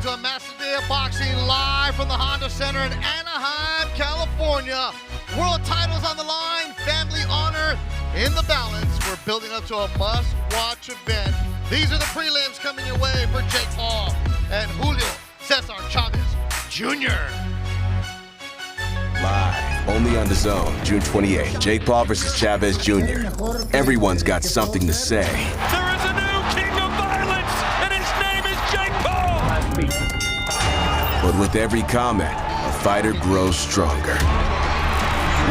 to a massive day of boxing live from the Honda Center in Anaheim, California. World titles on the line, family honor in the balance. We're building up to a must-watch event. These are the prelims coming your way for Jake Paul and Julio Cesar Chavez Jr. Live, only on DAZN, June 28th. Jake Paul versus Chavez Jr. Everyone's got something to say. There is a new king of violence, and his name is Jake Paul. But with every comment, a fighter grows stronger.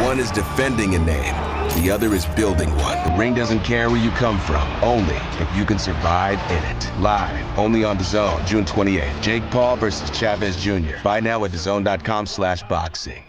One is defending a name, the other is building one. The ring doesn't care where you come from, only if you can survive in it. Live, only on DAZN, June 28th. Jake Paul versus Chavez Jr. Buy now at DAZN.com/boxing.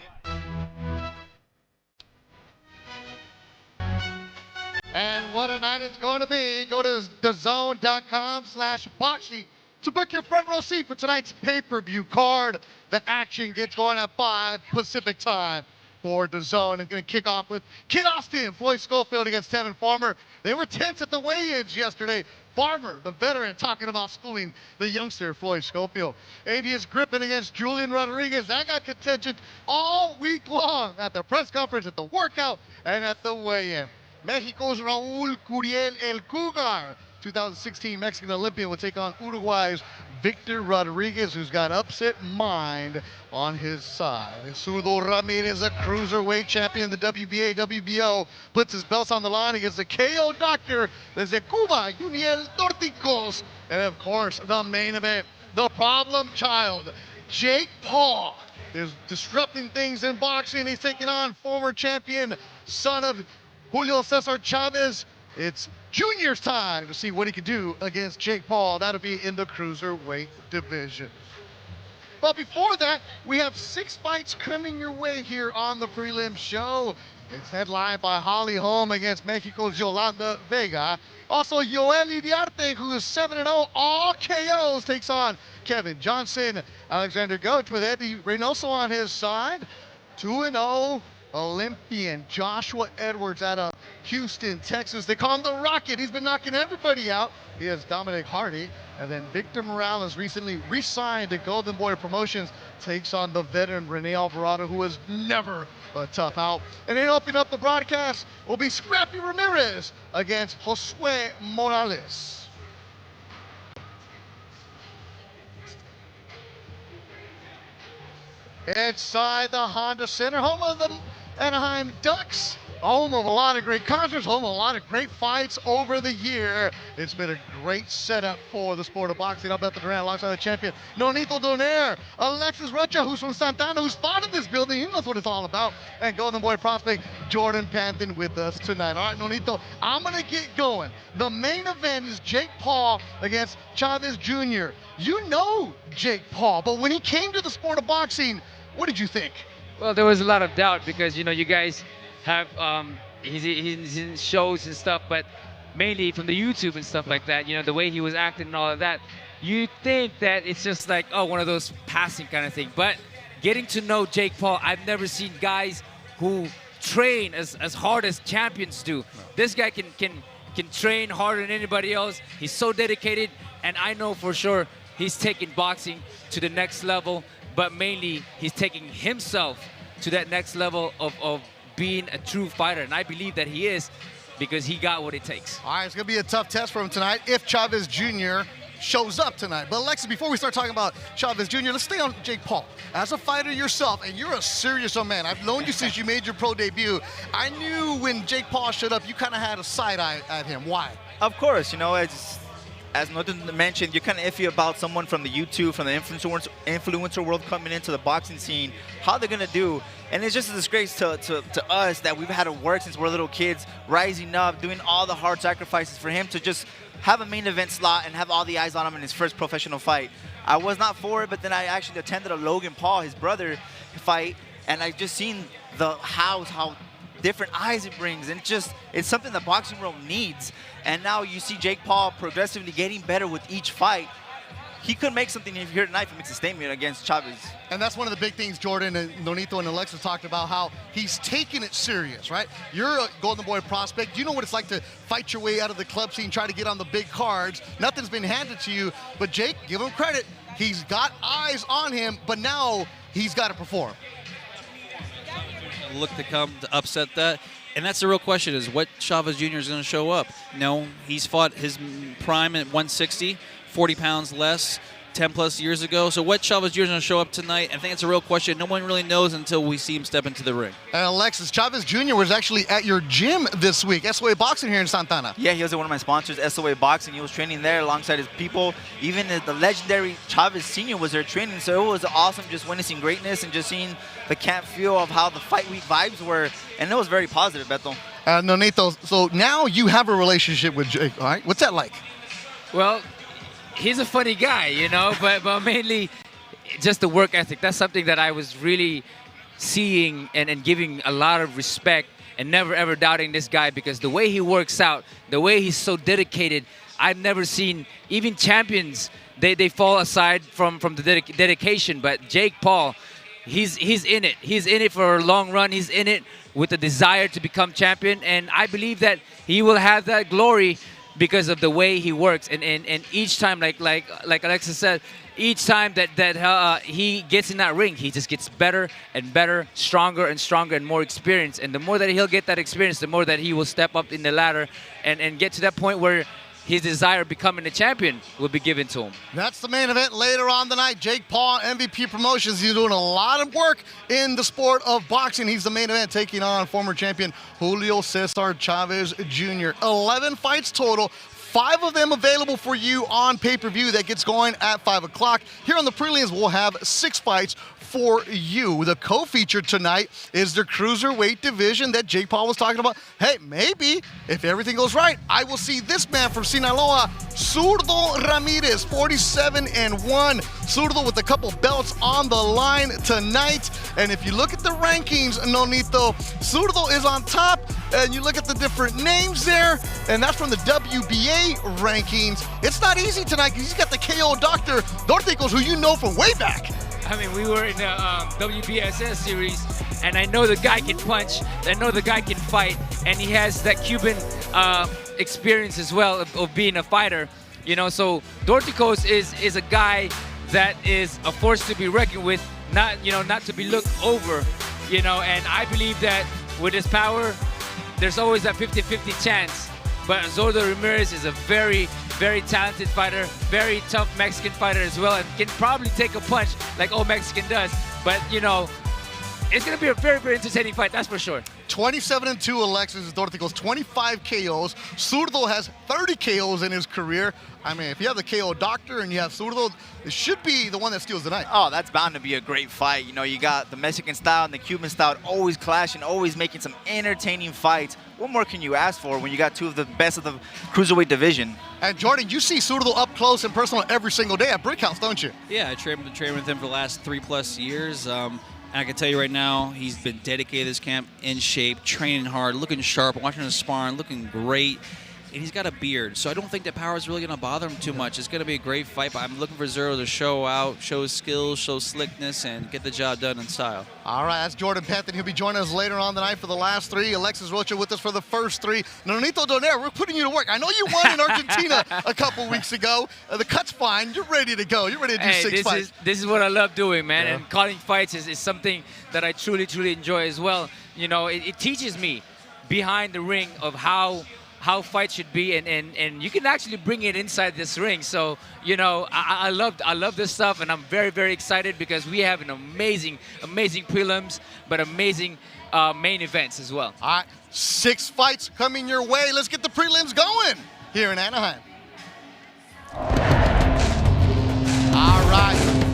And what a night it's going to be. Go to DAZN.com/boxing to book your front row seat for tonight's pay-per-view card. The action gets going at 5 Pacific time for DAZN. And going to kick off with Kid Austin, Floyd Schofield against Tevin Farmer. They were tense at the weigh-ins yesterday. Farmer, the veteran, talking about schooling the youngster, Floyd Schofield. Adius Griffin against Julian Rodriguez. That got contention all week long at the press conference, at the workout, and at the weigh-in. Mexico's Raul Curiel El Cougar, 2016 Mexican Olympian, will take on Uruguay's Victor Rodriguez, who's got upset mind on his side. Zurdo Ramirez, a cruiserweight champion, the WBA, WBO, puts his belts on the line against the KO doctor, desde Cuba, Yuniel Dorticos. And of course, the main event, the problem child, Jake Paul, is disrupting things in boxing. He's taking on former champion, son of Julio Cesar Chavez. It's Junior's time to see what he can do against Jake Paul. That'll be in the cruiserweight division. But before that, we have 6 fights coming your way here on the prelim show. It's headlined by Holm against Mexico's Yolanda Vega. Also, Yoeli Diarte, who is 7-0, all KOs, takes on Kevin Johnson. Alexander Goetz with Eddie Reynoso on his side. 2-0. Olympian Joshua Edwards out of Houston, Texas. They call him the Rocket. He's been knocking everybody out. He has Dominic Hardy. And then Victor Morales, recently re-signed to Golden Boy Promotions, takes on the veteran Rene Alvarado, who was never a tough out. And then opening up the broadcast will be Scrappy Ramirez against Josue Morales. Inside the Honda Center, home of the Anaheim Ducks, home of a lot of great concerts, home of a lot of great fights over the year. It's been a great setup for the sport of boxing. Alberto Duran alongside the champion, Nonito Donaire, Alexis Rocha, who's from Santana, who's fought in this building. He knows what it's all about. And Golden Boy prospect Jordan Panthen with us tonight. All right, Nonito, I'm going to get going. The main event is Jake Paul against Chavez Jr. You know Jake Paul, but when he came to the sport of boxing, what did you think? Well, there was a lot of doubt because, you know, you guys have he's in shows and stuff, but mainly from the YouTube and stuff like that, you know, the way he was acting and all of that, you think that it's just like, oh, one of those passing kind of thing. But getting to know Jake Paul, I've never seen guys who train as hard as champions do. This guy can train harder than anybody else. He's so dedicated, and I know for sure he's taking boxing to the next level, but mainly he's taking himself to that next level of being a true fighter. And I believe that he is, because he got what it takes. All right, it's going to be a tough test for him tonight if Chavez Jr. shows up tonight. But Alexis, before we start talking about Chavez Jr., let's stay on Jake Paul. As a fighter yourself, and you're a serious young man. I've known you since you made your pro debut. I knew when Jake Paul showed up, you kind of had a side eye at him. Why? Of course, you know, as Norton mentioned, you're kind of iffy about someone from the YouTube, from the influencer world coming into the boxing scene, how they're going to do. And it's just a disgrace to us that we've had to work since we're little kids, rising up, doing all the hard sacrifices for him to just have a main event slot and have all the eyes on him in his first professional fight. I was not for it, but then I actually attended a Logan Paul, his brother, fight, and I just seen how different eyes it brings, and it's something the boxing world needs. And now you see Jake Paul progressively getting better with each fight. He could make something here tonight if he makes a statement against Chavez. And that's one of the big things Jordan and Nonito and Alexis talked about, how he's taking it serious, right? You're a Golden Boy prospect. You know what it's like to fight your way out of the club scene, try to get on the big cards. Nothing's been handed to you. But Jake, give him credit. He's got eyes on him, but now he's got to perform. Look to come to upset that. And that's the real question, is what Chavez Jr. is going to show up. No, he's fought his prime at 160, 40 pounds less, 10-plus years ago. So what Chavez Jr. is going to show up tonight? I think it's a real question. No one really knows until we see him step into the ring. And Alexis, Chavez Jr. was actually at your gym this week, SOA Boxing here in Santana. Yeah, he was one of my sponsors, SOA Boxing. He was training there alongside his people. Even the legendary Chavez Sr. was there training. So it was awesome just witnessing greatness and just seeing the camp feel of how the fight week vibes were. And it was very positive, Beto. Nonito, so now you have a relationship with Jake, all right? What's that like? Well, he's a funny guy, you know, but mainly just the work ethic. That's something that I was really seeing and giving a lot of respect and never ever doubting this guy, because the way he works out, the way he's so dedicated, I've never seen even champions, they fall aside from the dedication. But Jake Paul, he's in it. He's in it for a long run. He's in it with the desire to become champion, and I believe that he will have that glory because of the way he works. And each time, like Alexis said, each time that he gets in that ring, he just gets better and better, stronger and stronger, and more experience. And the more that he'll get that experience, the more that he will step up in the ladder and get to that point where his desire of becoming a champion will be given to him. That's the main event later on tonight. Jake Paul, MVP Promotions. He's doing a lot of work in the sport of boxing. He's the main event, taking on former champion Julio Cesar Chavez Jr. 11 fights total. 5 of them available for you on pay-per-view. That gets going at 5 o'clock. Here on the prelims, we'll have 6 fights for you. The co-feature tonight is the Cruiserweight division that Jake Paul was talking about. Hey, maybe, if everything goes right, I will see this man from Sinaloa, Zurdo Ramirez, 47-1. Zurdo with a couple belts on the line tonight. And if you look at the rankings, Nonito, Zurdo is on top. And you look at the different names there, and that's from the WBA rankings. It's not easy tonight because he's got the KO Dr. Dorticos, who you know from way back. I mean, we were in the WBSS series, and I know the guy can punch, I know the guy can fight, and he has that Cuban experience as well of being a fighter. You know, so Dorticos is a guy that is a force to be reckoned with, not to be looked over, you know, and I believe that with his power, there's always that 50-50 chance. But Zurdo Ramirez is a very, very talented fighter, very tough Mexican fighter as well, and can probably take a punch like all Mexican does. But, you know, it's going to be a very, very entertaining fight, that's for sure. 27-2 Alexis Dorticos, 25 KOs. Zurdo has 30 KOs in his career. I mean, if you have the KO Doctor and you have Zurdo, it should be the one that steals the night. Oh, that's bound to be a great fight. You know, you got the Mexican style and the Cuban style always clashing, always making some entertaining fights. What more can you ask for when you got 2 of the best of the Cruiserweight division? And Jordan, you see Zurdo up close and personal every single day at Brick House, don't you? Yeah, I trained with him for the last 3+ years. And I can tell you right now, he's been dedicated to this camp, in shape, training hard, looking sharp, watching him sparring, looking great. And he's got a beard, so I don't think that power is really going to bother him too much. It's going to be a great fight, but I'm looking for Zurdo to show out, show his skills, show slickness, and get the job done in style. All right, that's Jordan Pethin. He'll be joining us later on tonight for the last 3. Alexis Rocha with us for the first 3. Nonito Donaire, we're putting you to work. I know you won in Argentina a couple weeks ago. The cut's fine. You're ready to go. You're ready to do 6 fights. This is what I love doing, man. Yeah. And calling fights is something that I truly, truly enjoy as well. You know, it teaches me behind the ring of how fights should be, and you can actually bring it inside this ring. So, you know, I love this stuff, and I'm very, very excited because we have an amazing prelims, but amazing main events as well. All right, 6 fights coming your way. Let's get the prelims going here in Anaheim. All right.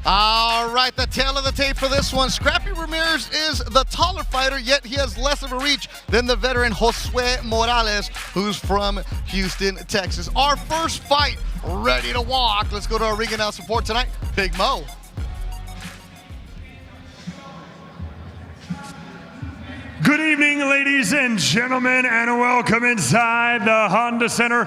All right, the tail of the tape for this one. Scrappy Ramirez is the taller fighter, yet he has less of a reach than the veteran Josue Morales, who's from Houston, Texas. Our first fight, ready to walk. Let's go to our ring announce report tonight. Big Mo. Good evening, ladies and gentlemen, and welcome inside the Honda Center.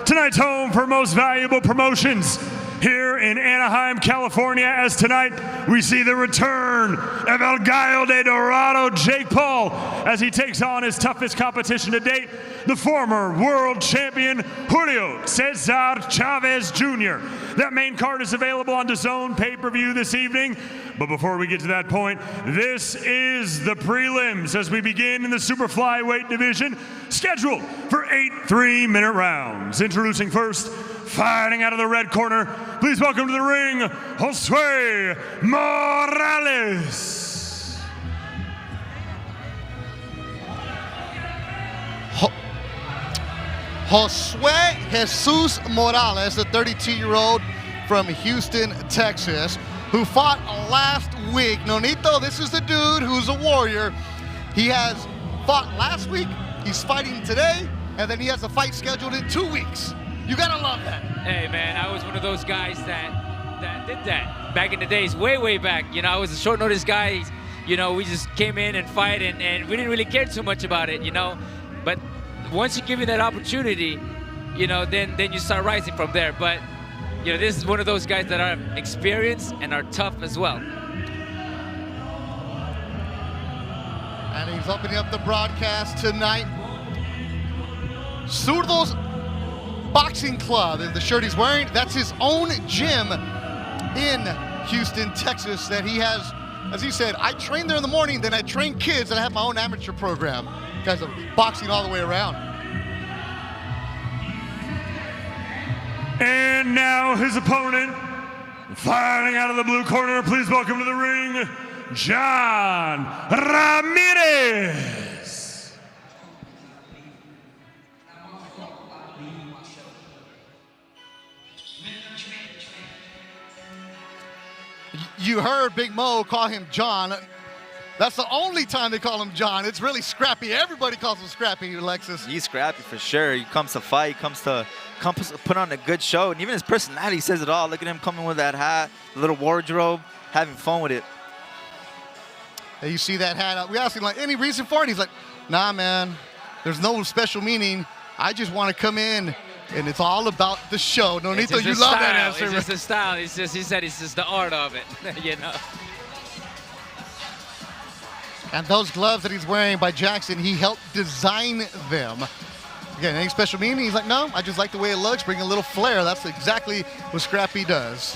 Tonight's home for Most Valuable Promotions. here in Anaheim, California, as tonight we see the return of El Gallo de Dorado, Jake Paul, as he takes on his toughest competition to date, the former world champion Julio Cesar Chavez Jr. That main card is available on DAZN pay-per-view this evening. But before we get to that point, this is the prelims as we begin in the super flyweight division, scheduled for 8 3-minute rounds. Introducing first, fighting out of the red corner, please welcome to the ring, Josue Morales. Josue Jesus Morales, the 32-year-old from Houston, Texas, who fought last week. Nonito, this is the dude who's a warrior. He has fought last week, he's fighting today, and then he has a fight scheduled in 2 weeks. You gotta love that. Hey man, I was one of those guys that did that back in the days, way back. You know, I was a short notice guy. You know, we just came in and fight, and we didn't really care too much about it, you know. But once you give me that opportunity, you know, then you start rising from there. But you know, this is one of those guys that are experienced and are tough as well. And he's opening up the broadcast tonight. Zurdo's Boxing Club is the shirt he's wearing. That's his own gym in Houston, Texas, that he has, as he said, I train there in the morning, then I train kids, and I have my own amateur program. Guys are boxing all the way around. And now his opponent, fighting out of the blue corner, please welcome to the ring, John Ramirez. You heard Big Mo call him John. That's the only time they call him John. It's really Scrappy. Everybody calls him Scrappy, Alexis. He's scrappy for sure. He comes to fight, comes to put on a good show, and even his personality says it all. Look at him coming with that hat, the little wardrobe, having fun with it. And you see that hat. We asked him, like, any reason for it? He's like, nah, man, there's no special meaning. I just want to come in, and it's all about the show. Nonito, you love that answer. It's just the style. It's just, he said it's just the art of it, you know. And those gloves that he's wearing by Jackson, he helped design them. Again, any special meaning? He's like, no, I just like the way it looks, bring a little flair. That's exactly what Scrappy does.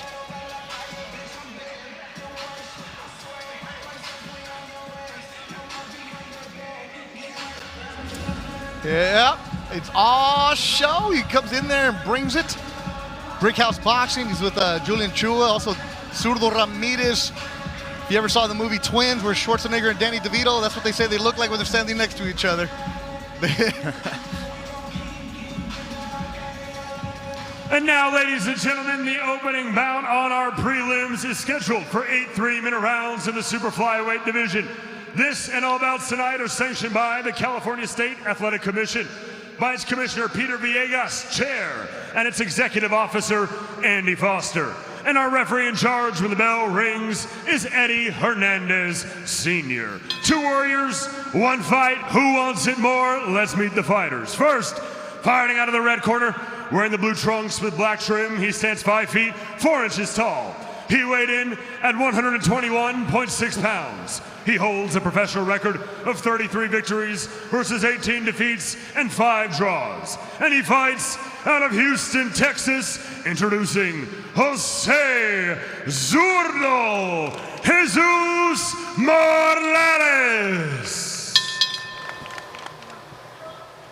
Yeah, it's all show. He comes in there and brings it. Brickhouse Boxing, he's with Julian Chua, also Zurdo Ramirez. If you ever saw the movie Twins, where Schwarzenegger and Danny DeVito, that's what they say they look like when they're standing next to each other. And now, ladies and gentlemen, the opening bout on our prelims is scheduled for 8 3-minute rounds in the super flyweight division. This and all bouts tonight are sanctioned by the California State Athletic Commission, by its Commissioner Peter Villegas, Chair, and its Executive Officer, Andy Foster. And our referee in charge when the bell rings is Eddie Hernandez Sr. 2 warriors, 1 fight. Who wants it more? Let's meet the fighters. First, fighting out of the red corner, wearing the blue trunks with black trim, he stands 5 feet, 4 inches tall. He weighed in at 121.6 pounds. He holds a professional record of 33 victories versus 18 defeats and 5 draws. And he fights out of Houston, Texas, introducing Jose Zurdo Jesus Morales.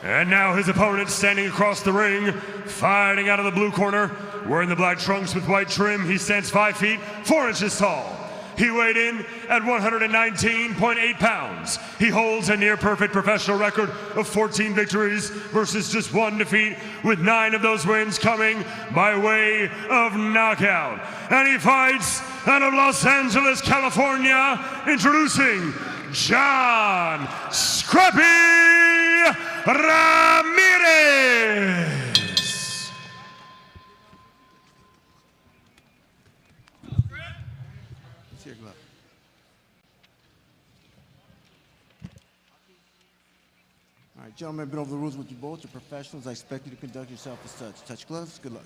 And now his opponent standing across the ring, fighting out of the blue corner, wearing the black trunks with white trim, he stands 5 feet, 4 inches tall. He weighed in at 119.8 pounds. He holds a near-perfect professional record of 14 victories versus just 1 defeat, with 9 of those wins coming by way of knockout. And he fights out of Los Angeles, California, introducing John Scrappy Ramirez. All right, gentlemen, I've been over the rules with you both. You're professionals. I expect you to conduct yourself as such. Touch gloves. Good luck.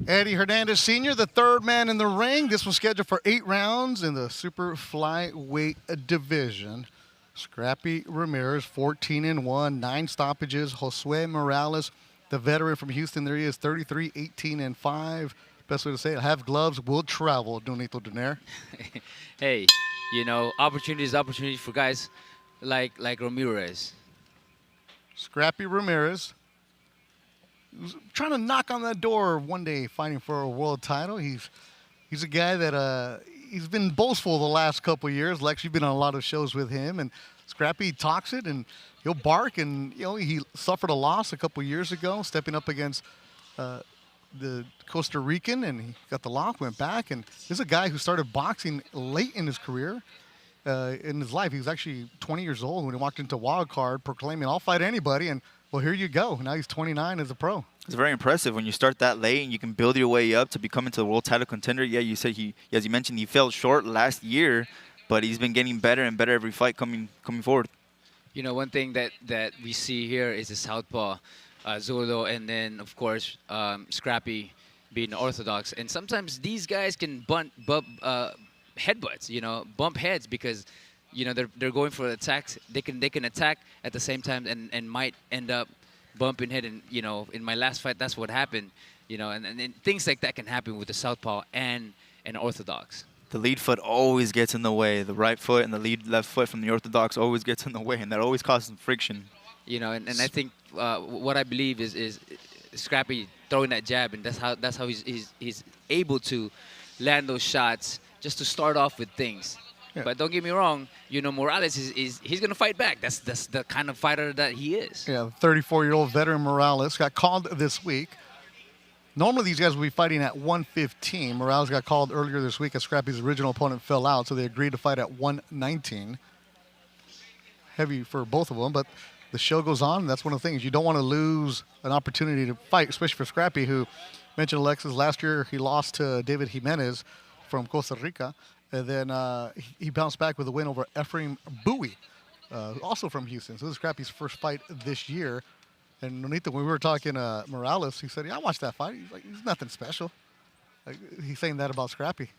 Eddie Hernandez Sr., the third man in the ring. This was scheduled for 8 rounds in the super flyweight division. Scrappy Ramirez, 14-1, 9 stoppages. Josue Morales, the veteran from Houston, there he is, 33, 18-5. Best way to say it, have gloves, will travel, Donito Donaire. Hey, you know, opportunities for guys like Ramirez. Scrappy Ramirez was trying to knock on that door one day, fighting for a world title. He's a guy that he's been boastful the last couple of years. Lex, you've been on a lot of shows with him, and Scrappy talks it, and he'll bark. And you know, he suffered a loss a couple of years ago, stepping up against the Costa Rican, and he got the lock, went back. And this is a guy who started boxing late in his career. In his life, he was actually 20 years old when he walked into Wild Card, proclaiming, "I'll fight anybody." And well, here you go. Now he's 29 as a pro. It's very impressive when you start that late and you can build your way up to becoming to the world title contender. Yeah, you said as you mentioned, he fell short last year, but he's been getting better and better every fight coming forward. You know, one thing that we see here is the southpaw, Zurdo, and then of course Scrappy being orthodox. And sometimes these guys can bump headbutts, you know, bump heads because, you know, they're going for attacks. They can attack at the same time and might end up bumping head. And you know, in my last fight, that's what happened. You know, and things like that can happen with the southpaw and an orthodox. The lead foot always gets in the way. The right foot and the lead left foot from the orthodox always gets in the way, and that always causes some friction. You know, and I think what I believe is Scrappy throwing that jab, and that's how he's able to land those shots just to start off with things. Yeah. But don't get me wrong, you know, Morales he's going to fight back. That's the kind of fighter that he is. Yeah, 34-year-old veteran Morales got called this week. Normally these guys will be fighting at 115. Morales got called earlier this week as Scrappy's original opponent fell out, so they agreed to fight at 119. Heavy for both of them, but the show goes on. That's one of the things. You don't want to lose an opportunity to fight, especially for Scrappy, who mentioned Alexis last year. He lost to David Jimenez from Costa Rica, and then he bounced back with a win over Ephraim Bowie, also from Houston. So this is Scrappy's first fight this year. And Nonito, when we were talking Morales, he said, "Yeah, I watched that fight. He's like, he's nothing special." Like, he's saying that about Scrappy.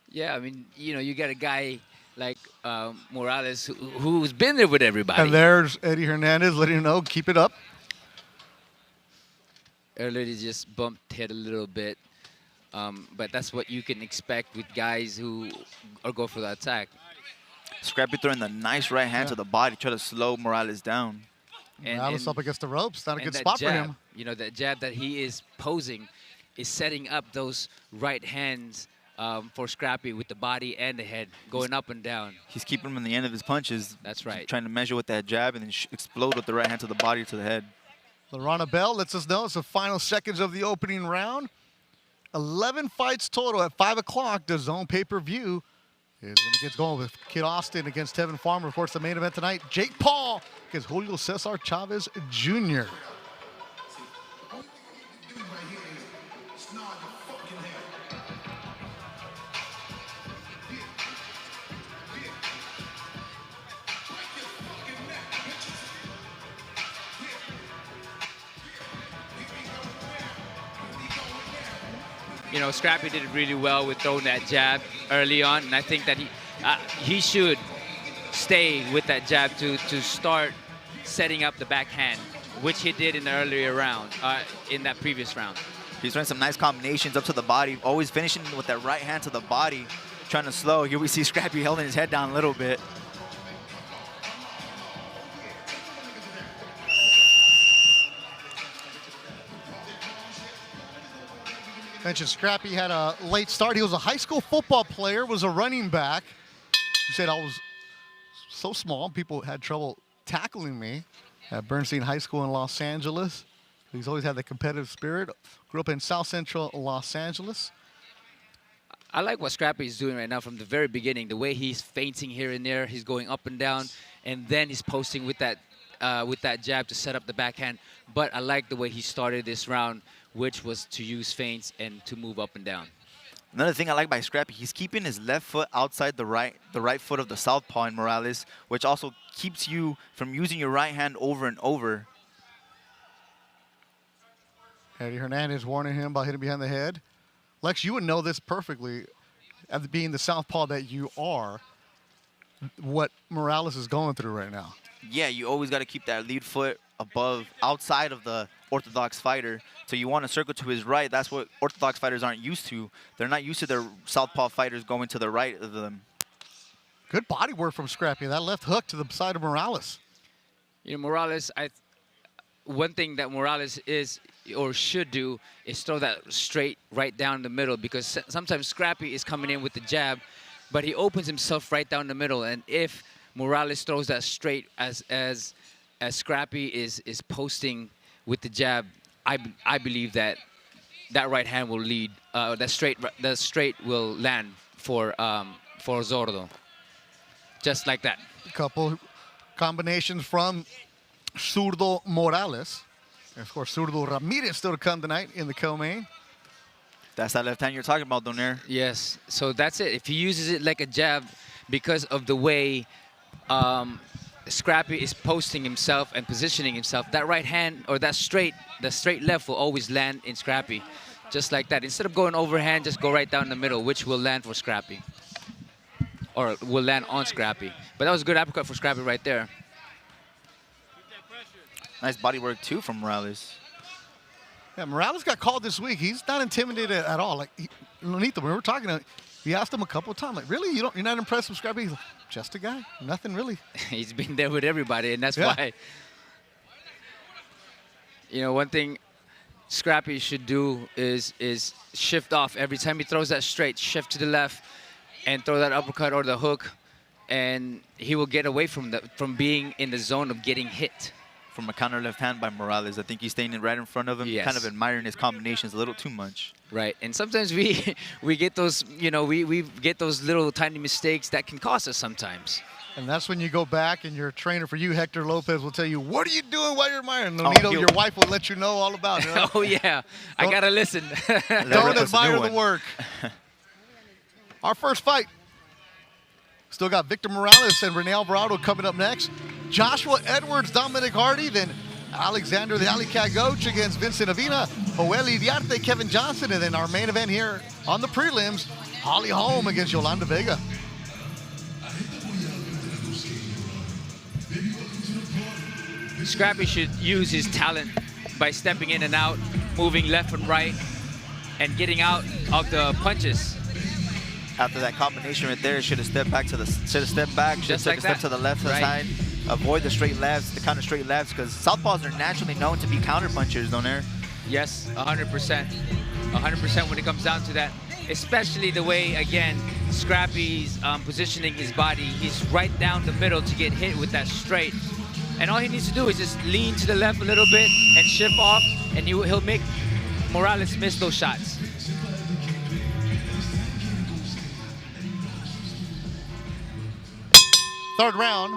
Yeah, I mean, you know, you got a guy like Morales who's been there with everybody. And there's Eddie Hernandez letting you know, keep it up. Earlier, he just bumped head a little bit. But that's what you can expect with guys who go for the attack. Scrappy throwing the nice right hand to the body, try to slow Morales down. Morales up against the ropes. Not a good spot jab, for him. You know, that jab that he is posing is setting up those right hands for Scrappy with the body and the head going up and down. He's keeping him in the end of his punches. That's right. Trying to measure with that jab and then explode with the right hand to the body to the head. Lorana Bell lets us know it's the final seconds of the opening round. 11 fights total at 5 o'clock. DAZN pay-per-view is when it gets going with Kid Austin against Tevin Farmer. Of course, the main event tonight, Jake Paul against Julio Cesar Chavez Jr. You know, Scrappy did really well with throwing that jab early on, and I think that he should stay with that jab to start setting up the backhand, which he did in the earlier round, in that previous round. He's throwing some nice combinations up to the body, always finishing with that right hand to the body, trying to slow. Here we see Scrappy holding his head down a little bit. Mentioned Scrappy had a late start. He was a high school football player, was a running back. He said, I was so small, people had trouble tackling me at Bernstein High School in Los Angeles. He's always had the competitive spirit. Grew up in South Central Los Angeles. I like what Scrappy is doing right now from the very beginning. The way he's feinting here and there, he's going up and down, and then he's posting with that jab to set up the backhand. But I like the way he started this round, which was to use feints and to move up and down. Another thing I like by Scrappy, he's keeping his left foot outside the right foot of the southpaw in Morales, which also keeps you from using your right hand over and over. Eddie Hernandez warning him about hitting behind the head. Lex, you would know this perfectly, as being the southpaw that you are, what Morales is going through right now. Yeah, you always got to keep that lead foot above, outside of the orthodox fighter. So you want to circle to his right. That's what orthodox fighters aren't used to. They're not used to their southpaw fighters going to the right of them. Good body work from Scrappy. That left hook to the side of Morales. You know, Morales, one thing that Morales is or should do is throw that straight right down the middle, because sometimes Scrappy is coming in with the jab, but he opens himself right down the middle. And if Morales throws that straight as Scrappy is posting with the jab, I believe that right hand will lead. The straight will land for Zurdo, just like that. A couple combinations from Zurdo Morales. And of course, Zurdo Ramirez still to come tonight in the co-main. That's that left hand you're talking about, Donaire. Yes, so that's it. If he uses it like a jab, because of the way Scrappy is posting himself and positioning himself, that right hand or the straight left will always land in Scrappy, just like that. Instead of going overhand, just go right down the middle, which will land for Scrappy, or will land on Scrappy. But that was a good uppercut for Scrappy right there. Nice body work too from Morales. Yeah, Morales got called this week. He's not intimidated at all. Like, Lonito, when we were talking to him, he asked him a couple of times, like, really? You're not impressed with Scrappy? He's like, just a guy, nothing really. He's been there with everybody, and that's why. You know, one thing Scrappy should do is shift off. Every time he throws that straight, shift to the left and throw that uppercut or the hook, and he will get away from being in the zone of getting hit. From a counter left hand by Morales. I think he's staying right in front of him, kind of admiring his combinations a little too much. Right, and sometimes we get those, you know, we get those little tiny mistakes that can cost us sometimes. And that's when you go back and your trainer for you, Hector Lopez, will tell you, what are you doing while you're admiring? Lonito, your wife will let you know all about it. Oh, yeah, I got to listen. Don't admire the work. Our first fight. Still got Victor Morales and Rene Alvarado coming up next. Joshua Edwards, Dominic Hardy, then Alexander the Alley Cat Goach against Vincent Avina, Joel Iriarte, Kevin Johnson, and then our main event here on the prelims, Holly Holm against Yolanda Vega. Scrappy should use his talent by stepping in and out, moving left and right, and getting out of the punches. After that combination right there, should have stepped back to the step to the left side. Avoid the straight lefts, the counter straight lefts, because southpaws are naturally known to be counter punchers, don't they? Yes, 100%. 100% when it comes down to that. Especially the way, again, Scrappy's positioning his body. He's right down the middle to get hit with that straight. And all he needs to do is just lean to the left a little bit and shift off, and he'll make Morales miss those shots. Third round.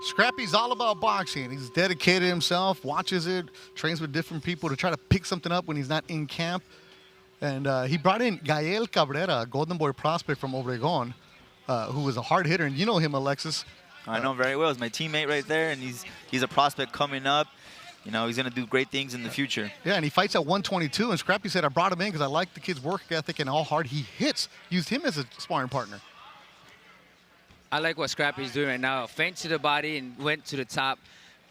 Scrappy's all about boxing. He's dedicated himself, watches it, trains with different people to try to pick something up when he's not in camp. And he brought in Gael Cabrera, a Golden Boy prospect from Obregon, who was a hard hitter. And you know him, Alexis. I know him very well. He's my teammate right there, and he's a prospect coming up. You know, he's going to do great things in the future. Yeah, and he fights at 122. And Scrappy said, I brought him in because I like the kid's work ethic and how hard he hits. Used him as a sparring partner. I like what Scrappy's doing right now. Feint to the body and went to the top,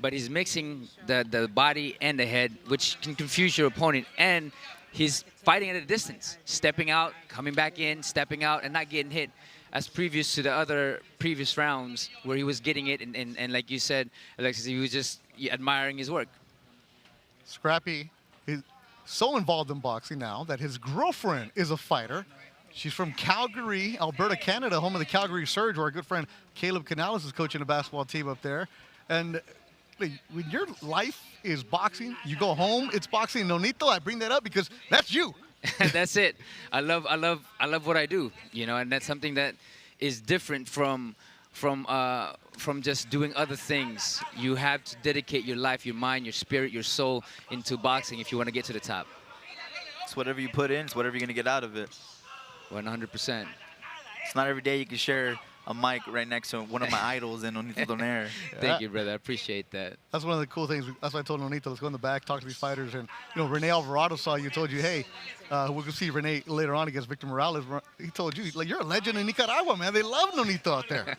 but he's mixing the body and the head, which can confuse your opponent. And he's fighting at a distance, stepping out, coming back in, stepping out, and not getting hit, as previous to the other previous rounds where he was getting it. And like you said, Alexis, he was just admiring his work. Scrappy is so involved in boxing now that his girlfriend is a fighter. She's from Calgary, Alberta, Canada, home of the Calgary Surge, where our good friend Caleb Canales is coaching a basketball team up there. And when your life is boxing, you go home, it's boxing. Nonito, I bring that up because that's you. That's it. I love what I do, you know, and that's something that is different from just doing other things. You have to dedicate your life, your mind, your spirit, your soul into boxing if you want to get to the top. It's whatever you put in, it's whatever you're going to get out of it. 100%. It's not every day you can share a mic right next to one of my idols in Nonito Donaire. Thank you, brother. I appreciate that. That's one of the cool things. That's why I told Nonito, let's go in the back, talk to these fighters. And, you know, Rene Alvarado saw you, told you, hey, we're going to see Rene later on against Victor Morales. He told you, like, you're a legend in Nicaragua, man. They love Nonito out there.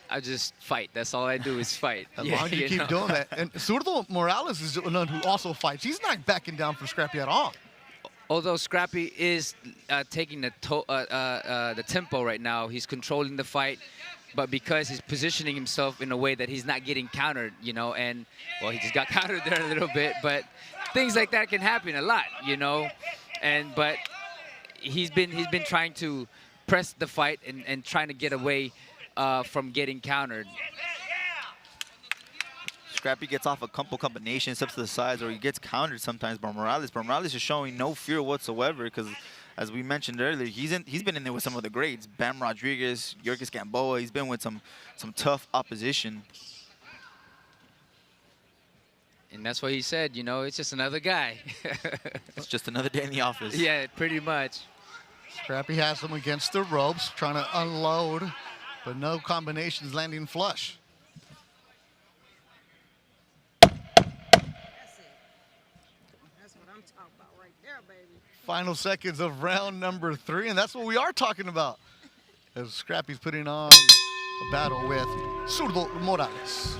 I just fight. That's all I do is fight. As long as you keep doing that. And Zurdo Morales is one who also fights. He's not backing down from Scrappy at all. Although Scrappy is taking the tempo right now, he's controlling the fight, but because he's positioning himself in a way that he's not getting countered, you know, and, well, he just got countered there a little bit, but things like that can happen a lot, you know, but he's been trying to press the fight and trying to get away from getting countered. Scrappy gets off a couple combinations up to the sides, or he gets countered sometimes by Morales. But Morales is showing no fear whatsoever because, as we mentioned earlier, he's been in there with some of the greats. Bam Rodriguez, Yorkis Gamboa. He's been with some tough opposition. And that's what he said, you know, it's just another guy. It's just another day in the office. Yeah, pretty much. Scrappy has him against the ropes, trying to unload, but no combinations landing flush. Final seconds of round number 3, and that's what we are talking about. As Scrappy's putting on a battle with Zurdo Morales.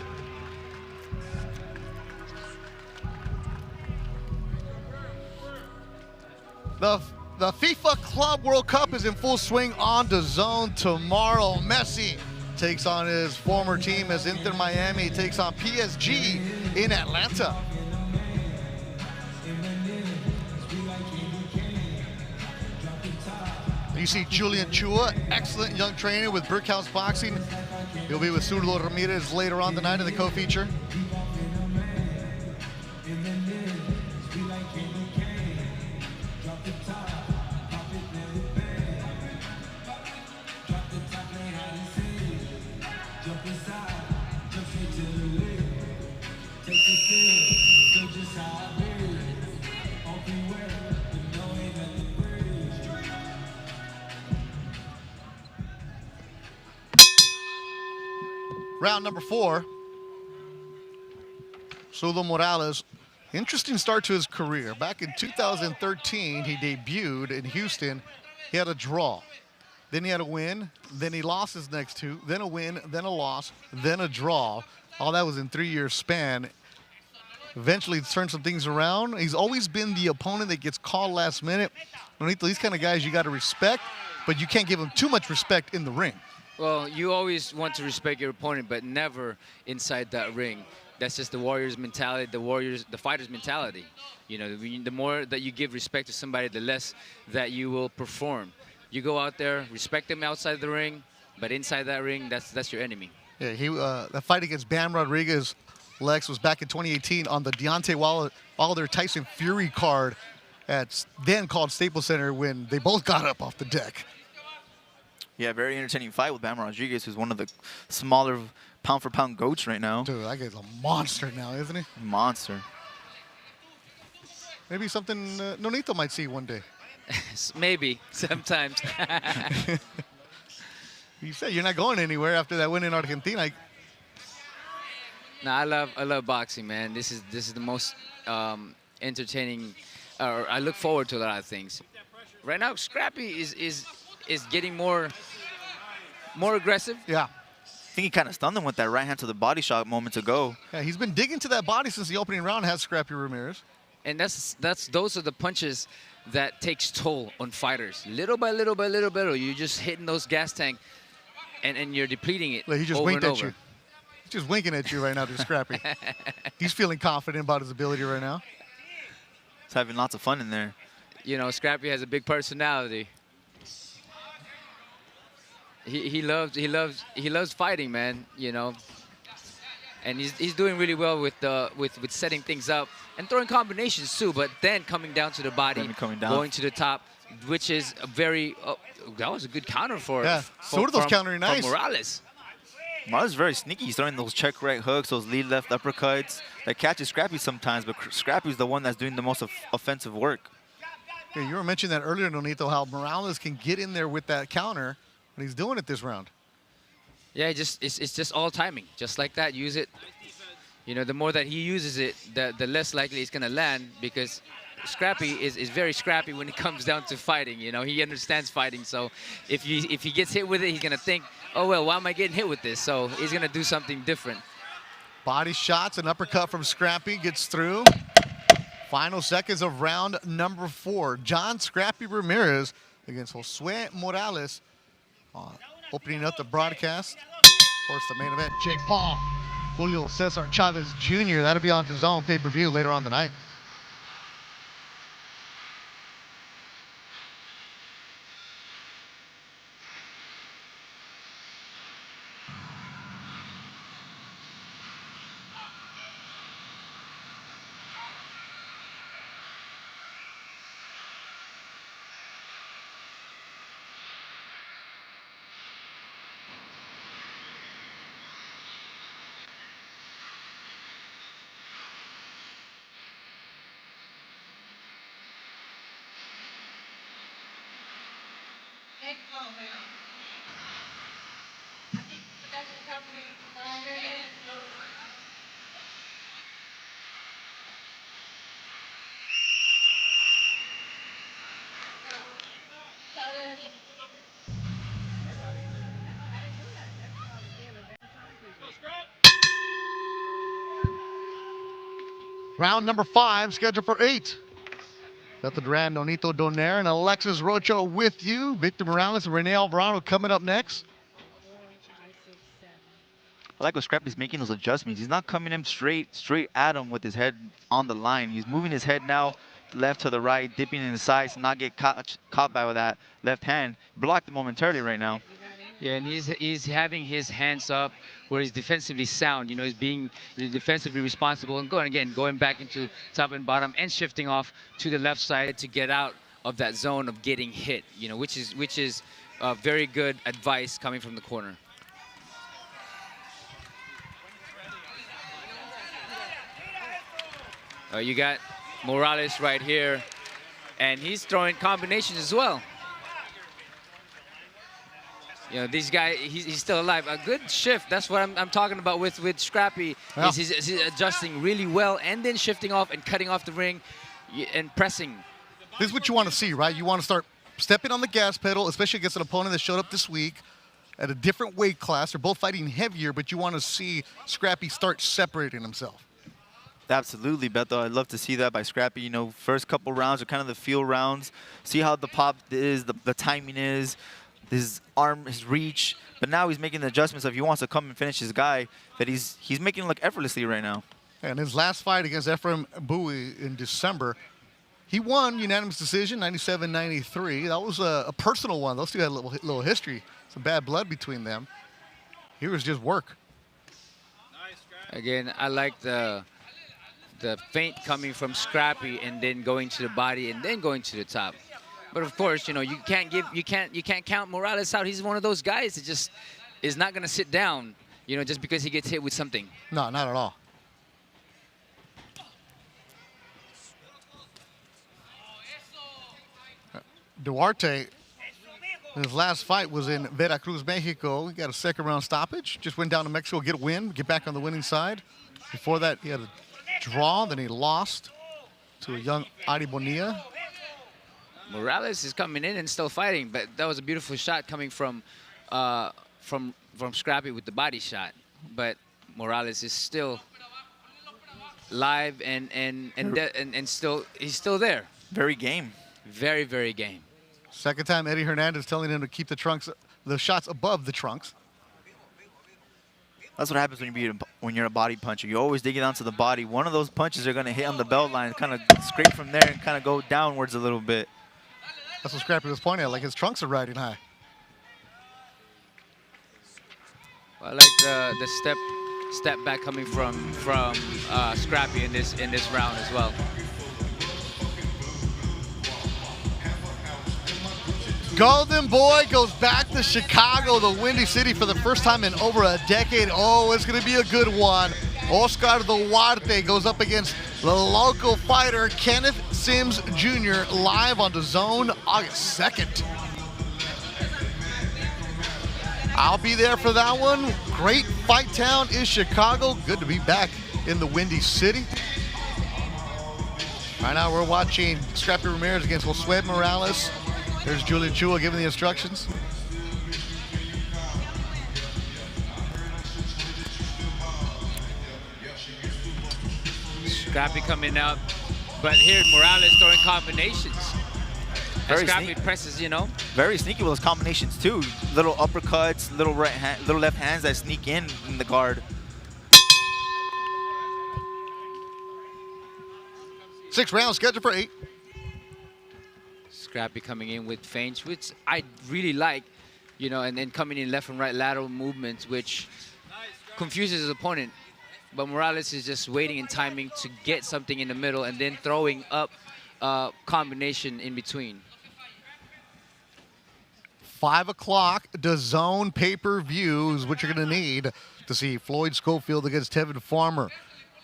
The FIFA Club World Cup is in full swing on DAZN tomorrow. Messi takes on his former team as Inter Miami takes on PSG in Atlanta. You see Julian Chua, excellent young trainer with Brickhouse Boxing. He'll be with Zurdo Ramirez later on tonight in the co-feature. Round number 4. Zurdo Morales, interesting start to his career. Back in 2013, he debuted in Houston. He had a draw. Then he had a win. Then he lost his next 2. Then a win, then a loss, then a draw. All that was in 3-year span. Eventually turned some things around. He's always been the opponent that gets called last minute. These kind of guys you got to respect, but you can't give them too much respect in the ring. Well, you always want to respect your opponent, but never inside that ring. That's just the Warriors' mentality, the fighter's mentality. You know, the more that you give respect to somebody, the less that you will perform. You go out there, respect them outside the ring, but inside that ring, that's your enemy. Yeah, that fight against Bam Rodriguez, Lex, was back in 2018 on the Deontay Wilder Tyson Fury card at then called Staples Center when they both got up off the deck. Yeah, very entertaining fight with Bam Rodriguez, who's one of the smaller pound-for-pound goats right now. Dude, that guy's a monster now, isn't he? Monster. Maybe something Nonito might see one day. Maybe, sometimes. You said you're not going anywhere after that win in Argentina. No, I love boxing, man. This is the most entertaining. I look forward to a lot of things. Right now, Scrappy is getting more aggressive. Yeah. I think he kind of stunned him with that right hand to the body shot moments ago. Yeah, he's been digging to that body since the opening round has Scrappy Ramirez. And those are the punches that takes toll on fighters. Little by little by little by little, you're just hitting those gas tank, and you're depleting it. Like he just over winked and at over. you. He's just winking at you right now to Scrappy. He's feeling confident about his ability right now. He's having lots of fun in there. You know, Scrappy has a big personality. He loves fighting, man. You know, and he's doing really well with setting things up and throwing combinations too. But then coming down to the body, going to the top, which is a very that was a good counter for Zurdo's countering nice. Morales. Morales is very sneaky. He's throwing those check right hooks, those lead left uppercuts that catches Scrappy sometimes. But Scrappy's the one that's doing the most offensive work. Yeah, you were mentioning that earlier, Nonito, how Morales can get in there with that counter, And he's doing it this round. Yeah, it's just all timing, just like that. Use it. You know, the more that he uses it, the less likely it's gonna land, because Scrappy is very scrappy when it comes down to fighting. You know, he understands fighting. So if he gets hit with it, he's gonna think, oh well, why am I getting hit with this? So he's gonna do something different. Body shots, an uppercut from Scrappy gets through. Final seconds of round number 4. John Scrappy Ramirez against Josue Morales. Opening up the broadcast. Of course, the main event, Jake Paul, Julio Cesar Chavez Jr. That'll be on DAZN pay-per-view later on tonight. Round number 5, scheduled for 8. Got the Duran, Nonito Donaire, and Alexis Rocho with you. Victor Morales and Rene Alvarado coming up next. I like what Scrappy's making those adjustments. He's not coming in straight at him with his head on the line. He's moving his head now left to the right, dipping in the sides to not get caught by that left hand. Blocked momentarily right now. Yeah, and he's having his hands up where he's defensively sound. You know, he's being defensively responsible and going back into top and bottom and shifting off to the left side to get out of that zone of getting hit. You know, which is very good advice coming from the corner. You got Morales right here, and he's throwing combinations as well. You know, these guys, he's still alive. A good shift, that's what I'm talking about with Scrappy. Yeah. He's adjusting really well and then shifting off and cutting off the ring and pressing. This is what you want to see, right? You want to start stepping on the gas pedal, especially against an opponent that showed up this week at a different weight class. They're both fighting heavier, but you want to see Scrappy start separating himself. Absolutely, Beto. I'd love to see that by Scrappy. You know, first couple rounds are kind of the feel rounds. See how the pop is, the timing is, his arm, his reach. But now he's making the adjustments. If he wants to come and finish his guy, that he's making it look effortlessly right now. And his last fight against Ephraim Bowie in December, he won unanimous decision, 97-93. That was a personal one. Those two had a little history, some bad blood between them. Here was just work. Again, I like the feint coming from Scrappy and then going to the body and then going to the top. But of course, you know, you can't count Morales out. He's one of those guys that just is not going to sit down, you know, just because he gets hit with something. No, not at all. Duarte, his last fight was in Veracruz, Mexico. He got a second round stoppage. Just went down to Mexico, get a win, get back on the winning side. Before that, he had a draw, then he lost to a young Ari Bonilla. Morales is coming in and still fighting, but that was a beautiful shot coming from Scrappy with the body shot. But Morales is still live and still he's still there. Very game. Very, very game. Second time Eddie Hernandez telling him to keep the shots above the trunks. That's what happens when you're a body puncher. You always dig it onto the body. One of those punches are going to hit on the belt line, kind of scrape from there and kind of go downwards a little bit. That's what Scrappy was pointing at, like his trunks are riding high. I like the step back coming from Scrappy in this round as well. Golden Boy goes back to Chicago, the Windy City, for the first time in over a decade. Oh, it's going to be a good one. Oscar Duarte goes up against the local fighter, Kenneth Sims Jr., live on DAZN August 2nd. I'll be there for that one. Great fight town is Chicago. Good to be back in the Windy City. Right now we're watching Scrappy Ramirez against Josue Morales. There's Julian Chua giving the instructions. Scrappy coming up, but here Morales throwing combinations. Very Scrappy sneaky. presses, you know. Very sneaky with those combinations too. Little uppercuts, little right hand, little left hands that sneak in the guard. 6 rounds scheduled for 8. Scrappy coming in with feints, which I really like, you know, and then coming in left and right lateral movements, which confuses his opponent. But Morales is just waiting and timing to get something in the middle and then throwing up combination in between. 5 o'clock, DAZN pay-per-view is what you're going to need to see Floyd Schofield against Tevin Farmer.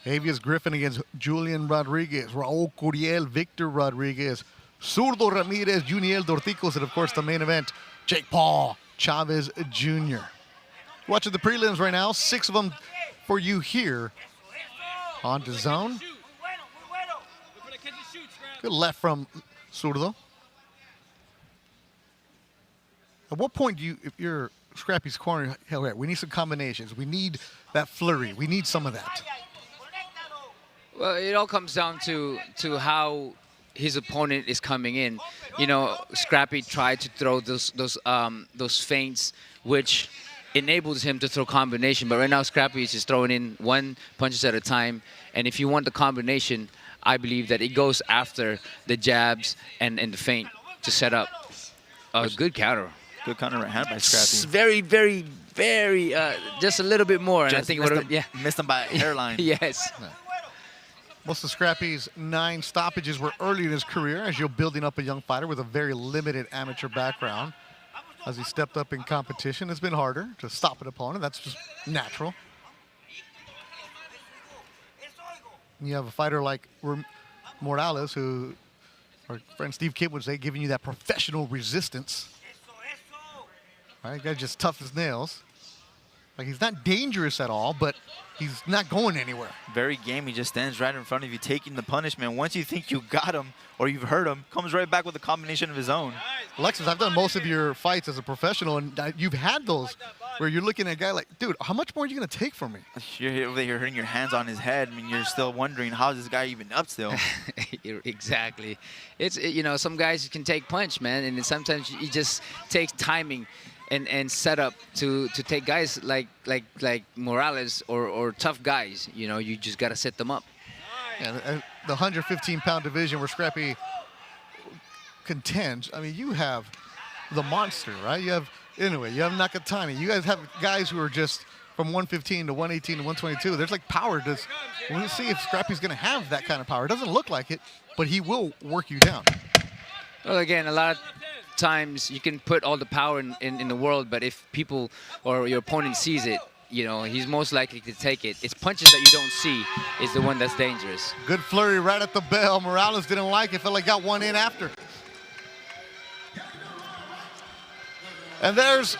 Avius Griffin against Julian Rodriguez. Raul Curiel, Victor Rodriguez. Zurdo Ramirez, Yuniel Dorticos, and of course the main event, Jake Paul Chavez Jr. Watching the prelims right now, 6 of them for you here on DAZN. Good left from Zurdo. At what point do you, if you're Scrappy's corner, hell yeah, we need some combinations. We need that flurry. We need some of that. Well, it all comes down to how his opponent is coming in. You know, Scrappy tried to throw those feints, which enables him to throw combination. But right now, Scrappy is just throwing in 1 punches at a time. And if you want the combination, I believe that it goes after the jabs and the feint to set up a good counter. Good counter right hand by Scrappy. Very, very, very, just a little bit more. And I Just think missed him by a hairline. Yes. Most of Scrappy's 9 stoppages were early in his career as you're building up a young fighter with a very limited amateur background. As he stepped up in competition, it's been harder to stop an opponent. That's just natural. And you have a fighter like Morales, who our friend Steve Kidd would say, giving you that professional resistance. Right, guy just tough as nails. Like, he's not dangerous at all, but he's not going anywhere. Very game. He just stands right in front of you, taking the punishment. Once you think you got him or you've hurt him, comes right back with a combination of his own. Alexis, I've done most of your fights as a professional, and you've had those where you're looking at a guy like, dude, how much more are you going to take from me? You're over there hurting your hands on his head. I mean, you're still wondering, how's this guy even up still? Exactly. You know, some guys can take punch, man, and then sometimes it just takes timing and setup to take guys like Morales or tough guys. You know, you just got to set them up. Yeah, the 115-pound division where Scrappy contends. I mean, you have the monster, right? You have Nakatani. You guys have guys who are just from 115 to 118 to 122. There's like power. We'll see if Scrappy's going to have that kind of power. It doesn't look like it, but he will work you down. Well, again, a lot of times you can put all the power in the world, but if people or your opponent sees it, you know, he's most likely to take it. It's punches that you don't see is the one that's dangerous. Good flurry right at the bell. Morales didn't like it. Felt like got one in after. And there's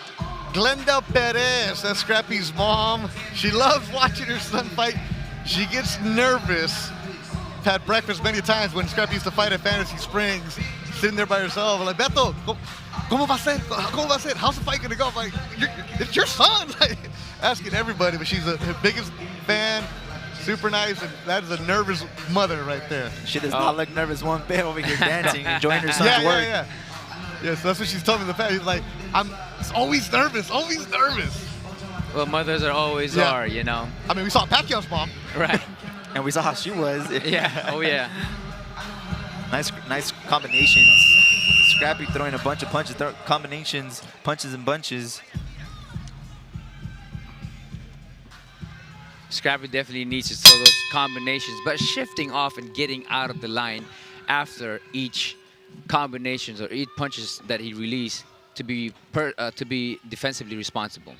Glenda Perez. That's Scrappy's mom. She loves watching her son fight. She gets nervous. Had breakfast many times when Scrappy used to fight at Fantasy Springs, sitting there by herself. I'm like, Beto, ¿cómo va a ser? ¿Cómo va a ser? How's the fight gonna go? I'm like, it's your son. Like, asking everybody, but she's her biggest fan, super nice, and that is a nervous mother right there. She does not look nervous one bit over here dancing, enjoying her son's work. Yeah, so that's what she's told me in the past. She's like, I'm always nervous, always nervous. Well, mothers are, you know. I mean, we saw Pacquiao's mom. Right. And we saw how she was. Yeah, oh yeah. Nice combinations. Scrappy throwing a bunch of punches, combinations, punches and bunches. Scrappy definitely needs to throw those combinations, but shifting off and getting out of the line after each combinations or each punches that he released to be defensively responsible.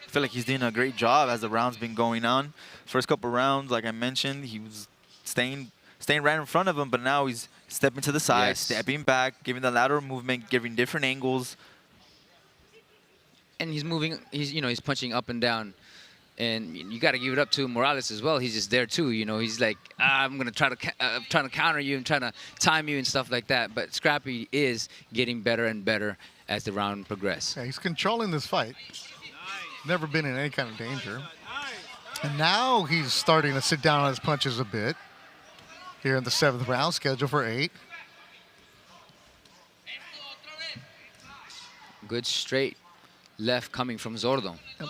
I feel like he's doing a great job as the round's been going on. First couple rounds, like I mentioned, he was staying right in front of him, but now he's stepping to the side, stepping back, giving the lateral movement, giving different angles. and he's moving. He's punching up and down, and you got to give it up to Morales as well. He's just there too. He's like, I'm gonna trying to counter you and trying to time you and stuff like that. But Scrappy is getting better and better as the round progresses. Yeah, he's controlling this fight. Never been in any kind of danger. And now he's starting to sit down on his punches a bit. Here in the 7th round, scheduled for 8. Good straight left coming from Zurdo. Yep.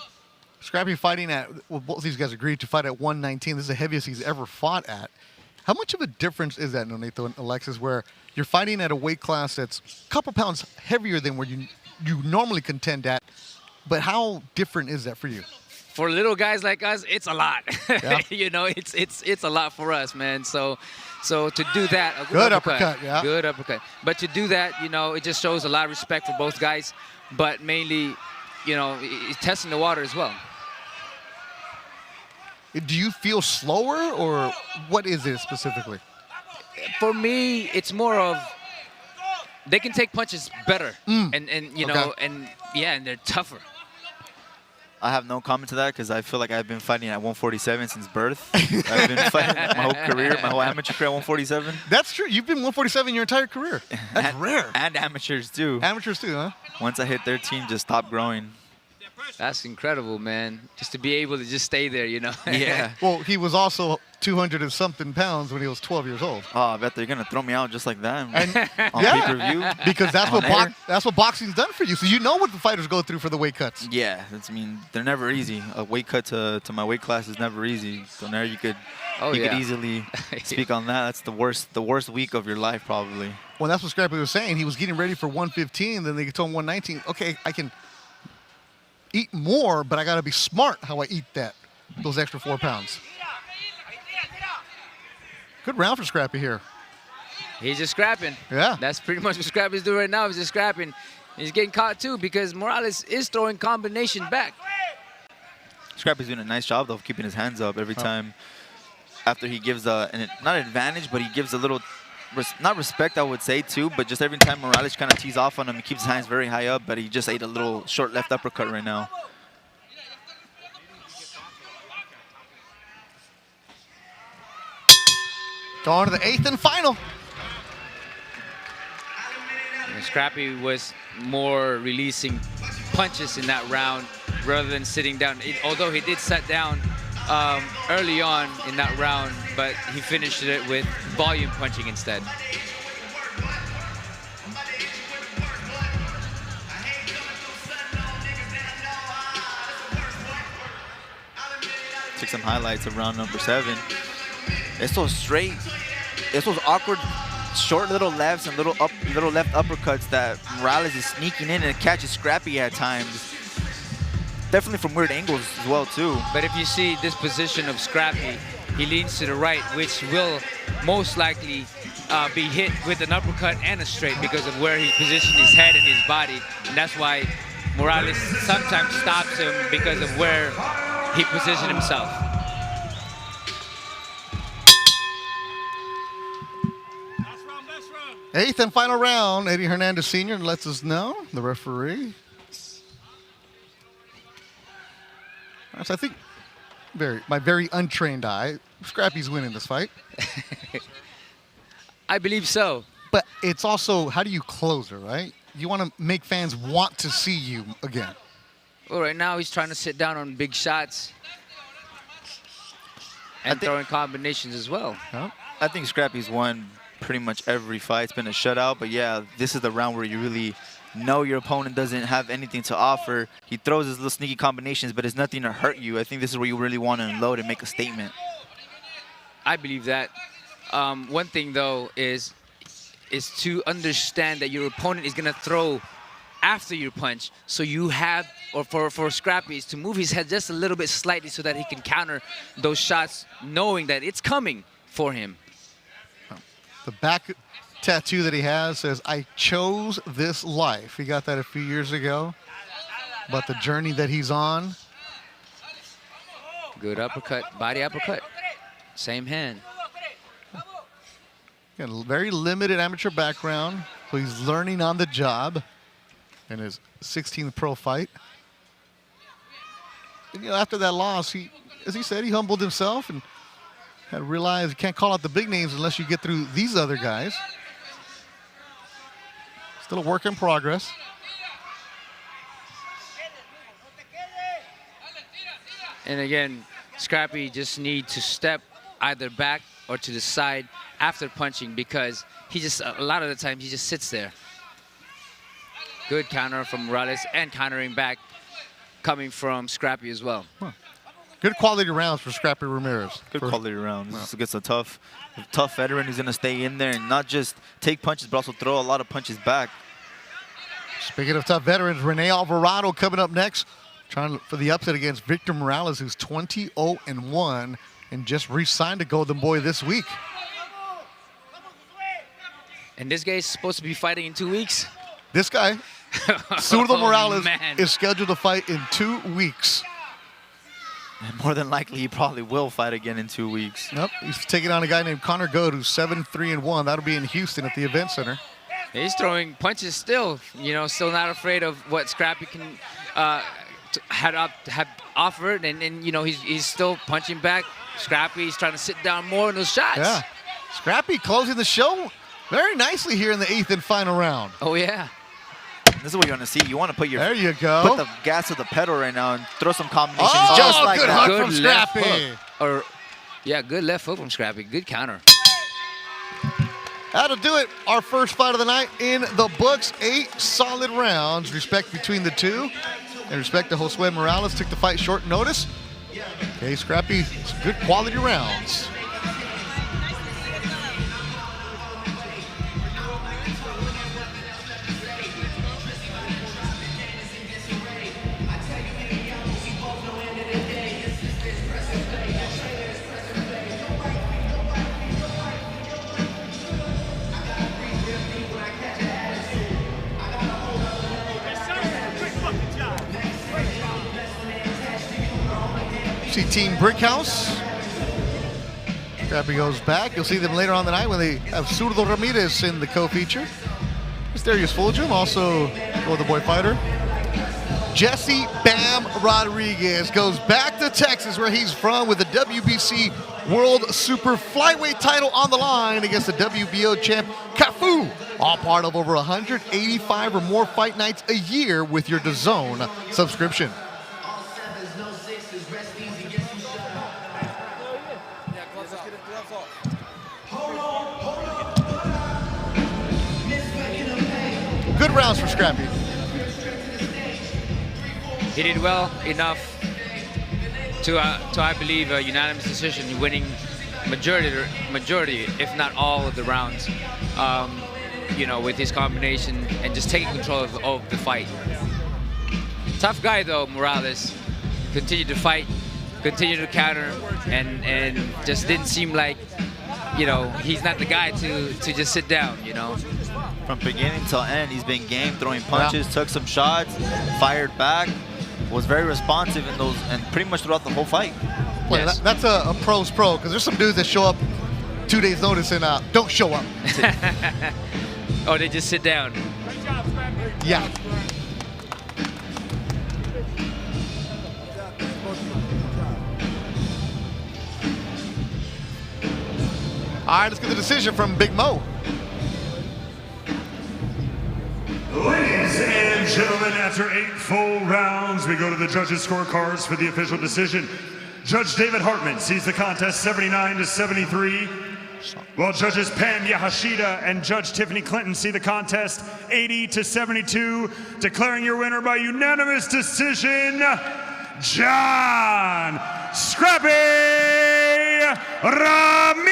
Scrappy fighting at, well, both these guys agreed to fight at 119. This is the heaviest he's ever fought at. How much of a difference is that, Nonito and Alexis, where you're fighting at a weight class that's a couple pounds heavier than where you normally contend at, but how different is that for you? For little guys like us, it's a lot. Yeah. It's a lot for us, man. So to do that, a good uppercut, yeah. Good uppercut. But to do that, it just shows a lot of respect for both guys. But mainly, it's testing the water as well. Do you feel slower, or what is it specifically? For me, it's more of they can take punches better, and they're tougher. I have no comment to that because I feel like I've been fighting at 147 since birth. I've been fighting my whole career, my whole amateur career at 147. That's true. You've been 147 your entire career. That's rare. And amateurs too. Amateurs too, huh? Once I hit 13, just stopped growing. That's incredible, man. Just to be able to just stay there, Yeah. Well, he was also 200 and something pounds when he was 12 years old. Oh, I bet they're going to throw me out just like that on yeah, pay-per-view. Because that's what boxing's done for you. So you know what the fighters go through for the weight cuts. Yeah. They're never easy. A weight cut to my weight class is never easy. So now you could easily speak on that. That's the worst week of your life probably. Well, that's what Scrappy was saying. He was getting ready for 115. Then they told him 119. Okay, I can eat more, but I got to be smart how I eat those extra 4 pounds. Good round for Scrappy here. He's just scrapping. Yeah. That's pretty much what Scrappy's doing right now. He's just scrapping. He's getting caught too because Morales is throwing combination back. Scrappy's doing a nice job though of keeping his hands up every time after he gives not an advantage, but he gives a little not respect, I would say, too, but just every time Morales kind of tees off on him, he keeps his hands very high up, but he just ate a little short left uppercut right now. Going to the 8th and final. Scrappy was more releasing punches in that round rather than sitting down. Although he did sit down early on in that round, but he finished it with volume punching instead. Took some highlights of round number 7. It's so straight. It's those awkward, short little lefts and little left uppercuts that Morales is sneaking in and catches Scrappy at times. Definitely from weird angles as well, too. But if you see this position of Scrappy, he leans to the right, which will most likely be hit with an uppercut and a straight because of where he positioned his head and his body. And that's why Morales sometimes stops him because of where he positioned himself. Eighth and final round. Eddie Hernandez Sr. lets us know, the referee. So I think my very untrained eye, Scrappy's winning this fight. I believe so. But it's also, how do you close her, right? You want to make fans want to see you again. Well, right now he's trying to sit down on big shots and throwing combinations as well. Huh? I think Scrappy's won pretty much every fight. It's been a shutout, but yeah, this is the round where you really know your opponent doesn't have anything to offer. He throws his little sneaky combinations, but it's nothing to hurt you. I think this is where you really want to unload and make a statement. I believe that. One thing, though, is to understand that your opponent is going to throw after your punch. So you have, or for Scrappy, is to move his head just a little bit slightly so that he can counter those shots, knowing that it's coming for him. The back tattoo that he has says, "I chose this life." He got that a few years ago, about the journey that he's on. Good uppercut, body uppercut. Same hand. Got a very limited amateur background, so he's learning on the job in his 16th pro fight. after that loss, as he said, he humbled himself and had to realize you can't call out the big names unless you get through these other guys. Still a work in progress. And again, Scrappy just needs to step either back or to the side after punching, because he just, a lot of the time, he just sits there. Good counter from Morales, and countering back coming from Scrappy as well. Huh. Good quality rounds for Scrappy Ramirez. Good quality rounds. This against a tough veteran who's going to stay in there and not just take punches, but also throw a lot of punches back. Speaking of tough veterans, Rene Alvarado coming up next, trying for the upset against Victor Morales, who's 20-0-1 and just re-signed to Golden Boy this week. And this guy's supposed to be fighting in 2 weeks. This guy, Zurdo Morales, man. is scheduled to fight in 2 weeks. And more than likely, he probably will fight again in 2 weeks. Yep, he's taking on a guy named Connor Goad, who's 7-3-1. That'll be in Houston at the event center. He's throwing punches still, still not afraid of what Scrappy can have offered, and he's still punching back. Scrappy's trying to sit down more in those shots. Yeah, Scrappy closing the show very nicely here in the 8th and final round. Oh yeah. This is what you want to see. You want to put there you go. Put the gas to the pedal right now and throw some combinations just like that. Hook Good from left Scrappy. hook. Good left hook from Scrappy. Good counter. That'll do it. Our first fight of the night in the books. 8 solid rounds. Respect between the two. And respect to Josue Morales. Took the fight short notice. Okay, Scrappy, some good quality rounds. See Team Brickhouse. Scrappy goes back. You'll see them later on the night when they have Zurdo Ramirez in the co-feature. Mysterious Fulgem, also Golden Boy fighter. Jesse Bam Rodriguez goes back to Texas, where he's from, with the WBC World Super Flyweight title on the line against the WBO champ Cafu. All part of over 185 or more fight nights a year with your DAZN subscription. Good rounds for Scrappy. He did well enough to I believe, a unanimous decision, winning majority, if not all of the rounds, with his combination and just taking control of the fight. Tough guy though, Morales. Continued to fight, continued to counter, and just didn't seem like, he's not the guy to just sit down, From beginning till end, he's been game, throwing punches, took some shots, fired back, was very responsive in those, and pretty much throughout the whole fight. Well, Yes. that's a pro's pro, because there's some dudes that show up 2 days notice and don't show up. Oh, they just sit down. Yeah. All right, let's get the decision from Big Mo. Ladies and gentlemen, after 8 full rounds, we go to the judges' scorecards for the official decision. Judge David Hartman sees the contest 79-73, while judges Pam Yahashida and Judge Tiffany Clinton see the contest 80-72, declaring your winner by unanimous decision, John Scrappy Ramirez.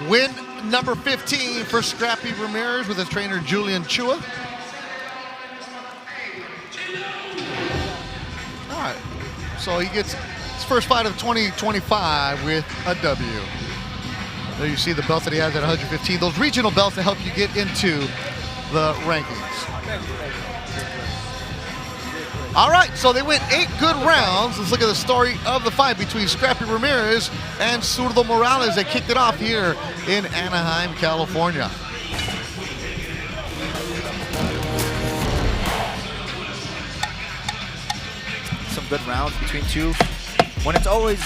Win number 15 for Scrappy Ramirez with his trainer Julian Chua. All right, so he gets his first fight of 2025 with a W. There you see the belts that he has at 115. Those regional belts that help you get into the rankings. All right, so they went 8 good rounds. Let's look at the story of the fight between Scrappy Ramirez and Zurdo Morales. They kicked it off here in Anaheim, California. good rounds between two. When it's always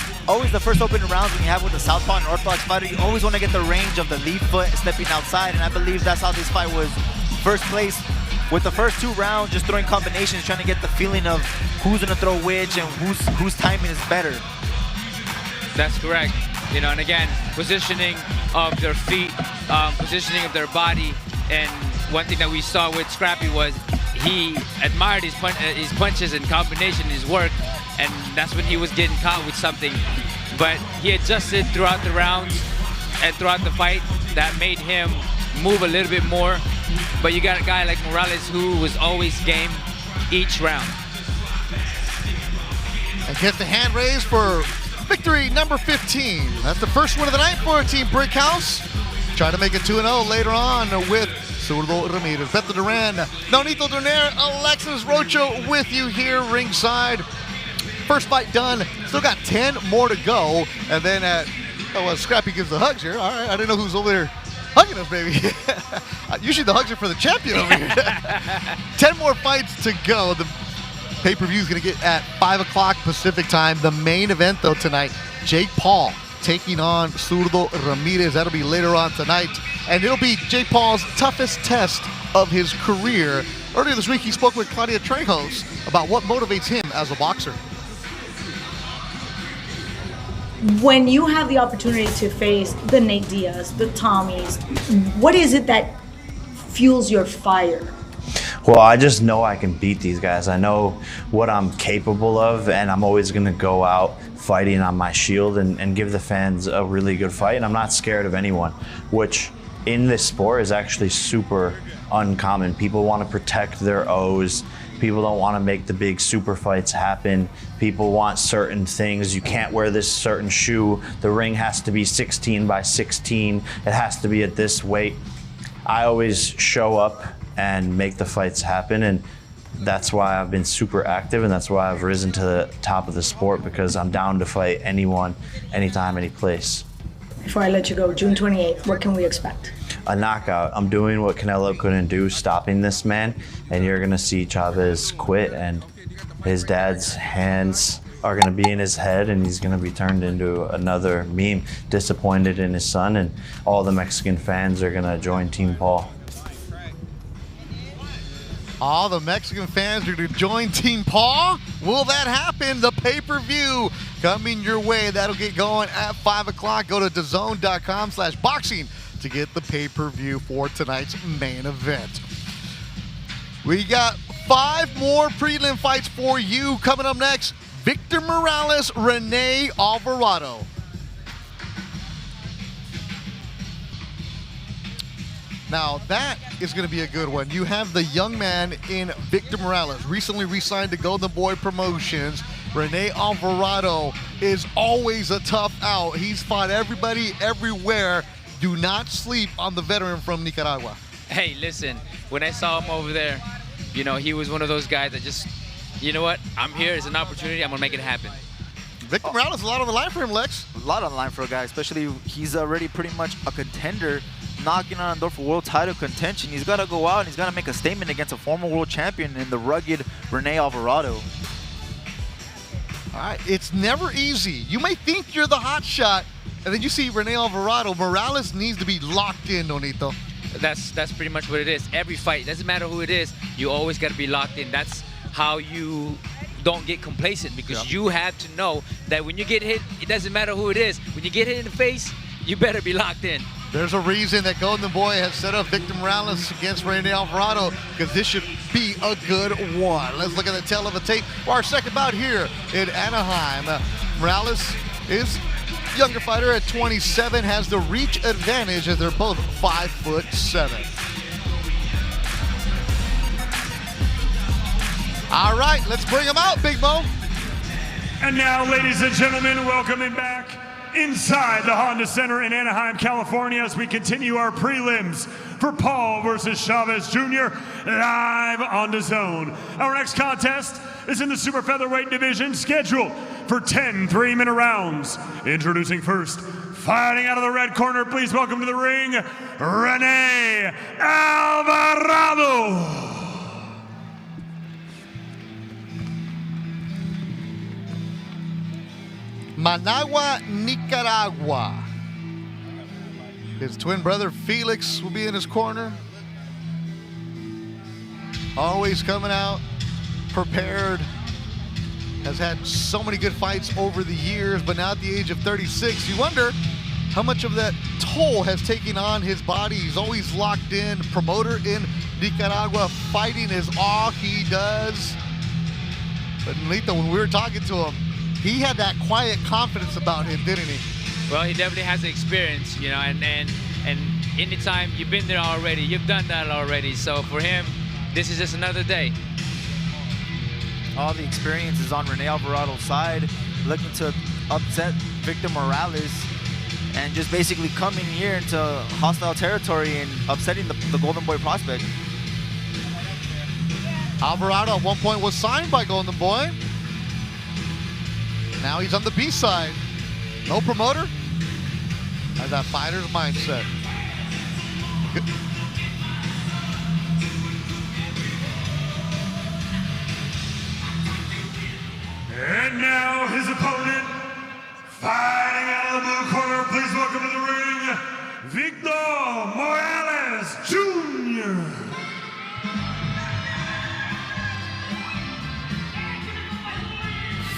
the first opening rounds when you have with a southpaw and orthodox fighter, you always want to get the range of the lead foot stepping outside, and I believe that's how this fight was first placed. With the first 2 rounds, just throwing combinations, trying to get the feeling of who's gonna throw which and whose timing is better. That's correct. You know, and again, positioning of their feet, positioning of their body, and one thing that we saw with Scrappy was he admired his punches and combination, his work, and that's when he was getting caught with something. But he adjusted throughout the rounds and throughout the fight. That made him move a little bit more. But you got a guy like Morales who was always game each round. And get the hand raised for victory number 15. That's the first one of the night for Team Brickhouse. Try to make it 2-0 later on with Zurdo Ramirez, Beto Duran, Nonito Donaire, Alexis Rocha with you here ringside. First fight done. Still got 10 more to go. And then Scrappy gives the hugs here. All right, I didn't know who's over there hugging us, baby. Usually the hugs are for the champion over here. 10 more fights to go. The pay-per-view is going to get at 5 o'clock Pacific time. The main event, though, tonight, Jake Paul taking on Zurdo Ramirez. That'll be later on tonight. And it'll be Jake Paul's toughest test of his career. Earlier this week, he spoke with Claudia Trejos about what motivates him as a boxer. When you have the opportunity to face the Nate Diaz, the Tommies, what is it that fuels your fire? Well, I just know I can beat these guys. I know what I'm capable of, and I'm always going to go out fighting on my shield and give the fans a really good fight. And I'm not scared of anyone, which in this sport is actually super uncommon. People want to protect their O's. People don't want to make the big super fights happen. People want certain things. You can't wear this certain shoe. The ring has to be 16 by 16. It has to be at this weight. I always show up and make the fights happen, and that's why I've been super active, and that's why I've risen to the top of the sport, because I'm down to fight anyone, anytime, any place. Before I let you go, June 28th, what can we expect? A knockout. I'm doing what Canelo couldn't do, stopping this man, and you're gonna see Chavez quit, and his dad's hands are gonna be in his head, and he's gonna be turned into another meme, disappointed in his son, and all the Mexican fans are gonna join Team Paul. All the Mexican fans are to join Team Paul. Will that happen? The pay-per-view coming your way. That'll get going at 5 o'clock. Go to DAZN.com/boxing to get the pay-per-view for tonight's main event. We got 5 more prelim fights for you coming up next. Victor Morales, Rene Alvarado. Now, that is going to be a good one. You have the young man in Victor Morales, recently re-signed to Golden Boy Promotions. Rene Alvarado is always a tough out. He's fought everybody everywhere. Do not sleep on the veteran from Nicaragua. Hey, listen, when I saw him over there, you know, he was one of those guys that just, you know what, I'm here, it's an opportunity, I'm going to make it happen. Victor Morales, a lot on the line for him, Lex. A lot on the line for a guy, especially he's already pretty much a contender, knocking on the door for world title contention. He's got to go out and he's got to make a statement against a former world champion in the rugged Rene Alvarado. All right, it's never easy. You may think you're the hot shot, and then you see Rene Alvarado. Morales needs to be locked in, Donito. That's pretty much what it is. Every fight, doesn't matter who it is, you always got to be locked in. That's how you don't get complacent, because you have to know that when you get hit, it doesn't matter who it is. When you get hit in the face, you better be locked in. There's a reason that Golden Boy has set up Victor Morales against Rene Alvarado, because this should be a good one. Let's look at the tail of the tape for our second bout here in Anaheim. Morales is a younger fighter at 27, has the reach advantage as they're both 5'7". All right, let's bring him out, Big Mo. And now, ladies and gentlemen, welcoming back inside the Honda Center in Anaheim, California, as we continue our prelims for Paul versus Chavez Jr. live on DAZN. Our next contest is in the super featherweight division, scheduled for 10 3-minute rounds. Introducing first, fighting out of the red corner, please welcome to the ring, Rene Alvarado. Managua, Nicaragua. His twin brother Felix will be in his corner. Always coming out prepared. Has had so many good fights over the years, but now at the age of 36, you wonder how much of that toll has taken on his body. He's always locked in. Promoter in Nicaragua, fighting is all he does. But Lito, when we were talking to him, he had that quiet confidence about him, didn't he? Well, he definitely has the experience, you know, and anytime you've been there already, you've done that already. So for him, this is just another day. All the experience is on Rene Alvarado's side, looking to upset Victor Morales and just basically coming here into hostile territory and upsetting the Golden Boy prospect. Alvarado at one point was signed by Golden Boy. Now he's on the B side. No promoter. Has that fighter's mindset. And now his opponent, fighting out of the blue corner, please welcome to the ring, Victor Morales Jr.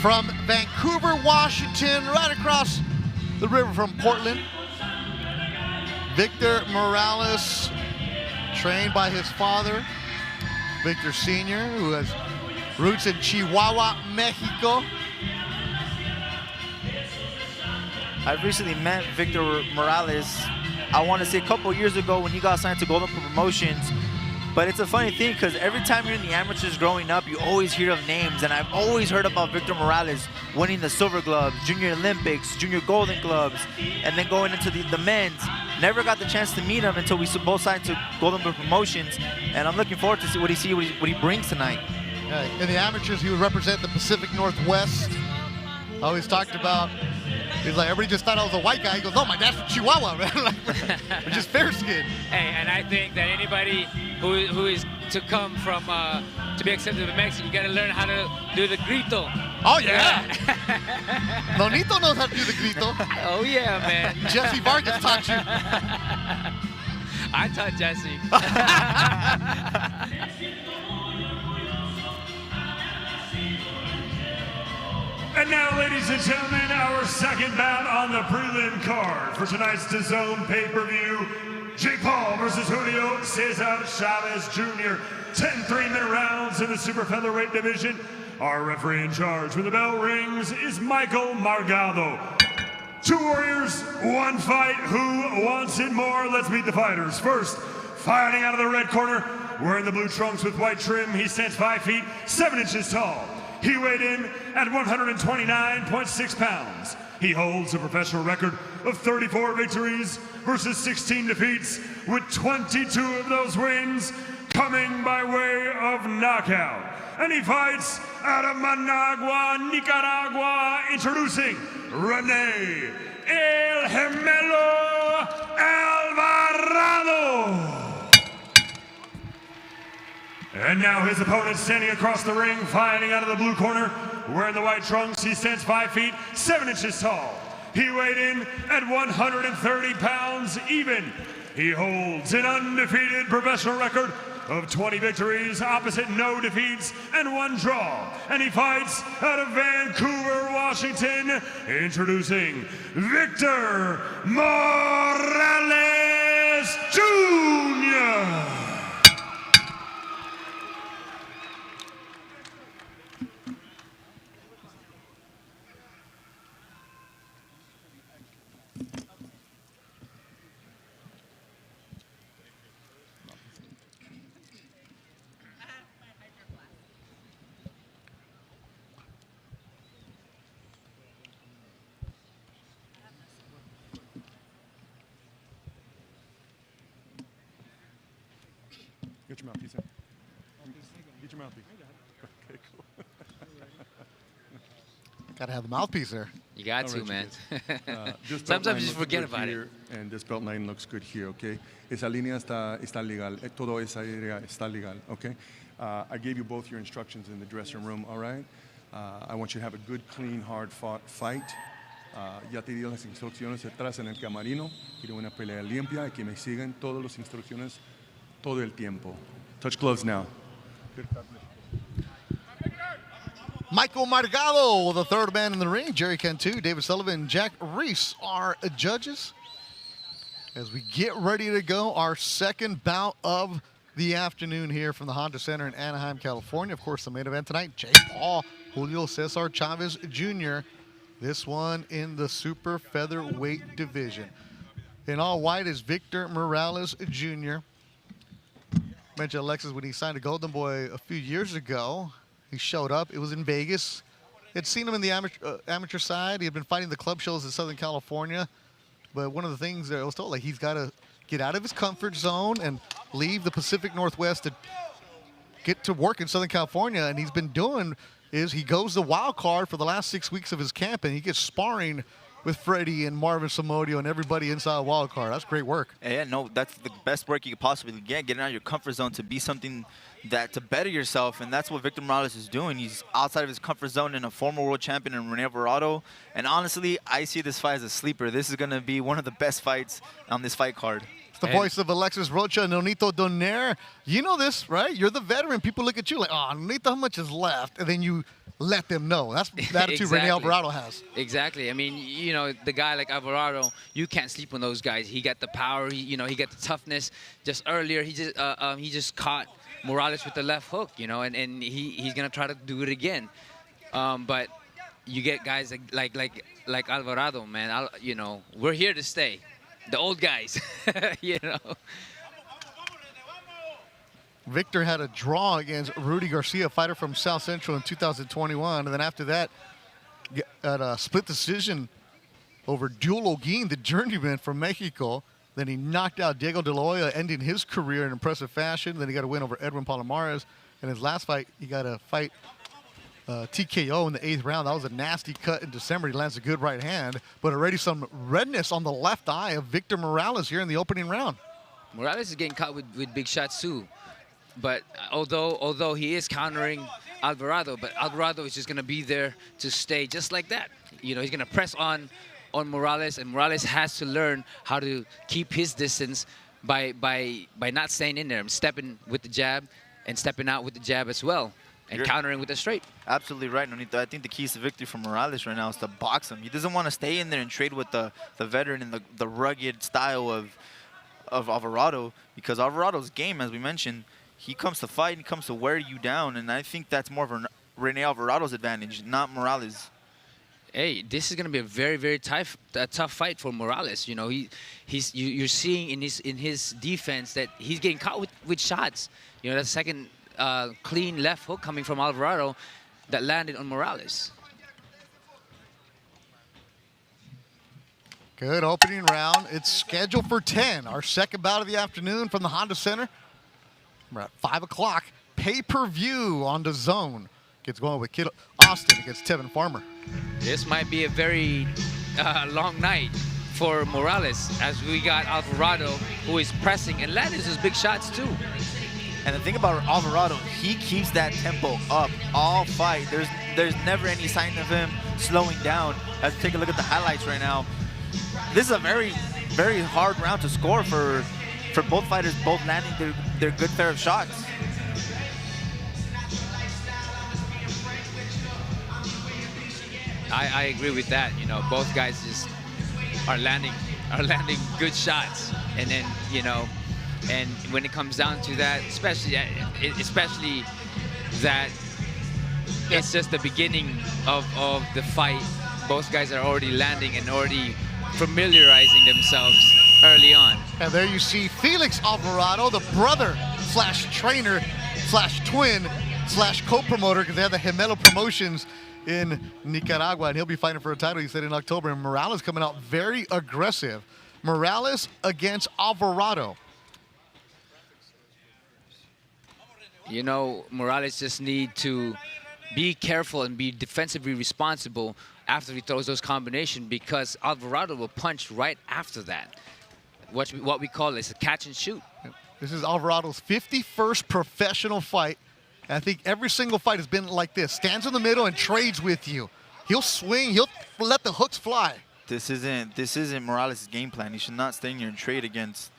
From Vancouver, Washington, right across the river from Portland. Victor Morales, trained by his father, Victor Sr., who has roots in Chihuahua, Mexico. I've recently met Victor Morales, I want to say a couple years ago when he got signed to Golden Boy Promotions. But it's a funny thing because every time you're in the amateurs growing up, you always hear of names. And I've always heard about Victor Morales winning the Silver Gloves, Junior Olympics, Junior Golden Gloves, and then going into the men's. Never got the chance to meet him until we both signed to Golden Boy Promotions. And I'm looking forward to see what he brings tonight. In the amateurs, he would represent the Pacific Northwest. Always talked about, he's like, everybody just thought I was a white guy. He goes, oh, my dad's from Chihuahua, man. Like, we're just fair-skinned. Hey, and I think that anybody who is to come from, to be accepted in Mexico, you got to learn how to do the grito. Oh, yeah. Nonito knows how to do the grito. Oh, yeah, man. Jesse Vargas taught you. I taught Jesse. And now, ladies and gentlemen, our second bout on the prelim card for tonight's DAZN pay-per-view. Jake Paul versus Julio Cesar Chavez Jr. 10 3-minute rounds in the super featherweight division. Our referee in charge when the bell rings is Michael Margado. 2 warriors, 1 fight. Who wants it more? Let's meet the fighters. First, fighting out of the red corner, wearing the blue trunks with white trim. He stands 5 feet, 7 inches tall. He weighed in at 129.6 pounds. He holds a professional record of 34 victories versus 16 defeats, with 22 of those wins coming by way of knockout. And he fights out of Managua, Nicaragua, introducing Rene El Gemelo Alvarado. And now his opponent standing across the ring, fighting out of the blue corner, wearing the white trunks. He stands 5 feet, 7 inches tall. He weighed in at 130 pounds even. He holds an undefeated professional record of 20 victories, opposite no defeats, and 1 draw. And he fights out of Vancouver, Washington, introducing Victor Morales Jr. Get your mouthpiece in. Get your mouthpiece. Okay, cool. Gotta have the mouthpiece there. You got to, man. Sometimes you just forget about it. And this belt line looks good here, okay? Esa línea está legal. Todo esa área está legal, okay? I gave you both your instructions in the dressing room, all right? I want you to have a good, clean, hard-fought fight, Ya te di las instrucciones detrás en el camarino. Quiero una pelea limpia y que me sigan todas las instrucciones todo el tiempo. Touch gloves now. Michael Margado, the third man in the ring. Jerry Cantu, David Sullivan, Jack Reese are judges. As we get ready to go, our second bout of the afternoon here from the Honda Center in Anaheim, California. Of course, the main event tonight, Jake Paul, Julio Cesar Chavez Jr. This one in the super featherweight division. In all white is Victor Morales Jr. Mentioned Alexis when he signed to Golden Boy a few years ago. He showed up. It was in Vegas. Had seen him in the amateur side. He had been fighting the club shows in Southern California. But one of the things that I was told, like, he's got to get out of his comfort zone and leave the Pacific Northwest to get to work in Southern California. And he's been doing is he goes the wild card for the last 6 weeks of his camp, and he gets sparring with Freddie and Marvin Somodio and everybody inside wild card. That's great work. Yeah, no, that's the best work you could possibly get, getting out of your comfort zone to be something that to better yourself, and that's what Victor Morales is doing. He's outside of his comfort zone in a former world champion in Rene Alvarado, and honestly, I see this fight as a sleeper. This is going to be one of the best fights on this fight card. It's the voice of Alexis Rocha and Nonito Donaire. You know this, right? You're the veteran. People look at you like, oh, Nonito, how much is left? And then you let them know. That's the attitude Exactly. Rene Alvarado has. Exactly. I mean, you know, the guy like Alvarado, you can't sleep on those guys. He got the power. He got the toughness. Just earlier, he just caught Morales with the left hook, and he's gonna try to do it again. But you get guys like Alvarado, man. We're here to stay. The old guys, Victor had a draw against Rudy Garcia, a fighter from South Central in 2021. And then after that, got a split decision over Duel Olguin, the journeyman from Mexico. Then he knocked out Diego De La Hoya, ending his career in impressive fashion. Then he got a win over Edwin Palomares. And his last fight, he got a fight TKO in the 8th round. That was a nasty cut in December. He lands a good right hand, but already some redness on the left eye of Victor Morales here in the opening round. Morales is getting caught with big shots too. But although he is countering Alvarado, but Alvarado is just going to be there to stay just like that. He's going to press on Morales, and Morales has to learn how to keep his distance by not staying in there and stepping with the jab and stepping out with the jab as well and countering with the straight. Absolutely right, Nonito. I think the keys to victory for Morales right now is to box him. He doesn't want to stay in there and trade with the veteran and the rugged style of Alvarado, because Alvarado's game, as we mentioned, he comes to fight and he comes to wear you down, and I think that's more of Rene Alvarado's advantage, not Morales. Hey, this is going to be a very, very tough fight for Morales. You're seeing in his defense that he's getting caught with shots. That second clean left hook coming from Alvarado that landed on Morales. Good opening round. It's scheduled for 10. Our second bout of the afternoon from the Honda Center. We're at 5 o'clock. Pay-per-view on DAZN. Gets going with Kid Austin against Tevin Farmer. This might be a very long night for Morales, as we got Alvarado, who is pressing and landing his big shots too. And the thing about Alvarado, he keeps that tempo up all fight. There's never any sign of him slowing down. Let's take a look at the highlights right now. This is a very, very hard round to score for both fighters, both landing their good pair of shots. I agree with that. Both guys just are landing good shots, and then and when it comes down to that, especially that it's just the beginning of the fight. Both guys are already landing and already familiarizing themselves early on. And there you see Felix Alvarado, the brother / trainer / twin / co-promoter, because they have the Gemelo Promotions in Nicaragua, and he'll be fighting for a title, he said, in October. And Morales coming out very aggressive. Morales against Alvarado. Morales just need to be careful and be defensively responsible after he throws those combinations, because Alvarado will punch right after that. What we call is a catch and shoot. This is Alvarado's 51st professional fight. I think every single fight has been like this. Stands in the middle and trades with you. He'll swing. He'll let the hooks fly. This isn't Morales' game plan. He should not stay in here and trade against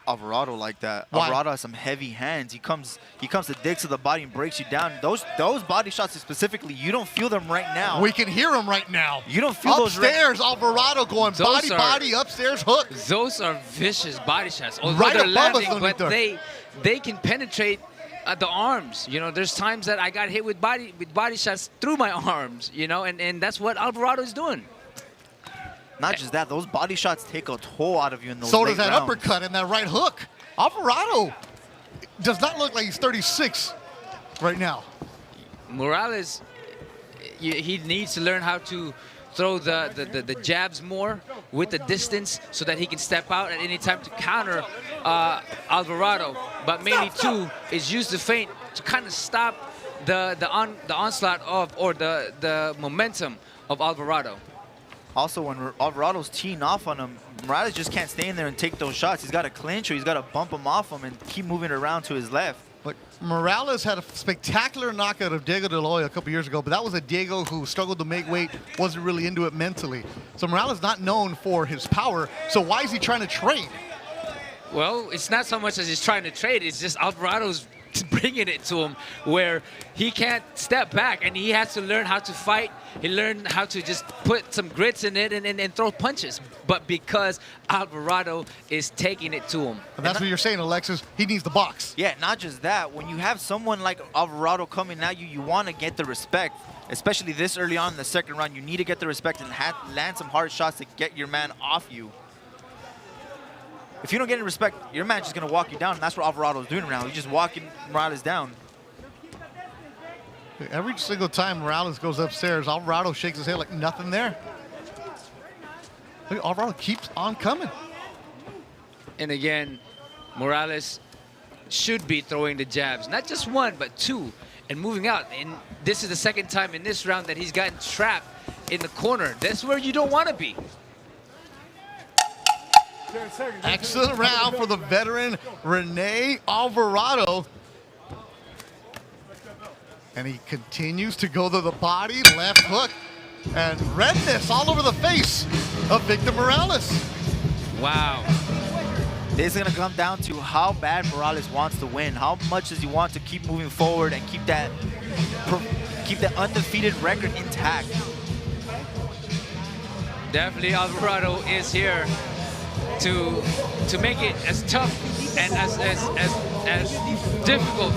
Alvarado like that. Why? Alvarado has some heavy hands. He comes to digs to the body and breaks you down. Those body shots specifically, you don't feel them right now. We can hear them right now. You don't feel those upstairs. Alvarado going body, upstairs hook. Those are vicious body shots. Right they're above landing, us, but they can penetrate the arms. You know, there's times that I got hit with body shots through my arms. You know, and that's what Alvarado is doing. Not just that, those body shots take a toll out of you in those So late does that rounds. uppercut and that right hook. Alvarado does not look like he's 36 right now. Morales, he needs to learn how to throw the jabs more with the distance so that he can step out at any time to counter Alvarado. But mainly too is use the feint to kind of stop the onslaught of, or the momentum of Alvarado. Also, when Alvarado's teeing off on him, Morales just can't stay in there and take those shots. He's got to clinch or he's got to bump him off him and keep moving around to his left. But Morales had a spectacular knockout of Diego de Loya a couple years ago, but that was a Diego who struggled to make weight, wasn't really into it mentally. So Morales is not known for his power, so why is he trying to trade? Well, it's not so much as he's trying to trade, it's just Alvarado's bringing it to him where he can't step back and he has to learn how to fight. He learned how to just put some grits in it and throw punches. But because Alvarado is taking it to him. And that's what you're saying, Alexis. He needs the box. Yeah, not just that. When you have someone like Alvarado coming at you, you want to get the respect. Especially this early on in the second round, you need to get the respect and land some hard shots to get your man off you. If you don't get any respect, your man's just going to walk you down, and that's what Alvarado's doing right now. He's just walking Morales down. Every single time Morales goes upstairs, Alvarado shakes his head like nothing there. Look, Alvarado keeps on coming. And again, Morales should be throwing the jabs, not just one, but two, and moving out. And this is the second time in this round that he's gotten trapped in the corner. That's where you don't want to be. Excellent round for the veteran Rene Alvarado. And he continues to go to the body, left hook, and redness all over the face of Victor Morales. Wow. This is going to come down to how bad Morales wants to win. How much does he want to keep moving forward and keep that undefeated record intact? Definitely Alvarado is here to make it as tough and as difficult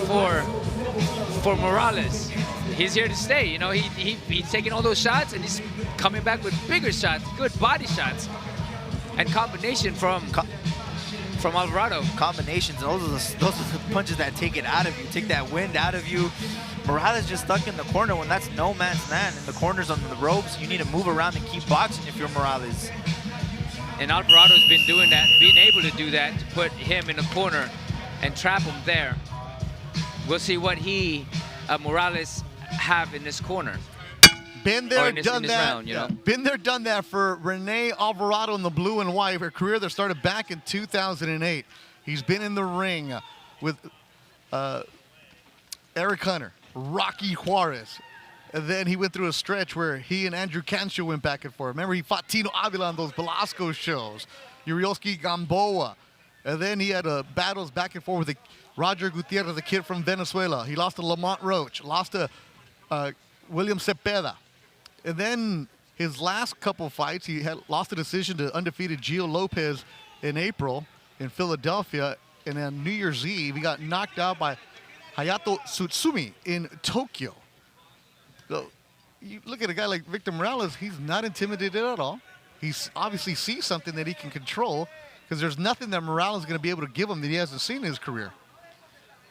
for Morales. He's here to stay. You know, he's taking all those shots and he's coming back with bigger shots, good body shots, and combination from Alvarado. Combinations, those are the punches that take it out of you, take that wind out of you. Morales just stuck in the corner when that's no man's land. In the corners on the ropes, you need to move around and keep boxing if you're Morales. And Alvarado's been doing that, being able to do that, to put him in the corner and trap him there. We'll see what Morales have in this corner. Been there, in this done that. round, you know? Been there, done that for Rene Alvarado in the blue and white. Her career that started back in 2008. He's been in the ring with Eric Hunter, Rocky Juarez. And then he went through a stretch where he and Andrew Cancio went back and forth. Remember, he fought Tino Avila on those Velasco shows, Yuriosky Gamboa. And then he had battles back and forth with Roger Gutierrez, the kid from Venezuela. He lost to Lamont Roach, lost to William Cepeda. And then his last couple fights, he had lost a decision to undefeated Gio Lopez in April in Philadelphia. And then New Year's Eve, he got knocked out by Hayato Tsutsumi in Tokyo. So you look at a guy like Victor Morales, he's not intimidated at all. He obviously sees something that he can control because there's nothing that Morales is going to be able to give him that he hasn't seen in his career.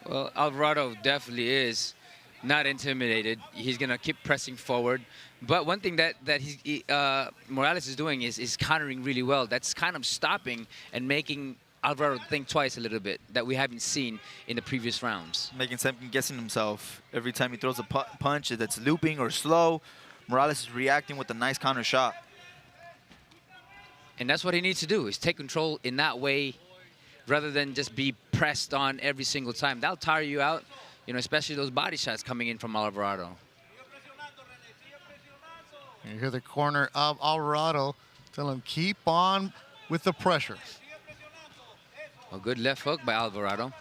Well, Alvarado definitely is not intimidated. He's going to keep pressing forward. But one thing that Morales is doing is countering really well. That's kind of stopping and making Alvarado think twice a little bit that we haven't seen in the previous rounds. Making second guessing himself. Every time he throws a punch that's looping or slow, Morales is reacting with a nice counter shot. And that's what he needs to do, is take control in that way rather than just be pressed on every single time. That'll tire you out, you know, especially those body shots coming in from Alvarado. You hear the corner of Alvarado tell him keep on with the pressure. A good left hook by Alvarado.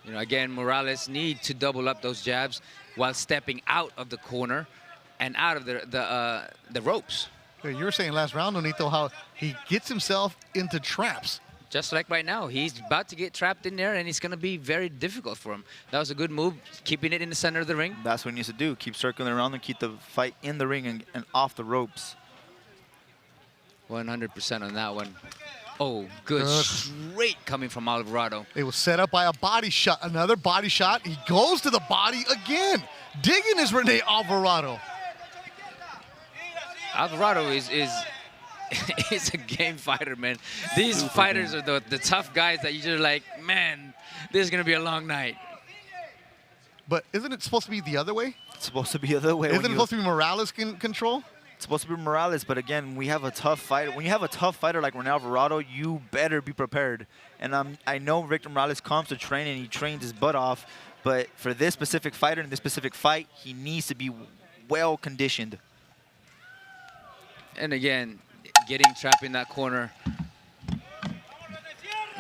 You know, again, Morales need to double up those jabs while stepping out of the corner and out of the ropes. You were saying last round, Donito, how he gets himself into traps. Just like right now, he's about to get trapped in there, and it's going to be very difficult for him. That was a good move, keeping it in the center of the ring. That's what he needs to do. Keep circling around and keep the fight in the ring and off the ropes. 100% on that one. Oh, good straight coming from Alvarado. It was set up by a body shot, another body shot. He goes to the body again. Digging is Rene Alvarado. Alvarado is a game fighter, man. These fighters are the tough guys that you're just like, man, this is going to be a long night. But isn't it supposed to be the other way? It's supposed to be the other way. Isn't it supposed to be Morales in control? It's supposed to be Morales, but again, we have a tough fighter. When you have a tough fighter like Rene Alvarado, you better be prepared. And I know Victor Morales comes to train and he trains his butt off, but for this specific fighter in this specific fight, he needs to be well conditioned. And again, getting trapped in that corner.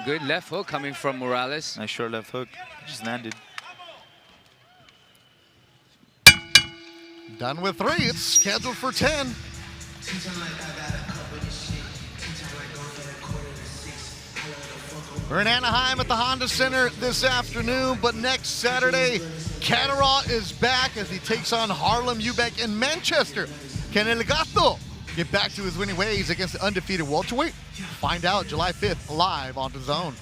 Good left hook coming from Morales. Nice short left hook, just landed. Done with 3, it's scheduled for 10. We're in Anaheim at the Honda Center this afternoon, but next Saturday, Cataraw is back as he takes on Harlem Eubank in Manchester. Can El Gato get back to his winning ways against the undefeated welterweight? Find out July 5th, live on DAZN.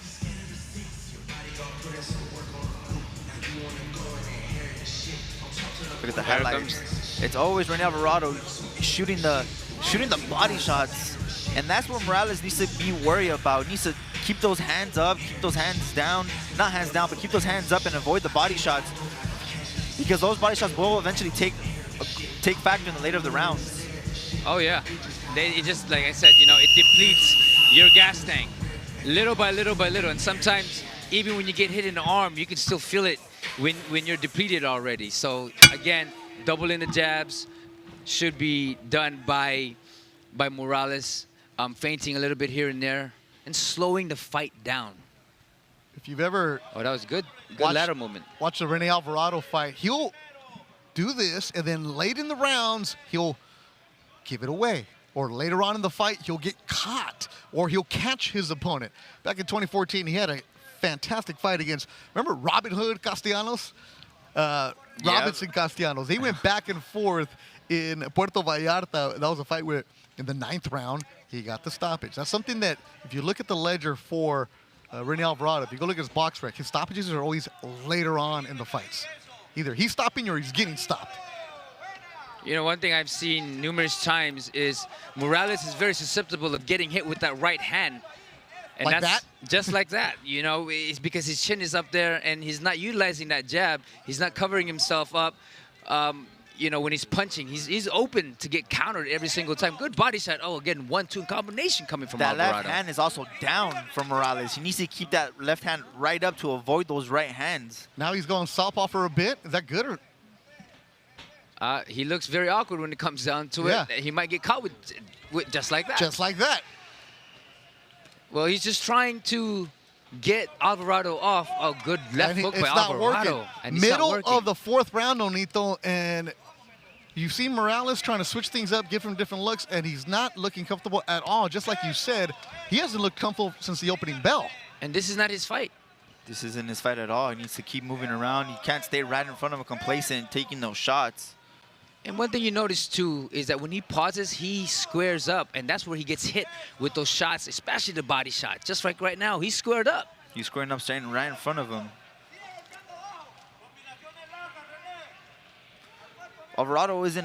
Look at the highlights. It's always Rene Alvarado shooting the body shots, and that's what Morales needs to be worried about. He needs to keep those hands up, keep those hands down, not hands down, but keep those hands up and avoid the body shots, because those body shots will eventually take factor in the later of the rounds. Oh yeah, it just, like I said, you know, it depletes your gas tank little by little by little, and sometimes even when you get hit in the arm, you can still feel it when you're depleted already. So again, doubling the jabs should be done by Morales, feinting a little bit here and there, and slowing the fight down. If you've ever... Oh, that was good. Good lateral movement. Watch the Rene Alvarado fight. He'll do this, and then late in the rounds, he'll give it away. Or later on in the fight, he'll get caught, or he'll catch his opponent. Back in 2014, he had a fantastic fight against, remember Robin Hood Castellanos? Robinson Castellanos. They went back and forth in Puerto Vallarta. That was a fight where in the 9th round, he got the stoppage. That's something that, if you look at the ledger for Rene Alvarado, if you go look at his box rec, his stoppages are always later on in the fights. Either he's stopping or he's getting stopped. You know, one thing I've seen numerous times is Morales is very susceptible of getting hit with that right hand. And like that's that? Just like that, you know, it's because his chin is up there and he's not utilizing that jab. He's not covering himself up. You know, when he's punching, he's open to get countered every single time. Good body shot. Oh, again, 1-2 combination coming from Alvarado. That left hand is also down from Morales. He needs to keep that left hand right up to avoid those right hands. Now he's going southpaw for a bit. Is that good? Or? He looks very awkward when it comes down to it. He might get caught with just like that. Just like that. Well, he's just trying to get Alvarado off. A good left hook by Alvarado. And middle of the 4th round, Donito, and you've seen Morales trying to switch things up, give him different looks, and he's not looking comfortable at all. Just like you said, he hasn't looked comfortable since the opening bell. And this is not his fight. This isn't his fight at all. He needs to keep moving around. He can't stay right in front of him complacent, taking those shots. And one thing you notice, too, is that when he pauses, he squares up, and that's where he gets hit with those shots, especially the body shot. Just like right now, he's squared up. He's squaring up, standing right in front of him. Alvarado isn't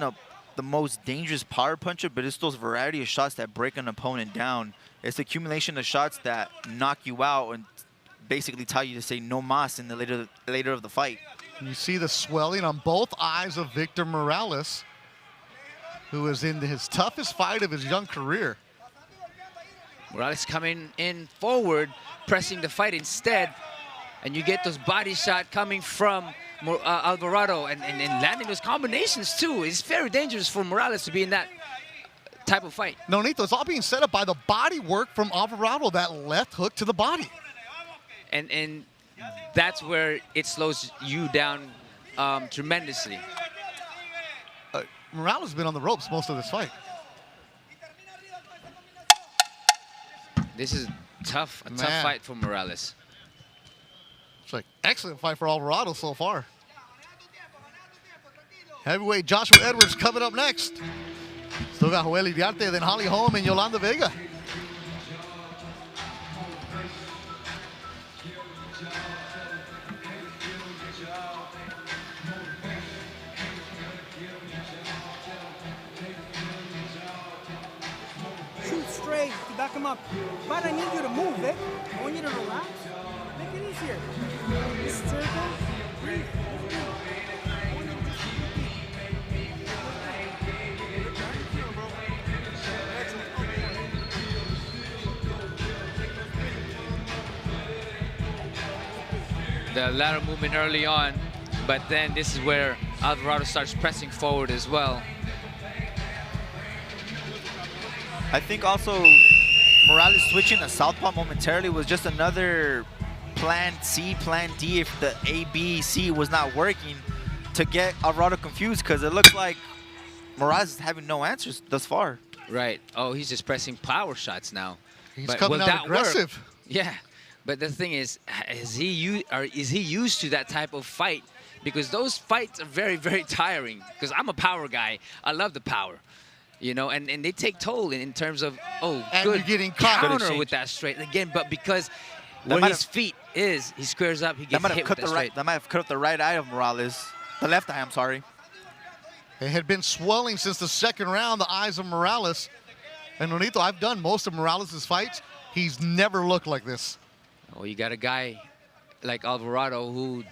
the most dangerous power puncher, but it's those variety of shots that break an opponent down. It's the accumulation of shots that knock you out and basically tell you to say no mas in the later of the fight. You see the swelling on both eyes of Victor Morales, who is in his toughest fight of his young career. Morales coming in forward, pressing the fight instead, and you get those body shot coming from Alvarado and landing those combinations too. It's very dangerous for Morales to be in that type of fight. Nonito, it's all being set up by the body work from Alvarado, that left hook to the body. And that's where it slows you down tremendously. Morales has been on the ropes most of this fight. This is a tough fight for Morales. It's like excellent fight for Alvarado so far. Heavyweight Joshua Edwards coming up next. Still got Joel Iriarte, then Holly Holm and Yolanda Vega. Shoot straight to back him up. But I need you to move, Vic. I want you to relax. Make it easier. This circle. Breathe. The lateral movement early on, but then this is where Alvarado starts pressing forward as well. I think also Morales switching to southpaw momentarily was just another plan C, plan D if the A, B, C was not working to get Alvarado confused, because it looks like Morales is having no answers thus far. Right. Oh, he's just pressing power shots now. He's coming out aggressive. Yeah. But the thing is he used to that type of fight? Because those fights are very, very tiring. Because I'm a power guy. I love the power. You know, and they take toll in terms of, and good you're getting caught. counter with that straight. Again, but because where his feet is, he squares up, he gets hit with that straight. That might have cut up the right eye of Morales. The left eye, I'm sorry. It had been swelling since the second round, the eyes of Morales. And Nonito, I've done most of Morales' fights. He's never looked like this. Well, you got a guy like Alvarado who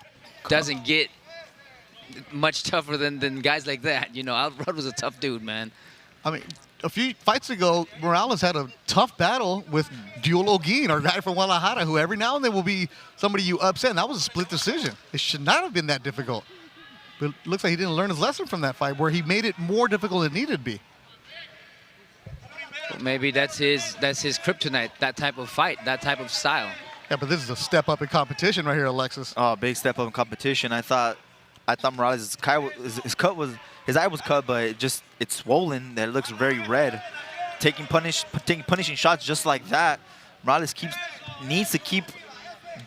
doesn't get much tougher than guys like that. You know, Alvarado's a tough dude, man. I mean, a few fights ago, Morales had a tough battle with Duel Oguin, our guy from Guadalajara, who every now and then will be somebody you upset. And that was a split decision. It should not have been that difficult. But it looks like he didn't learn his lesson from that fight, where he made it more difficult than it needed to be. Well, maybe that's his kryptonite, that type of fight, that type of style. Yeah, but this is a step up in competition right here, Alexis. Oh, big step up in competition. I thought Morales' his eye was cut, but it's swollen. That it looks very red. Taking punishing shots just like that. Morales needs to keep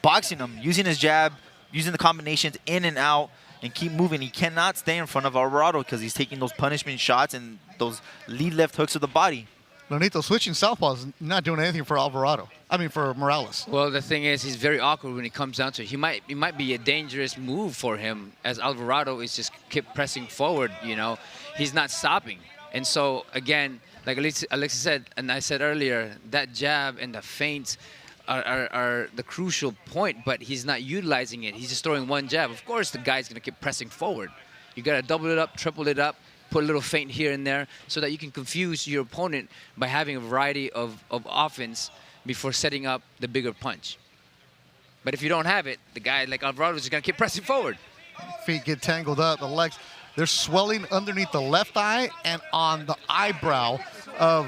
boxing him, using his jab, using the combinations in and out, and keep moving. He cannot stay in front of Alvarado because he's taking those punishment shots and those lead left hooks to the body. Lonito, switching southpaws is not doing anything for for Morales. Well, the thing is, he's very awkward when it comes down to it. It might be a dangerous move for him, as Alvarado is just keep pressing forward, you know. He's not stopping. And so, again, like Alexis said, and I said earlier, that jab and the feints are the crucial point, but he's not utilizing it. He's just throwing one jab. Of course, the guy's going to keep pressing forward. You got to double it up, triple it up, put a little feint here and there so that you can confuse your opponent by having a variety of offense before setting up the bigger punch. But if you don't have it, the guy like Alvarado is going to keep pressing forward. Feet get tangled up, the legs. They're swelling underneath the left eye and on the eyebrow of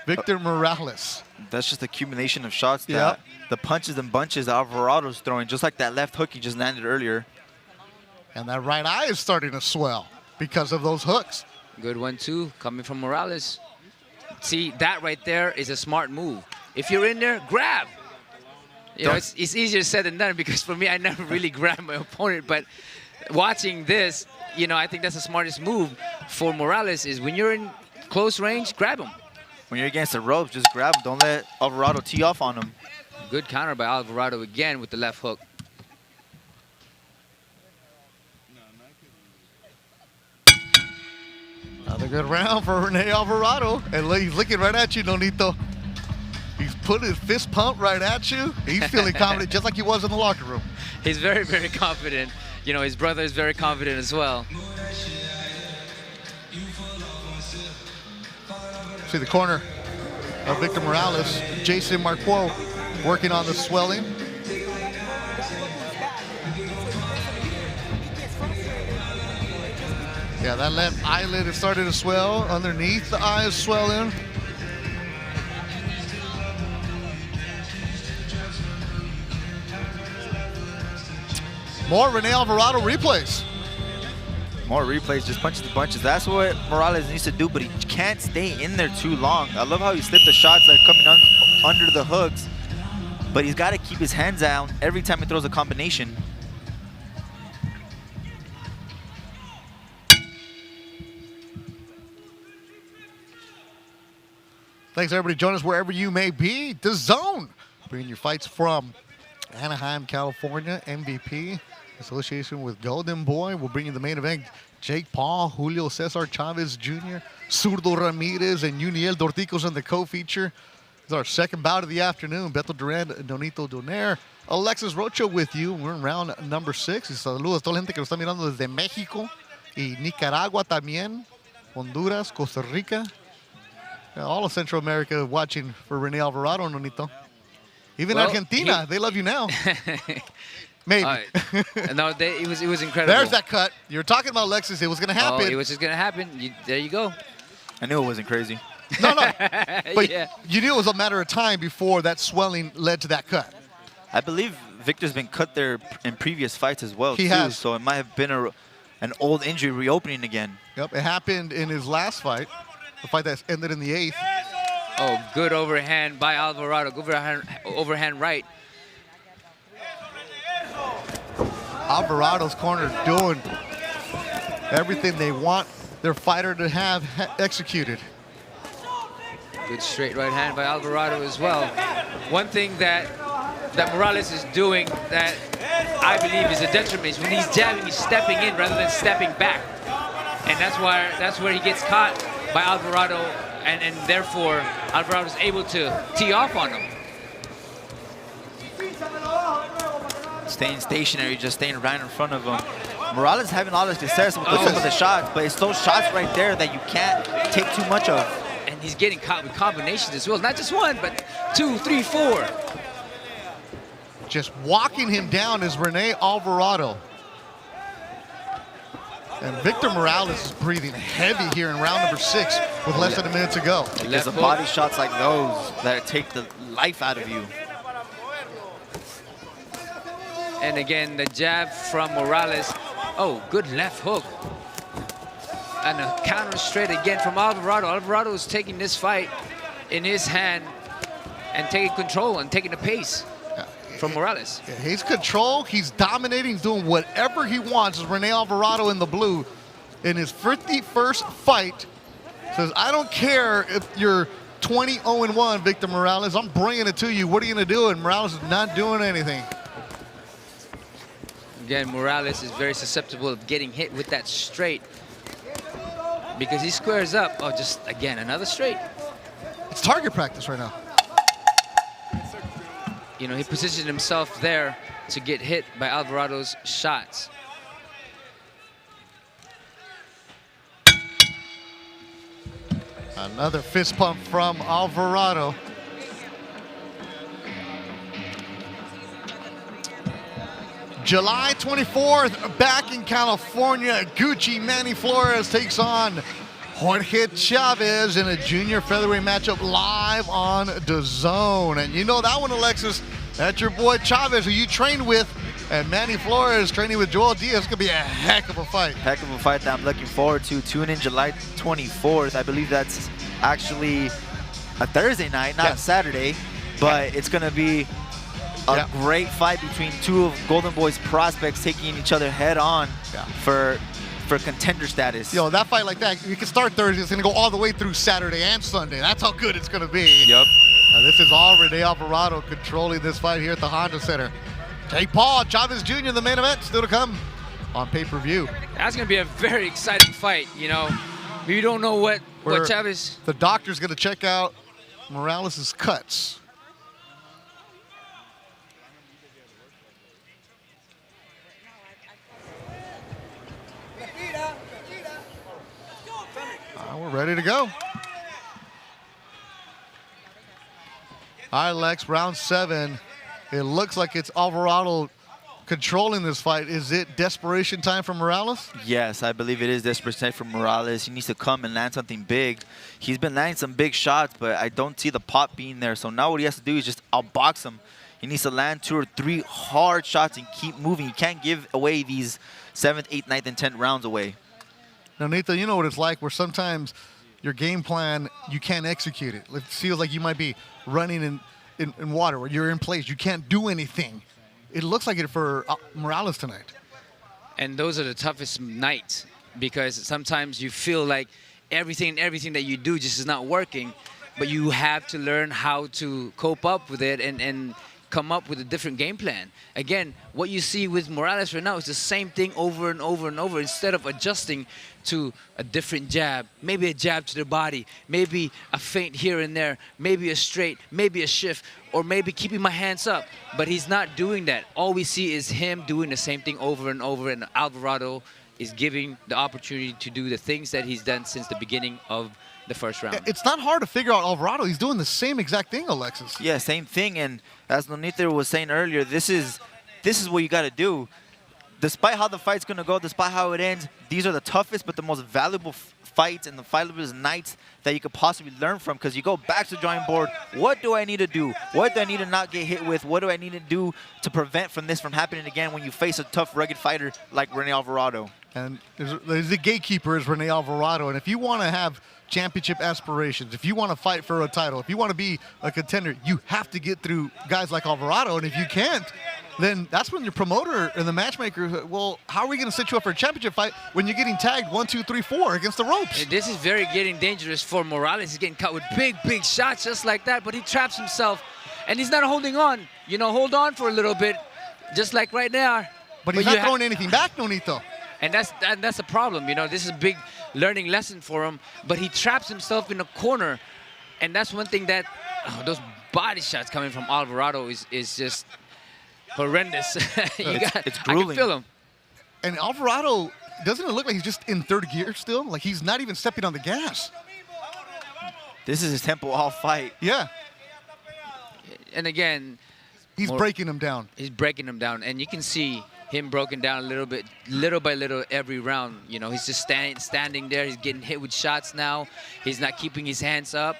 Victor Morales. That's just accumulation of shots that the punches and bunches that Alvarado's throwing, just like that left hook he just landed earlier. And that right eye is starting to swell because of those hooks. Good one, too, coming from Morales. See, that right there is a smart move. If you're in there, grab. You know, it's easier said than done, because for me, I never really grab my opponent. But watching this, you know, I think that's the smartest move for Morales is when you're in close range, grab him. When you're against the ropes, just grab him. Don't let Alvarado tee off on him. Good counter by Alvarado again with the left hook. Another good round for Rene Alvarado. And he's looking right at you, Nonito. He's putting his fist pump right at you. He's feeling confident just like he was in the locker room. He's very, very confident. You know, his brother is very confident as well. See the corner of Victor Morales. Jason Marquardt working on the swelling. Yeah, that left eyelid has started to swell. Underneath the eye is swelling. More Rene Alvarado replays. More replays, just punches and bunches. That's what Morales needs to do, but he can't stay in there too long. I love how he slipped the shots that are coming under the hooks, but he's got to keep his hands down every time he throws a combination. Thanks, everybody. Join us wherever you may be. DAZN, bringing you fights from Anaheim, California. MVP, association with Golden Boy. We'll bring you the main event. Jake Paul, Julio Cesar Chavez Jr., Zurdo Ramirez, and Yuniel Dorticos in the co-feature. This is our second bout of the afternoon. Beto Duran, Donito Donaire, Alexis Rocha with you. We're in round number 6. Y saludos a toda la gente que nos está mirando desde México y Nicaragua también, Honduras, Costa Rica. All of Central America watching for Rene Alvarado, Nonito. Even Argentina, they love you now. Maybe. No, it was incredible. There's that cut. You were talking about Alexis. It was going to happen. Oh, it was just going to happen. There you go. I knew it wasn't crazy. No. But you knew it was a matter of time before that swelling led to that cut. I believe Victor's been cut there in previous fights as well, He has. So it might have been an old injury reopening again. Yep, it happened in his last fight. The fight that ended in the 8th. Oh, good overhand by Alvarado. Good overhand right. Alvarado's corner doing everything they want their fighter to have executed. Good straight right hand by Alvarado as well. One thing that Morales is doing that I believe is a detriment is when he's jabbing, he's stepping in rather than stepping back. And that's where he gets caught by Alvarado, and therefore Alvarado is able to tee off on him. Staying stationary, just staying right in front of him. Morales having all the success with some of the shots, but it's those shots right there that you can't take too much of. And he's getting caught with combinations as well. Not just one, but 2, 3, 4. Just walking him down is Rene Alvarado. And Victor Morales is breathing heavy here in round number 6 with less than a minute to go. Because of body shots like those that take the life out of you. And again, the jab from Morales. Oh, good left hook. And a counter straight again from Alvarado. Alvarado is taking this fight in his hand and taking control and taking the pace from Morales. Yeah, he's control, he's dominating, doing whatever he wants. Is Rene Alvarado in the blue in his 51st fight. Says, I don't care if you're 20-0-1, Victor Morales. I'm bringing it to you. What are you going to do? And Morales is not doing anything. Again, Morales is very susceptible of getting hit with that straight because he squares up. Oh, just, again, another straight. It's target practice right now. You know, he positioned himself there to get hit by Alvarado's shots. Another fist pump from Alvarado. July 24th, back in California, Gucci Manny Flores takes on Jorge Chavez in a junior featherweight matchup live on DAZN. And you know that one, Alexis. That's your boy Chavez, who you trained with, and Manny Flores training with Joel Diaz. It's going to be a heck of a fight. Heck of a fight that I'm looking forward to. Tune in July 24th. I believe that's actually a Thursday night, not a Saturday. But it's going to be a great fight between two of Golden Boy's prospects taking each other head on for contender status. Yo, that fight like that, you can start Thursday. It's going to go all the way through Saturday and Sunday. That's how good it's going to be. Yep. Now, this is all Rene Alvarado controlling this fight here at the Honda Center. Jake Paul, Chavez Jr. in the main event, still to come on pay-per-view. That's going to be a very exciting fight, you know. We don't know what Chavez... The doctor's going to check out Morales' cuts. We're ready to go. All right, Lex, round 7. It looks like it's Alvarado controlling this fight. Is it desperation time for Morales? Yes, I believe it is desperate time for Morales. He needs to come and land something big. He's been landing some big shots, but I don't see the pop being there. So now what he has to do is just outbox him. He needs to land 2 or 3 hard shots and keep moving. He can't give away these 7th, 8th, 9th, and 10th rounds away. Now, Nathan, you know what it's like where sometimes your game plan, you can't execute it. It feels like you might be running in water where you're in place. You can't do anything. It looks like it for Morales tonight. And those are the toughest nights because sometimes you feel like everything that you do just is not working, but you have to learn how to cope up with it and come up with a different game plan. Again, what you see with Morales right now is the same thing over and over and over. Instead of adjusting to a different jab, maybe a jab to the body, maybe a feint here and there, maybe a straight, maybe a shift, or maybe keeping my hands up. But he's not doing that. All we see is him doing the same thing over and over, and Alvarado is giving the opportunity to do the things that he's done since the beginning of the first round. It's not hard to figure out Alvarado. He's doing the same exact thing, Alexis. Yeah, same thing. And as Nonito was saying earlier, this is what you got to do. Despite how the fight's going to go, despite how it ends, these are the toughest but the most valuable fights and the valuable nights that you could possibly learn from, because you go back to the drawing board. What do I need to do? What do I need to not get hit with? What do I need to do to prevent this from happening again when you face a tough, rugged fighter like Rene Alvarado? And there's the gatekeeper is Rene Alvarado. And if you want to have championship aspirations, if you want to fight for a title, if you want to be a contender, you have to get through guys like Alvarado. And if you can't, then that's when your promoter and the matchmaker, well, how are we going to set you up for a championship fight when you're getting tagged 1, 2, 3, 4 against the ropes? And this is very getting dangerous for Morales. He's getting caught with big shots just like that, but he traps himself, and he's not holding on. You know, hold on for a little bit, just like right now. But he's not throwing anything back, Nonito. And that's a problem. You know, this is a big learning lesson for him, but he traps himself in a corner, and that's one thing that those body shots coming from Alvarado is just horrendous. It's grueling. I can feel him. And Alvarado, doesn't it look like he's just in third gear still? Like he's not even stepping on the gas. This is his tempo all fight. Yeah. And again, he's breaking him down. He's breaking him down, and you can see him broken down a little bit, little by little every round. You know, he's just standing there. He's getting hit with shots now. He's not keeping his hands up.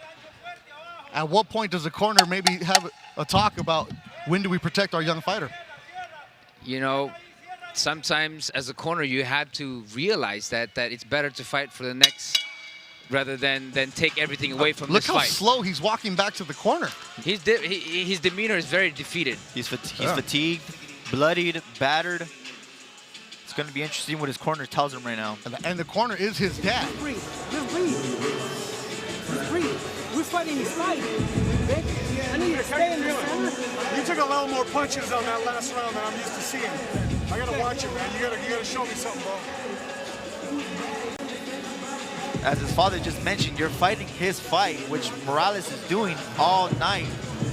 At what point does the corner maybe have a talk about when do we protect our young fighter? You know, sometimes as a corner you have to realize that it's better to fight for the next rather than take everything away from this fight. Look how slow he's walking back to the corner. His demeanor is very defeated. He's fatigued, bloodied, battered. It's going to be interesting what his corner tells him right now. And the corner is his dad. Breathe. Just breathe. Just breathe. We're fighting his fight. Vic, I need you to stay in the center. You took a lot more punches on that last round than I'm used to seeing. I gotta watch it, man. You gotta show me something, bro. As his father just mentioned, you're fighting his fight, which Morales is doing all night.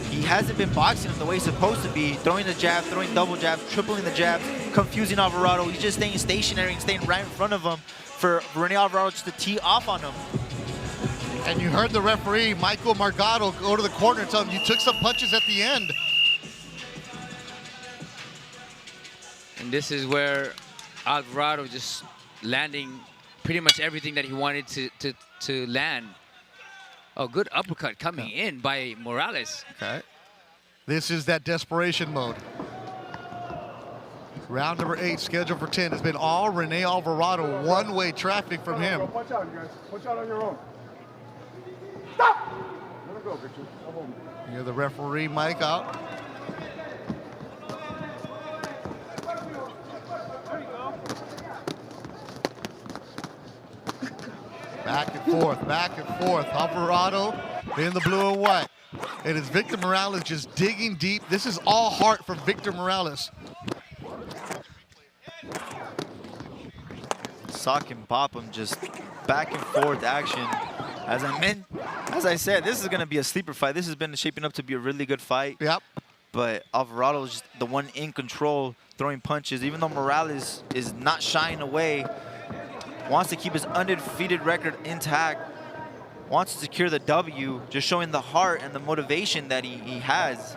He hasn't been boxing him the way he's supposed to be, throwing the jab, throwing double jabs, tripling the jabs, confusing Alvarado. He's just staying stationary and staying right in front of him for Rene Alvarado just to tee off on him. And you heard the referee, Michael Margado, go to the corner and tell him you took some punches at the end. And this is where Alvarado just landing pretty much everything that he wanted to land. Oh, good uppercut coming in by Morales. Okay. This is that desperation mode. Round number 8, scheduled for 10, has been all Rene Alvarado, one-way traffic from him. Watch out, you guys. Watch out on your own. Stop! Let him go, Victor. I'll hold him. You hear the referee mic out. Back and forth. Alvarado in the blue and white. It is Victor Morales just digging deep. This is all heart from Victor Morales. Sock and bop him, just back and forth action. As I said, this is going to be a sleeper fight. This has been shaping up to be a really good fight. Yep. But Alvarado is just the one in control, throwing punches. Even though Morales is not shying away, wants to keep his undefeated record intact, wants to secure the W, just showing the heart and the motivation that he has.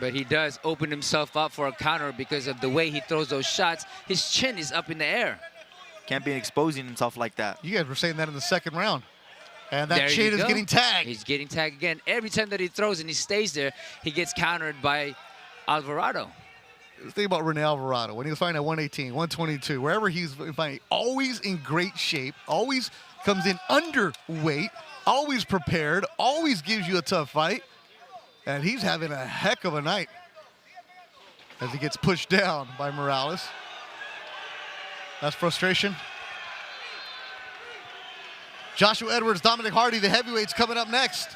But he does open himself up for a counter because of the way he throws those shots. His chin is up in the air. Can't be exposing himself like that. You guys were saying that in the second round. And that There chin you is go. getting tagged. He's getting tagged again. Every time that he throws and he stays there, he gets countered by Alvarado. Think about Rene Alvarado. When he was fighting at 118, 122, wherever he's fighting, always in great shape, always comes in underweight, always prepared, always gives you a tough fight. And he's having a heck of a night as he gets pushed down by Morales. That's frustration. Joshua Edwards, Dominic Hardy, the heavyweights coming up next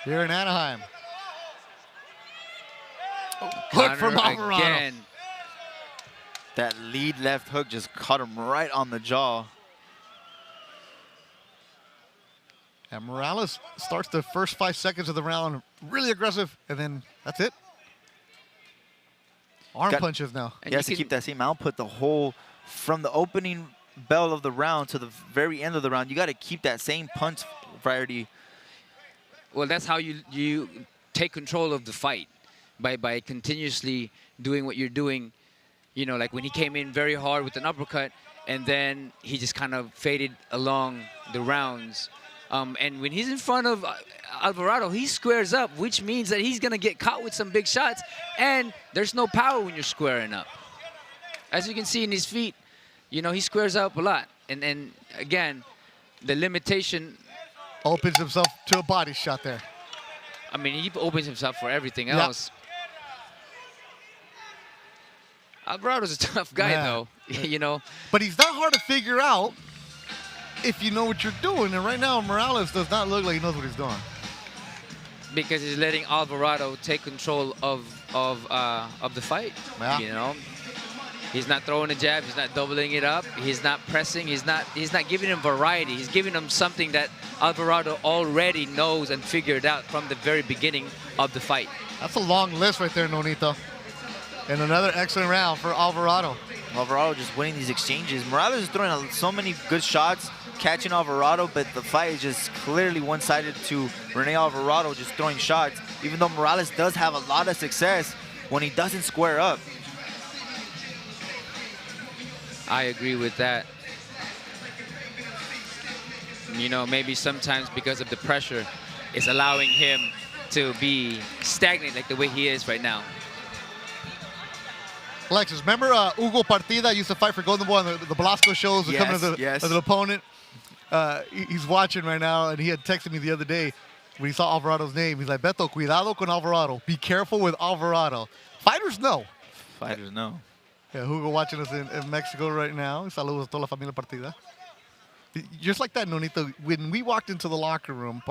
here in Anaheim. Hook from Alvarado. Again. That lead left hook just caught him right on the jaw. And Morales starts the first 5 seconds of the round really aggressive, and then that's it. Arm punches now. He has to keep that same output the whole, from the opening bell of the round to the very end of the round. You got to keep that same punch variety. Well, that's how you take control of the fight, by continuously doing what you're doing. You know, like when he came in very hard with an uppercut, and then he just kind of faded along the rounds. And when he's in front of Alvarado, he squares up, which means that he's going to get caught with some big shots, and there's no power when you're squaring up. As you can see in his feet, you know, he squares up a lot. And again, the limitation... Opens himself to a body shot there. I mean, he opens himself for everything else. Alvarado's a tough guy, though, you know. But he's not hard to figure out if you know what you're doing. And right now, Morales does not look like he knows what he's doing. Because he's letting Alvarado take control of the fight, you know. He's not throwing a jab. He's not doubling it up. He's not pressing. He's not giving him variety. He's giving him something that Alvarado already knows and figured out from the very beginning of the fight. That's a long list right there, Nonito. And another excellent round for Alvarado. Alvarado just winning these exchanges. Morales is throwing so many good shots, catching Alvarado, but the fight is just clearly one-sided to Rene Alvarado just throwing shots, even though Morales does have a lot of success when he doesn't square up. I agree with that. You know, maybe sometimes because of the pressure, it's allowing him to be stagnant like the way he is right now. Alexis, remember Hugo Partida used to fight for Golden Boy on the Velasco shows, coming as an opponent? He's watching right now, and he had texted me the other day when he saw Alvarado's name. He's like, Beto, cuidado con Alvarado. Be careful with Alvarado. Fighters know. Fighters know. Yeah, Hugo watching us in Mexico right now. Saludos a toda la familia Partida. Just like that, Nonito, when we walked into the locker room,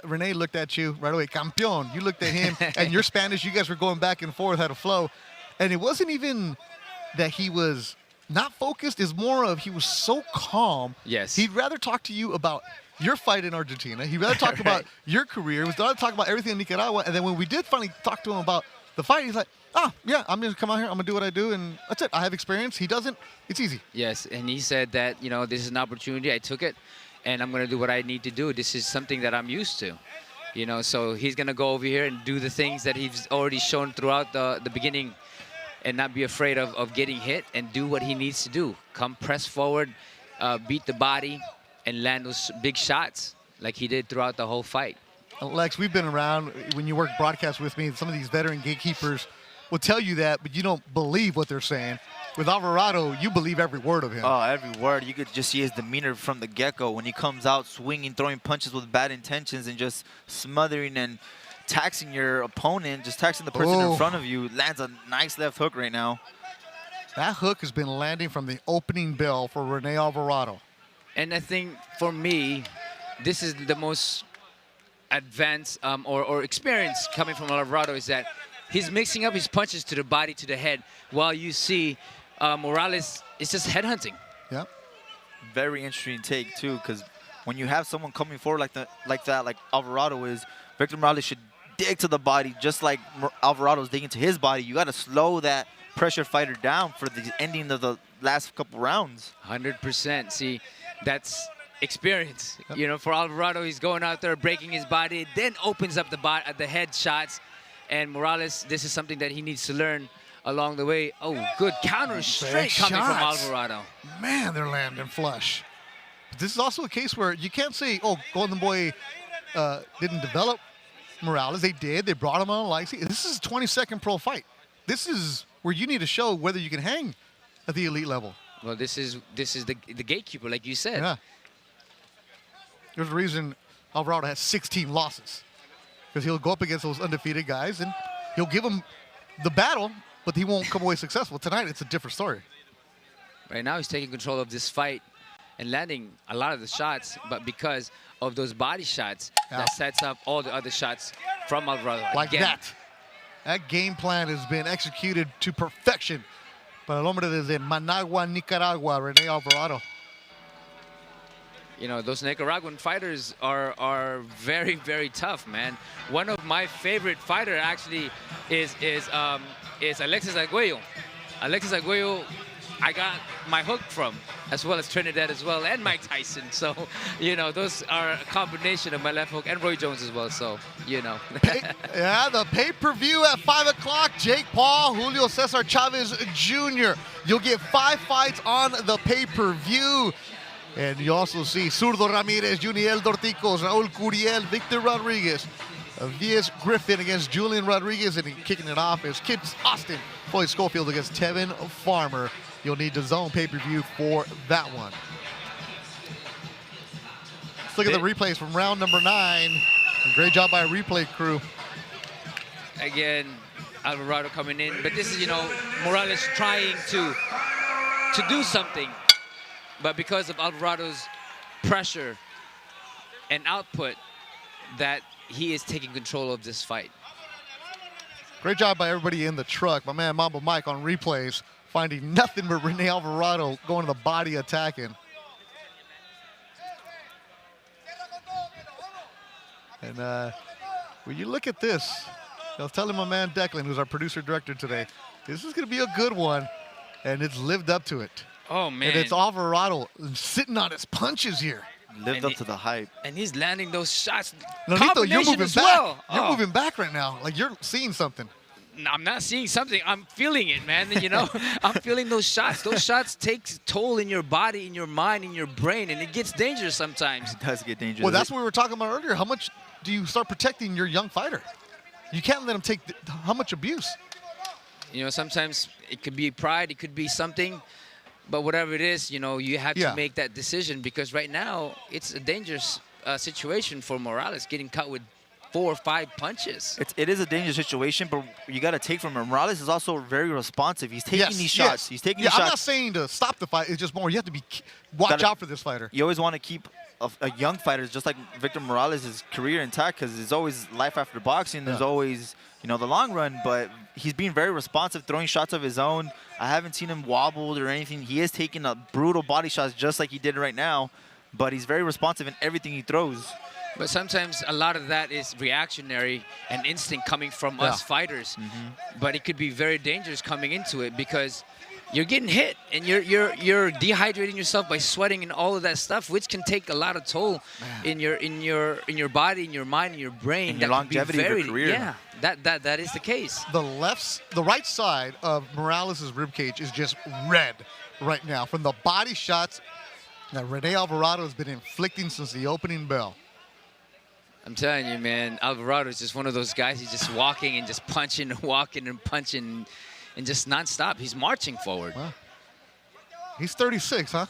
Rene looked at you right away. Campeón. You looked at him, and your Spanish, you guys were going back and forth, had a flow. And it wasn't even that he was not focused. It's more of he was so calm. Yes. He'd rather talk to you about your fight in Argentina. He'd rather talk about your career. He'd rather talk about everything in Nicaragua. And then when we did finally talk to him about the fight, he's like, yeah, I'm going to come out here. I'm going to do what I do, and that's it. I have experience. He doesn't. It's easy. Yes, and he said that, you know, this is an opportunity. I took it, and I'm going to do what I need to do. This is something that I'm used to, you know. So he's going to go over here and do the things that he's already shown throughout the beginning and not be afraid of getting hit and do what he needs to do. Come press forward, beat the body, and land those big shots like he did throughout the whole fight. Lex, we've been around when you work broadcast with me. Some of these veteran gatekeepers will tell you that, but you don't believe what they're saying. With Alvarado, you believe every word of him. Oh, every word. You could just see his demeanor from the get-go when he comes out swinging, throwing punches with bad intentions and just smothering and taxing your opponent, just taxing the person in front of you. Lands a nice left hook right now. That hook has been landing from the opening bell for Rene Alvarado. And I think, for me, this is the most advanced or experience coming from Alvarado, is that he's mixing up his punches to the body, to the head, while you see Morales is just headhunting. Yeah. Very interesting take, too, because when you have someone coming forward like that, like Alvarado is, Victor Morales should dig to the body just like Alvarado's digging to his body. You got to slow that pressure fighter down for the ending of the last couple rounds. 100%. See, that's experience. You know, for Alvarado, he's going out there, breaking his body, then opens up the head shots. And Morales, this is something that he needs to learn along the way. Oh, good counter straight coming from Alvarado. Man, they're landing flush. But this is also a case where you can't say, oh, Golden Boy didn't develop Morales. They did. They brought him on. Like, see, this is a 22nd pro fight. This is where you need to show whether you can hang at the elite level. Well, this is the gatekeeper, like you said. Yeah. There's a reason Alvarado has 16 losses. Because he'll go up against those undefeated guys and he'll give them the battle, but he won't come away successful. Tonight, it's a different story. Right now, he's taking control of this fight and landing a lot of the shots, but because of those body shots, that sets up all the other shots from Alvarado. Like Again. that. That game plan has been executed to perfection by el hombre desde Managua, Nicaragua, Rene Alvarado. You know, those Nicaraguan fighters are very, very tough, man. One of my favorite fighter actually is Alexis Arguello. Alexis Arguello, I got my hook from, as well as Trinidad as well, and Mike Tyson. So, you know, those are a combination of my left hook and Roy Jones as well. So, you know. Yeah, the pay-per-view at 5 o'clock. Jake Paul, Julio Cesar Chavez Jr. You'll get 5 fights on the pay-per-view. And you also see Zurdo Ramirez, Yuniel Dorticos, Raul Curiel, Victor Rodriguez, Vias Griffin against Julian Rodriguez, and kicking it off is Kid Austin, Floyd Schofield against Tevin Farmer. You'll need DAZN pay-per-view for that one. Let's look at the replays from round number 9. Great job by a replay crew. Again, Alvarado coming in, but this is, you know, Morales trying to do something. But because of Alvarado's pressure and output, that he is taking control of this fight. Great job by everybody in the truck. My man Mambo Mike on replays, finding nothing but Rene Alvarado going to the body attacking. And when you look at this, I was telling my man Declan, who's our producer director today, this is going to be a good one, and it's lived up to it. Oh, man. And it's Alvarado sitting on his punches here. Lived up to the hype. And he's landing those shots. Nonito, you're moving as back. well. You're moving back right now. Like you're seeing something. No, I'm not seeing something. I'm feeling it, man. You know, I'm feeling those shots. Those shots take toll in your body, in your mind, in your brain, and it gets dangerous sometimes. It does get dangerous. Well, that's what we were talking about earlier. How much do you start protecting your young fighter? You can't let him take how much abuse? You know, sometimes it could be pride. It could be something. But whatever it is, you know, you have to make that decision because right now it's a dangerous situation for Morales, getting cut with 4 or 5 punches. It is a dangerous situation, but you got to take from him. Morales is also very responsive. He's taking these shots. He's taking these shots. I'm not saying to stop the fight. It's just more you have to watch out for this fighter. You always want to keep a young fighter, just like Victor Morales' career intact, because there's always life after boxing. There's always, you know, the long run, but he's being very responsive, throwing shots of his own. I haven't seen him wobbled or anything. He is taking a brutal body shots just like he did right now, but he's very responsive in everything he throws. But sometimes a lot of that is reactionary and instinct coming from us fighters. But it could be very dangerous coming into it because you're getting hit and you're dehydrating yourself by sweating and all of that stuff, which can take a lot of toll in your body, in your mind, in your brain. And your longevity of your career. Yeah, that is the case. The right side of Morales' ribcage is just red right now from the body shots that Rene Alvarado has been inflicting since the opening bell. I'm telling you, man, Alvarado is just one of those guys. He's just walking and just punching and walking and punching and just nonstop. He's marching forward. Wow. He's 36, huh?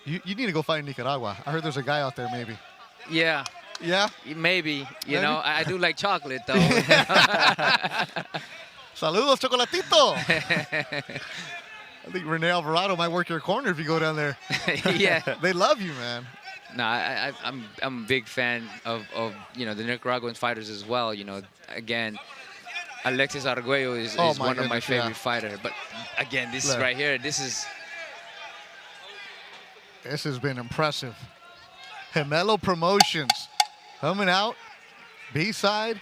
you need to go fight in Nicaragua. I heard there's a guy out there, maybe. Yeah. Yeah? Maybe. You know, I do like chocolate, though. Saludos, Chocolatito. I think Rene Alvarado might work your corner if you go down there. Yeah. They love you, man. No, I'm a big fan of you know, the Nicaraguan fighters as well. You know, again, Alexis Arguello is one of my favorite fighters. But again, this is right here. This has been impressive. Gemelo Promotions coming out, B-side,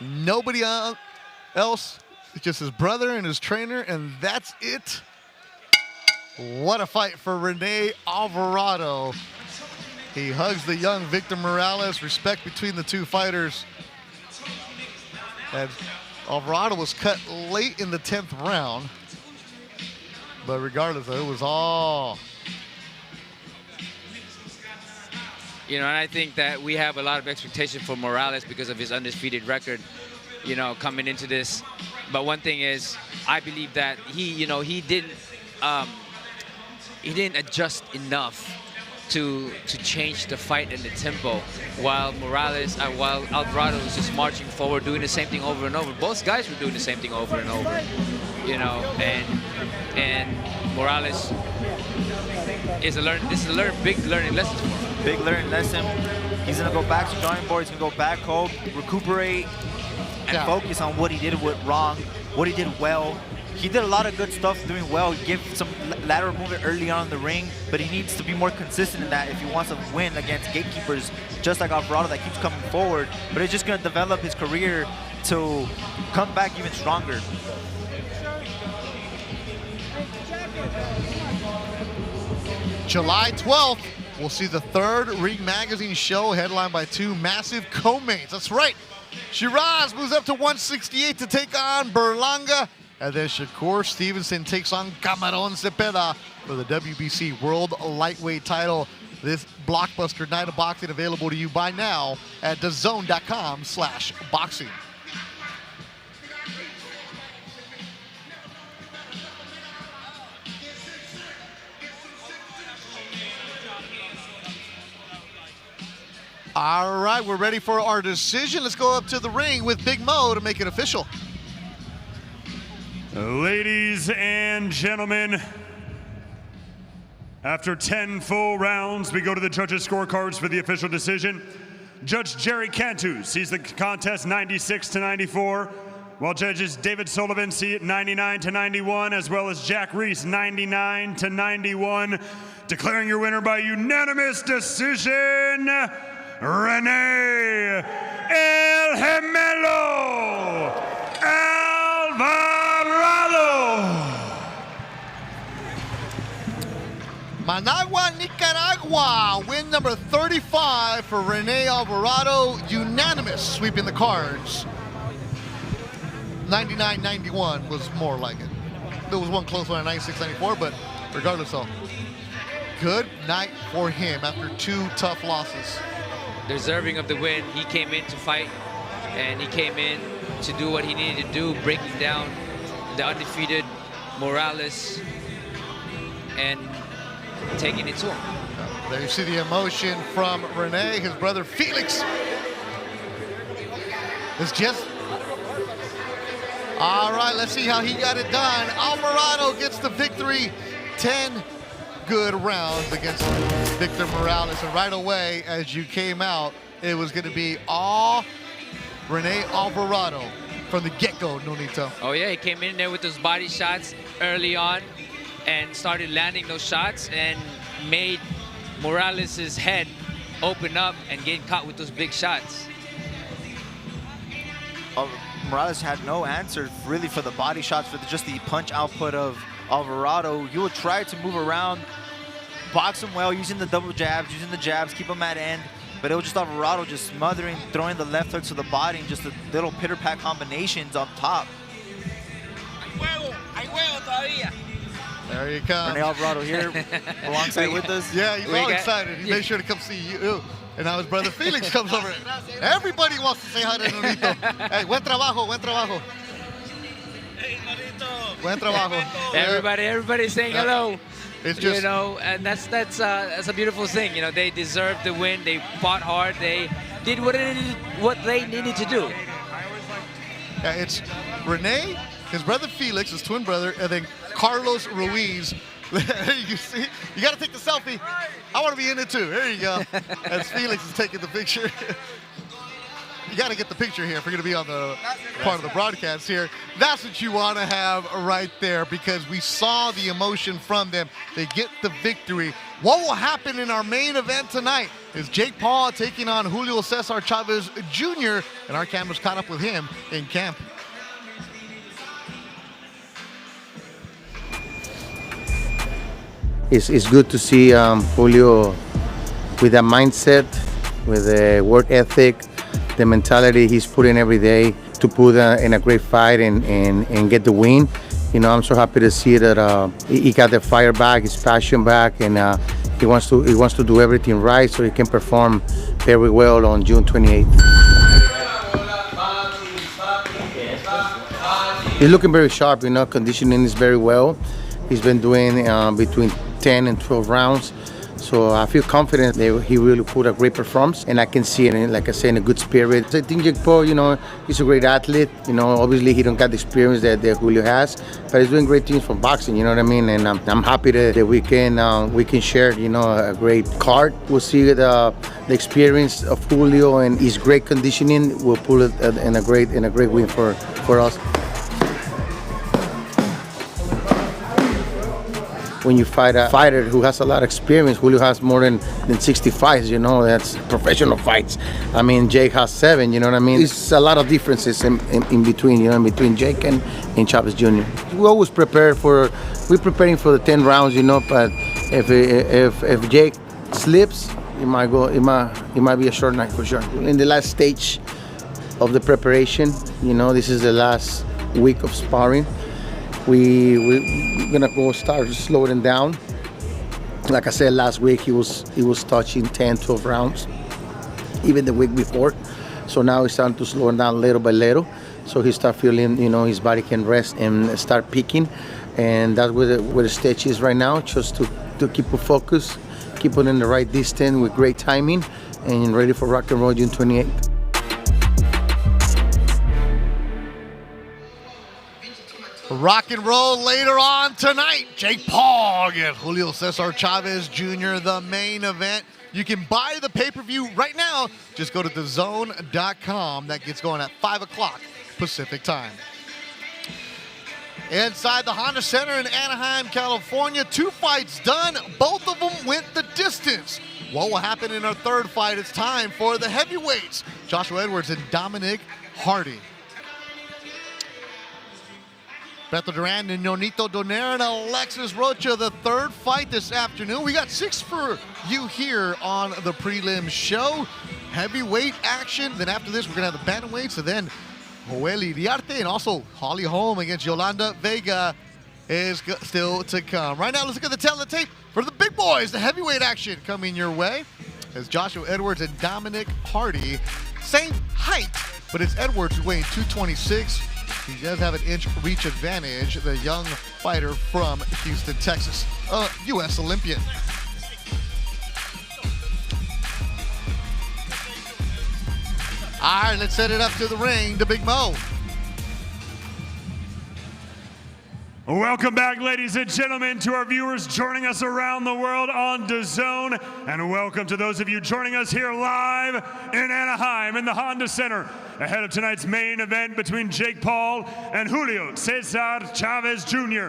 nobody else. It's just his brother and his trainer, and that's it. What a fight for Rene Alvarado. He hugs the young Victor Morales. Respect between the two fighters. And Alvarado was cut late in the 10th round. But regardless, it was all. You know, and I think that we have a lot of expectation for Morales because of his undisputed record, you know, coming into this. But one thing is, I believe that he didn't adjust enough to change the fight and the tempo, while Alvarado was just marching forward, doing the same thing over and over. Both guys were doing the same thing over and over, you know, and Morales is big learning lesson for him. Big learning lesson. He's gonna go back to the drawing board. He's gonna go back home, recuperate, and focus on what he did wrong, what he did well. He did a lot of good stuff doing well. He gave some lateral movement early on in the ring, but he needs to be more consistent in that if he wants to win against gatekeepers just like Alvarado that keeps coming forward. But it's just going to develop his career to come back even stronger. July 12th, we'll see the third Ring Magazine show headlined by two massive co-mains. That's right. Shiraz moves up to 168 to take on Berlanga. And then Shakur Stevenson takes on Camarón Cepeda for the WBC World Lightweight title. This blockbuster night of boxing available to you by now at DAZN.com/boxing. All right, we're ready for our decision. Let's go up to the ring with Big Mo to make it official. Ladies and gentlemen, after 10 full rounds, we go to the judges' scorecards for the official decision. Judge Jerry Cantu sees the contest 96-94, while judges David Sullivan see it 99-91, as well as Jack Reese 99-91. Declaring your winner by unanimous decision, Rene El Gemelo Alvarado. Managua, Nicaragua, win number 35 for Rene Alvarado, unanimous, sweeping the cards. 99-91 was more like it. There was one close one at 96-94, but regardless of, good night for him after two tough losses. Deserving of the win. He came in to fight, and he came in to do what he needed to do, breaking down the undefeated Morales and taking it to him. There you see the emotion from Rene. His brother Felix is just... All right, let's see how he got it done. Alvarado gets the victory. 10 good rounds against Victor Morales. And right away, as you came out, it was going to be all Rene Alvarado from the get-go, Nonito. Oh, yeah, he came in there with those body shots early on and started landing those shots and made Morales' head open up and get caught with those big shots. Morales had no answer really for the body shots, for just the punch output of Alvarado. You would try to move around, box him well, using the double jabs, using the jabs, keep him at end. But it was just Alvarado just smothering, throwing the left hook to the body, and just the little pitter-pat combinations up top. There you come. Rene Alvarado here alongside with us. Yeah, he's all excited. He made sure to come see you. And now his brother Felix comes over. Everybody wants to say hi to Nonito. Hey, buen trabajo, buen trabajo. Buen trabajo. Everybody's saying hello. It's just, you know, and that's a beautiful thing. You know, they deserved the win. They fought hard. They did what they needed to do. Yeah, it's Rene, his brother Felix, his twin brother, and then Carlos Ruiz. You see, you got to take the selfie. I want to be in it too. There you go. As Felix is taking the picture. You got to get the picture here if we're going to be on the part of the broadcast here. That's what you want to have right there, because we saw the emotion from them. They get the victory. What will happen in our main event tonight is Jake Paul taking on Julio Cesar Chavez Jr., and our cameras caught up with him in camp. It's good to see Julio with that mindset, with the work ethic, the mentality he's putting every day to put in a great fight and get the win. You know, I'm so happy to see that he got the fire back, his passion back, and he wants to do everything right so he can perform very well on June 28th. He's looking very sharp, you know, conditioning is very well. He's been doing between 10 and 12 rounds. So I feel confident that he really put a great performance, and I can see it, like I say, in a good spirit. I think Jake Paul, you know, he's a great athlete. You know, obviously he don't got the experience that Julio has, but he's doing great things for boxing. You know what I mean? And I'm happy that we can share, you know, a great card. We'll see the experience of Julio and his great conditioning will pull it in a great win for us. When you fight a fighter who has a lot of experience, Julio has more than 60 fights, you know, that's professional fights. I mean, Jake has 7, you know what I mean? It's a lot of differences in between, you know, in between Jake and Chavez Jr. We always we're preparing for the 10 rounds, you know, but if Jake slips, it might be a short night for sure. In the last stage of the preparation, you know, this is the last week of sparring. We're gonna go start slowing down. Like I said last week, he was touching 10, 12 rounds, even the week before. So now he's starting to slow him down little by little. So he start feeling, you know, his body can rest and start peaking. And that's where the stage is right now, just to keep it focused, keep it in the right distance with great timing, and ready for rock and roll June 28th. Rock and roll later on tonight. Jake Paul against Julio Cesar Chavez Jr., the main event. You can buy the pay-per-view right now. Just go to DAZN.com. That gets going at 5 o'clock Pacific time. Inside the Honda Center in Anaheim, California, 2 fights done. Both of them went the distance. What will happen in our third fight? It's time for the heavyweights. Joshua Edwards and Dominic Hardy. Beto Duran and Nonito Donaire and Alexis Rocha, the third fight this afternoon. We got 6 for you here on the prelim show. Heavyweight action. Then after this, we're going to have the bantamweights, and then Joel Iriarte and also Holly Holm against Yolanda Vega is still to come. Right now, let's look at the tail of the tape for the big boys. The heavyweight action coming your way as Joshua Edwards and Dominic Hardy. Same height, but it's Edwards who's weighing 226. He does have an inch reach advantage, the young fighter from Houston, Texas, a U.S. Olympian. All right, let's set it up to the ring, the Big Mo. Welcome back, ladies and gentlemen, to our viewers joining us around the world on DAZN, and welcome to those of you joining us here live in Anaheim in the Honda Center ahead of tonight's main event between Jake Paul and Julio Cesar Chavez Jr.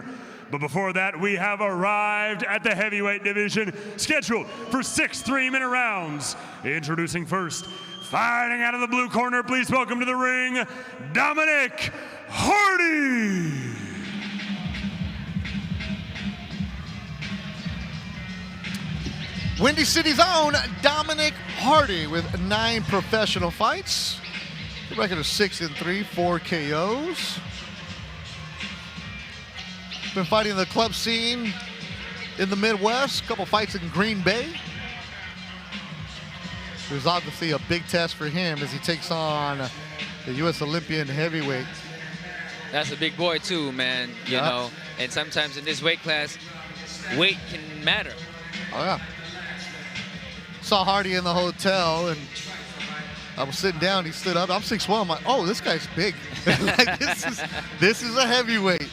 But before that, we have arrived at the heavyweight division, scheduled for 6 3-minute rounds. Introducing first, fighting out of the blue corner, please welcome to the ring, Dominic Hardy. Windy City's own Dominic Hardy with 9 professional fights. The record of 6-3, 4 KOs. Been fighting the club scene in the Midwest, a couple fights in Green Bay. There's obviously a big test for him as he takes on the U.S. Olympian heavyweight. That's a big boy too, man, you know. And sometimes in this weight class, weight can matter. Oh, yeah. Saw Hardy in the hotel, and I was sitting down. He stood up. I'm 6'1". I'm like, oh, this guy's big. Like, this is a heavyweight.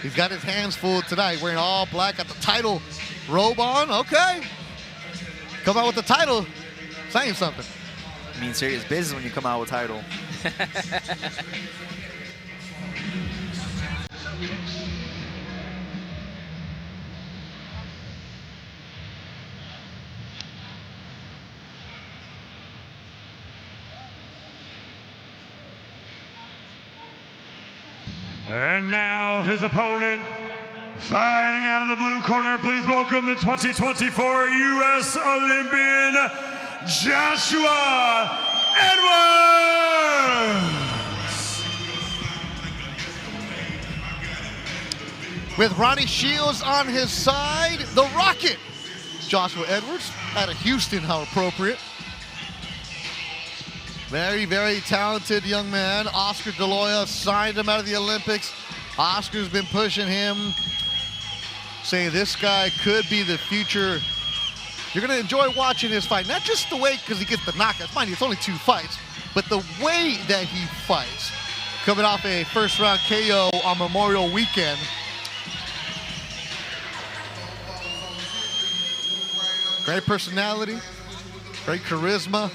He's got his hands full tonight, wearing all black, got the title robe on. Okay. Come out with the title, saying something. I mean, serious business when you come out with title. And now his opponent, Fighting out of the blue corner, please welcome the 2024 U.S. Olympian, Joshua Edwards. With Ronnie Shields on his side, the Rocket, Joshua Edwards, out of Houston, how appropriate. Very, very talented young man. Oscar De La Hoya signed him out of the Olympics. Oscar's been pushing him, saying this guy could be the future. You're going to enjoy watching his fight. Not just the way, because he gets the knockouts. Mind you, it's only 2 fights. But the way that he fights. Coming off a first-round KO on Memorial Weekend. Great personality, great charisma,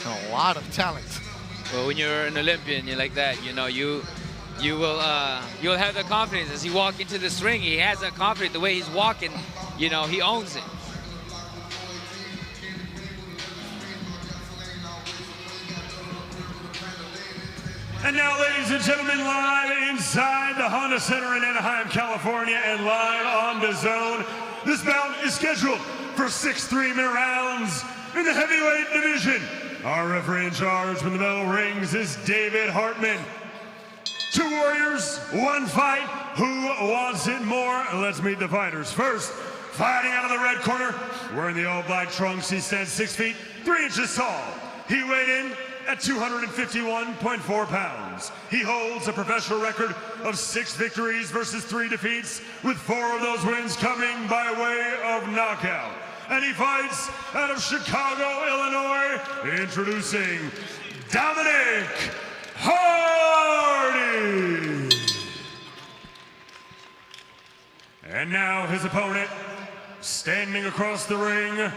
and a lot of talent. Well, when you're an Olympian, you're like that. You know, you'll have the confidence as he walks into this ring. He has that confidence. The way he's walking, you know, he owns it. And now, ladies and gentlemen, live inside the Honda Center in Anaheim, California, and live on DAZN, this bout is scheduled for 6 3-minute rounds in the heavyweight division. Our referee in charge when the bell rings is David Hartman. 2 warriors, 1 fight. Who wants it more? Let's meet the fighters. First, fighting out of the red corner, wearing the all-black trunks, he stands 6 feet, 3 inches tall. He weighed in at 251.4 pounds. He holds a professional record of 6 victories versus 3 defeats, with 4 of those wins coming by way of knockout. And he fights out of Chicago, Illinois, introducing Dominic Hardy. And now his opponent, standing across the ring,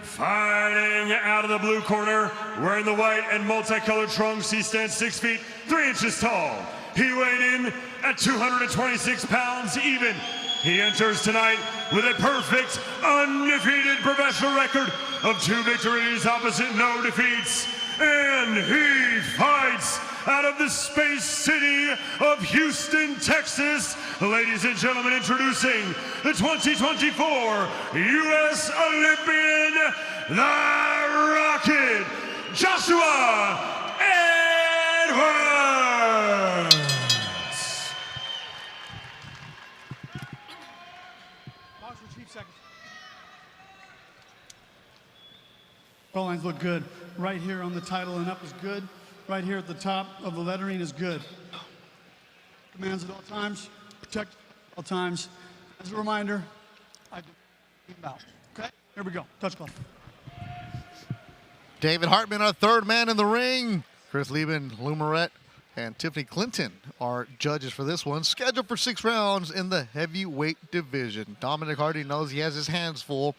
fighting out of the blue corner, wearing the white and multicolored trunks, he stands 6 feet, 3 inches tall. He weighed in at 226 pounds even. He enters tonight with a perfect, undefeated professional record of 2 victories opposite no defeats. And he fights out of the Space City of Houston, Texas. Ladies and gentlemen, introducing the 2024 U.S. Olympian, the Rocket, Joshua Edwards. Pause for 2 seconds. All lines look good. Right here on the title and up is good. Right here at the top of the lettering is good. Commands at all times, protect at all times. As a reminder, I do about. Okay, here we go. Touch cloth. David Hartman, our 3rd man in the ring. Chris Lieben, Lou Moret, and Tiffany Clinton are judges for this one. Scheduled for 6 rounds in the heavyweight division. Dominic Hardy knows he has his hands full.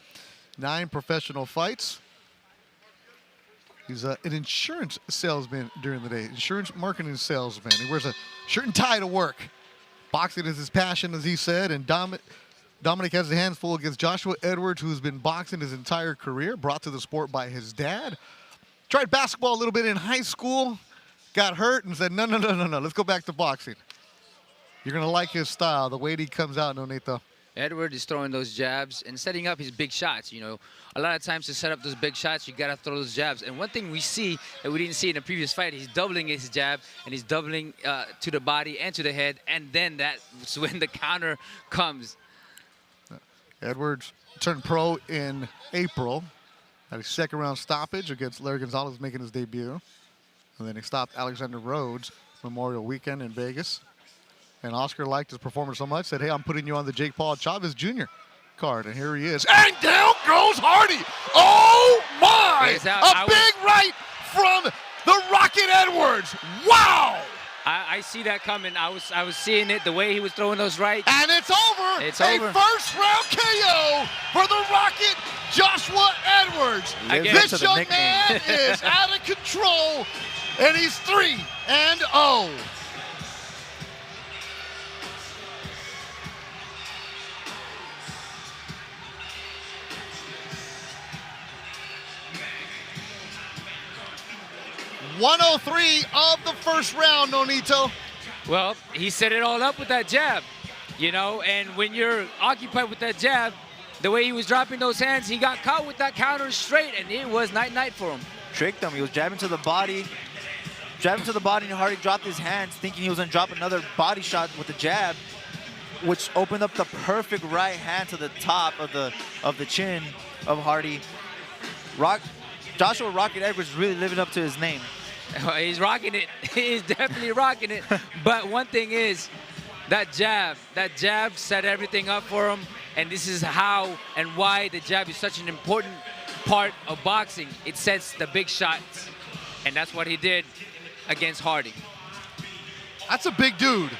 9 professional fights. He's an insurance salesman during the day, insurance marketing salesman. He wears a shirt and tie to work. Boxing is his passion, as he said, and Dominic has his hands full against Joshua Edwards, who's been boxing his entire career, brought to the sport by his dad. Tried basketball a little bit in high school, got hurt, and said, no, let's go back to boxing. You're going to like his style, the way he comes out, Nonito. Edward is throwing those jabs and setting up his big shots. You know, a lot of times to set up those big shots, you got to throw those jabs. And one thing we see that we didn't see in the previous fight, he's doubling his jab, and he's doubling to the body and to the head, and then that's when the counter comes. Edwards turned pro in April. Had a 2nd round stoppage against Larry Gonzalez, making his debut. And then he stopped Alexander Rhodes Memorial Weekend in Vegas. And Oscar liked his performance so much, said, hey, I'm putting you on the Jake Paul Chavez Jr. card. And here he is. And down goes Hardy. Oh, my! A big right from the Rocket Edwards. Wow! I see that coming. I was seeing it, the way he was throwing those rights. And it's over. It's a over. 1st round KO for the Rocket, Joshua Edwards. This young man is out of control, and he's 3-0. .103 of the 1st round, Nonito. Well, he set it all up with that jab. you know, and when you're occupied with that jab, the way he was dropping those hands, he got caught with that counter straight, and it was night-night for him. Tricked him. He was jabbing to the body. Jabbing to the body, and Hardy dropped his hands, thinking he was going to drop another body shot with the jab, which opened up the perfect right hand to the top of the chin of Hardy. Joshua Rocket Edwards really living up to his name. He's rocking it. He's definitely rocking it. But one thing is, that jab set everything up for him, and this is how and why the jab is such an important part of boxing. It sets the big shots, and that's what he did against Hardy. That's a big dude.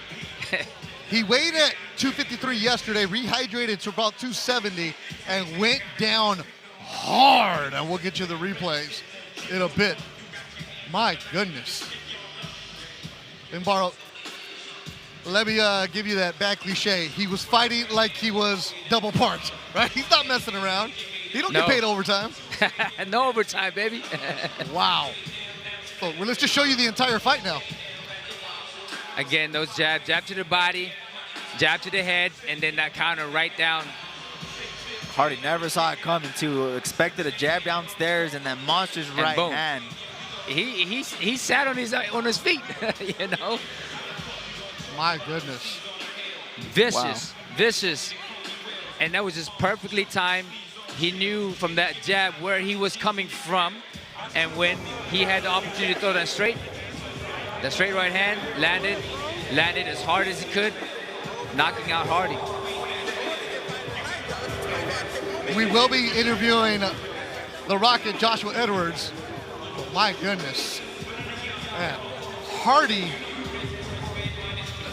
He weighed at 253 yesterday, rehydrated to about 270, and went down hard. And we'll get you the replays in a bit. My goodness. Mbaro, let me give you that bad cliche. He was fighting like he was double parked, right? He's not messing around. He don't get paid overtime. No overtime, baby. Wow. So, well, let's just show you the entire fight now. Again, those jab to the body, jab to the head, and then that counter right down. Hardy never saw it coming, too. Expected a jab downstairs and that monster's right boom. hand. He sat on his feet, you know. My goodness. Vicious. And that was just perfectly timed. He knew from that jab where he was coming from, and when he had the opportunity to throw that straight right hand landed as hard as he could, knocking out Hardy. We will be interviewing the Rocket, Joshua Edwards. But my goodness. Man, Hardy,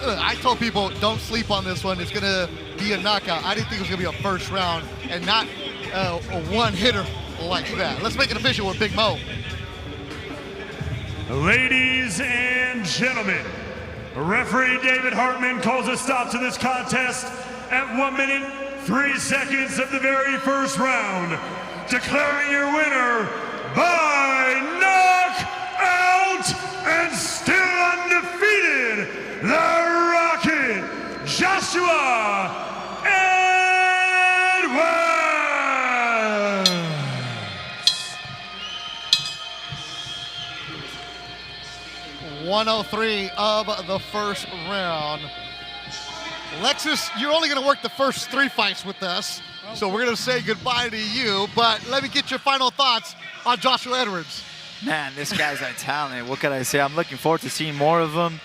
I told people don't sleep on this one. It's going to be a knockout. I didn't think it was going to be a first round and not a one-hitter like that. Let's make it official with Big Mo. Ladies and gentlemen, referee David Hartman calls a stop to this contest at 1 minute, 3 seconds of the very first round, declaring your winner by knockout and still undefeated, the Rocket, Joshua Edwards. 103 of the first round. Lexus, you're only going to work the first 3 fights with us, so we're going to say goodbye to you, but let me get your final thoughts on Joshua Edwards. Man, this guy's a talent. What can I say? I'm looking forward to seeing more of him.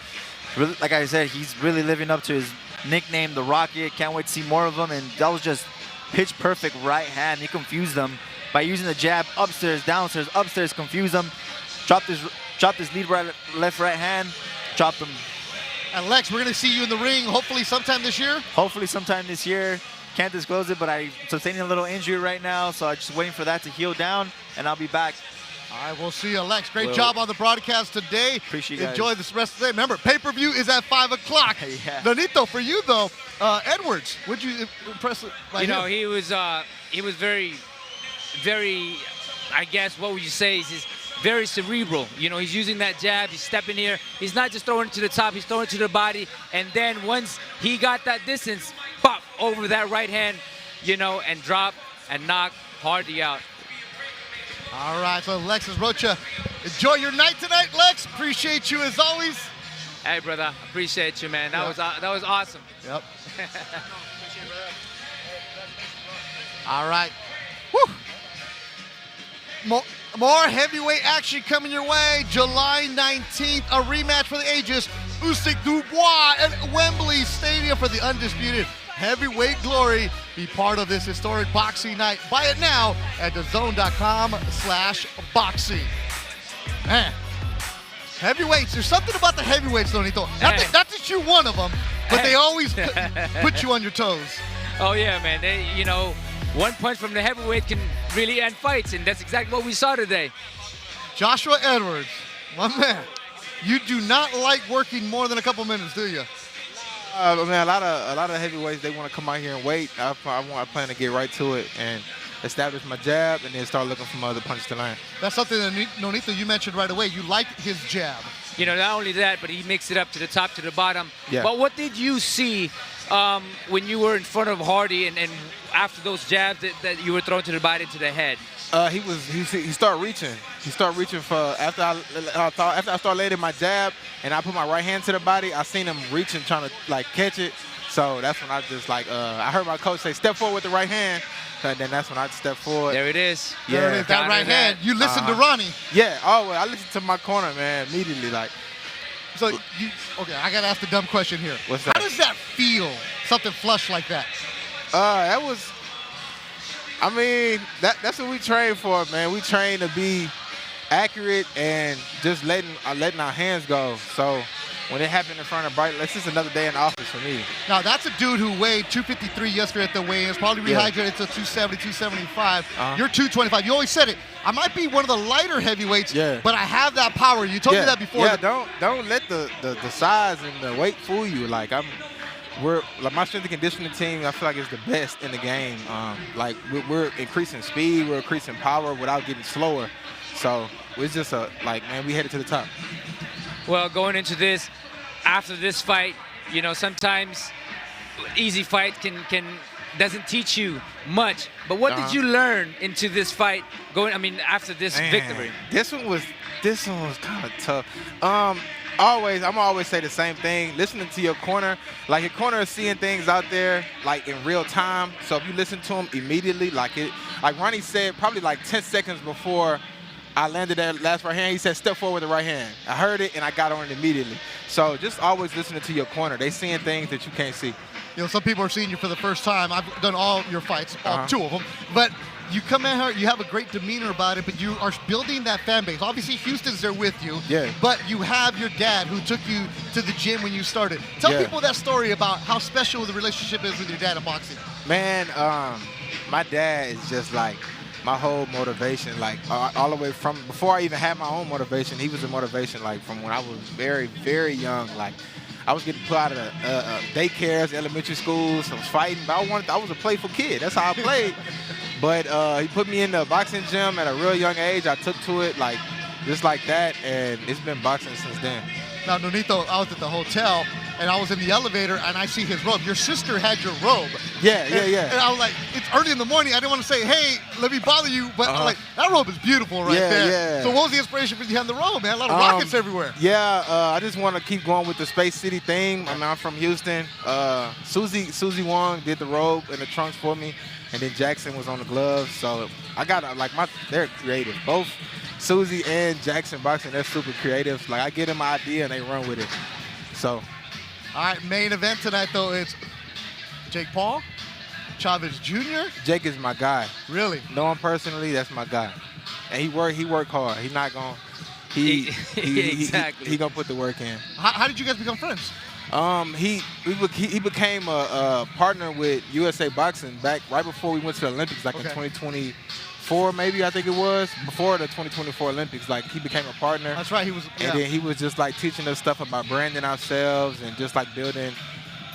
Really, like I said, he's really living up to his nickname, the Rocket. Can't wait to see more of him, and that was just pitch perfect right hand. He confused them by using the jab upstairs, downstairs, upstairs, confused them, dropped his lead right, left, right hand, dropped him. And Lex, we're going to see you in the ring hopefully sometime this year? Hopefully sometime this year. Can't disclose it, but I'm sustaining a little injury right now, so I'm just waiting for that to heal down, and I'll be back. All right, we'll see you, Lex. Great job on the broadcast today. Appreciate you guys. Enjoy this rest of the day. Remember, pay-per-view is at 5 o'clock. Yeah. Donito, for you, though, Edwards, would you impress it? You know, he was very, very, I guess, what would you say, is very cerebral. You know, he's using that jab, he's stepping here. He's not just throwing it to the top, he's throwing it to the body. And then once he got that distance, pop, over that right hand, you know, and drop and knock Hardy out. All right, so Alexis Rocha, enjoy your night tonight, Lex. Appreciate you as always. Hey, brother, appreciate you, man. That was awesome. Yep. All right. Woo. More heavyweight action coming your way. July 19th, a rematch for the ages. Usyk Dubois at Wembley Stadium for the undisputed heavyweight glory. Be part of this historic boxing night. Buy it now at DAZN.com/boxing. Man, heavyweights. There's something about the heavyweights, Donito. Not that you're one of them, but they always put you on your toes. Oh yeah, man. They, you know, one punch from the heavyweight can really end fights, and that's exactly what we saw today. Joshua Edwards, my man. You do not like working more than a couple minutes, do you? I mean, a lot of heavyweights, they want to come out here and wait. I plan to get right to it and establish my jab and then start looking for my other punches to land. That's something that Nonito, you mentioned right away. You liked his jab. You know, not only that, but he mixed it up to the top, to the bottom. Yeah. But what did you see when you were in front of Hardy and after those jabs that you were thrown to the body, to the head? He started reaching. He started reaching for after I started landing my jab and I put my right hand to the body. I seen him reaching, trying to like catch it. So that's when I just like I heard my coach say, "Step forward with the right hand." And then that's when I stepped forward. There it is. Yeah, there it is, that right hand. You listened to Ronnie. Yeah. Oh, well, I listened to my corner, man, immediately. Like, so okay, I gotta ask the dumb question here. What's that? How does that feel? Something flush like that. That was. I mean, that's what we train for, man. We train to be accurate and just letting our hands go. So when it happened in front of Bright, it's just another day in the office for me. Now, that's a dude who weighed 253 yesterday at the weigh-ins, probably rehydrated to 270, 275. You're 225. You always said it. I might be one of the lighter heavyweights, but I have that power. You told me that before. Yeah, don't let the size and the weight fool you. Like, we're like my strength and conditioning team, I feel like it's the best in the game. Like we're increasing speed, we're increasing power without getting slower. So it's just man, we headed to the top. Well, going into this, after this fight, you know, sometimes easy fight doesn't teach you much. But what did you learn into this fight after this victory? This one was kind of tough. I'm always say the same thing. Listening to your corner, like your corner is seeing things out there like in real time. So if you listen to them immediately, like Ronnie said, probably like 10 seconds before I landed that last right hand, he said, "Step forward with the right hand." I heard it and I got on it immediately. So just always listening to your corner. They seeing things that you can't see. You know, some people are seeing you for the first time. I've done all your fights, two of them, but you come in here, you have a great demeanor about it, but you are building that fan base. Obviously, Houston's there with you, but you have your dad who took you to the gym when you started. Tell people that story about how special the relationship is with your dad in boxing. Man, my dad is just like my whole motivation, like all the way from before I even had my own motivation. He was a motivation, like from when I was very, very young. Like I was getting put out of daycares, elementary schools. I was fighting, but I was a playful kid. That's how I played. But he put me in the boxing gym at a real young age. I took to it like just like that, and it's been boxing since then. Now, Nonito, I was at the hotel, and I was in the elevator, and I see his robe. Your sister had your robe. Yeah. And I was like, it's early in the morning. I didn't want to say, hey, let me bother you, but I'm like, that robe is beautiful there. Yeah. So what was the inspiration for you having the robe, man? A lot of rockets everywhere. Yeah, I just want to keep going with the Space City theme. I mean, I'm from Houston. Susie Wong did the robe and the trunks for me, and then Jackson was on the gloves. So I got they're creative. Both Susie and Jackson Boxing, they're super creative. Like I get them an idea and they run with it. So. All right, main event tonight though, it's Jake Paul, Chavez Jr. Jake is my guy. Really? Know him personally, that's my guy. And he work hard. He's not gonna exactly. He gonna put the work in. How did you guys become friends? He became a partner with USA Boxing back right before we went to the Olympics, like in 2024 maybe, I think it was, before the 2024 Olympics. Like he became a partner. That's right, he was. And then he was just like teaching us stuff about branding ourselves and just like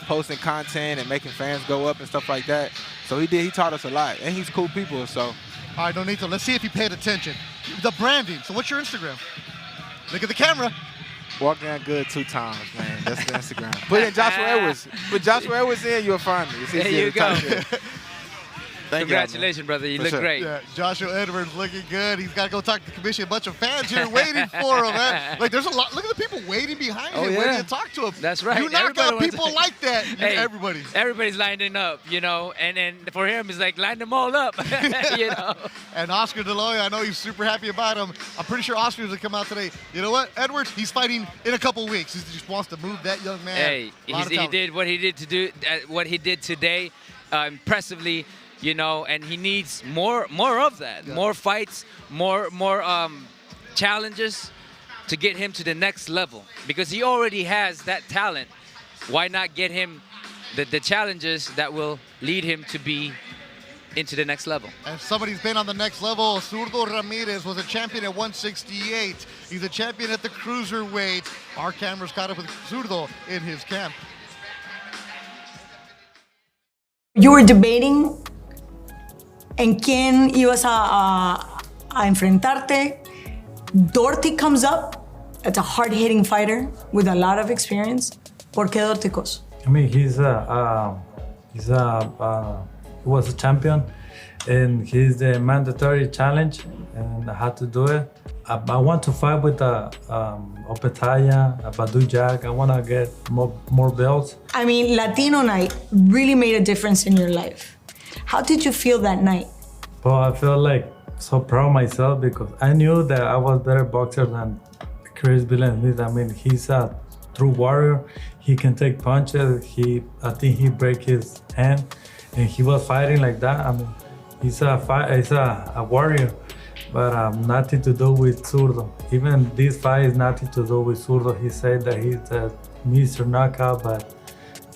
posting content and making fans go up and stuff like that. So he taught us a lot, and he's cool people. So. All right, Donito, let's see if you paid attention. The branding. So what's your Instagram? Look at the camera. Walking out good 2 times, man. That's the Instagram. Put in Joshua Edwards. Put Joshua Edwards in, you'll find me. There you go. Thank Congratulations, brother. You look great. Yeah, Joshua Edwards looking good. He's got to go talk to the commission. A bunch of fans here waiting for him, man. Like, there's a lot. Look at the people waiting behind him, waiting to talk to him. That's right. You knock out people like that. Everybody's lining up, you know. And for him, it's like, line them all up, you know. And Oscar De La Hoya, I know he's super happy about him. I'm pretty sure Oscar's going to come out today. You know what, Edwards? He's fighting in a couple weeks. He just wants to move that young man. Hey, he did what he did today, impressively. You know, and he needs more of that, more fights, more challenges to get him to the next level, because he already has that talent. Why not get him the challenges that will lead him to be into the next level? And somebody's been on the next level. Zurdo Ramirez was a champion at 168. He's a champion at the Cruiserweight. Our camera's caught up with Zurdo in his camp. You were debating en quién ibas a enfrentarte. Dorty comes up. It's a hard-hitting fighter with a lot of experience. ¿Por qué Dorticos? I mean, he was a champion, and he's the mandatory challenge, and I had to do it. I want to fight with Opetaya, Badu Jack. I want to get more belts. I mean, Latino night really made a difference in your life. How did you feel that night? Well, I feel like so proud of myself because I knew that I was better boxer than Chris Villeneuve. I mean, he's a true warrior. He can take punches. I think he break his hand, and he was fighting like that. I mean, he's a warrior, but nothing to do with Zurdo. Even this fight is nothing to do with Zurdo. He said that he's a Mr. Knockout, but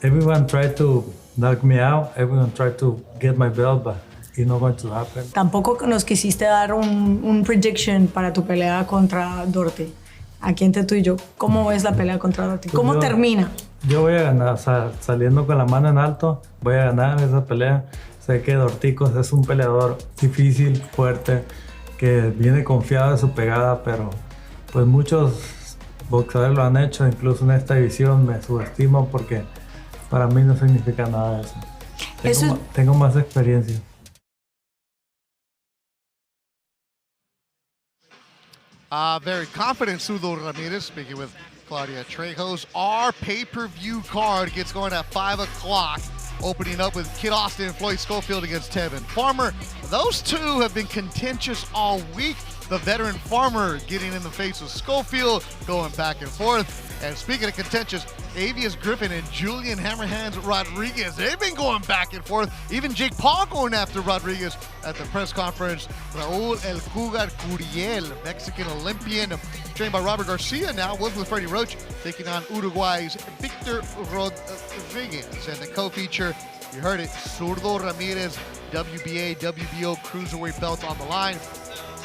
everyone tried to knock me out. Everyone tried to get my belt, but it's not going to happen. Tampoco nos quisiste dar un prediction para tu pelea contra Dorty. Aquí entre tú y yo, ¿cómo ves la pelea contra Dorty? ¿Cómo termina? Yo voy a ganar, o sea, saliendo con la mano en alto, voy a ganar esa pelea. Sé que Dorticos es un peleador difícil, fuerte, que viene confiado de su pegada, pero pues muchos boxeadores lo han hecho, incluso en esta división me subestimo porque para mí no significa nada de eso. Tengo más experiencia. Very confident Zurdo Ramirez, speaking with Claudia Trejos. Our pay-per-view card gets going at 5 o'clock, opening up with Kid Austin and Floyd Schofield against Tevin Farmer. Those two have been contentious all week. The veteran Farmer getting in the face of Schofield, going back and forth. And speaking of contentious, Avius Griffin and Julian Hammerhands Rodriguez, they've been going back and forth. Even Jake Paul going after Rodriguez at the press conference. Raul El Cougar Curiel, Mexican Olympian, trained by Robert Garcia now, working with Freddie Roach, taking on Uruguay's Victor Rodriguez. And the co-feature, you heard it, Zurdo Ramirez, WBA, WBO Cruiserweight belt on the line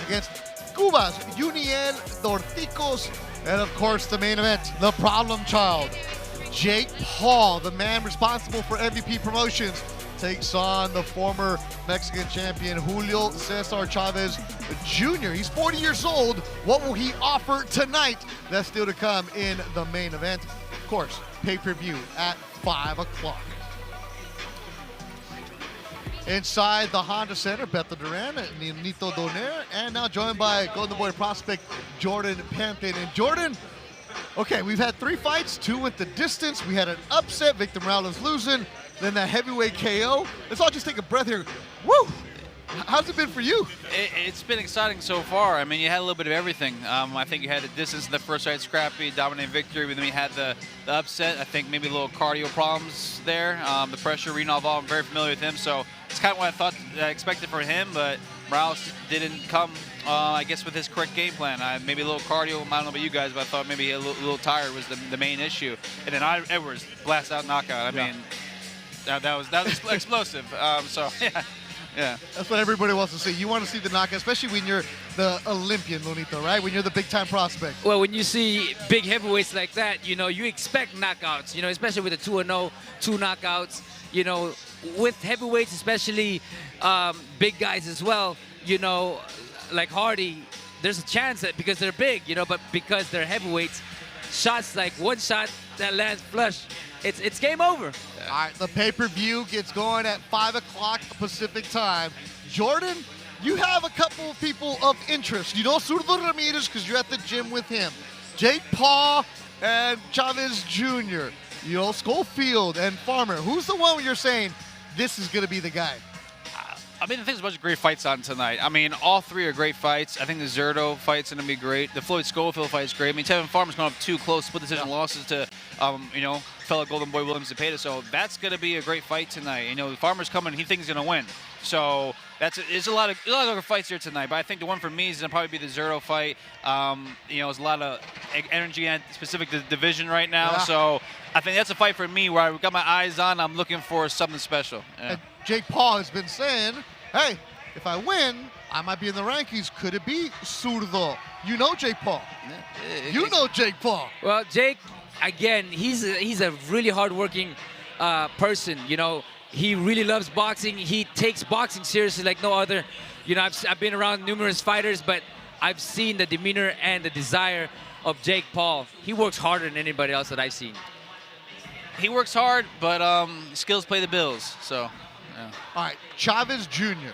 against Cuba's Yuniel Dorticos. And of course, the main event, the problem child, Jake Paul, the man responsible for MVP Promotions, takes on the former Mexican champion, Julio Cesar Chavez Jr. He's 40 years old. What will he offer tonight? That's still to come in the main event. Of course, pay-per-view at 5 o'clock. Inside the Honda Center, Beto Duran, Nito Donaire, and now joined by Golden Boy prospect Jordan Panton. And Jordan, okay, we've had 3 fights, 2 went the distance. We had an upset, Victor Morales losing, then that heavyweight KO. Let's all just take a breath here. Woo! How's it been for you? It's been exciting so far. I mean, you had a little bit of everything. I think you had the distance in the first fight, scrappy, dominating victory, but then you had the upset. I think maybe a little cardio problems there. The pressure, Renal Vol, I'm very familiar with him, so it's kind of what I expected for him, but Morales didn't come, I guess, with his correct game plan. Maybe a little cardio, I don't know about you guys, but I thought maybe a little tired was the main issue. And then Edwards, blast out knockout. I mean, that was explosive. So, yeah. Yeah, that's what everybody wants to see. You want to see the knockout, especially when you're the Olympian, Lonito, right? When you're the big-time prospect. Well, when you see big heavyweights like that, you know, you expect knockouts, you know, especially with the 2-0, 2 knockouts, you know, with heavyweights, especially big guys as well, you know, like Hardy, there's a chance that because they're big, you know, but because they're heavyweights, shots like one shot that lands flush, it's game over. All right, the pay-per-view gets going at 5 o'clock Pacific time. Jordan, you have a couple of people of interest. You know Zurdo Ramirez because you're at the gym with him. Jake Paul and Chavez Jr. You know, Schofield and Farmer. Who's the one where you're saying this is going to be the guy? I mean, I think there's a bunch of great fights on tonight. I mean, all 3 are great fights. I think the Zurdo fight's going to be great. The Floyd Schofield fight's great. I mean, Tevin Farmer's going to have 2 close split decision losses to, you know, fellow Golden Boy Williams Zepeda. So that's going to be a great fight tonight. You know, the Farmer's coming. He thinks he's going to win. So there's a lot of other fights here tonight. But I think the one for me is going to probably be the Zurdo fight. You know, there's a lot of energy specific to the division right now. Yeah. So I think that's a fight for me where I've got my eyes on. I'm looking for something special. Yeah. And Jake Paul has been saying, hey, if I win, I might be in the rankings. Could it be Zurdo? You know Jake Paul. You know Jake Paul. Well, Jake, again, he's a really hardworking person. You know, he really loves boxing. He takes boxing seriously like no other. You know, I've been around numerous fighters, but I've seen the demeanor and the desire of Jake Paul. He works harder than anybody else that I've seen. he works hard, but skills pay the bills. So, yeah. All right, Chavez Jr.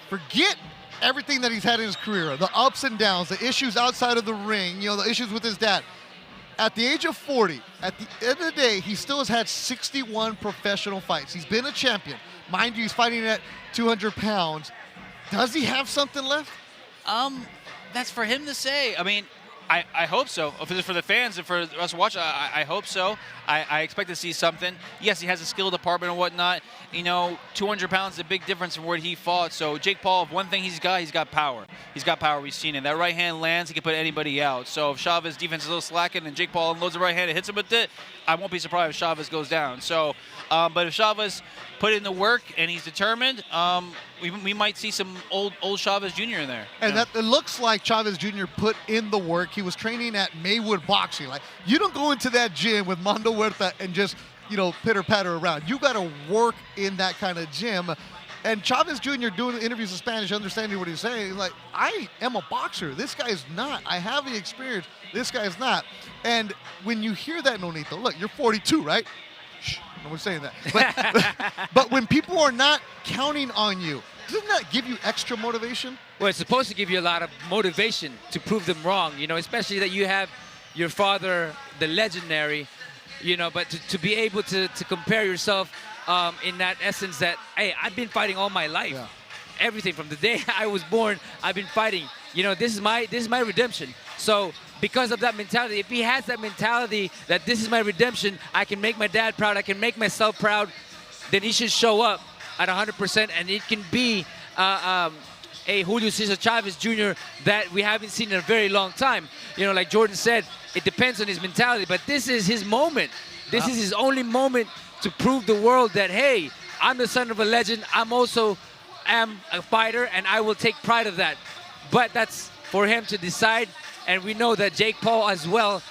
Forget everything that he's had in his career, the ups and downs, the issues outside of the ring, the issues with his dad. At the age of 40, at the end of the day, he still has had 61 professional fights. He's been a champion. Mind you, he's fighting at 200 pounds. Does he have something left? That's for him to say. I mean, I hope so. For the fans and for us watching, I hope so. I expect to see something. Yes, he has a skill department and whatnot. 200 pounds is a big difference from where he fought. So Jake Paul, if one thing he's got power. He's got power. We've seen it. That right hand lands, he can put anybody out. So if Chavez defense is a little slacking and Jake Paul unloads the right hand and hits him with it, I won't be surprised if Chavez goes down. So, but if Chavez put in the work and he's determined, we might see some old Chavez Jr. in there. And that it looks like Chavez Jr. put in the work. He was training at Maywood Boxing. Like, you don't go into that gym with Mondo Huerta and just, pitter-patter around. You got to work in that kind of gym. And Chavez Jr. doing interviews in Spanish, understanding what he's saying, he's like, I am a boxer. This guy's not. I have the experience. This guy's not. And when you hear that, Nonito, look, you're 42, right? Shh, no one's saying that. But when people are not counting on you, doesn't that give you extra motivation? Well, it's supposed to give you a lot of motivation to prove them wrong, especially that you have your father, the legendary, but to be able to compare yourself in that essence that, hey, I've been fighting all my life. Yeah. Everything from the day I was born, I've been fighting. This is my redemption. So because of that mentality, if he has that mentality that this is my redemption, I can make my dad proud, I can make myself proud, then he should show up at 100%, and it can be a Julio Cesar Chavez Jr. that we haven't seen in a very long time. Like Jordan said, it depends on his mentality, but this is his moment. This is his only moment to prove the world that, hey, I'm the son of a legend. I'm also am a fighter, and I will take pride of that. But that's for him to decide, and we know that Jake Paul as well,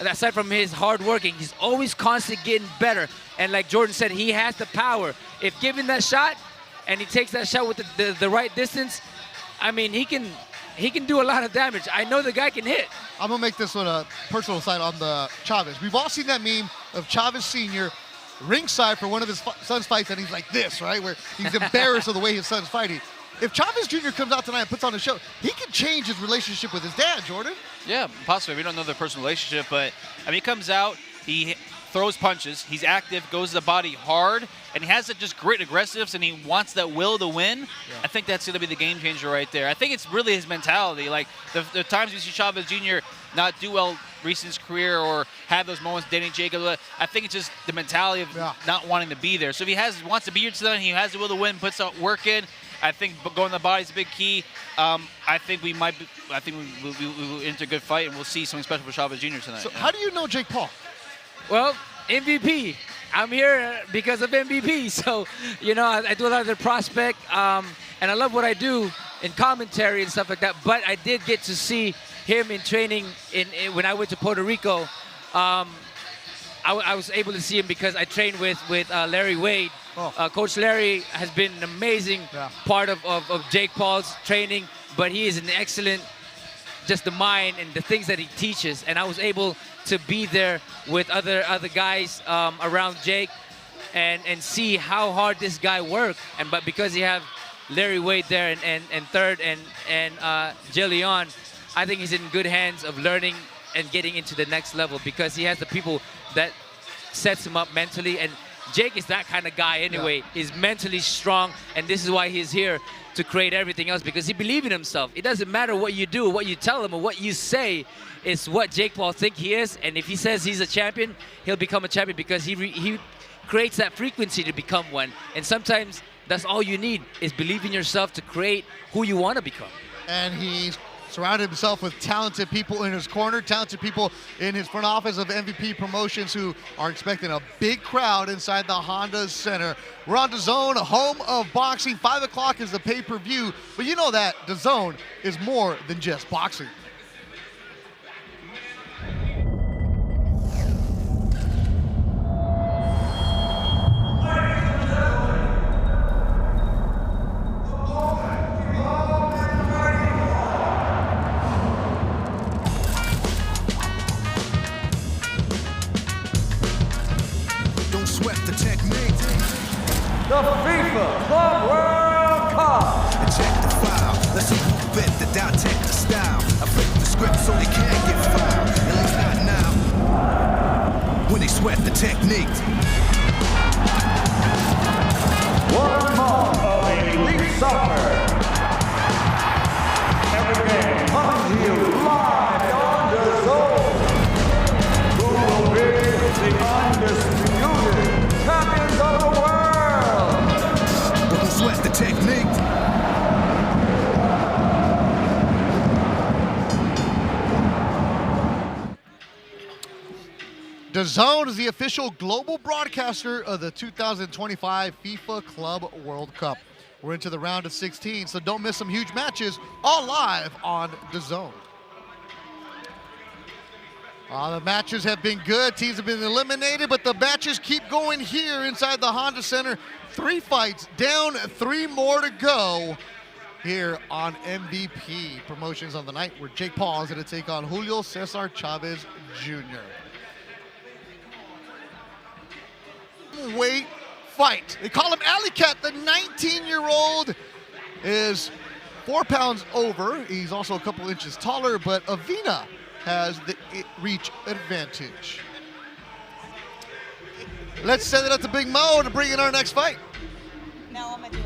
aside from his hard working, he's always constantly getting better. And like Jordan said, he has the power. If given that shot, and he takes that shot with the right distance, I mean, he can do a lot of damage. I know the guy can hit. I'm going to make this one a personal side on the Chavez. We've all seen that meme of Chavez Sr. ringside for one of his son's fights, and he's like this, right, where he's embarrassed of the way his son's fighting. If Chavez Jr. comes out tonight and puts on a show, he can change his relationship with his dad, Jordan. Yeah, possibly. We don't know their personal relationship, but he comes out, he throws punches, he's active, goes to the body hard, and he has that just great aggressiveness, and he wants that will to win. Yeah. I think that's going to be the game changer right there. I think it's really his mentality. Like, the times we see Chavez Jr. not do well recent in his career or have those moments dating Jacob, I think it's just the mentality of not wanting to be there. So if he wants to be here tonight, he has the will to win, puts out work in, I think going to the body is a big key. I think we'll enter a good fight, and we'll see something special for Chavez Jr. tonight. So how do you know Jake Paul? Well, MVP. I'm here because of MVP. So, I do a lot of the prospect, and I love what I do in commentary and stuff like that. But I did get to see him in training when I went to Puerto Rico. I was able to see him because I trained with Larry Wade. Coach Larry has been an amazing part of Jake Paul's training, but he is an excellent, just the mind and the things that he teaches. And I was able to be there with other guys around Jake and see how hard this guy worked. But because you have Larry Wade there and third and Jillian, I think he's in good hands of learning and getting into the next level because he has the people that sets him up mentally. And Jake is that kind of guy anyway. Yeah. He's mentally strong, and this is why he's here to create everything else, because he believes in himself. It doesn't matter what you do, what you tell him, or what you say. It's what Jake Paul thinks he is, and if he says he's a champion, he'll become a champion because he creates that frequency to become one. And sometimes that's all you need is believe in yourself to create who you want to become. And he's surrounded himself with talented people in his corner, talented people in his front office of MVP Promotions who are expecting a big crowd inside the Honda Center. We're on DAZN, home of boxing. 5 o'clock is the pay-per-view, but you know that DAZN is more than just boxing. technique. 1 month of elite soccer. Every game coming to you live on DAZN. Who will be the undisputed champions of the world? Don't sweat the technique. DAZN is the official global broadcaster of the 2025 FIFA Club World Cup. We're into the round of 16, so don't miss some huge matches, all live on DAZN. The matches have been good. Teams have been eliminated, but the matches keep going here inside the Honda Center. 3 fights down, 3 more to go here on MVP Promotions on the night, where Jake Paul is going to take on Julio Cesar Chavez Jr. Weight fight. They call him Alley Cat. The 19-year-old is 4 pounds over. He's also a couple inches taller, but Avina has the reach advantage. Let's send it up to Big Mo to bring in our next fight. Now I'm gonna do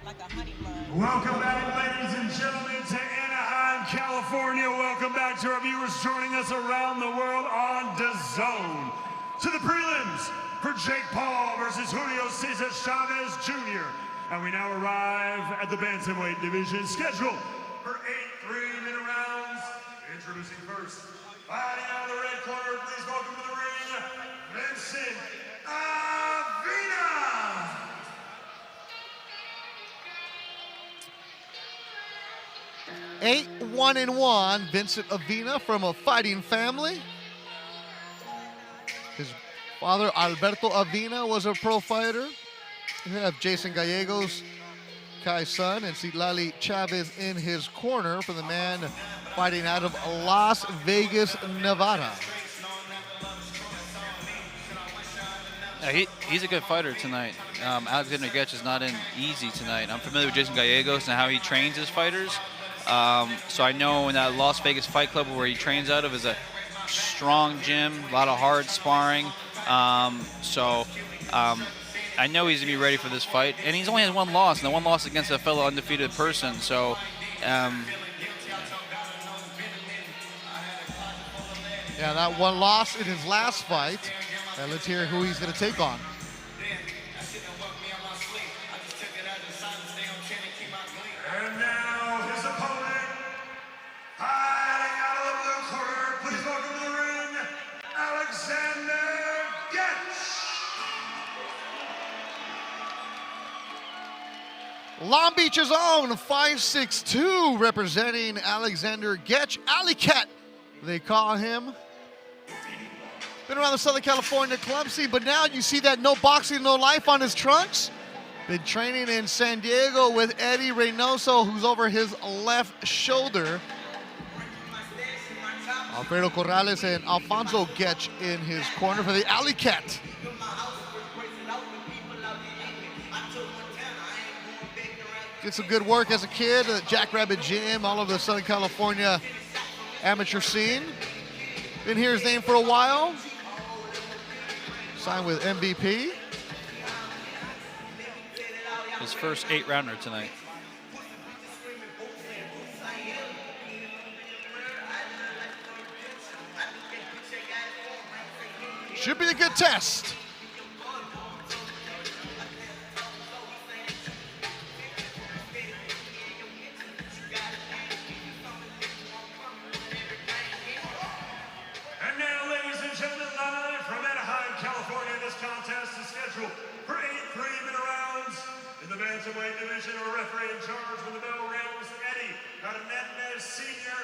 like a honey blood. Welcome back, ladies and gentlemen, to Anaheim, California. Welcome back to our viewers joining us around the world on DAZN. To the prelims for Jake Paul versus Julio Cesar Chavez Jr. And we now arrive at the bantamweight division, scheduled for 8 3-minute rounds. Introducing first, fighting out of the red corner, please welcome to the ring, Vincent Avina. Eight 1-1, Vincent Avina from a fighting family. His father, Alberto Avina, was a pro fighter. You have Jason Gallegos, Kai's son, and Citlali Chavez in his corner for the man fighting out of Las Vegas, Nevada. Yeah, he's a good fighter tonight. Alexander Getch is not in easy tonight. I'm familiar with Jason Gallegos and how he trains his fighters. So I know in that Las Vegas Fight Club where he trains out of is a strong gym, a lot of hard sparring. I know he's gonna be ready for this fight, and he's only has 1 loss, and the 1 loss against a fellow undefeated person. So, yeah, that 1 loss in his last fight. And let's hear who he's going to take on. And now his opponent, hiding out of the blue corner, please welcome to the ring, Alexander Getch. Long Beach's own 5'6", representing Alexander Getch. Alley Cat, they call him. Been around the Southern California club scene, but now you see that no boxing, no life on his trunks. Been training in San Diego with Eddie Reynoso, who's over his left shoulder. Alfredo Corrales and Alfonso Getch in his corner for the Alley Cat. Did some good work as a kid at Jackrabbit Gym, all over the Southern California amateur scene. Been here his name for a while. Signed with MVP. his first 8-rounder tonight. Should be a good test. And now, ladies and gentlemen, live from Anaheim, California, this contest is scheduled for 8 3-minute rounds. In the bantamweight division, a referee in charge when the bell rings, Eddie Hernandez Sr.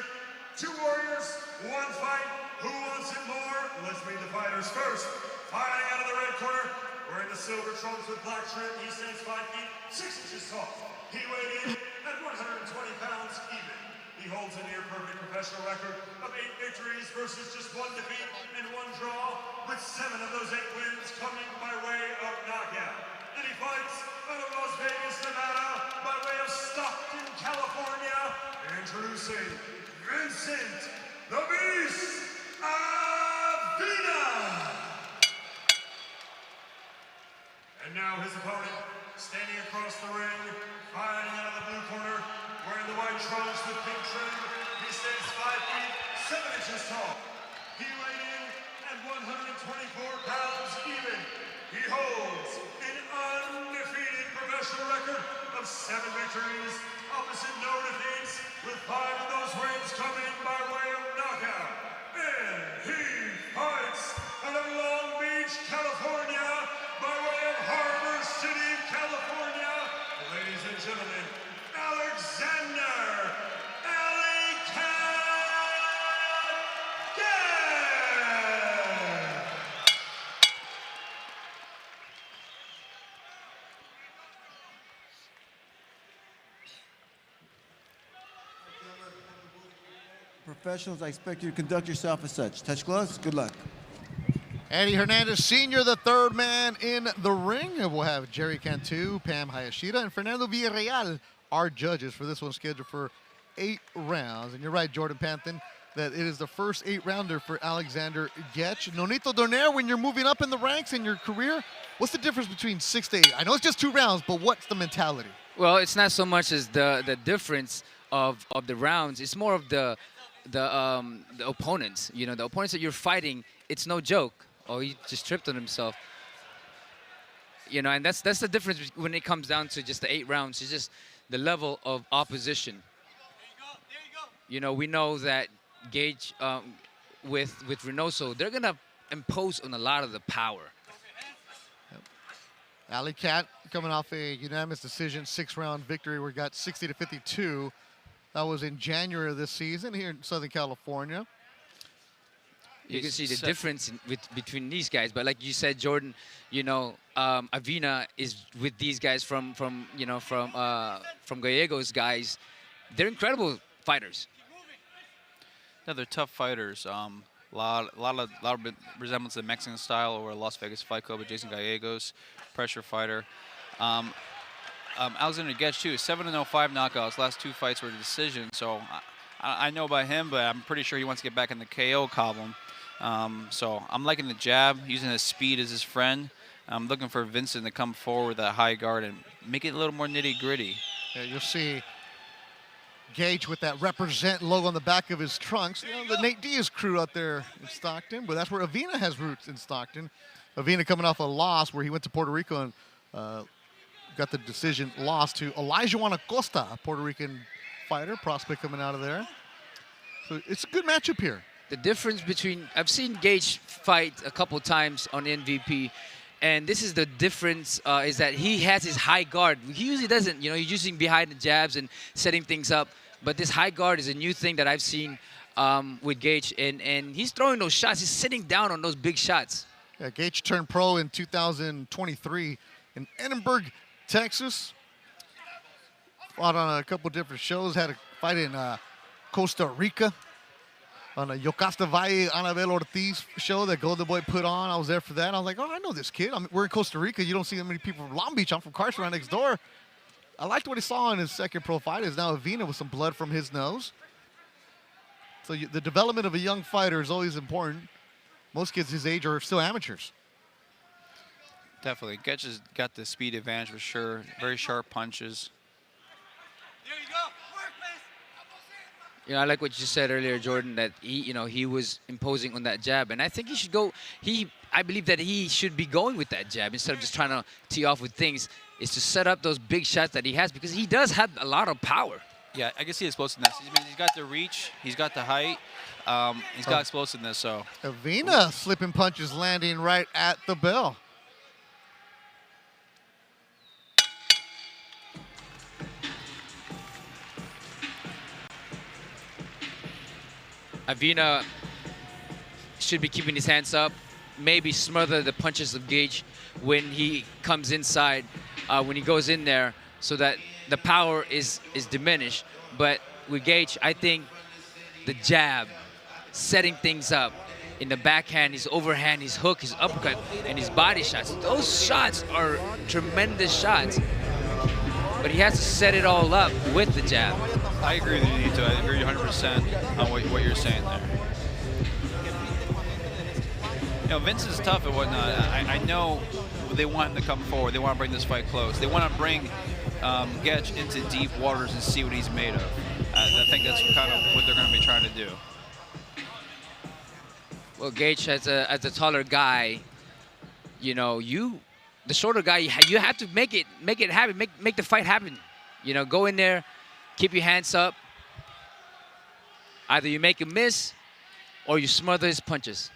2 warriors, 1 fight. Who wants it more? Let's meet the fighters first. Fighting out of the red corner, wearing the silver trunks with black trim. He stands 5 feet 6 inches tall. He weighed in at 120 pounds even. He holds a near-perfect professional record of 8 victories versus just 1 defeat and 1 draw, with 7 of those 8 wins coming by way of knockout. And he fights out of Las Vegas, Nevada, by way of Stockton, California. Introducing Vincent the Beast Avina. And now his opponent, standing across the ring, fighting out of the blue corner, wearing the white trunks with pink trim. He stands 5 feet 7 inches tall. He weighed in at 124 pounds even. He holds an undefeated professional record of 7 victories, opposite no defeats, with 5 of those wins coming by way of knockout. And he fights out of Long Beach, California, by way of Harbor City, California. Ladies and gentlemen, Alexander Professionals, I expect you to conduct yourself as such. Touch gloves, good luck. Eddie Hernandez Sr., the third man in the ring. And we'll have Jerry Cantu, Pam Hayashida, and Fernando Villarreal, our judges for this one, scheduled for 8 rounds. And you're right, Jordan Panthen, that it is the first 8-rounder for Alexander Getch. Nonito Donaire, when you're moving up in the ranks in your career, what's the difference between 6 to 8? I know it's just 2 rounds, but what's the mentality? Well, it's not so much as the difference of the rounds. It's more of the opponents. You know, the opponents that you're fighting, it's no joke. Oh, he just tripped on himself. You know, and that's the difference when it comes down to just the 8 rounds. It's just the level of opposition. You know, we know that Gage with Reynoso, they're gonna impose on a lot of the power. Alley Cat coming off a unanimous decision 6-round victory where he got 60-52. That was in January of this season here in Southern California. You can see the difference between these guys, but like you said, Jordan, you know, Avina is with these guys from Gallegos guys. They're incredible fighters. Yeah, they're tough fighters. Lot of resemblance to the Mexican style or Las Vegas Fight Club with Jason Gallegos, pressure fighter. Alexander Getch too, 7-0, 5 knockouts. Last 2 fights were a decision. So I know about him, but I'm pretty sure he wants to get back in the KO column. So I'm liking the jab, using his speed as his friend. I'm looking for Vincent to come forward with that high guard and make it a little more nitty-gritty. Yeah, you'll see Gage with that represent logo on the back of his trunks. You know, the Nate Diaz crew out there in Stockton, but that's where Avina has roots, in Stockton. Avina coming off a loss where he went to Puerto Rico and got the decision lost to Elijah Acosta, a Puerto Rican fighter, prospect coming out of there. So it's a good matchup here. The difference between, I've seen Gage fight a couple times on MVP, and this is the difference, is that he has his high guard. He usually doesn't, you know, he's using behind the jabs and setting things up, but this high guard is a new thing that I've seen with Gage, and he's throwing those shots. He's sitting down on those big shots. Yeah, Gage turned pro in 2023 in Edinburgh, Texas. Fought on a couple different shows. Had a fight in Costa Rica on a Yocasta Valle Anabel Ortiz show that Golden Boy put on. I was there for that. I was like, oh, I know this kid. We're in Costa Rica. You don't see that many people from Long Beach. I'm from Carson, right next door. I liked what he saw in his second pro fight. Is now Avina with some blood from his nose. So the development of a young fighter is always important. Most kids his age are still amateurs. Definitely. Getch has got the speed advantage for sure. Very sharp punches. You know, I like what you said earlier, Jordan, that he was imposing on that jab, and I think he should go. I believe that he should be going with that jab instead of just trying to tee off with things. Is to set up those big shots that he has, because he does have a lot of power. Yeah, I can see explosiveness. He's got the reach, he's got the height, he's got explosiveness. So Avina slipping punches landing right at the bell. Avina should be keeping his hands up, maybe smother the punches of Gage when he comes inside, when he goes in there, so that the power is diminished. But with Gage, I think the jab, setting things up in the backhand, his overhand, his hook, his uppercut, and his body shots, those shots are tremendous shots. But he has to set it all up with the jab. I agree with you, too. I agree 100% on what you're saying there. You know, Vince is tough and whatnot. I know they want him to come forward. They want to bring this fight close. They want to bring Getch into deep waters and see what he's made of. I think that's kind of what they're going to be trying to do. Well, Gage, as a taller guy, you know, the shorter guy, you have to make it happen, make the fight happen. You know, go in there, keep your hands up. Either you make him miss, or you smother his punches.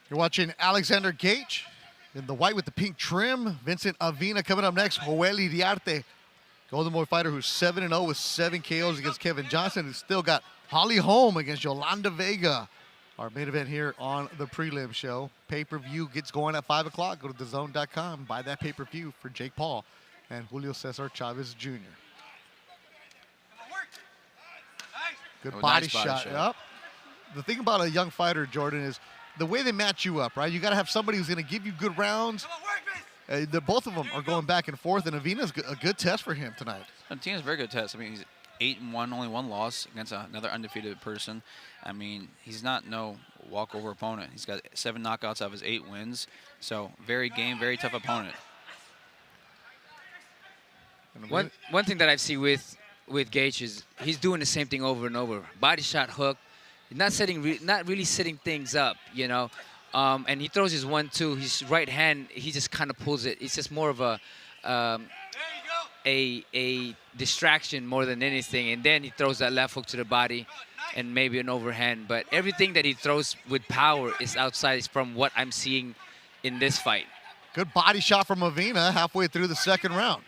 You're watching Alexander Gage in the white with the pink trim. Vincent Avina coming up next. Joel Iriarte, Golden Boy fighter who's 7-0 with 7 KOs against Kevin Johnson. He's still got Holly Holm against Yolanda Vega. Our main event here on the prelim show. Pay-per-view gets going at 5 o'clock. Go to DAZN.com. Buy that pay-per-view for Jake Paul and Julio Cesar Chavez Jr. Good body shot. Yep. The thing about a young fighter, Jordan, is the way they match you up, right? You got to have somebody who's going to give you good rounds. Both of them are going back and forth, and Avina's a good test for him tonight. Tina's a very good test. I mean, he's 8-1, only 1 loss against another undefeated person. I mean, he's not no walkover opponent. He's got 7 knockouts out of his 8 wins. So very game, very tough opponent. One thing that I've seen with Gage is he's doing the same thing over and over. Body shot, hook, not really setting things up, you know. And he throws his 1-2. His right hand, he just kind of pulls it. It's just more of a distraction more than anything. And then he throws that left hook to the body and maybe an overhand. But everything that he throws with power is outside from what I'm seeing in this fight. Good body shot from Avina halfway through the second round.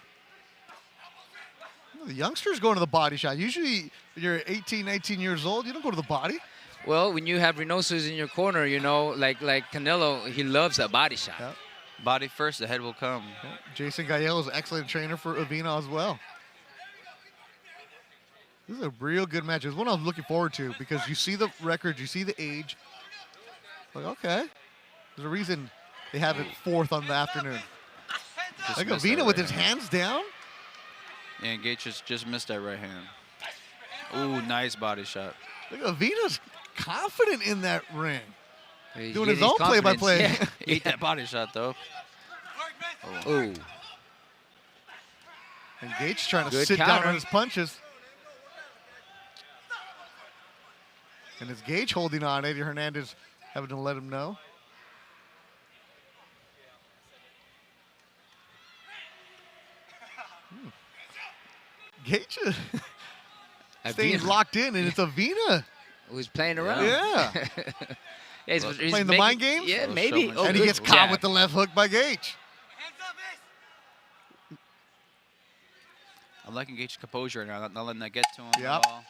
The youngsters going to the body shot. Usually when you're 18, 19 years old, you don't go to the body. Well, when you have Reynoso's in your corner, you know, like Canelo, he loves that body shot. Yep. Body first, the head will come. Yep. Jason Gallo is an excellent trainer for Avina as well. This is a real good match. It's one I was looking forward to because you see the record, you see the age. Like, okay, there's a reason they have it 4th on the afternoon. Like Avina with his hands down. Yeah, and Gage just missed that right hand. Ooh, nice body shot. Look, Avina's confident in that ring. He's doing his own play-by-play. Yeah. Ate that body shot, though. Oh. And Gage trying to Good sit counter. down on his punches. And is Gage holding on? Eddie Hernandez having to let him know. Gage staying locked in, and it's Avina who's playing around. Yeah. He's playing the mind games? Yeah, maybe. Oh, and he gets caught with the left hook by Gage. I'm liking Gage's composure right now, not letting that get to him Yep. at all.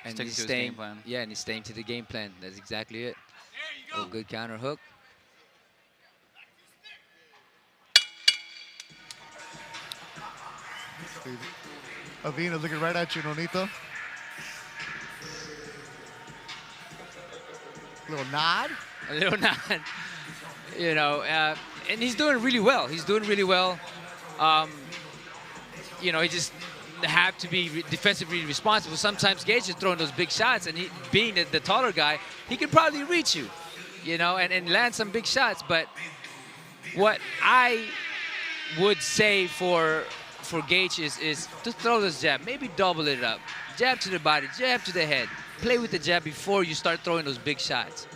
And Sticking he's to his staying, game plan. yeah, and he's staying to the game plan. That's exactly it. Oh, good counter hook. Avina looking right at you, Nonito. Little nod. A little nod. You know, and he's doing really well. He's doing really well. You know, he just have to be defensively responsible. Sometimes Gage is throwing those big shots, and he, being the taller guy, he can probably reach you, you know, and land some big shots. But what I would say for Gage is to throw this jab, maybe double it up. Jab to the body, jab to the head. Play with the jab before you start throwing those big shots.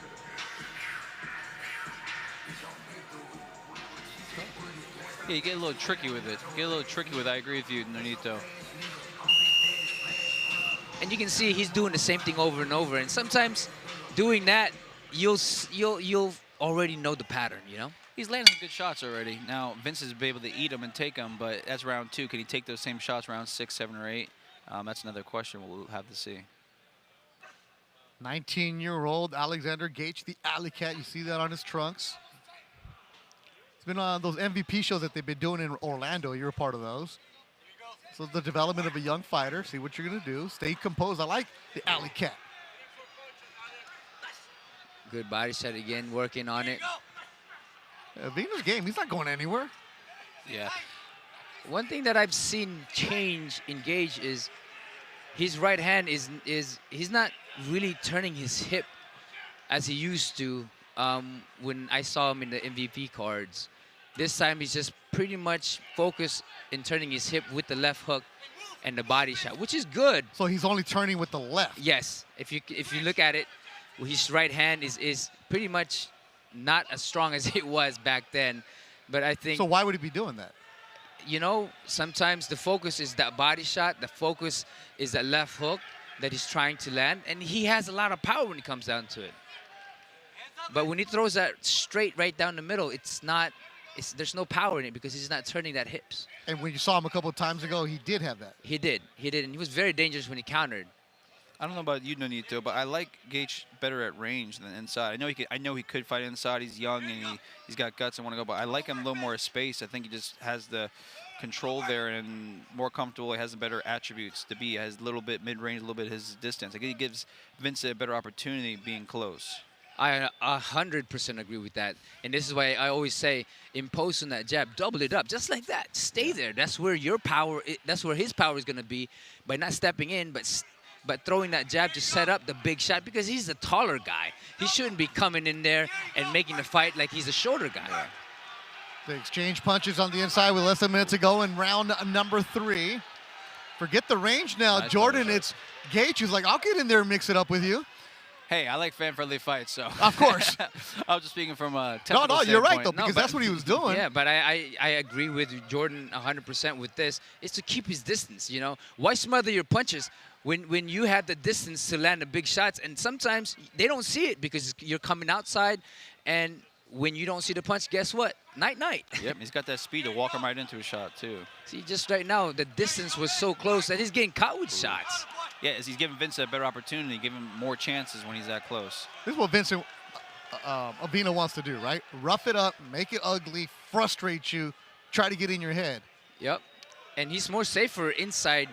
Yeah, you get a little tricky with it. I agree with you, Nonito. And you can see he's doing the same thing over and over. And sometimes doing that, you'll already know the pattern, you know? He's landing some good shots already. Now, Vince has been able to eat them and take them, but that's round 2. Can he take those same shots round 6, 7, or 8? That's another question we'll have to see. 19-year-old Alexander Gage, the Alley Cat. You see that on his trunks. It's been on those MVP shows that they've been doing in Orlando. You're a part of those. So the development of a young fighter. See what you're going to do. Stay composed. I like the Alley Cat. Good body shot again, working on it. Avina's game. He's not going anywhere. Yeah. One thing that I've seen change in Gage is his right hand is he's not really turning his hip as he used to when I saw him in the MVP cards. This time he's just pretty much focused in turning his hip with the left hook and the body shot, which is good. So he's only turning with the left. Yes. If you look at it, his right hand is pretty much not as strong as it was back then. But I think. So why would he be doing that? You know, sometimes the focus is that body shot. The focus is that left hook that he's trying to land. And he has a lot of power when it comes down to it. But when he throws that straight right down the middle, there's no power in it because he's not turning that hips. And when you saw him a couple of times ago, he did have that. He did. And he was very dangerous when he countered. I don't know about you, Nonito, but I like Gage better at range than inside. I know he could fight inside. He's young and he's got guts and want to go, but I like him a little more space. I think he just has the control there and more comfortable. He has the better attributes to be. He has a little bit mid-range, a little bit his distance. I think he gives Vincent a better opportunity being close. I 100% agree with that. And this is why I always say, impose on that jab, double it up, just like that. Stay there. That's where your power, that's where his power is going to be by not stepping in, but throwing that jab to set up the big shot because he's a taller guy. He shouldn't be coming in there and making the fight like he's a shorter guy. Yeah. They exchange punches on the inside with less than a minute to go in round number 3. Forget the range now, nice Jordan. It's Gage who's like, I'll get in there and mix it up with you. Hey, I like fan-friendly fights, so. Of course. I was just speaking from a technical No, you're right, though, because that's what he was doing. Yeah, but I agree with Jordan 100% with this. It's to keep his distance, you know. Why smother your punches when you have the distance to land the big shots? And sometimes they don't see it because you're coming outside, and when you don't see the punch, guess what? Night-night. Yep, he's got that speed to walk him right into a shot, too. See, just right now, the distance was so close that he's getting caught with shots. Yeah, he's giving Vincent a better opportunity, giving him more chances when he's that close. This is what Vincent Avina wants to do, right? Rough it up, make it ugly, frustrate you, try to get in your head. Yep, and he's more safer inside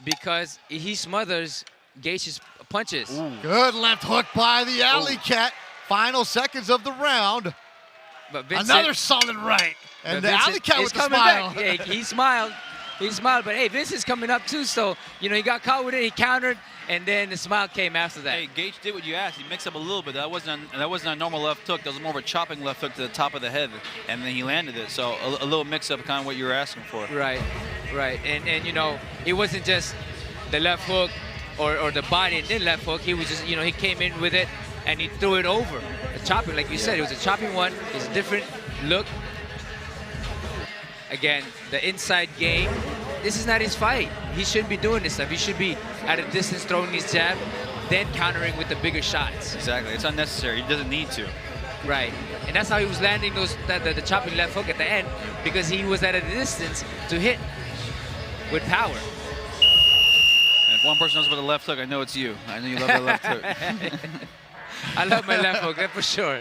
because he smothers Gage's punches. Ooh. Good left hook by the alley cat. Final seconds of the round. But Vincent, another solid right. And the alley cat with the smile. Back. Yeah, he smiled. He smiled, but hey, Vincent's coming up too, so, you know, he got caught with it, he countered, and then the smile came after that. Hey, Gage did what you asked. He mixed up a little bit. That wasn't a normal left hook. That was more of a chopping left hook to the top of the head, and then he landed it. So a little mix-up, kind of what you were asking for. Right. And you know, it wasn't just the left hook or the body and then left hook. He was just, you know, he came in with it, and he threw it over. A chopping, like you said, it was a chopping one. It's a different look. Again, the inside game, this is not his fight. He shouldn't be doing this stuff. He should be at a distance throwing his jab, then countering with the bigger shots. Exactly, it's unnecessary. He doesn't need to. Right, and that's how he was landing those the chopping left hook at the end because he was at a distance to hit with power. And if one person knows about the left hook, I know it's you. I know you love the left hook. I love my left hook, that's for sure.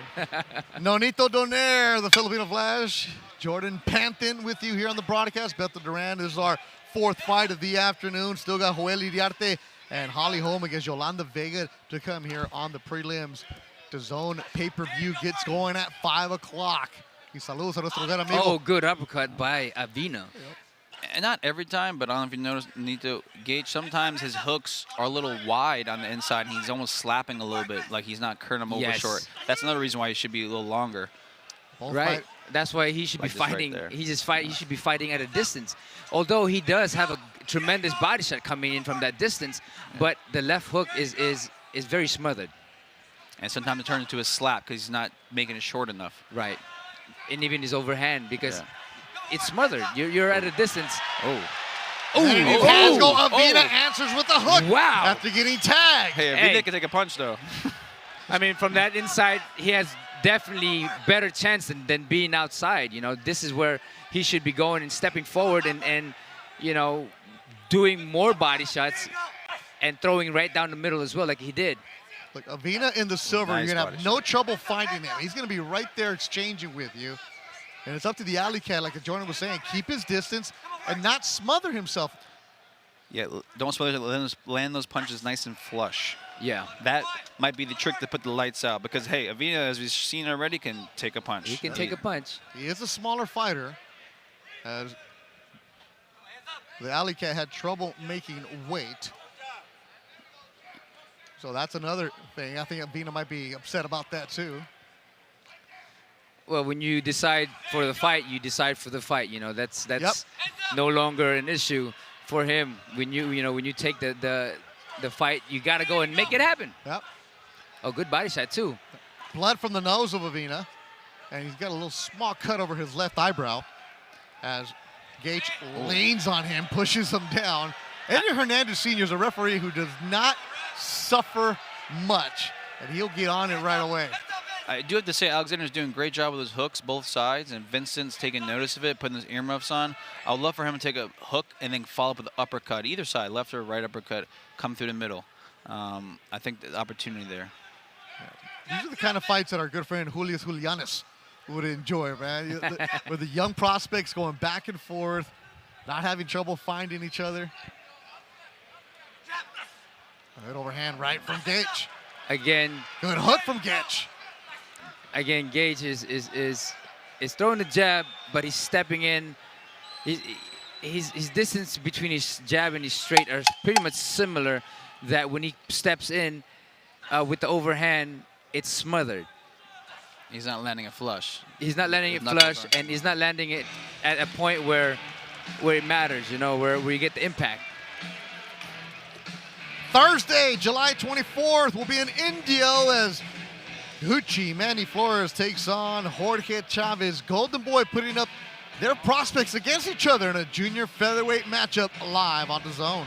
Nonito Donaire, the Filipino Flash. Jordan Panthin with you here on the broadcast. Beto Duran is our 4th fight of the afternoon. Still got Joel Iriarte and Holly Holm against Yolanda Vega to come here on the prelims. DAZN pay-per-view gets going at 5 o'clock. Y saludos a nuestro gran amigo. Oh, good uppercut by Avina. Yep. And not every time, but I don't know if you noticed, Nito, Gage, sometimes his hooks are a little wide on the inside, and he's almost slapping a little bit, like he's not curling them over short. That's another reason why he should be a little longer. Right. That's why he should be fighting. He should be fighting at a distance. Although he does have a tremendous body shot coming in from that distance, but the left hook is very smothered. And sometimes it turns into a slap because he's not making it short enough. Right. And even his overhand because it's smothered. You're at a distance. And his hands go. Avina answers with a hook. Wow. After getting tagged. Hey, Avina can take a punch though. I mean, from that inside, he has definitely better chance than being outside. You know, this is where he should be going and stepping forward and you know, doing more body shots and throwing right down the middle as well, like he did. Look, Avina in the silver, nice, you're going to have no trouble finding him. He's going to be right there exchanging with you. And it's up to the alley cat, like Jordan was saying, keep his distance and not smother himself. Yeah, don't smother, land those punches nice and flush. Yeah. That might be the trick to put the lights out because, hey, Avina, as we've seen already, can take a punch. He can take a punch. He is a smaller fighter. As the alley cat had trouble making weight. So that's another thing. I think Avina might be upset about that, too. Well, when you decide for the fight, you decide for the fight. You know, that's no longer an issue for him. When you take the fight, you got to go and make it happen. Yep. Oh, good body shot too. Blood from the nose of Avina, and he's got a little small cut over his left eyebrow as Gage leans on him, pushes him down. Edgar Hernandez Sr. is a referee who does not suffer much, and he'll get on it right away. I do have to say, Alexander's doing a great job with his hooks, both sides, and Vincent's taking notice of it, putting his earmuffs on. I would love for him to take a hook and then follow up with an uppercut, either side, left or right uppercut, come through the middle. I think the opportunity there. These are the kind of fights that our good friend Julius Julianis would enjoy, man. With the young prospects going back and forth, not having trouble finding each other. Good overhand right from Gage. Again. Good hook from Gage. Again, Gage is throwing the jab, but he's stepping in. His distance between his jab and his straight are pretty much similar. That when he steps in with the overhand, it's smothered. He's not landing it flush. He's not landing it flush, and he's not landing it at a point where it matters. You know, where you get the impact. Thursday, July 24th, will be in Indio as Gucci Manny Flores takes on Jorge Chavez. Golden Boy putting up their prospects against each other in a junior featherweight matchup live on DAZN.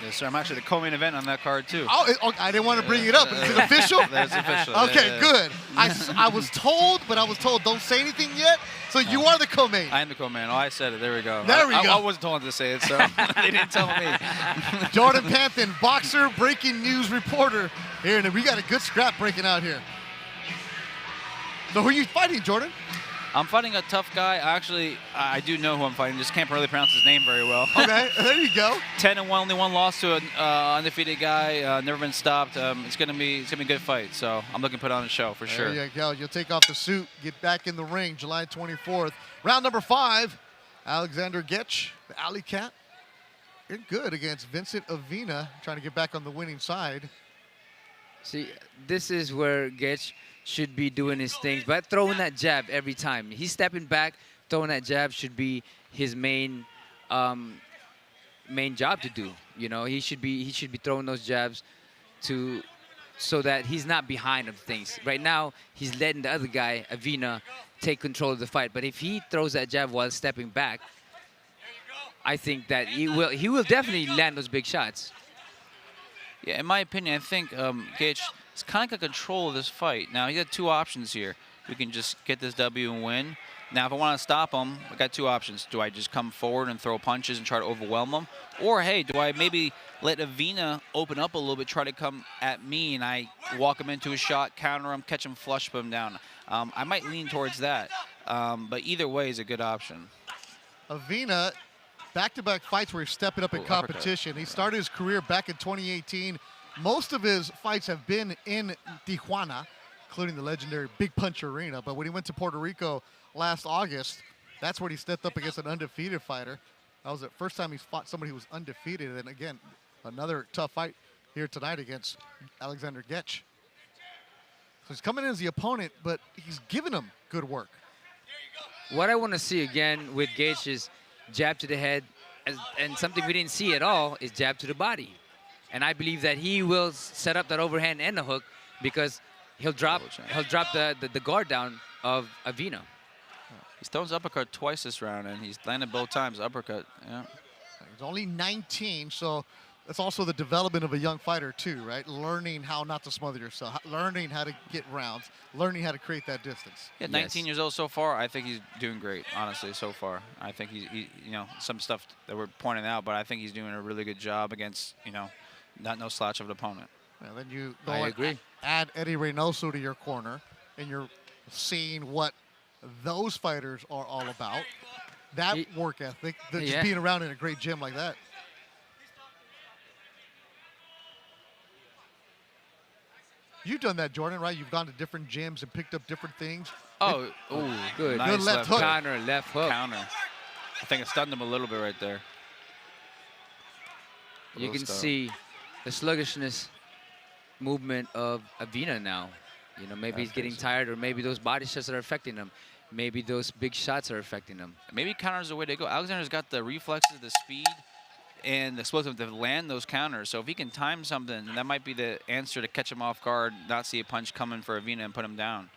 Yes, sir. I'm actually the co-main event on that card, too. Oh, I didn't want to bring it up. Is it official? That's official. Okay, good. I was told, but I was told don't say anything yet. So you are the co-main. I am the co-main. Oh, I said it. There we go. There we go. I wasn't told to say it, so they didn't tell me. Jordan Panthen, boxer, breaking news reporter here. And we got a good scrap breaking out here. So who are you fighting, Jordan? I'm fighting a tough guy. Actually, I do know who I'm fighting. Just can't really pronounce his name very well. Okay, there you go. 10-1, only one loss to an undefeated guy. Never been stopped. It's gonna be a good fight. So I'm looking to put on a show for sure. There you go. You'll take off the suit, get back in the ring, July 24th. Round number 5, Alexander Getch, the Alley Cat. You're good against Vincent Avina, trying to get back on the winning side. See, this is where Getch should be doing his things, but throwing that jab every time. He's stepping back, throwing that jab should be his main job to do. You know, he should be throwing those jabs so that he's not behind of things. Right now, he's letting the other guy, Avina, take control of the fight. But if he throws that jab while stepping back, I think that he will definitely land those big shots. Yeah, in my opinion, I think Gage is kind of got control of this fight. Now, he got two options here. We can just get this W and win. Now, if I want to stop him, I got two options. Do I just come forward and throw punches and try to overwhelm him? Or, hey, do I maybe let Avina open up a little bit, try to come at me, and I walk him into a shot, counter him, catch him flush, put him down? I might lean towards that. But either way is a good option. Avina, back-to-back fights where he's stepping up in competition. He started his career back in 2018. Most of his fights have been in Tijuana, including the legendary Big Punch Arena. But when he went to Puerto Rico last August, that's where he stepped up against an undefeated fighter. That was the first time he's fought somebody who was undefeated. And again, another tough fight here tonight against Alexander Getch. So he's coming in as the opponent, but he's giving him good work. What I want to see again with Gage is jab to the head, and something we didn't see at all is jab to the body. And I believe that he will set up that overhand and the hook because he'll drop the guard down of Avina. He's thrown his uppercut twice this round, and he's landed both times uppercut. Yeah. He's only 19, so that's also the development of a young fighter too, right? Learning how not to smother yourself, learning how to get rounds, learning how to create that distance. Yeah, 19 years old so far. I think he's doing great, honestly, so far. I think he you know, some stuff that we're pointing out, but I think he's doing a really good job against, you know, no slouch of an opponent. And then you go and add Eddie Reynoso to your corner, and you're seeing what those fighters are all about. That work ethic, just being around in a great gym like that. You've done that, Jordan, right? You've gone to different gyms and picked up different things. Oh, good. Nice good left hook. Counter, left hook. Counter. I think it stunned him a little bit right there. You can see the sluggishness movement of Avina now. You know, maybe he's getting tired, or maybe those body shots are affecting him. Maybe those big shots are affecting him. Maybe counters the way to go. Alexander's got the reflexes, the speed, and the explosive to land those counters. So if he can time something, that might be the answer to catch him off guard, not see a punch coming for Avina and put him down.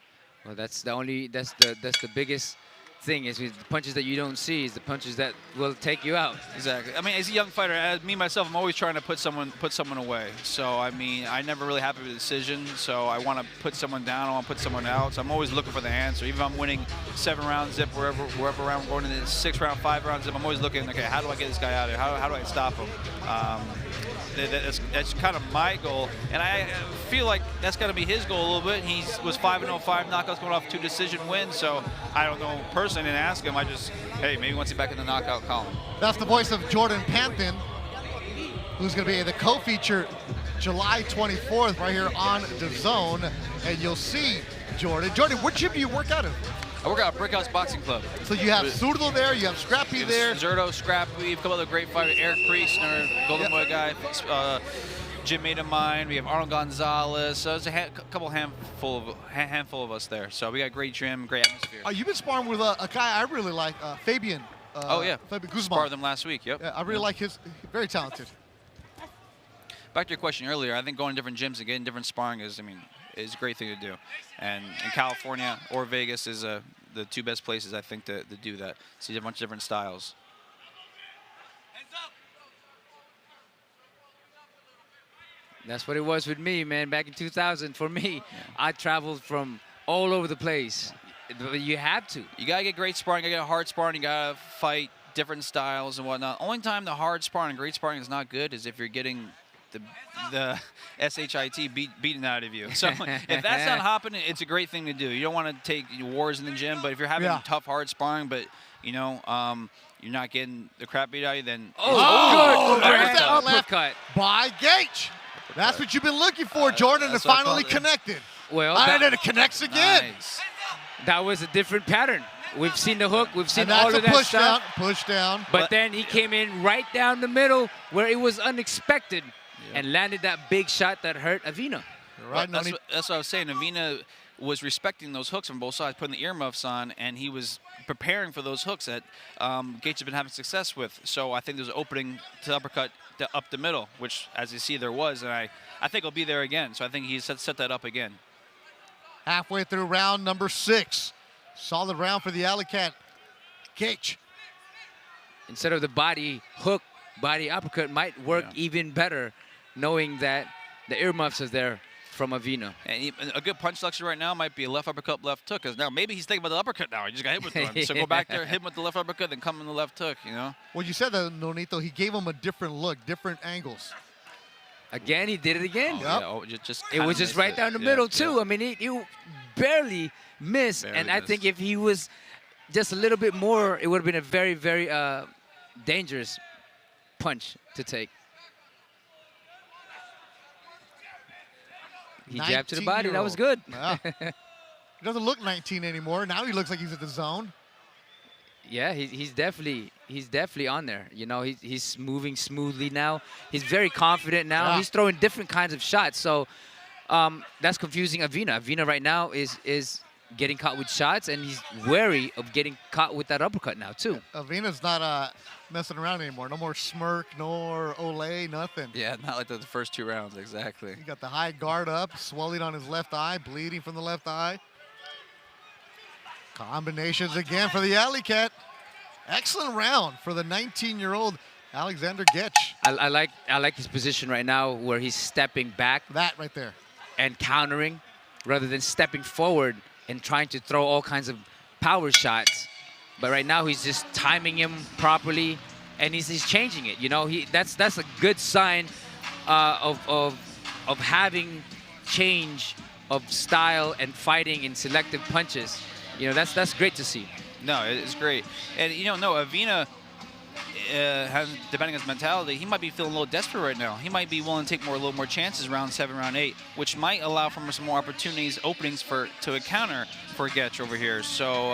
Well, that's the biggest thing is with the punches that you don't see is the punches that will take you out. Exactly. I mean, as a young fighter, as me myself, I'm always trying to put someone away. So I mean, I never really happy with the decision. So I want to put someone down. I want to put someone out. So I'm always looking for the answer. Even if I'm winning 7-round zip, wherever round, going into the 6-round, 5-round zip, I'm always looking. Okay, how do I get this guy out of here? How do I stop him? That's kind of my goal, and I feel like that's got to be his goal a little bit. He was 5-0, 5 knockouts coming off 2 decision wins, so I don't know personally and ask him. I just, hey, maybe once he's back in the knockout column. That's the voice of Jordan Panthen, who's going to be the co-feature July 24th right here on DAZN, and you'll see Jordan. Jordan, what gym do you work out of? I work out at Brickhouse Boxing Club. So you have Zurdo there, you have Scrappy there. Zurdo, Scrappy, a couple other great fighters. Eric Priestner, Golden Boy guy, Jim mate of mine. We have Arnold Gonzalez. So there's a handful of us there. So we got a great gym, great atmosphere. You've been sparring with a guy I really like, Fabian. Oh yeah, Fabian Guzman. Sparred them last week. Yep. Yeah, I really like his. Very talented. Back to your question earlier, I think going to different gyms and getting different sparring is a great thing to do. And in California or Vegas is the 2 best places, I think, to do that. See a bunch of different styles. That's what it was with me, man. Back in 2000, for me, I traveled from all over the place. You have to. You got to get great sparring. You got to get hard sparring. You got to fight different styles and whatnot. Only time the hard sparring and great sparring is not good is if you're getting the SHIT beaten out of you. So if that's not happening, it's a great thing to do. You don't want to take wars in the gym, but if you're having tough, hard sparring, but you know, you're not getting the crap beat out of you, then good. There's that uppercut by Gage. That's what you've been looking for, Jordan, and finally connected. Well, and then it connects again. Nice. That was a different pattern. We've seen the hook. We've seen and that's all of that push stuff. Push down. But then he came in right down the middle where it was unexpected and landed that big shot that hurt Avina. Right. That's what I was saying. Avina was respecting those hooks from both sides, putting the earmuffs on, and he was preparing for those hooks that Gates had been having success with. So I think there's an opening to uppercut up the middle, which, as you see, there was, and I think it'll be there again. So I think he set that up again. Halfway through round number 6. Solid round for the Alley Cat. Gage. Instead of the body hook, body uppercut might work even better, knowing that the earmuffs is there from Avina. And a good punch selection right now might be a left uppercut, left hook. Because now maybe he's thinking about the uppercut now. He just got hit with one. So go back there, hit him with the left uppercut, then come in the left hook, you know? Well, you said that, Nonito. He gave him a different look, different angles. Again, he did it again. It was just right down the middle, too. I mean, he barely missed. And I think if he was just a little bit more, it would have been a very, very dangerous punch to take. He jabbed to the body. That was good. Yeah. He doesn't look 19 anymore. Now he looks like he's at the zone. Yeah, he's definitely on there. You know, he's moving smoothly now. He's very confident now. Yeah. He's throwing different kinds of shots. So that's confusing Avina. Avina right now is getting caught with shots, and he's wary of getting caught with that uppercut now too. Avina's not messing around anymore. No more smirk, nor ole, nothing. Yeah, not like the first 2 rounds, exactly. He got the high guard up, swelling on his left eye, bleeding from the left eye. Combinations again for the Alley Cat. Excellent round for the 19-year-old Alexander Getch. I like his position right now where he's stepping back. That right there. And countering rather than stepping forward and trying to throw all kinds of power shots. But right now he's just timing him properly and he's changing it. You know, that's a good sign of having change of style and fighting in selective punches. You know, that's great to see. No, it's great. And, you know, Avina, depending on his mentality, he might be feeling a little desperate right now. He might be willing to take a little more chances round 7, round 8, which might allow for some more opportunities, openings to a counter for Getch over here. So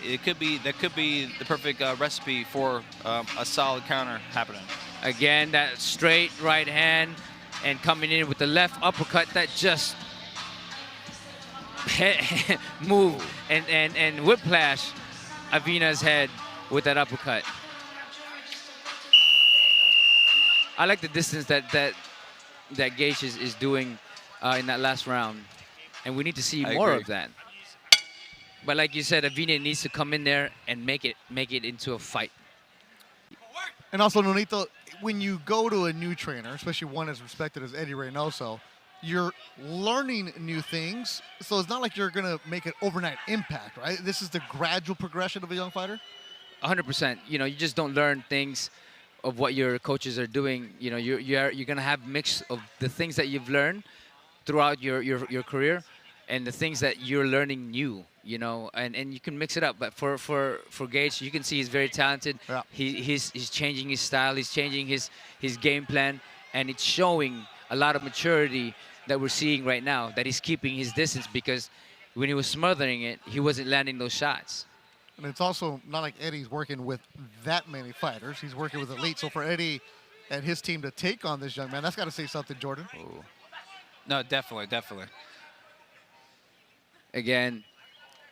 that could be the perfect recipe for a solid counter happening. Again, that straight right hand and coming in with the left uppercut that just move and whiplash Avina's head with that uppercut. I like the distance that Gage is doing in that last round, and we need to see more of that. But like you said, Avina needs to come in there and make it into a fight. And also, Nonito, when you go to a new trainer, especially one as respected as Eddie Reynoso, you're learning new things. So it's not like you're going to make an overnight impact, right? This is the gradual progression of a young fighter? 100%. You know, you just don't learn things of what your coaches are doing. You know, you're going to have mix of the things that you've learned throughout your career and the things that you're learning new, you know, and you can mix it up. But for Gage, you can see he's very talented. Yeah. He's changing his style, he's changing his game plan, and it's showing a lot of maturity that we're seeing right now, that he's keeping his distance, because when he was smothering it, he wasn't landing those shots. And it's also not like Eddie's working with that many fighters. He's working with elite. So for Eddie and his team to take on this young man, that's got to say something, Jordan. Ooh. No, definitely. Again,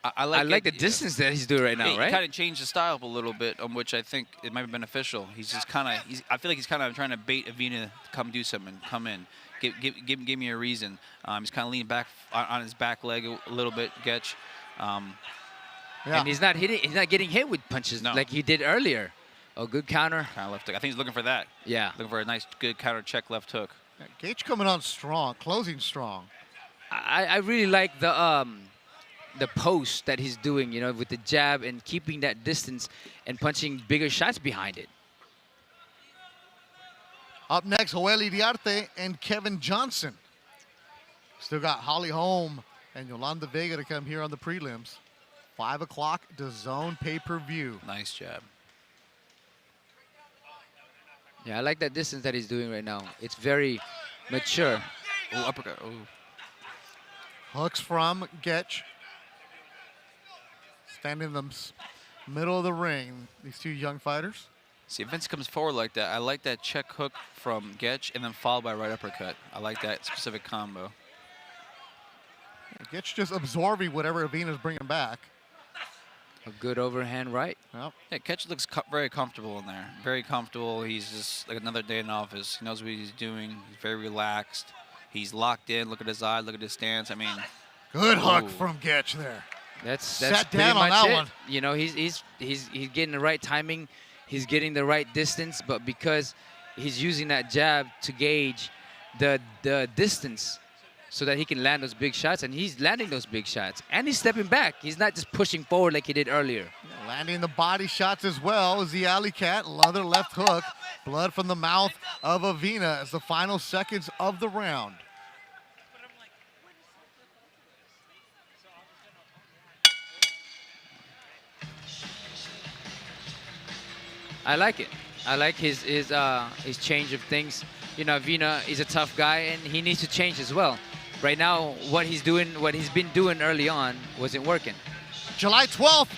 I like the distance that he's doing right now, right? He kind of changed the style up a little bit, on which I think it might be beneficial. He's just kind of, I feel like he's kind of trying to bait Avina to come do something, come in, give me a reason. He's kind of leaning back on his back leg a little bit, Getch. Yeah. And he's not getting hit with punches like he did earlier. Oh, good counter. Kind of left hook. I think he's looking for that. Yeah. Looking for a nice, good counter check left hook. Yeah, Gage coming on strong, closing strong. I really like the post that he's doing, you know, with the jab and keeping that distance and punching bigger shots behind it. Up next, Joel Iriarte and Kevin Johnson. Still got Holly Holm and Yolanda Vega to come here on the prelims. 5 o'clock, DAZN pay-per-view. Nice jab. Yeah, I like that distance that he's doing right now. It's very mature. Oh, uppercut. Oh. Hooks from Getch. Standing in the middle of the ring, these two young fighters. See, if Vince comes forward like that, I like that check hook from Getch and then followed by right uppercut. I like that specific combo. Getch just absorbing whatever Avina's bringing back. A good overhand right. Yep. Yeah, Getch looks very comfortable in there. Very comfortable. He's just like another day in office. He knows what he's doing. He's very relaxed. He's locked in. Look at his eye. Look at his stance. I mean, good hook from Getch there. That's Sat pretty down on much that it. one. You know, he's getting the right timing. He's getting the right distance, but because he's using that jab to gauge the distance so that he can land those big shots, and he's landing those big shots. And he's stepping back. He's not just pushing forward like he did earlier. Yeah, landing the body shots as well as the alley cat. Another left hook. Blood from the mouth of Avina as the final seconds of the round. I like it. I like his change of things. You know, Avina is a tough guy, and he needs to change as well. Right now, what he's been doing early on wasn't working. July 12th,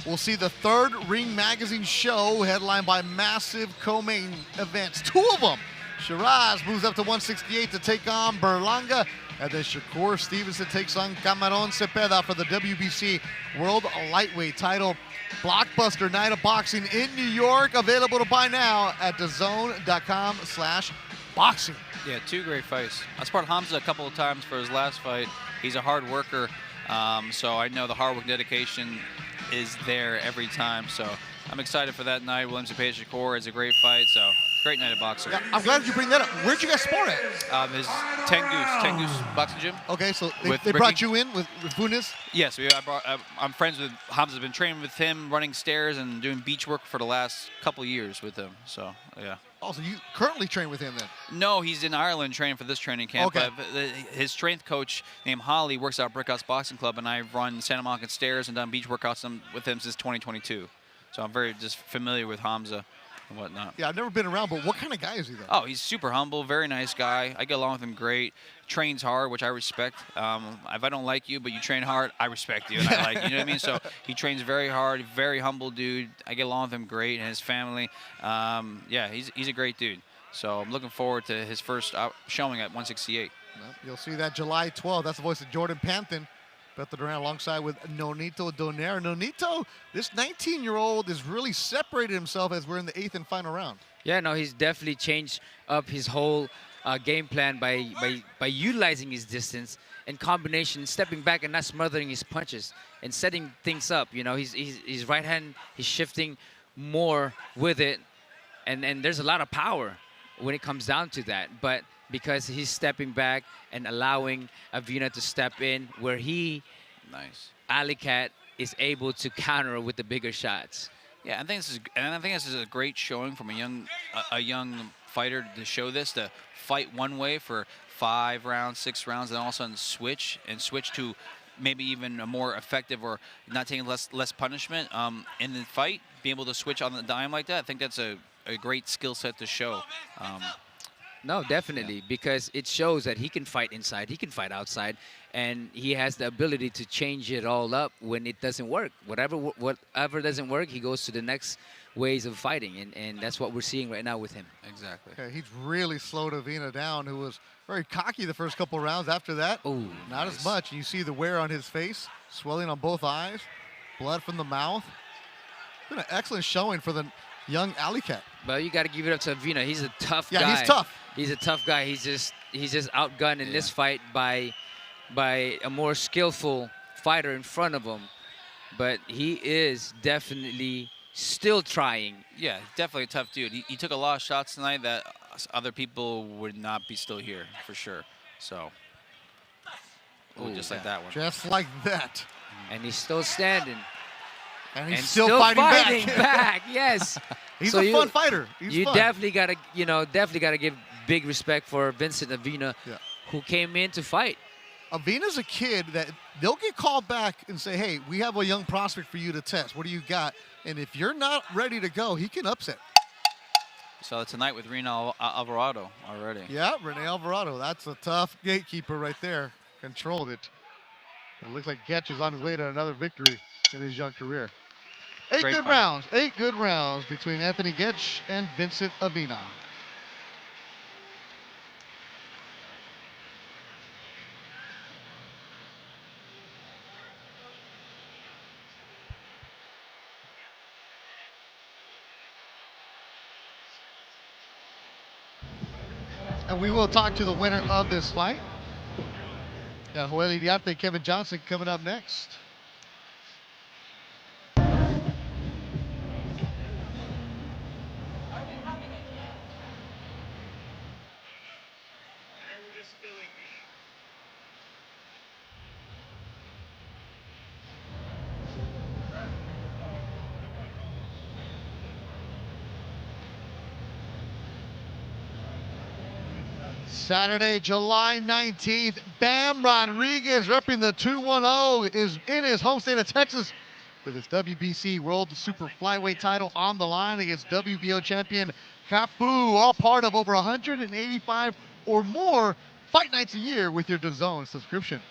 we'll see the third Ring Magazine show headlined by massive co-main events. 2 of them. Shiraz moves up to 168 to take on Berlanga. And then Shakur Stevenson takes on Cameron Cepeda for the WBC World Lightweight title. Blockbuster night of boxing in New York. Available to buy now at DAZN.com/boxing. Yeah, 2 great fights. I sparred Hamza a couple of times for his last fight. He's a hard worker, so I know the hard work dedication is there every time. So I'm excited for that night. William Cepeda Shakur is a great fight, so great night of boxing. Yeah, I'm glad you bring that up. Where'd you guys spar at? His Tengoose boxing gym. Okay, so they brought you in with Funes? Yes, I'm friends with Hamza. I've been training with him, running stairs and doing beach work for the last couple years with him. So, yeah. Oh, so you currently train with him then? No, he's in Ireland training for this training camp. Okay. His strength coach named Holly works out at Brickhouse Boxing Club, and I've run Santa Monica stairs and done beach workouts with him since 2022. So I'm very just familiar with Hamza and whatnot. Yeah, I've never been around, but what kind of guy is he though? Oh, he's super humble, very nice guy. I get along with him great. Trains hard, which I respect. If I don't like you, but you train hard, I respect you, and I like you. You know what I mean? So he trains very hard, very humble dude. I get along with him great, and his family. Yeah, he's a great dude. So I'm looking forward to his first showing at 168. Well, you'll see that July 12th. That's the voice of Jordan Panthen. Beto Duran alongside with Nonito Donaire. Nonito, this 19-year-old has really separated himself as we're in the 8th and final round. Yeah, no, he's definitely changed up his whole game plan by utilizing his distance and combination, stepping back and not smothering his punches and setting things up. You know, his right hand, he's shifting more with it, and there's a lot of power when it comes down to that. But because he's stepping back and allowing Avina to step in where he, Alley Cat, is able to counter with the bigger shots. Yeah, I think this is a great showing from a young fighter to show this, to fight one way for 5 rounds, 6 rounds, and all of a sudden switch to maybe even a more effective or not taking less punishment in the fight, being able to switch on the dime like that. I think that's a great skill set to show. No, definitely, because it shows that he can fight inside, he can fight outside, and he has the ability to change it all up when it doesn't work. Whatever doesn't work, he goes to the next ways of fighting, and that's what we're seeing right now with him. Exactly. Okay, he's really slowed Avina down, who was very cocky the first couple rounds. After that, not as much. You see the wear on his face, swelling on both eyes, blood from the mouth. It's been an excellent showing for the young Alley Cat. But you got to give it up to Avina. He's a tough guy. Yeah, he's tough. He's a tough guy. He's just outgunned in this fight by a more skillful fighter in front of him. But he is definitely still trying. Yeah, definitely a tough dude. He took a lot of shots tonight that other people would not be still here, for sure. So, just like that one. Just like that. And he's still standing. And he's still fighting back. Yes. He's a fun fighter. You definitely gotta give big respect for Vincent Avina, who came in to fight. Avina's a kid that they'll get called back and say, hey, we have a young prospect for you to test. What do you got? And if you're not ready to go, he can upset. So tonight with Rene Alvarado already. Yeah, Rene Alvarado. That's a tough gatekeeper right there. Controlled it. It looks like Getch is on his way to another victory in his young career. 8 good rounds. 8 good rounds between Anthony Getch and Vincent Avina. And we will talk to the winner of this fight. Yeah, Joel Iriarte, Kevin Johnson coming up next. Saturday, July 19th, Bam Rodriguez, repping the 210, is in his home state of Texas with his WBC World Super Flyweight title on the line against WBO champion Cafu, all part of over 185 or more fight nights a year with your DAZN subscription.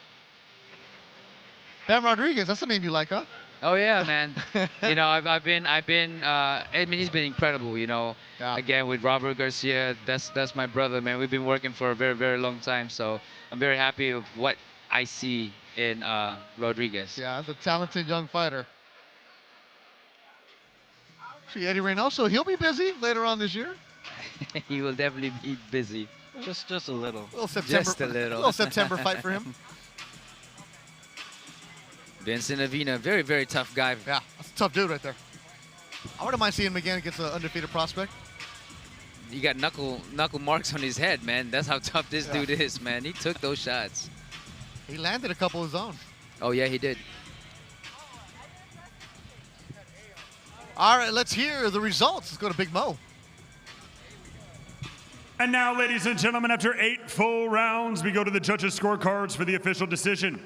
Bam Rodriguez, that's the name you like, huh? Oh yeah, man. You know, I mean, he's been incredible. You know, again with Robert Garcia, that's my brother, man. We've been working for a very, very long time, so I'm very happy with what I see in Rodriguez. Yeah, that's a talented young fighter. See Eddie Reynoso, he'll be busy later on this year. He will definitely be busy. Just a little. Just a little. Little September fight for him. Vincent Avina, very, very tough guy. Yeah, that's a tough dude right there. I wouldn't mind seeing him again against an undefeated prospect. You got knuckle marks on his head, man. That's how tough this dude is, man. He took those shots. He landed a couple of his own. Oh, yeah, he did. All right, let's hear the results. Let's go to Big Mo. And now, ladies and gentlemen, after 8 full rounds, we go to the judges' scorecards for the official decision.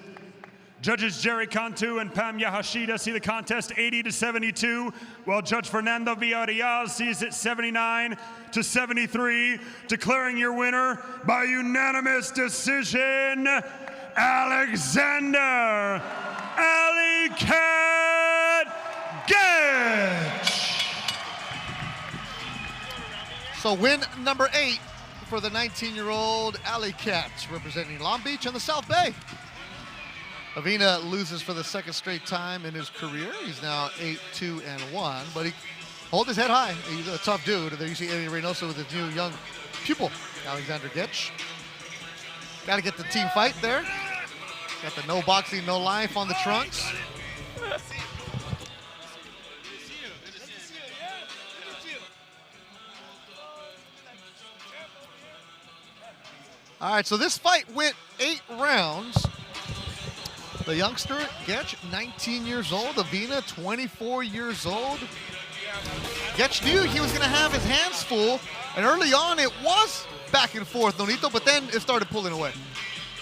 Judges Jerry Cantu and Pam Yahashida see the contest 80-72, while Judge Fernando Villarreal sees it 79-73, declaring your winner by unanimous decision, Alexander Alley Cat Getch. So win number 8 for the 19-year-old Alley Cat, representing Long Beach and the South Bay. Avina loses for the second straight time in his career. He's now 8-2-1, but he holds his head high. He's a tough dude. There you see Eddie Reynoso with his new young pupil, Alexander Getch. Got to get the team fight there. Got the no boxing, no life on the trunks. All right, so this fight went 8 rounds. The youngster, Getch, 19 years old. Avina, 24 years old. Getch knew he was going to have his hands full, and early on it was back and forth, Nonito, but then it started pulling away.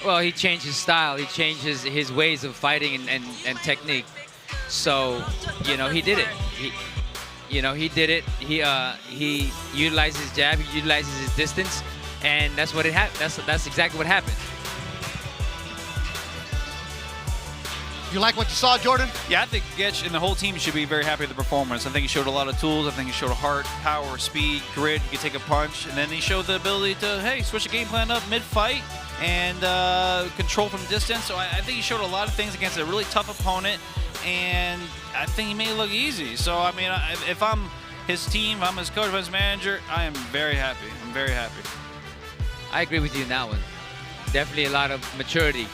Well, he changed his style. He changed his ways of fighting and technique. So, you know, he did it. He did it. He utilized his jab. He utilizes his distance, and that's what it happened. That's exactly what happened. You like what you saw, Jordan? Yeah, I think Getch and the whole team should be very happy with the performance. I think he showed a lot of tools. I think he showed heart, power, speed, grit. He could take a punch. And then he showed the ability to, hey, switch the game plan up mid-fight and control from distance. So I think he showed a lot of things against a really tough opponent. And I think he made it look easy. So, I mean, if I'm his team, if I'm his coach, if I'm his manager, I am very happy. I'm very happy. I agree with you in that one. Definitely a lot of maturity.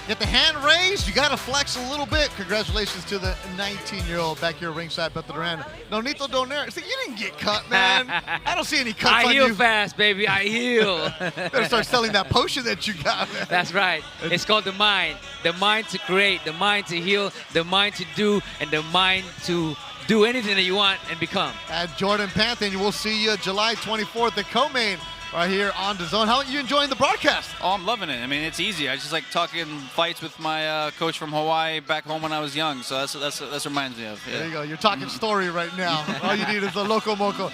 Get the hand raised. You got to flex a little bit. Congratulations to the 19-year-old back here ringside, Beto Duran. Nonito Donaire. See, you didn't get cut, man. I don't see any cuts on you. I heal fast, baby. I heal. Better start selling that potion that you got, man. That's right. It's called the mind. The mind to create, the mind to heal, the mind to do, and the mind to do anything that you want and become. At Jordan Panthen, we'll see you July 24th at co-main right here on DAZN. How are you enjoying the broadcast? Oh, I'm loving it. I mean, it's easy. I just like talking fights with my coach from Hawaii back home when I was young. So that's reminds me of. Yeah. There you go. You're talking story right now. All you need is a loco moco.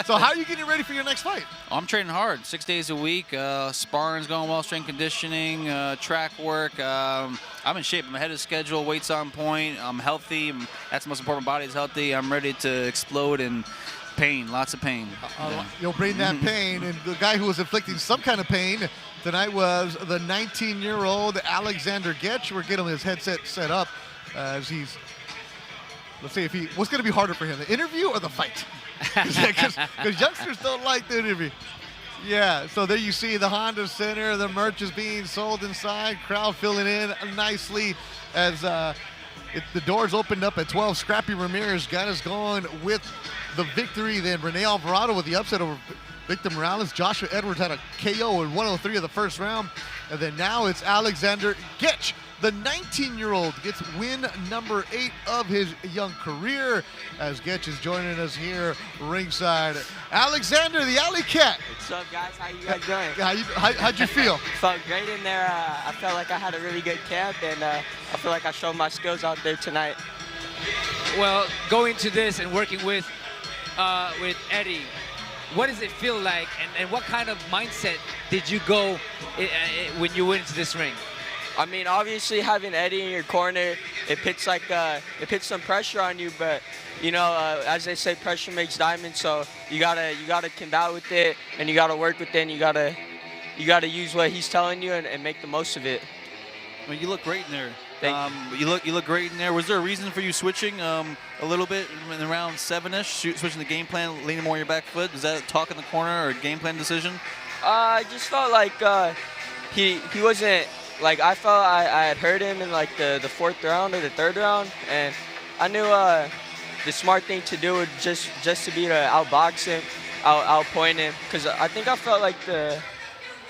So how are you getting ready for your next fight? Oh, I'm training hard, 6 days a week. Sparring's going well, strength conditioning, track work. I'm in shape. I'm ahead of schedule. Weight's on point. I'm healthy. That's the most important. My body is healthy. I'm ready to explode and pain, lots of pain. You'll bring that pain, and the guy who was inflicting some kind of pain tonight was the 19-year-old Alexander Getch. We're getting his headset set up as he's, let's see if what's going to be harder for him, the interview or the fight? Because youngsters don't like the interview. Yeah, so there you see the Honda Center, the merch is being sold inside, crowd filling in nicely as the doors opened up at 12. Scrappy Ramirez got us going with the victory. Then Rene Alvarado with the upset over Victor Morales. Joshua Edwards had a KO in 103 of the first round. And then now it's Alexander Getch. The 19-year-old gets win number 8 of his young career as Getch is joining us here ringside. Alexander, the Alley Cat. What's up, guys? How you guys doing? How'd you feel? Felt great in there. I felt like I had a really good camp, and I feel like I showed my skills out there tonight. Well, going to this and working with Eddie, what does it feel like, and what kind of mindset did you go when you went into this ring? I mean, obviously having Eddie in your corner, it puts some pressure on you. But you know, as they say, pressure makes diamonds. So you gotta combat with it, and you gotta work with it, and you gotta use what he's telling you and make the most of it. I mean, you look great in there. You look great in there. Was there a reason for you switching a little bit in around 7-ish, switching the game plan, leaning more on your back foot? Was that a talk in the corner or a game plan decision? I just felt like he wasn't. Like, I felt I had hurt him in like the 4th round or the 3rd round, and I knew the smart thing to do would just to be to outbox him, outpoint him, because I think I felt like the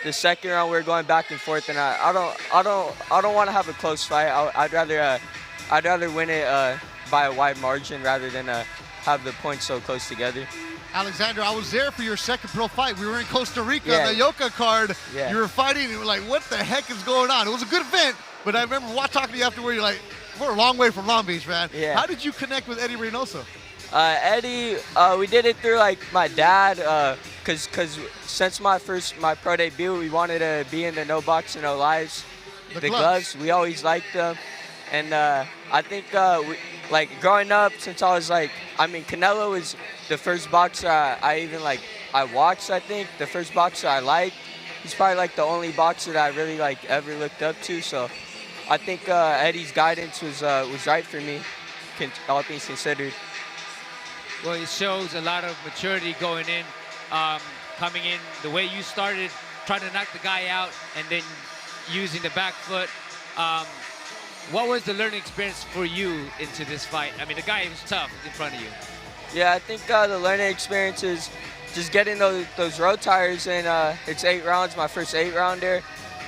2nd round we were going back and forth, and I don't want to have a close fight. I'd rather win it by a wide margin rather than have the points so close together. Alexander, I was there for your 2nd pro fight. We were in Costa Rica on the Yoka card. Yeah. You were fighting, and you were like, what the heck is going on? It was a good event, but I remember talking to you afterward. You're like, we're a long way from Long Beach, man. Yeah. How did you connect with Eddie Reynoso? Eddie, we did it through like my dad, cause since my pro debut, we wanted to be in the no boxing, no lies. The gloves, we always liked them, and I think like growing up, since I was like, I mean, Canelo was the first boxer I watched. I think the first boxer I liked, he's probably like the only boxer that I really like ever looked up to. So I think Eddie's guidance was right for me, all things considered. Well, it shows a lot of maturity going in, coming in, the way you started, trying to knock the guy out and then using the back foot. What was the learning experience for you into this fight? I mean, the guy was tough in front of you. Yeah, I think the learning experience is just getting those road tires, and it's 8 rounds, my first 8-rounder.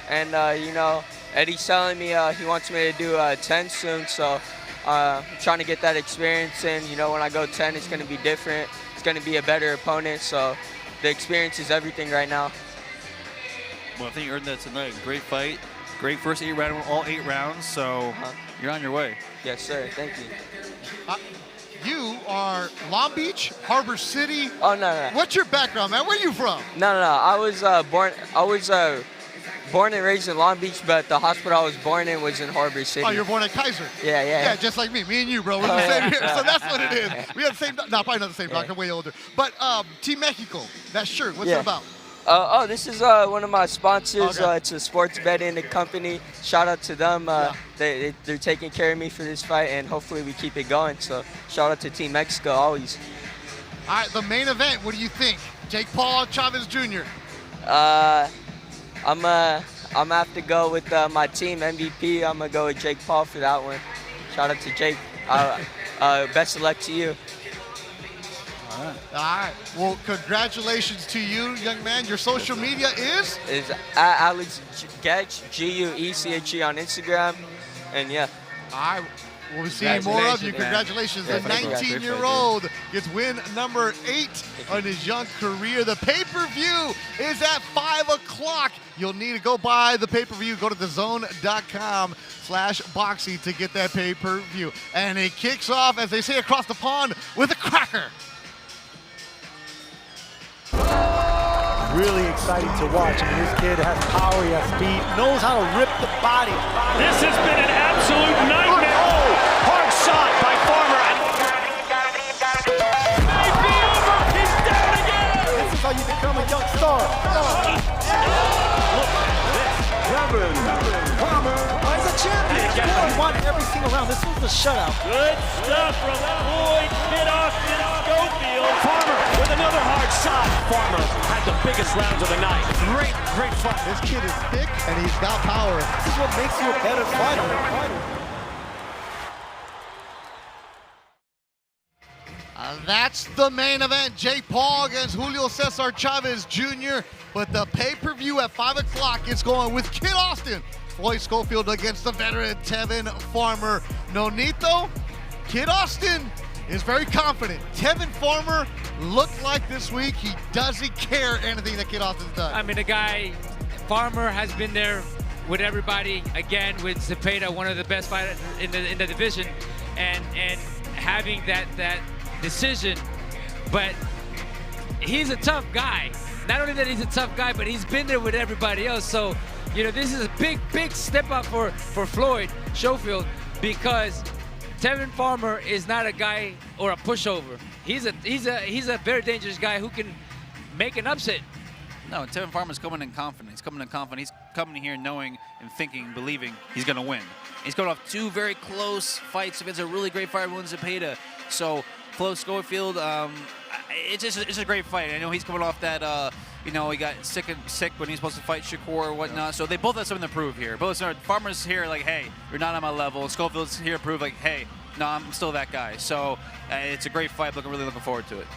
And, you know, Eddie's telling me he wants me to do 10 soon, so I'm trying to get that experience in. You know, when I go 10, it's going to be different. It's going to be a better opponent, so the experience is everything right now. Well, I think you earned that tonight. Great fight. Great first 8-round, all 8 rounds, so you're on your way. Yes, sir. Thank you. You are Long Beach, Harbor City. Oh, no. What's your background, man? Where are you from? No. I was born and raised in Long Beach, but the hospital I was born in was in Harbor City. Oh, you were born at Kaiser? Yeah. Yeah, just like me. Me and you, bro. We're the same here. So that's what it is. We have the same, no, probably not the same block. I'm way older. But Team Mexico, that shirt, what's it about? This is one of my sponsors. Okay. It's a sports betting company. Shout out to them. They're taking care of me for this fight, and hopefully we keep it going. So shout out to Team Mexico always. All right, the main event, what do you think? Jake Paul, Chavez Jr. I'm gonna have to go with my team MVP. I'm gonna go with Jake Paul for that one. Shout out to Jake. Best of luck to you. All right. Well, congratulations to you, young man. Your social media is? Is at Alex Gueche, Gueche on Instagram, and yeah. All right. We'll be seeing more of you. Congratulations. The 19-year-old gets win number 8 on his young career. The pay-per-view is at 5 o'clock. You'll need to go buy the pay-per-view. Go to DAZN.com/boxing to get that pay-per-view. And it kicks off, as they say across the pond, with a cracker. Really exciting to watch. I mean, this kid has power, he has speed, knows how to rip the body. This has been an absolute nightmare. Oh, hard shot by Farmer. Maybe over. He's down again. This is how you become a young star. Look at this. Kevin Farmer is a champion. He won every single round. This was the shutout. Good stuff from Floyd Mid-Austin Schofield. Farmer with another hard shot. Farmer had the biggest rounds of the night. Great fight. This kid is thick and he's got power. This is what makes you a better fighter. That's the main event. Jake Paul against Julio Cesar Chavez Jr. But the pay-per-view at 5 o'clock is going with Kid Austin. Floyd Schofield against the veteran Tevin Farmer. Nonito, Kid Austin is very confident. Tevin Farmer looked like this week he doesn't care anything that Kid Austin's done. I mean, the guy, Farmer, has been there with everybody, again, with Zepeda, one of the best fighters in the division, and having that decision. But he's a tough guy. Not only that he's a tough guy, but he's been there with everybody else. So, you know, this is a big step up for Floyd Schofield, because Tevin Farmer is not a guy or a pushover. He's a very dangerous guy who can make an upset. No, Tevin Farmer's coming in confident. He's coming in confident. He's coming here knowing and thinking, believing he's going to win. He's coming off 2 very close fights against a really great fighter, William Zepeda. So, Floyd Schofield, it's a great fight. I know he's coming off that, you know, he got sick when he's supposed to fight Shakur or whatnot. So they both have something to prove here. Both Farmer's here like, hey, you're not on my level. Schofield's here to prove like, hey, no, I'm still that guy. So it's a great fight. Really looking forward to it.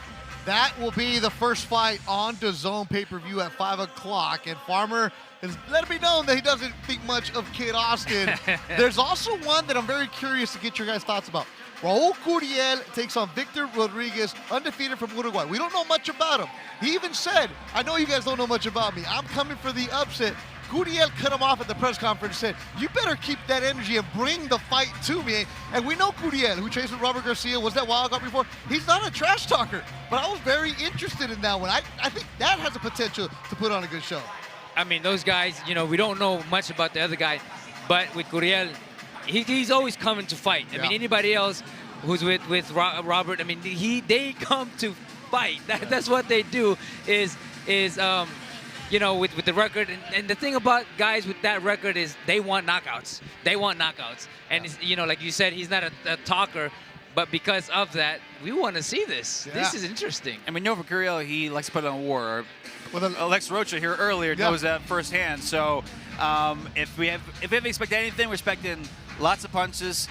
That will be the first fight on DAZN pay-per-view at 5 o'clock. And Farmer has let it be known that he doesn't think much of Kid Austin. There's also one that I'm very curious to get your guys' thoughts about. Raul Curiel takes on Victor Rodriguez, undefeated from Uruguay. We don't know much about him. He even said, I know you guys don't know much about me. I'm coming for the upset. Curiel cut him off at the press conference and said, you better keep that energy and bring the fight to me. And we know Curiel, who trains with Robert Garcia, was that wild card before. He's not a trash talker, but I was very interested in that one. I think that has the potential to put on a good show. I mean, those guys, you know, we don't know much about the other guy, but with Curiel, he's always coming to fight. I mean, anybody else who's with Robert, I mean, they come to fight. That's what they do. Is you know, with the record. And the thing about guys with that record is they want knockouts. They want knockouts. And, it's, you know, like you said, he's not a talker. But because of that, we want to see this. Yeah. This is interesting. And we know for Carrillo, he likes to put on war. With Alex Rocha here earlier knows that firsthand. So if we expect anything, we're expecting lots of punches,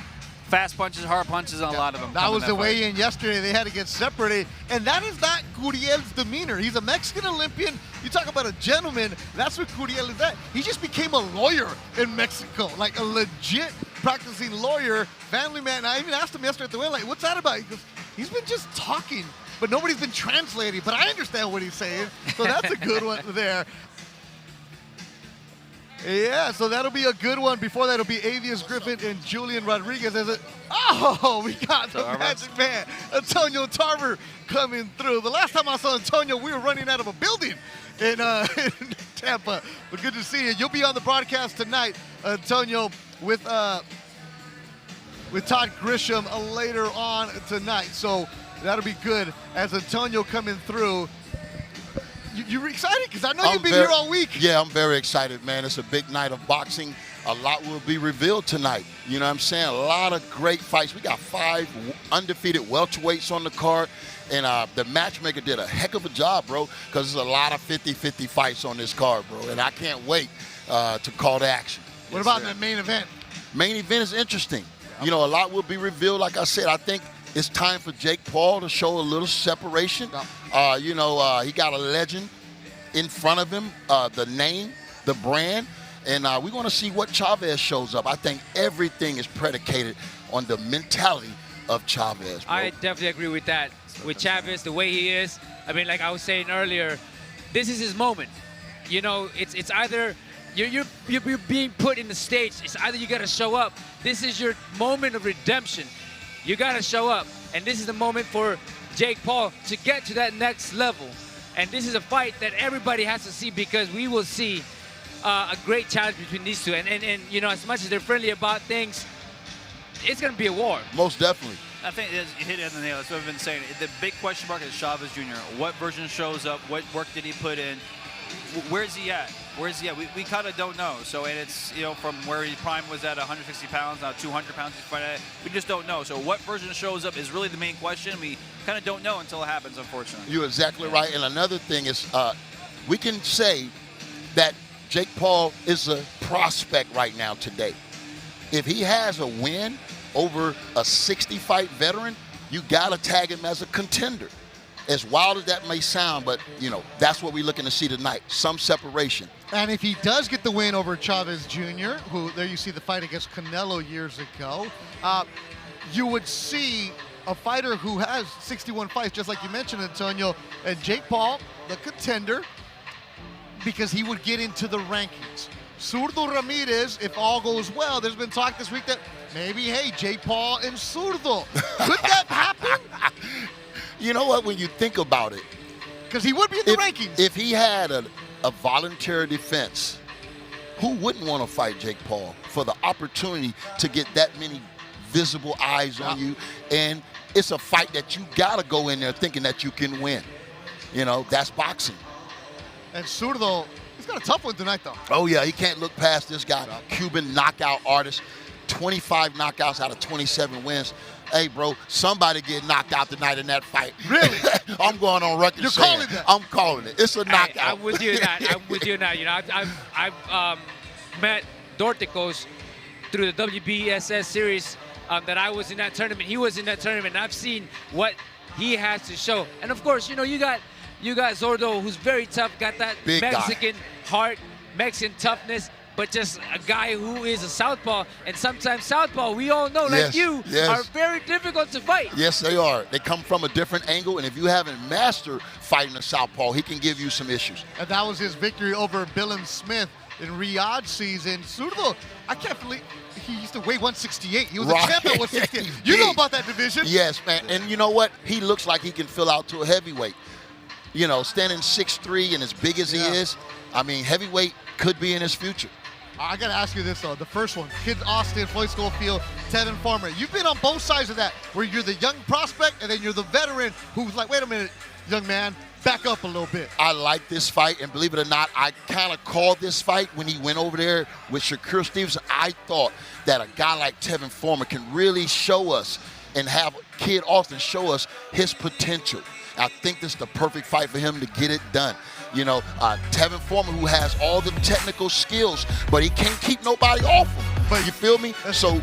fast punches, hard punches on a lot of them. That was the weigh-in yesterday. They had to get separated. And that is not Curiel's demeanor. He's a Mexican Olympian. You talk about a gentleman. That's what Curiel is at. He just became a lawyer in Mexico, like a legit practicing lawyer, family man. I even asked him yesterday at the weigh-in, like, what's that about? He goes, he's been just talking, but nobody's been translating. But I understand what he's saying. So that's a good one there. Yeah, so that'll be a good one. Before that, it'll be Avius Griffin and Julian Rodriguez. We got the magic man, Antonio Tarver, coming through. The last time I saw Antonio, we were running out of a building in Tampa. But good to see you. You'll be on the broadcast tonight, Antonio, with Todd Grisham later on tonight. So that'll be good as Antonio coming through. You're excited? Because I know you've been here all week. Yeah, I'm very excited, man. It's a big night of boxing. A lot will be revealed tonight. You know what I'm saying? A lot of great fights. We got 5 undefeated welterweights on the card. And the matchmaker did a heck of a job, bro, because there's a lot of 50-50 fights on this card, bro. And I can't wait to call to action. What about the main event? Main event is interesting. You know, a lot will be revealed. Like I said, I think it's time for Jake Paul to show a little separation. You know, he got a legend in front of him, the name, the brand, and we're going to see what Chavez shows up. I think everything is predicated on the mentality of Chavez, bro. I definitely agree with that. With Chavez, the way he is, I mean, like I was saying earlier, this is his moment. You know, it's either you're being put in the stage. It's either you got to show up. This is your moment of redemption. You got to show up. And this is the moment for Jake Paul to get to that next level. And this is a fight that everybody has to see, because we will see a great challenge between these two. And you know, as much as they're friendly about things, it's going to be a war. Most definitely. I think you hit it on the nail. That's what I've been saying. The big question mark is Chavez Jr. What version shows up? What work did he put in? Where's he at? Where's he at? We kind of don't know. So, and it's, you know, from where his prime was at 160 pounds, now 200 pounds he's fighting at. We just don't know. So what version shows up is really the main question. We kind of don't know until it happens, unfortunately. You're exactly right. And another thing is, we can say that Jake Paul is a prospect right now today. If he has a win over a 60-fight veteran, you got to tag him as a contender. As wild as that may sound, but, you know, that's what we're looking to see tonight, some separation. And if he does get the win over Chavez Jr., who, there you see the fight against Canelo years ago, you would see a fighter who has 61 fights, just like you mentioned, Antonio, and Jake Paul, the contender, because he would get into the rankings. Zurdo Ramirez, if all goes well, there's been talk this week that maybe, hey, Jake Paul and Zurdo. Could that happen? You know what, when you think about it. Because he would be in the rankings. If he had a voluntary defense, who wouldn't want to fight Jake Paul for the opportunity to get that many visible eyes on you? And it's a fight that you got to go in there thinking that you can win. You know, that's boxing. And Zurdo, he's got a tough one tonight, though. Oh, yeah, he can't look past this guy. Cuban knockout artist, 25 knockouts out of 27 wins. Hey, bro, somebody get knocked out tonight in that fight. Really? I'm going on record. You're saying, calling that? I'm calling it. It's a knockout. I'm with you on that. I'm with you on that. You know, I've met Dorticos through the WBSS series that I was in that tournament. He was in that tournament. And I've seen what he has to show. And of course, you know, you got Zurdo, who's very tough, got that Big Mexican heart, Mexican toughness. But just a guy who is a southpaw, and sometimes southpaw, we all know, like you, are very difficult to fight. Yes, they are. They come from a different angle, and if you haven't mastered fighting a southpaw, he can give you some issues. And that was his victory over Billin Smith in Riyadh season. Zurdo, I can't believe he used to weigh 168. He was a champ at 168. You know about that division. Yes, man. And you know what? He looks like he can fill out to a heavyweight. You know, standing 6'3" and as big as he is, I mean, heavyweight could be in his future. I got to ask you this, though. The first one, Kid Austin, Floyd Schofield, Tevin Farmer. You've been on both sides of that, where you're the young prospect and then you're the veteran who's like, wait a minute, young man, back up a little bit. I like this fight, and believe it or not, I kind of called this fight when he went over there with Shakur Stevenson. I thought that a guy like Tevin Farmer can really show us and have Kid Austin show us his potential. I think this is the perfect fight for him to get it done. You know, Tevin Farmer, who has all the technical skills, but he can't keep nobody off him. But you feel me? So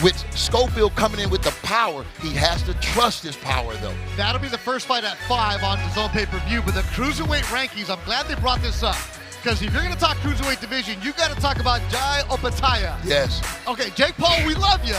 with Schofield coming in with the power, he has to trust his power, though. That'll be the first fight at 5 on DAZN pay-per-view, but the Cruiserweight rankings, I'm glad they brought this up. Because if you're going to talk Cruiserweight division, you got to talk about Jai Opetaia. Yes. Okay, Jake Paul, we love you,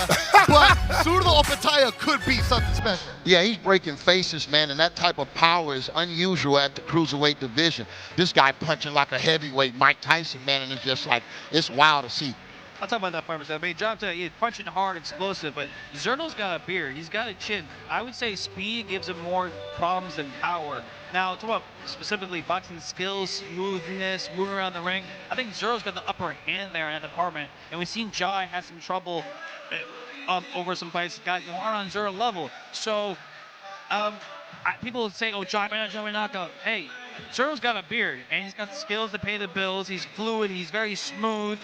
but Zurdo Opetaia could be something special. Yeah, he's breaking faces, man, and that type of power is unusual at the Cruiserweight division. This guy punching like a heavyweight Mike Tyson, man, and it's just like, it's wild to see. I'll talk about that part for a second. I mean, John, he's punching hard, explosive, but Zurdo's got a beard. He's got a chin. I would say speed gives him more problems than power. Now, talk about specifically boxing skills, smoothness, moving around the ring. I think Zurdo's got the upper hand there in that department, and we've seen Jai have some trouble over some fights that aren't on Zurdo level. So, people say, oh, Jai knockout. Hey, Zurdo's got a beard, and he's got the skills to pay the bills. He's fluid. He's very smooth.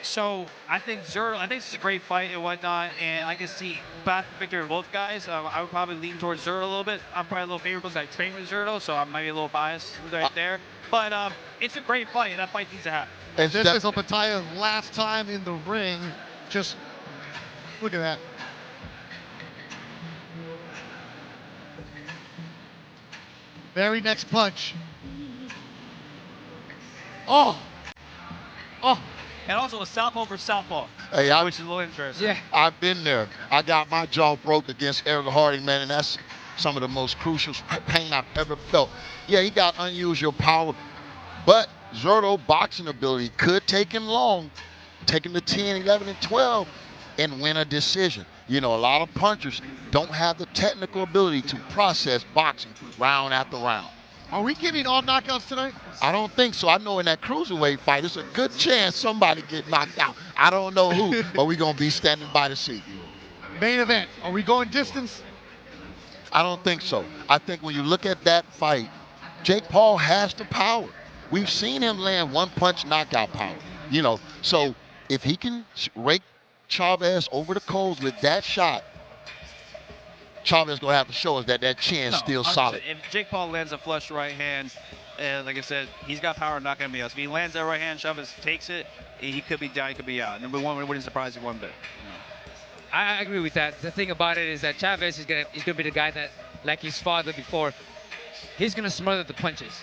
So I think this is a great fight and whatnot, and I can see path victory of both guys. I would probably lean towards Zurdo a little bit. I'm probably a little favorable because I train with Zurdo, so I might be a little biased right there. But it's a great fight, and that fight needs to happen. And this is Opetaia's last time in the ring. Just look at that. Very next punch. Oh. Oh. And also a southpaw for southpaw, Hey, which is a little interesting. Yeah. I've been there. I got my jaw broke against Eric Harding, man, and that's some of the most crucial pain I've ever felt. Yeah, he got unusual power, but Zurdo boxing ability could take him long, take him to 10, 11, and 12, and win a decision. You know, a lot of punchers don't have the technical ability to process boxing round after round. Are we getting all knockouts tonight? I don't think so. I know in that Cruiserweight fight, it's a good chance somebody get knocked out. I don't know who, but we're going to be standing by to see. Main event, are we going distance? I don't think so. I think when you look at that fight, Jake Paul has the power. We've seen him land one-punch knockout power. You know, so if he can rake Chavez over the coals with that shot, Chavez going to have to show us that chin's still solid. If Jake Paul lands a flush right hand, and like I said, he's got power, not going to be us. If he lands that right hand, Chavez takes it, he could be down, he could be out. Number one, it wouldn't surprise you one bit. I agree with that. The thing about it is that Chavez is gonna be the guy that, like his father before, he's gonna smother the punches.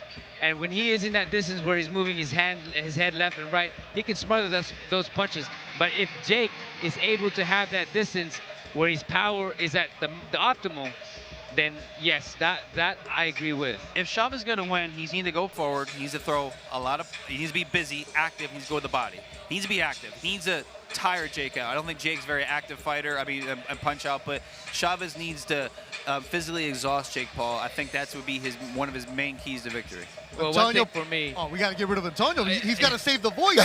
And when he is in that distance where he's moving his head left and right, he can smother those punches. But if Jake is able to have that distance where his power is at the optimal, then yes, that I agree with. If Chavez is gonna win, he needs to go forward. He needs to throw he needs to be busy, active. He needs to go with the body. He needs to be active. He needs to tire Jake out. I don't think Jake's a very active fighter. I mean, a punch out, but Chavez needs to physically exhaust Jake Paul. I think that would be one of his main keys to victory. Well, one thing for me. Oh, we got to get rid of Antonio. He's got to save the voice.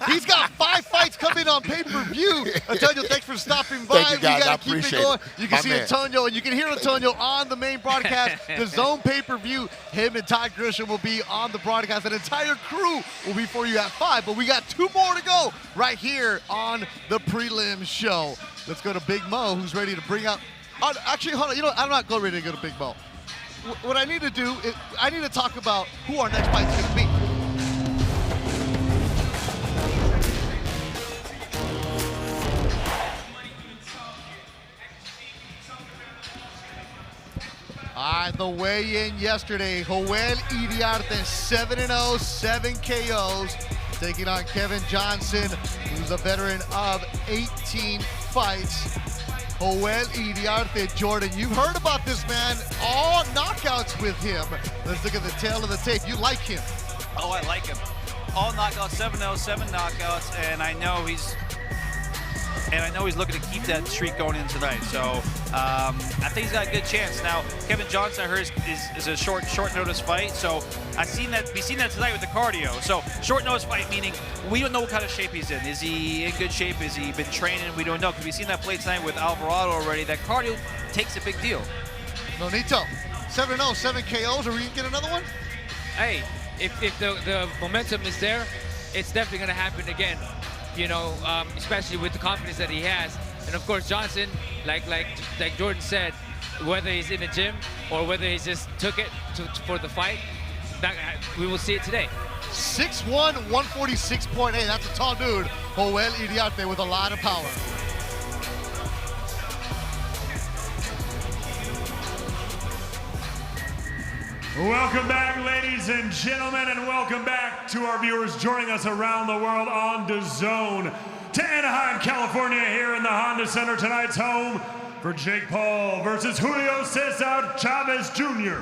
He's got 5 fights coming on pay-per-view. Antonio, thanks for stopping by. Thank you, guys. We got to keep it going. You can see man. Antonio, and you can hear Antonio on the main broadcast. The DAZN pay-per-view, him and Ty Grisham will be on the broadcast. An entire crew will be for you at 5, but we got 2 more to go right here on the prelim show. Let's go to Big Mo, who's ready to bring out. Actually, hold on. You know, I'm not ready to go to Big Mo. What I need to do is I need to talk about who our next fight's going to be. All right, the weigh-in yesterday, Joel Iriarte, 7-0, 7 KOs, taking on Kevin Johnson, who's a veteran of 18 fights. Joel Iriarte, Jordan, you've heard about this man, all knockouts with him. Let's look at the tail of the tape. You like him? Oh, I like him. All knockouts, 7-0, 7 knockouts, and I know he's looking to keep that streak going in tonight. So I think he's got a good chance. Now, Kevin Johnson, I heard, is a short notice fight. So we've seen that tonight with the cardio. So short notice fight, meaning we don't know what kind of shape he's in. Is he in good shape? Has he been training? We don't know, because we've seen that play tonight with Alvarado already. That cardio takes a big deal. Nonito, 7-0, 7 KOs. Are we gonna get another one? Hey, if the momentum is there, it's definitely going to happen again. You know, especially with the confidence that he has. And of course, Johnson, like Jordan said, whether he's in the gym or whether he just took it for the fight, we will see it today. 6'1", 146.8. That's a tall dude. Joel Iriarte with a lot of power. Welcome back, ladies and gentlemen, and welcome back to our viewers joining us around the world on DAZN. To Anaheim, California, here in the Honda Center, tonight's home for Jake Paul versus Julio Cesar Chavez Jr.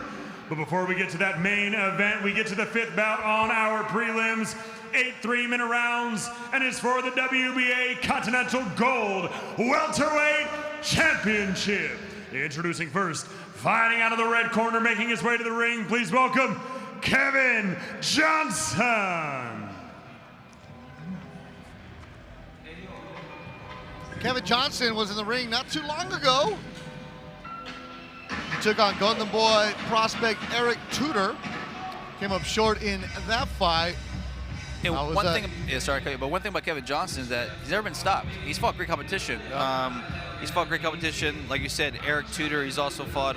But before we get to that main event, we get to the 5th bout on our prelims. 8 3-minute rounds, and it's for the WBA Continental Gold Welterweight Championship. Introducing first, fighting out of the red corner, making his way to the ring, please welcome Kevin Johnson. Kevin Johnson was in the ring not too long ago. He took on Golden Boy prospect Eric Tudor. Came up short in that fight. And one thing about Kevin Johnson is that he's never been stopped. He's fought great competition. He's fought great competition, like you said, Eric Tudor. He's also fought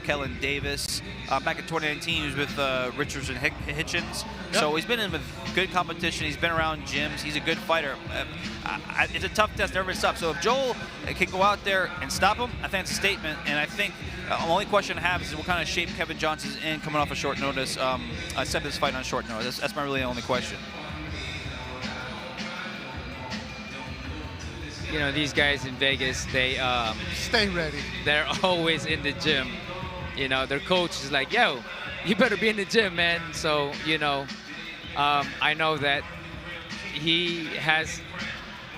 Kellen Davis. Back in 2019, he was with Richards and Hitchens. Yep. So he's been in with good competition. He's been around gyms. He's a good fighter. It's a tough test, never been stopped. So if Joel can go out there and stop him, I think it's a statement. And I think the only question I have is what kind of shape Kevin Johnson's in coming off a short notice. I set this fight on short notice. That's my really only question. You know, these guys in Vegas, they stay ready. They're always in the gym. You know, their coach is like, yo, you better be in the gym, man. So, you know, I know that he has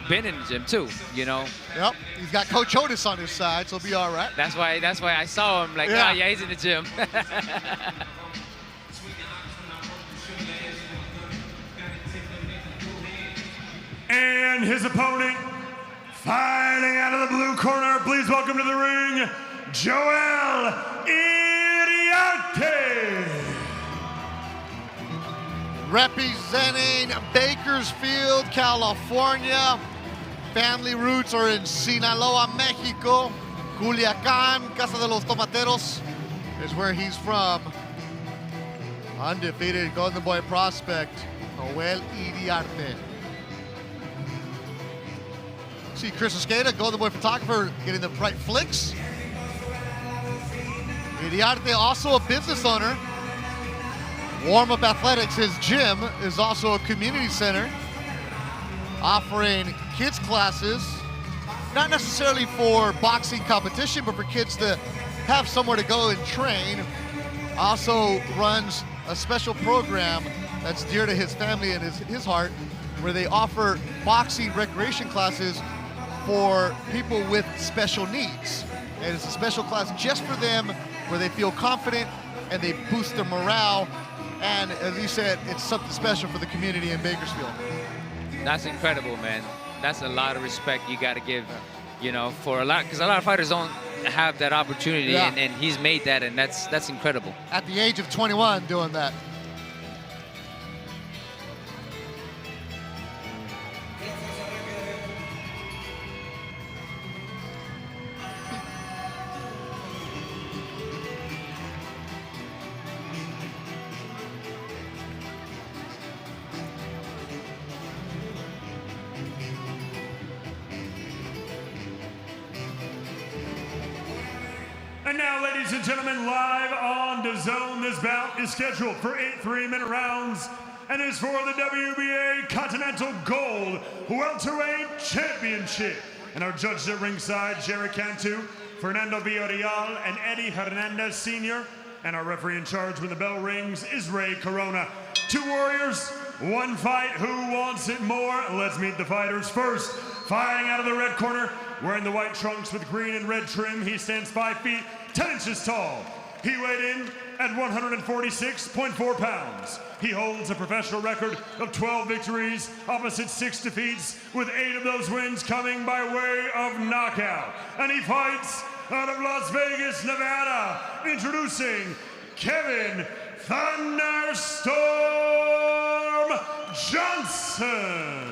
been in the gym too, you know. Yep, he's got Coach Otis on his side, so he'll be all right. That's why I saw him like, yeah, he's in the gym. And his opponent, fighting out of the blue corner, please welcome to the ring, Joel Iriarte. Representing Bakersfield, California. Family roots are in Sinaloa, Mexico. Culiacán, Casa de los Tomateros is where he's from. Undefeated Golden Boy prospect, Joel Iriarte. See Chris Esqueda, Golden Boy photographer, getting the right flicks. Iriarte, also a business owner. Warm Up Athletics, his gym, is also a community center offering kids classes, not necessarily for boxing competition, but for kids to have somewhere to go and train. Also runs a special program that's dear to his family and his heart, where they offer boxing recreation classes for people with special needs. And it's a special class just for them where they feel confident and they boost their morale. And as you said, it's something special for the community in Bakersfield. That's incredible, man. That's a lot of respect you got to give, you know, for a lot, because a lot of fighters don't have that opportunity, and he's made that, and that's incredible. At the age of 21 doing that. And now, ladies and gentlemen, live on DAZN, this bout is scheduled for 8 3-minute rounds and is for the WBA Continental Gold Welterweight Championship. And our judges at ringside, Jerry Cantu, Fernando Villarreal, and Eddie Hernandez Sr. And our referee in charge when the bell rings is Ray Corona. 2 warriors, 1 fight. Who wants it more? Let's meet the fighters first. Fighting out of the red corner, wearing the white trunks with green and red trim, he stands 5 feet, 10 inches tall. He weighed in at 146.4 pounds. He holds a professional record of 12 victories, opposite 6 defeats, with 8 of those wins coming by way of knockout. And he fights out of Las Vegas, Nevada, introducing Kevin Thunderstorm Johnson.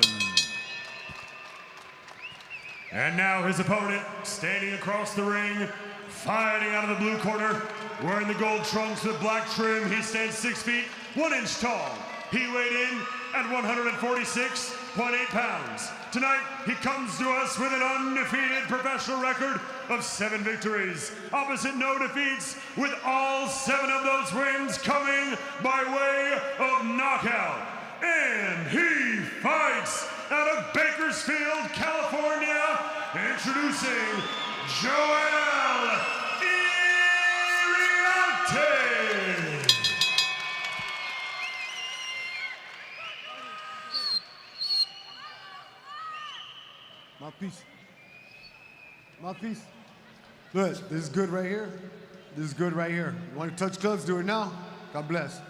And now his opponent, standing across the ring, fighting out of the blue corner, wearing the gold trunks with black trim. He stands 6 feet, 1 inch tall. He weighed in at 146.8 pounds. Tonight, he comes to us with an undefeated professional record of 7 victories. Opposite, no defeats, with all 7 of those wins coming by way of knockout. And he fights out of Bakersfield, California, introducing Joel Iriarte. Mouthpiece. Mouthpiece. Good. This is good right here. This is good right here. You want to touch gloves? Do it now. God bless.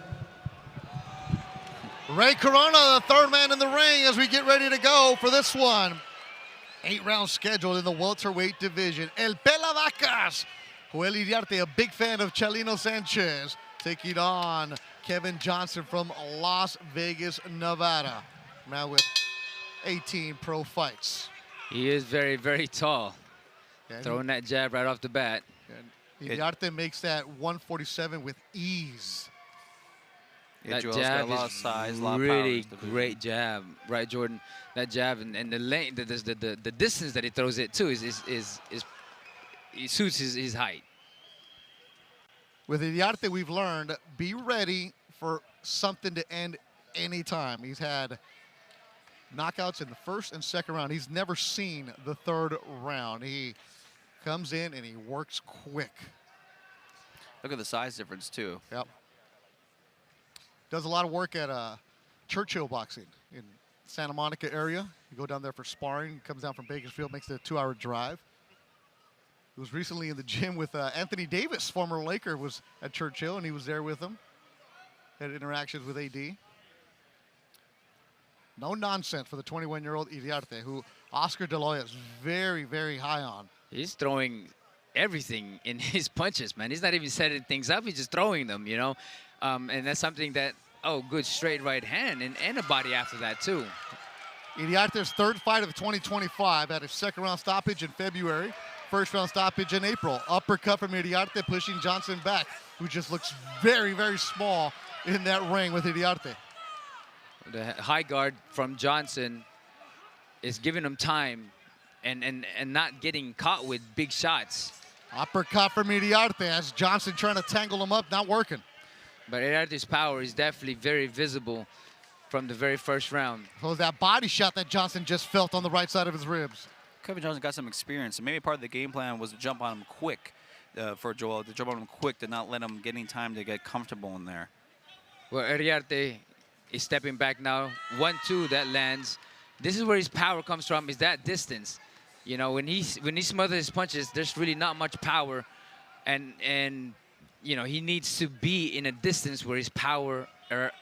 Ray Corona, the third man in the ring as we get ready to go for this one. 8 rounds scheduled in the welterweight division. El Pelavacas, Joel Iriarte, a big fan of Chalino Sanchez, taking on Kevin Johnson from Las Vegas, Nevada. Now with 18 pro fights. He is very, very tall. Yeah, Throwing that jab right off the bat. Iriarte makes that 147 with ease. That Joel's jab got a lot of is size, a lot of really power. great jab, right, Jordan? That jab and the length, the distance that he throws it to is it suits his height. With Iriarte, we've learned, be ready for something to end anytime. He's had knockouts in the first and second round. He's never seen the third round. He comes in and he works quick. Look at the size difference, too. Yep. Does a lot of work at Churchill Boxing in Santa Monica area. You go down there for sparring, comes down from Bakersfield, makes it a 2-hour drive. He was recently in the gym with Anthony Davis, former Laker, was at Churchill, and he was there with him. Had interactions with AD. No nonsense for the 21-year-old Iriarte, who Oscar De La Hoya is very, very high on. He's throwing everything in his punches, man. He's not even setting things up. He's just throwing them, you know. And that's something that, good straight right hand and a body after that, too. Iriarte's third fight of 2025 had a second round stoppage in February, first round stoppage in April. Uppercut from Iriarte pushing Johnson back, who just looks very, very small in that ring with Iriarte. The high guard from Johnson is giving him time and not getting caught with big shots. Uppercut from Iriarte as Johnson trying to tangle him up, not working. But Iriarte's power is definitely very visible from the very first round. So that body shot that Johnson just felt on the right side of his ribs. Kevin Johnson got some experience, and maybe part of the game plan was to jump on him quick for Joel, to jump on him quick, to not let him get any time to get comfortable in there. Well, Iriarte is stepping back now. 1-2 that lands. This is where his power comes from, is that distance. You know, when he smothers his punches, there's really not much power, and you know, he needs to be in a distance where his power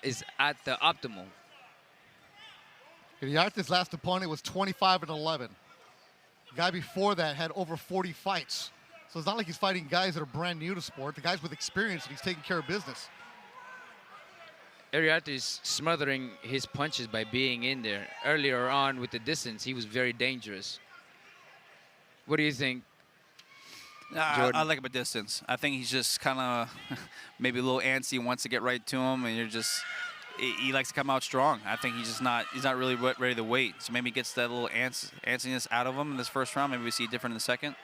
is at the optimal. Iriarte's last opponent was 25-11. The guy before that had over 40 fights. So it's not like he's fighting guys that are brand new to sport. The guys with experience, and he's taking care of business. Iriarte is smothering his punches by being in there. Earlier on with the distance, he was very dangerous. What do you think, I like him at distance. I think he's just kind of maybe a little antsy, wants to get right to him, and he likes to come out strong. I think he's not really ready to wait. So maybe he gets that little antsiness out of him in this first round. Maybe we see it different in the second.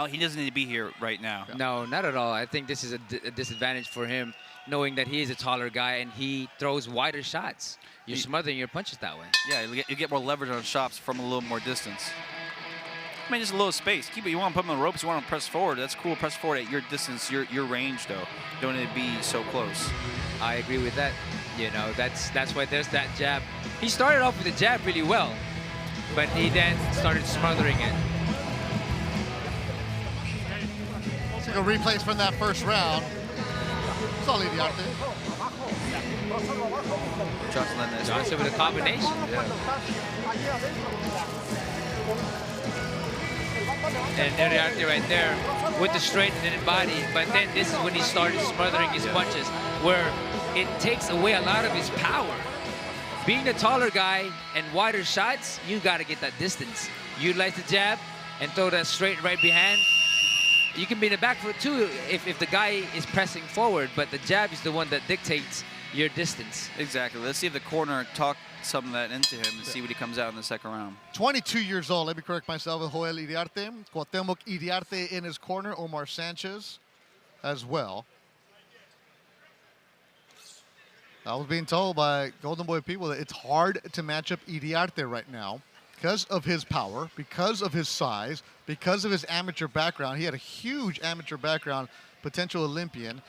He doesn't need to be here right now. No, not at all. I think this is a disadvantage for him, knowing that he is a taller guy and he throws wider shots. You're smothering your punches that way. Yeah, you get more leverage on shots from a little more distance. I mean, just a little space. You want to put him on the ropes, you want to press forward. That's cool. Press forward at your distance, your range, though. You don't need to be so close. I agree with that. You know, that's why there's that jab. He started off with the jab really well, but he then started smothering it. Take a replays from that first round. It's all Iriarte. Johnson with a combination. Yeah. And Iriarte right there with the straightened body. But then this is when he started smothering his punches, where it takes away a lot of his power. Being the taller guy and wider shots, you got to get that distance. Utilize the jab and throw that straight right behind. You can be in the back foot too if the guy is pressing forward, but the jab is the one that dictates your distance. Exactly. Let's see if the corner talk some of that into him and see what he comes out in the second round. 22 years old. Let me correct myself. Joel Iriarte. Cuauhtemoc Iriarte in his corner. Omar Sanchez as well. I was being told by Golden Boy people that it's hard to match up Iriarte right now because of his power, because of his size, because of his amateur background. He had a huge amateur background, potential Olympian,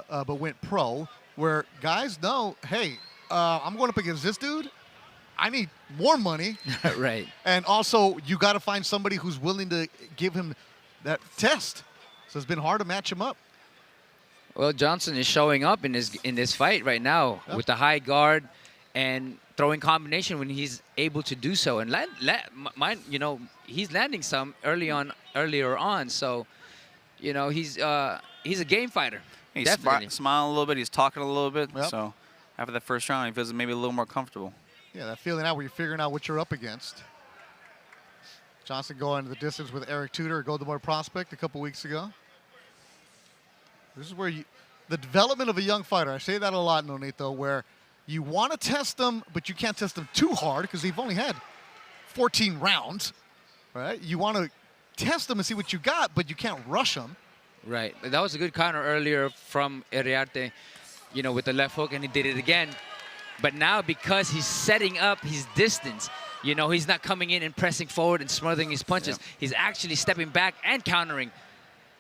but went pro, where guys know, hey, I'm going up against this dude. I need more money. Right. And also, you got to find somebody who's willing to give him that test. So it's been hard to match him up. Well, Johnson is showing up in this fight right now with the high guard and throwing combination when he's able to do so. And he's landing some earlier on. So, he's a game fighter. He's definitely smiling a little bit. He's talking a little bit. Yep. So after that first round, he feels maybe a little more comfortable. Yeah, that feeling out where you're figuring out what you're up against. Johnson going the distance with Eric Tudor, a Golden Boy prospect, a couple weeks ago. This is where the development of a young fighter, I say that a lot, Nonito, where you want to test them, but you can't test them too hard because they've only had 14 rounds, right? You want to test them and see what you got, but you can't rush them. Right. That was a good counter earlier from Iriarte, with the left hook, and he did it again. But now because he's setting up his distance, he's not coming in and pressing forward and smothering his punches. Yeah. He's actually stepping back and countering.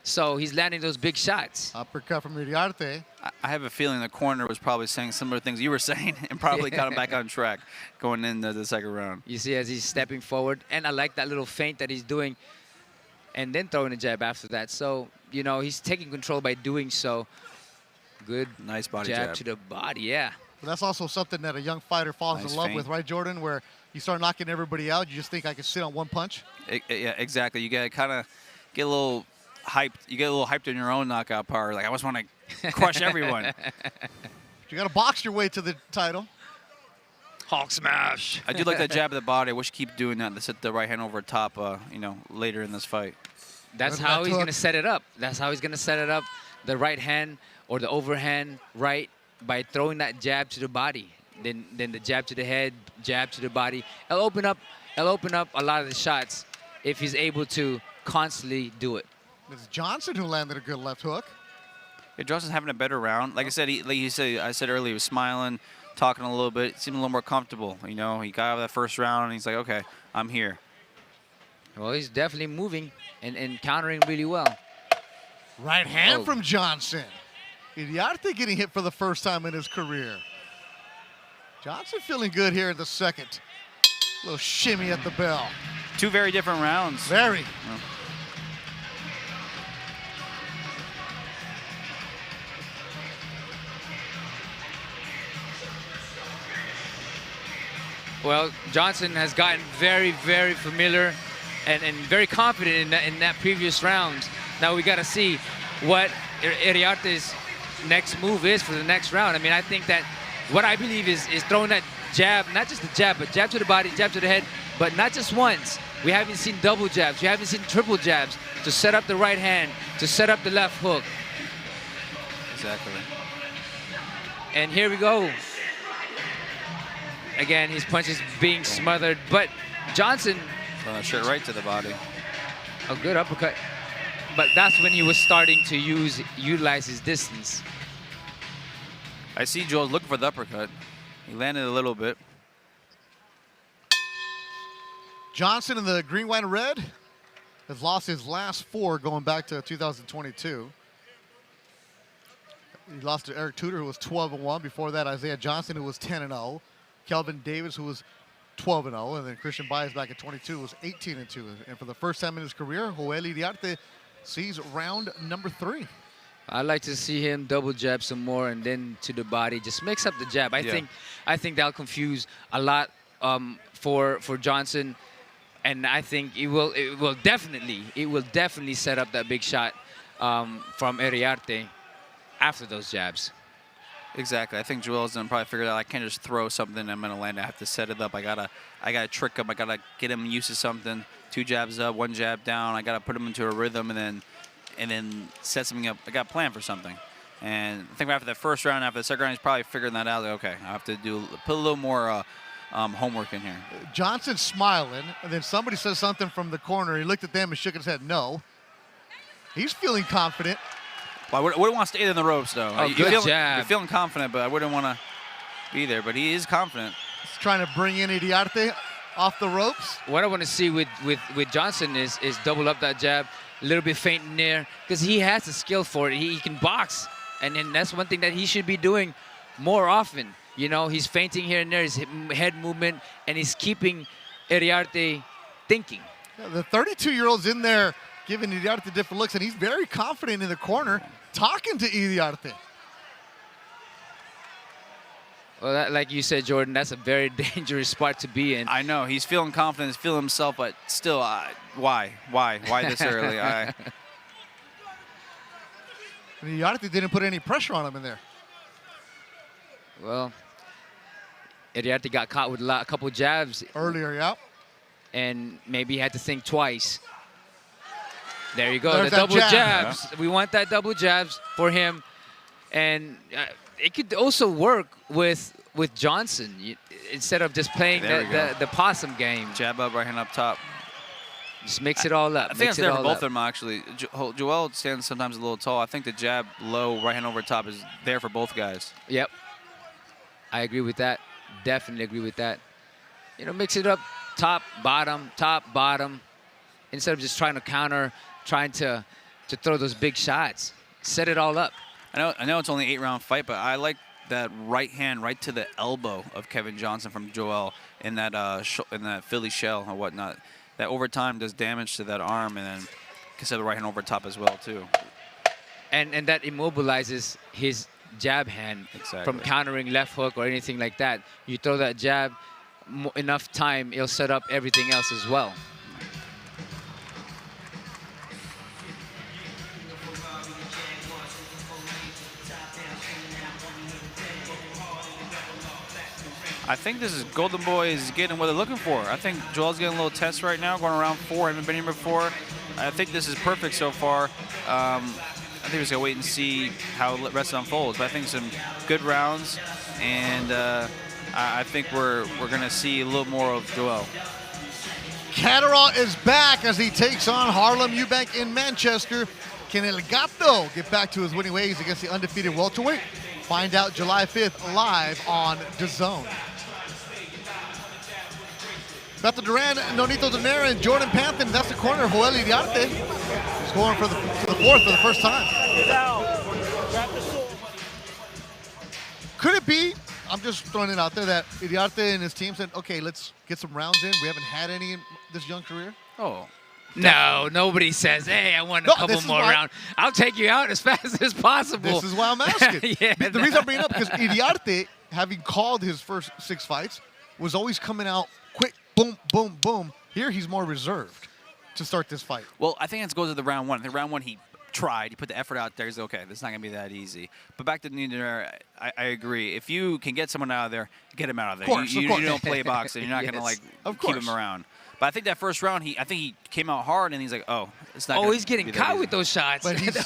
So he's landing those big shots. Uppercut from Iriarte. I have a feeling the corner was probably saying similar things you were saying and probably got him back on track going into the second round. You see as he's stepping forward, and I like that little feint that he's doing and then throwing a jab after that. So, he's taking control by doing so. Good. Nice body jab to the body, yeah. But that's also something that a young fighter falls in love with, right, Jordan? Where you start knocking everybody out, you just think I can sit on one punch? Yeah, exactly. You got to kind of get a little hyped. You get a little hyped in your own knockout power. Like, I just want to crush everyone. You got to box your way to the title. Hulk smash. I do like that jab of the body. I wish you keep doing that. Let's hit the right hand over top, later in this fight. That's how he's going to set it up. That's how he's going to set it up, the right hand or the overhand right, by throwing that jab to the body. Then the jab to the head, jab to the body. It'll open up a lot of the shots if he's able to constantly do it. It's Johnson who landed a good left hook. Yeah, Johnson's having a better round. Like I said, I said earlier, he was smiling, talking a little bit, seemed a little more comfortable. He got out of that first round, and he's like, okay, I'm here. Well, he's definitely moving and countering really well. Right hand from Johnson. Iriarte getting hit for the first time in his career. Johnson feeling good here in the second. Little shimmy at the bell. Two very different rounds. Very. Oh. Well, Johnson has gotten very, very familiar and very confident in that previous round. Now we got to see what Iriarte's next move is for the next round. I mean, I think that what I believe is throwing that jab, not just the jab, but jab to the body, jab to the head, but not just once. We haven't seen double jabs. We haven't seen triple jabs to set up the right hand, to set up the left hook. Exactly. And here we go. Again, his punches being smothered, but Johnson... Straight right to the body. A good uppercut. But that's when he was starting to utilize his distance. I see Joel's looking for the uppercut. He landed a little bit. Johnson in the green, white, and red has lost his last 4 going back to 2022. He lost to Eric Tudor, who was 12-1. Before that, Isaiah Johnson, who was 10-0. Kelvin Davis, who was 12-0. And then Christian Baez back at 22 was 18-2. And for the first time in his career, Joel Iriarte sees round number 3. I'd like to see him double jab some more and then to the body. Just mix up the jab. I think that'll confuse a lot for Johnson. And I think it will definitely set up that big shot from Iriarte after those jabs. Exactly. I think Joel's gonna probably figure out I can't just throw something I'm gonna land. I have to set it up. I gotta trick him. I gotta get him used to something. 2 jabs up, 1 jab down. I gotta put him into a rhythm and then set something up. I got a plan for something. And I think after the first round, after the second round, he's probably figuring that out. Like, okay, I have to put a little more homework in here. Johnson's smiling, and then somebody says something from the corner. He looked at them and shook his head no. He's feeling confident. Well, I wouldn't want to stay in the ropes, though. Oh, good jab. You're feeling confident, but I wouldn't want to be there. But he is confident. He's trying to bring in Iriarte off the ropes. What I want to see with Johnson is double up that jab, a little bit feint in there, because he has the skill for it. He can box, and that's one thing that he should be doing more often. You know, he's feinting here and there, his head movement, and he's keeping Iriarte thinking. Yeah, the 32-year-old's in there giving Iriarte different looks, and he's very confident in the corner, talking to Iriarte. Well, like you said, Jordan, that's a very dangerous spot to be in. I know. He's feeling confident, he's feeling himself, but still, why? Why this early? Iriarte didn't put any pressure on him in there. Well, Iriarte got caught with a couple jabs. Earlier, yeah. And maybe he had to think twice. There you go, There's the that double jab. jabs. We want that double jabs for him. And it could also work with Johnson instead of just playing the possum game. Jab up, right hand up top. Just mix it all up. I think it's there for both of them, actually. Joel stands sometimes a little tall. I think the jab low, right hand over top is there for both guys. Yep. I agree with that. Definitely agree with that. You know, mix it up, top, bottom, instead of just trying to counter, trying to throw those big shots. Set it all up. I know it's only an 8-round fight, but I like that right hand right to the elbow of Kevin Johnson from Joel in that Philly shell or whatnot. That over time does damage to that arm, and then consider the right hand over top as well too. And that immobilizes his jab hand from countering left hook or anything like that. You throw that jab enough time, it'll set up everything else as well. I think this is Golden Boy is getting what they're looking for. I think Joel's getting a little test right now, going around 4. Haven't been here before. I think this is perfect so far. I think we're just going to wait and see how the rest unfolds. But I think some good rounds, and I think we're going to see a little more of Joel. Catterall is back as he takes on Harlem Eubank in Manchester. Can El Gato get back to his winning ways against the undefeated welterweight? Find out July 5th live on DAZN. Beto Duran, Nonito Donaire, and Jordan Panthen. That's the corner of Joel Iriarte. He's going for the fourth for the first time. Could it be, I'm just throwing it out there, that Iriarte and his team said, okay, let's get some rounds in. We haven't had any in this young career. Oh. No, nobody says, hey, I want a couple more rounds. I'll take you out as fast as possible. This is why I'm asking. Yeah, the reason I'm bringing it up, because Iriarte, having called his first 6 fights, was always coming out quick, boom, boom, boom. Here he's more reserved to start this fight. Well, I think it goes to the round 1. I think round 1 he tried. He put the effort out there. He's okay, this is not going to be that easy. But back to Nidner, I agree. If you can get someone out of there, get him out of there. Of course. You don't play boxing. You're not going to like keep him around. But I think that first round, I think he came out hard, and he's like, oh, it's not. Oh, he's getting caught with those shots. But he's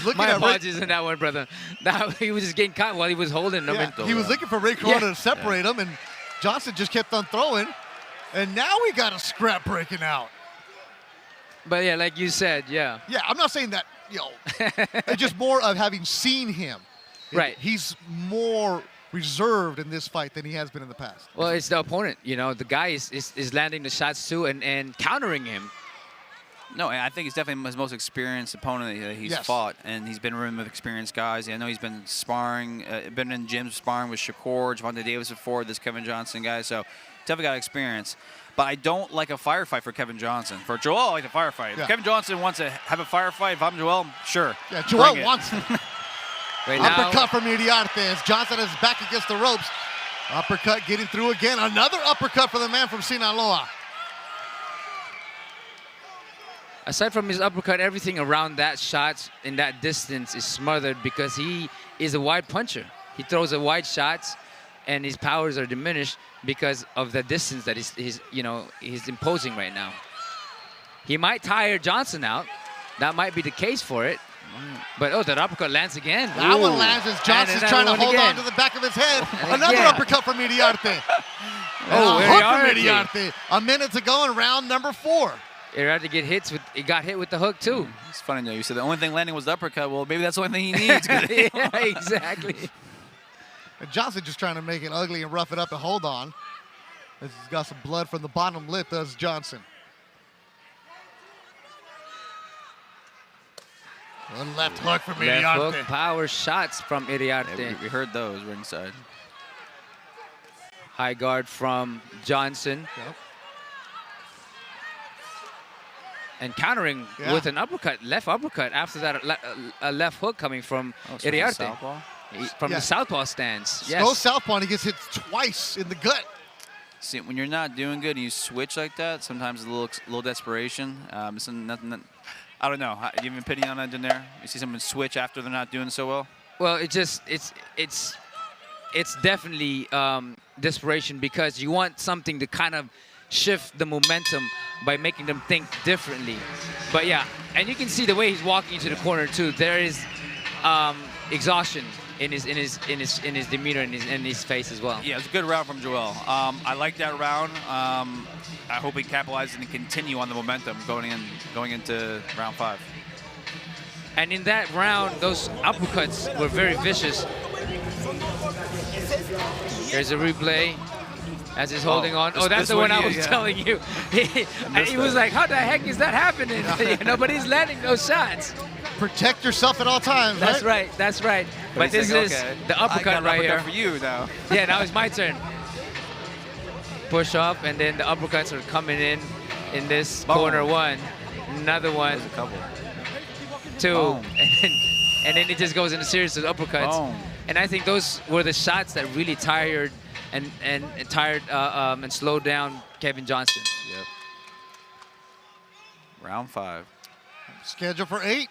looking My at apologies on that one, brother. No, he was just getting caught while he was holding them. Yeah, he was looking for Ray Corona to separate him, and Johnson just kept on throwing. And now we got a scrap breaking out. But yeah, like you said, yeah. Yeah, I'm not saying that, it's just more of having seen him. Right. He's more reserved in this fight than he has been in the past. Well, it's the opponent. You know, the guy is landing the shots too and countering him. No, I think he's definitely his most experienced opponent that he's fought, and he's been room with experienced guys. I know he's been sparring, been in gyms sparring with Shakur, Javante Davis before, this Kevin Johnson guy, so definitely got experience. But I don't like a firefight for Kevin Johnson. For Joel, I like a firefight. If Kevin Johnson wants to have a firefight, if I'm Joel, sure. Yeah, Joel wants it. Right uppercut from Iriarte as Johnson is back against the ropes. Uppercut getting through again. Another uppercut for the man from Sinaloa. aside from his uppercut, everything around that shot in that distance is smothered because he is a wide puncher. He throws a wide shots, and his powers are diminished because of the distance that he's imposing right now. He might tire Johnson out. That might be the case for it. But, oh, that uppercut lands again. That one lands as Johnson's trying to hold on to the back of his head. Another uppercut from Iriarte. Hook from Iriarte. A minute to go in round number 4. Iriarte got hit with the hook, too. It's funny, though. You said the only thing landing was the uppercut. Well, maybe that's the only thing he needs. Yeah, exactly. And Johnson just trying to make it ugly and rough it up and hold on. He's got some blood from the bottom lip, does Johnson. One left hook from Iriarte. Left hook power shots from Iriarte. Yeah, we heard those ringside. High guard from Johnson. Yep. And countering with an uppercut, left uppercut after that a left hook coming from Iriarte. From the southpaw stance. Yes. Go southpaw and he gets hit twice in the gut. See, when you're not doing good and you switch like that, sometimes it's a little desperation. It's nothing. I don't know. Do you have an opinion on that in there? You see someone switch after they're not doing so well? Well, it's definitely desperation because you want something to kind of shift the momentum by making them think differently. But yeah, and you can see the way he's walking into the corner too. There is exhaustion in his demeanor and in his face as well. Yeah, it's a good round from Joel. I like that round. I hope he capitalizes and continue on the momentum going into round 5. And in that round, those uppercuts were very vicious. Here's a replay as he's holding on. Oh, that's the one I was telling you. He was like, how the heck is that happening? Nobody's landing those shots. Protect yourself at all times, That's right. That's right. But this is the uppercut right here. For you now. Yeah, now it's my turn. Push up, and then the uppercuts are coming in this corner 1. Another one. There's a couple. 2. And then it just goes into series of uppercuts. And I think those were the shots that really tired and slowed down Kevin Johnson. Yep. Round 5. Scheduled for 8.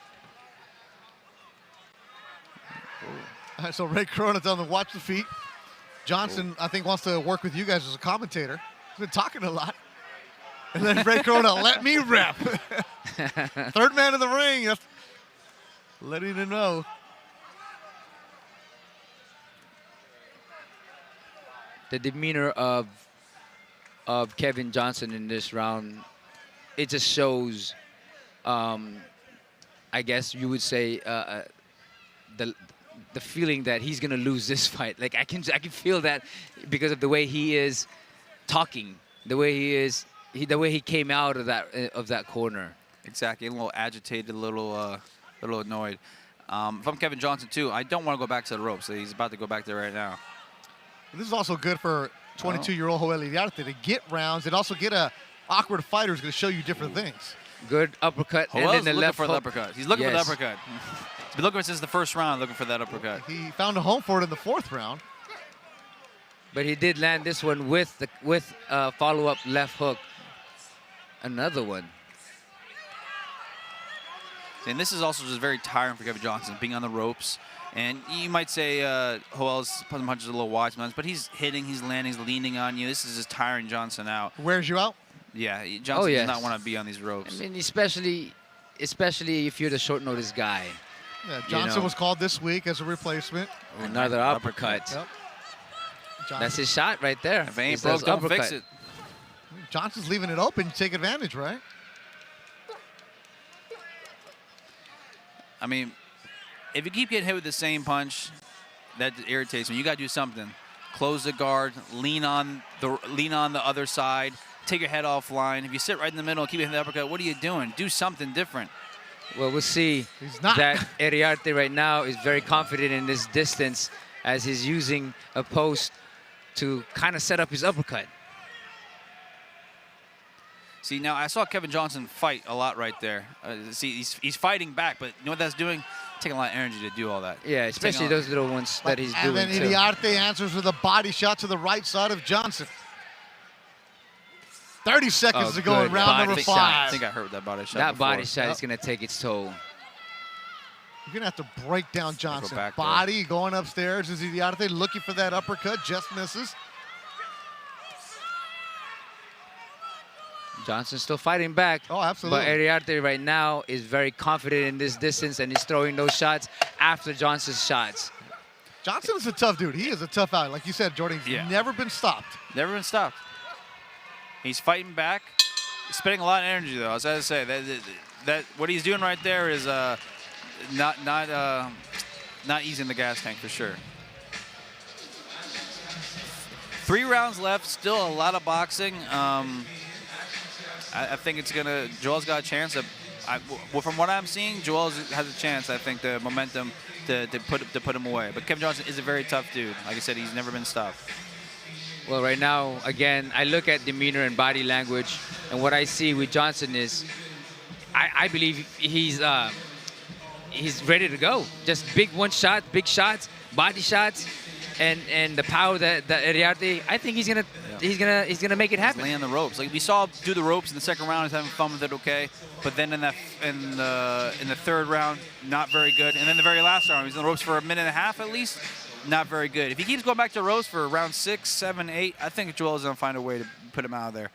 All right, so Ray Corona's on the watch the feet. Johnson, I think, wants to work with you guys as a commentator. He's been talking a lot. And then Ray Corona, let me rep. Third man in the ring. That's letting him know. The demeanor of Kevin Johnson in this round, it just shows, I guess you would say, the feeling that he's gonna lose this fight. Like I can feel that because of the way he is talking, the way he came out of that corner. Exactly, a little agitated, a little annoyed. If I'm Kevin Johnson too, I don't want to go back to the ropes. So he's about to go back there right now. This is also good for 22-year-old Joel Iriarte to get rounds and also get a awkward fighter who's going to show you different things. Good uppercut Joel's and then the left for hook. the uppercut. He's looking for the uppercut. He's been looking since the first round, looking for that uppercut. He found a home for it in the 4th round. But he did land this one with follow-up left hook. Another one. And this is also just very tiring for Kevin Johnson, being on the ropes. And you might say Joel's punches a little wide sometimes, but he's hitting, he's landing, he's leaning on you. This is just tiring Johnson out. Wears you out? Yeah, Johnson does not want to be on these ropes. I mean, especially if you're the short notice guy. Yeah, Johnson was called this week as a replacement. Another uppercut. Yep. That's his shot right there. If it ain't broke, don't fix it. Johnson's leaving it open. You take advantage, right? I mean, if you keep getting hit with the same punch, that irritates me. You got to do something. Close the guard, lean on the other side, take your head offline. If you sit right in the middle and keep hitting the uppercut, what are you doing? Do something different. Well, we'll see that Iriarte right now is very confident in this distance as he's using a post to kind of set up his uppercut. See, now I saw Kevin Johnson fight a lot right there. See, he's fighting back, but you know what that's doing? Taking a lot of energy to do all that. Yeah, especially those little ones that he's doing. And then Iriarte answers with a body shot to the right side of Johnson. 30 seconds to go in round number 5. I think I heard that body shot. That before. body shot is going to take its toll. You're going to have to break down Johnson. back Body going upstairs. Is Iriarte looking for that uppercut? Just misses. Johnson's still fighting back. Oh, absolutely. But Iriarte right now is very confident in this distance, and he's throwing those shots after Johnson's shots. Johnson is a tough dude. He is a tough out. Like you said, Jordan, he's never been stopped. Never been stopped. He's fighting back. He's spending a lot of energy, though. As I say, that what he's doing right there is not easing the gas tank for sure. 3 rounds left. Still a lot of boxing. I think it's gonna. Joel's got a chance. Well, from what I'm seeing, Joel has a chance. I think the momentum to put him away. But Kevin Johnson is a very tough dude. Like I said, he's never been stopped. Well, right now, again, I look at demeanor and body language, and what I see with Johnson is, I believe he's ready to go. Just big one-shot, big shots, body shots, and the power that Iriarte. I think he's gonna make it happen. He's laying the ropes. Like we saw him do the ropes in the second round, he's having fun with it, okay. But then in the third round, not very good. And then the very last round, he's in the ropes for a minute and a half at least. Not very good. If he keeps going back to ropes for round 6, 7, 8, I think Joel is gonna find a way to put him out of there.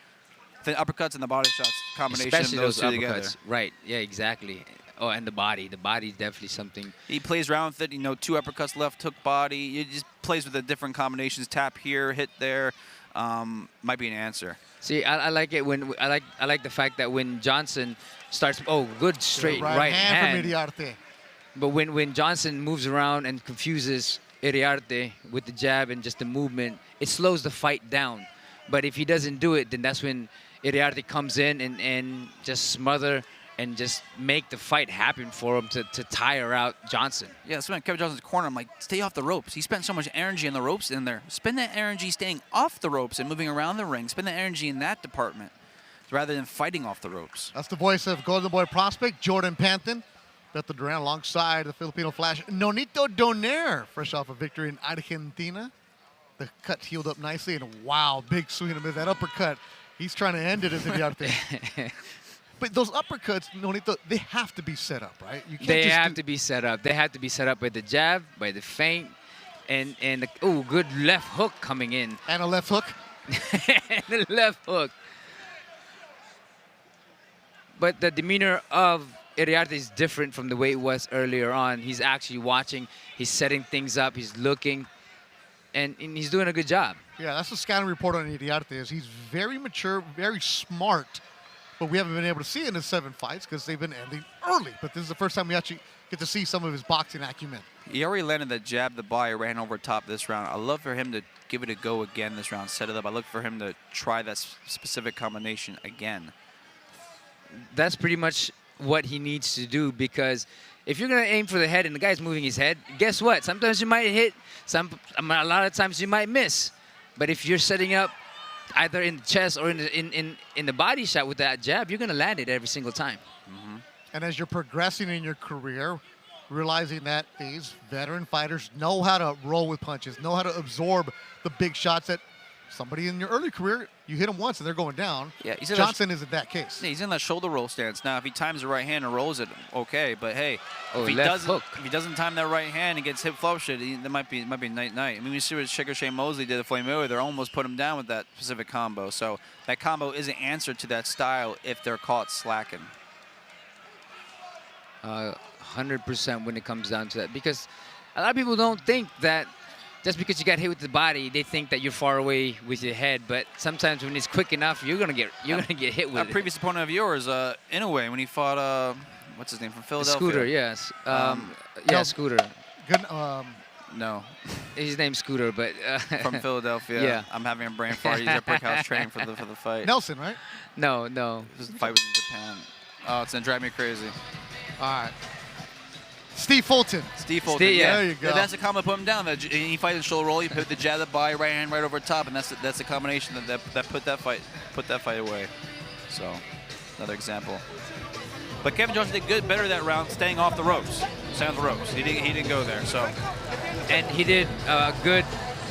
The uppercuts and the body shots combination, especially of those two uppercuts. together. Right? Yeah, exactly. Oh, and the body. The body is definitely something. He plays around with it. 2 uppercuts, left hook, body. He just plays with the different combinations. Tap here, hit there. Might be an answer. See, I like it when I like the fact that when Johnson starts, good straight right hand. From Iriarte. But when Johnson moves around and confuses Iriarte with the jab and just the movement, it slows the fight down. But if he doesn't do it, then that's when Iriarte comes in and just smother and just make the fight happen for him to tire out Johnson. Yeah, so in Kevin Johnson's corner, I'm like, stay off the ropes. He spent so much energy in the ropes in there. Spend that energy staying off the ropes and moving around the ring. Spend that energy in that department rather than fighting off the ropes. That's the voice of Golden Boy prospect Jordan Panton. Beto Duran alongside the Filipino Flash Nonito Donaire, fresh off a victory in Argentina. The cut healed up nicely, and wow, big swing amid that uppercut. He's trying to end it as Iriarte. But those uppercuts, Nonito, they have to be set up, right? You can't They just have to be set up. They have to be set up by the jab, by the feint, and the, good left hook coming in. And a left hook. And the left hook. But the demeanor of Iriarte is different from the way it was earlier on. He's actually watching. He's setting things up. He's looking. And he's doing a good job. Yeah, that's the scouting report on Iriarte is he's very mature, very smart. But we haven't been able to see it in his 7 fights because they've been ending early. But this is the first time we actually get to see some of his boxing acumen. He already landed that jab, the body, ran over top this round. I love for him to give it a go again this round, set it up. I look for him to try that specific combination again. That's pretty much what he needs to do, because if you're going to aim for the head and the guy's moving his head, guess what? Sometimes you might hit, a lot of times you might miss. But if you're setting up either in the chest or in the body shot with that jab, you're going to land it every single time. Mm-hmm. And as you're progressing in your career, realizing that these veteran fighters know how to roll with punches, know how to absorb the big shots that somebody in your early career, you hit them once and they're going down. Yeah, Johnson isn't that case. Yeah, he's in that shoulder roll stance. Now, if he times the right hand and rolls it, okay. But hey, if he doesn't time that right hand and gets hip flush-it, that might be night-night. I mean, we see what Sugar Shane Mosley did to Floyd Mayweather. Almost put him down with that specific combo. So that combo is an answer to that style if they're caught slacking. 100% when it comes down to that, because a lot of people don't think that just because you got hit with the body, they think that you're far away with your head. But sometimes when it's quick enough, you're gonna get hit with it. A previous opponent of yours, Inoue, when he fought what's his name from Philadelphia? Scooter, yes. Yeah, Scooter. Good. No. His name's Scooter, but from Philadelphia. Yeah. I'm having a brain fart. He's at Brick House training for the fight. Nelson, right? No. This fight was in Japan. Oh, it's gonna drive me crazy. All right. Steve Fulton. Yeah. There you go. That's the combo put him down. He fights in shoulder roll. You put the jab, the body, right hand, right over top, and that's the combination that put that fight away. So, another example. But Kevin Johnson did better that round, staying off the ropes. He didn't go there. So, and he did good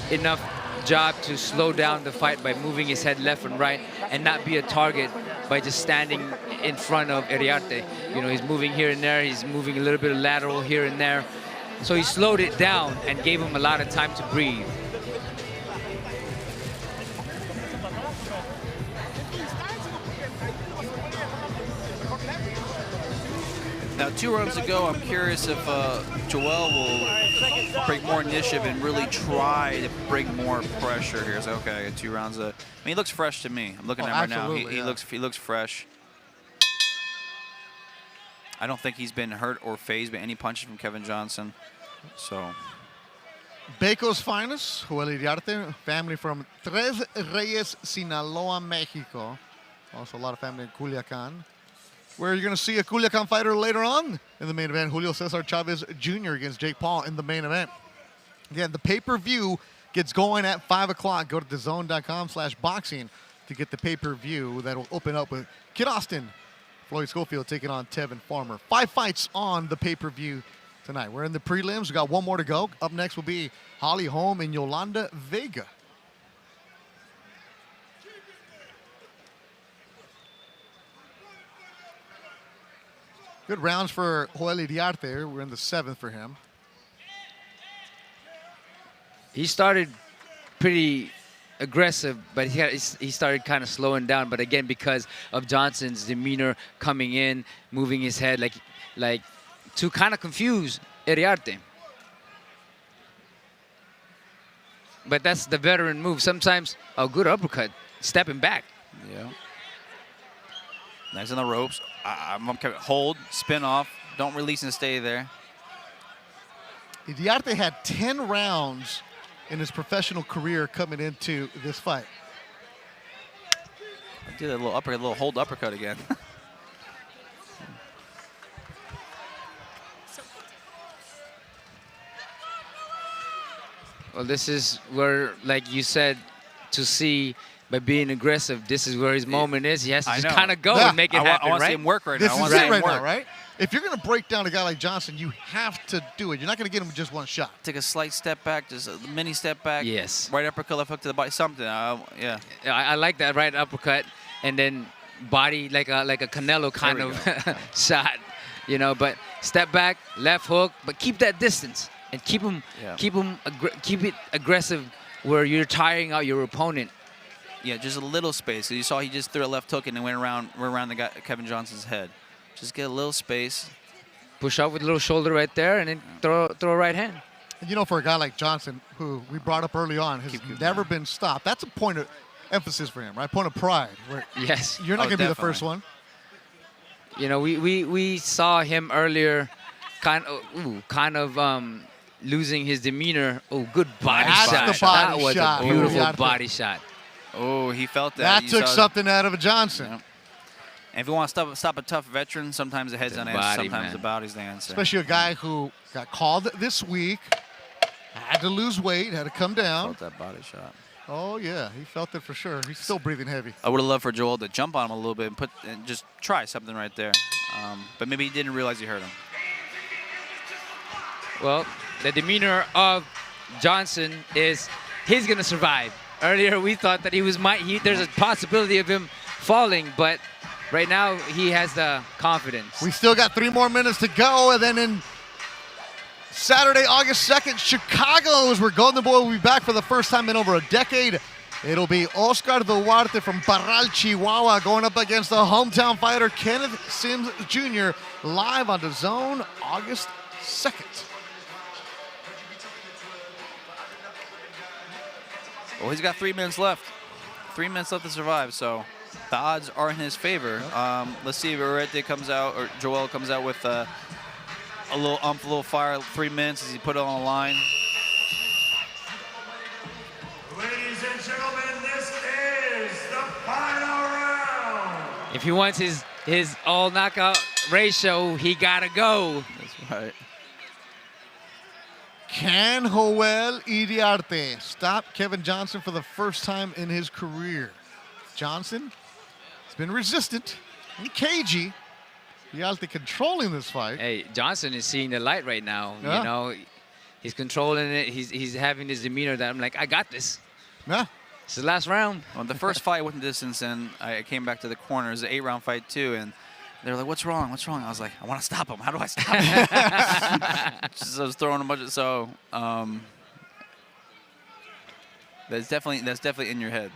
enough job to slow down the fight by moving his head left and right and not be a target by just standing in front of Iriarte. You know, he's moving here and there, he's moving a little bit of lateral here and there. So he slowed it down and gave him a lot of time to breathe. Now, 2 rounds to go. I'm curious if Joel will bring more initiative and really try to bring more pressure here. So, okay, I got 2 rounds. I mean, he looks fresh to me. I'm looking at him right now. He looks fresh. I don't think he's been hurt or phased by any punches from Kevin Johnson. So, Baco's finest, Joel Iriarte, family from Tres Reyes, Sinaloa, Mexico. Also a lot of family in Culiacan, where you're going to see a Culiacan fighter later on in the main event, Julio Cesar Chavez Jr. against Jake Paul in the main event. Again, the pay-per-view gets going at 5 o'clock. Go to DAZN.com/boxing to get the pay-per-view that will open up with Kid Austin, Floyd Schofield taking on Tevin Farmer. 5 fights on the pay-per-view tonight. We're in the prelims. We got 1 more to go. Up next will be Holly Holm and Yolanda Vega. Good rounds for Joel Iriarte. We're in the 7th for him. He started pretty aggressive, but he started kind of slowing down. But again, because of Johnson's demeanor coming in, moving his head like to kind of confuse Iriarte. But that's the veteran move. Sometimes a good uppercut, stepping back. Yeah. Next on the ropes. Hold, spin off, don't release and stay there. Iriarte had 10 rounds in his professional career coming into this fight. I did a little uppercut, a little hold uppercut again. Well, this is where, like you said, to see by being aggressive, this is where his moment is. He has to just kind of go and make it happen, I want right? to see him work right this now. This is it right now, right? If you're going to break down a guy like Johnson, you have to do it. You're not going to get him with just 1 shot. Take a slight step back, just a mini step back. Yes. Right uppercut, left hook to the body, something. Yeah. I like that right uppercut, and then body like a Canelo kind of shot, you know. But step back, left hook, but keep that distance and keep it aggressive, where you're tiring out your opponent. Yeah, just a little space. So you saw he just threw a left hook and then went around the guy, Kevin Johnson's head. Just get a little space. Push out with a little shoulder right there, and then throw a right hand. And you know, for a guy like Johnson, who we brought up early on, has never been stopped. That's a point of emphasis for him, right? Point of pride. Yes. You're not going to be the first one. You know, we saw him earlier, kind of losing his demeanor. Oh, good body shot. That was a beautiful body shot. Oh, he felt that. That took something out of a Johnson. Yeah. And if you want to stop a tough veteran, sometimes the head's on answer, sometimes the body's the answer. Especially a guy who got called this week, had to lose weight, had to come down. Felt that body shot. Oh, yeah, he felt it for sure. He's still breathing heavy. I would have loved for Joel to jump on him a little bit and just try something right there. But maybe he didn't realize he hurt him. Well, the demeanor of Johnson is he's going to survive. Earlier, we thought that there's a possibility of him falling, but right now he has the confidence. We still got 3 more minutes to go, and then in Saturday, August 2nd, Chicago is where Golden Boy will be back for the first time in over a decade. It'll be Oscar Duarte from Parral, Chihuahua, going up against the hometown fighter Kenneth Sims Jr. live on DAZN August 2nd. Well, he's got 3 minutes left. 3 minutes left to survive, so the odds are in his favor. Let's see if Iriarte comes out, or Joel comes out with a little fire. 3 minutes as he put it on the line. Ladies and gentlemen, this is the final round. If he wants his all knockout ratio, he gotta go. That's right. Can Joel Iriarte stop Kevin Johnson for the first time in his career? Johnson has been resistant and cagey. Iriarte controlling this fight. Hey, Johnson is seeing the light right now. Yeah. You know, he's controlling it. He's having this demeanor that I'm like, I got this. Yeah. It's the last round. Well, the first fight went the distance, and I came back to the corner. It was an 8-round fight, too, and they were like, what's wrong? What's wrong? I was like, I want to stop him. How do I stop him? Just, I was throwing a bunch of, so that's definitely in your head.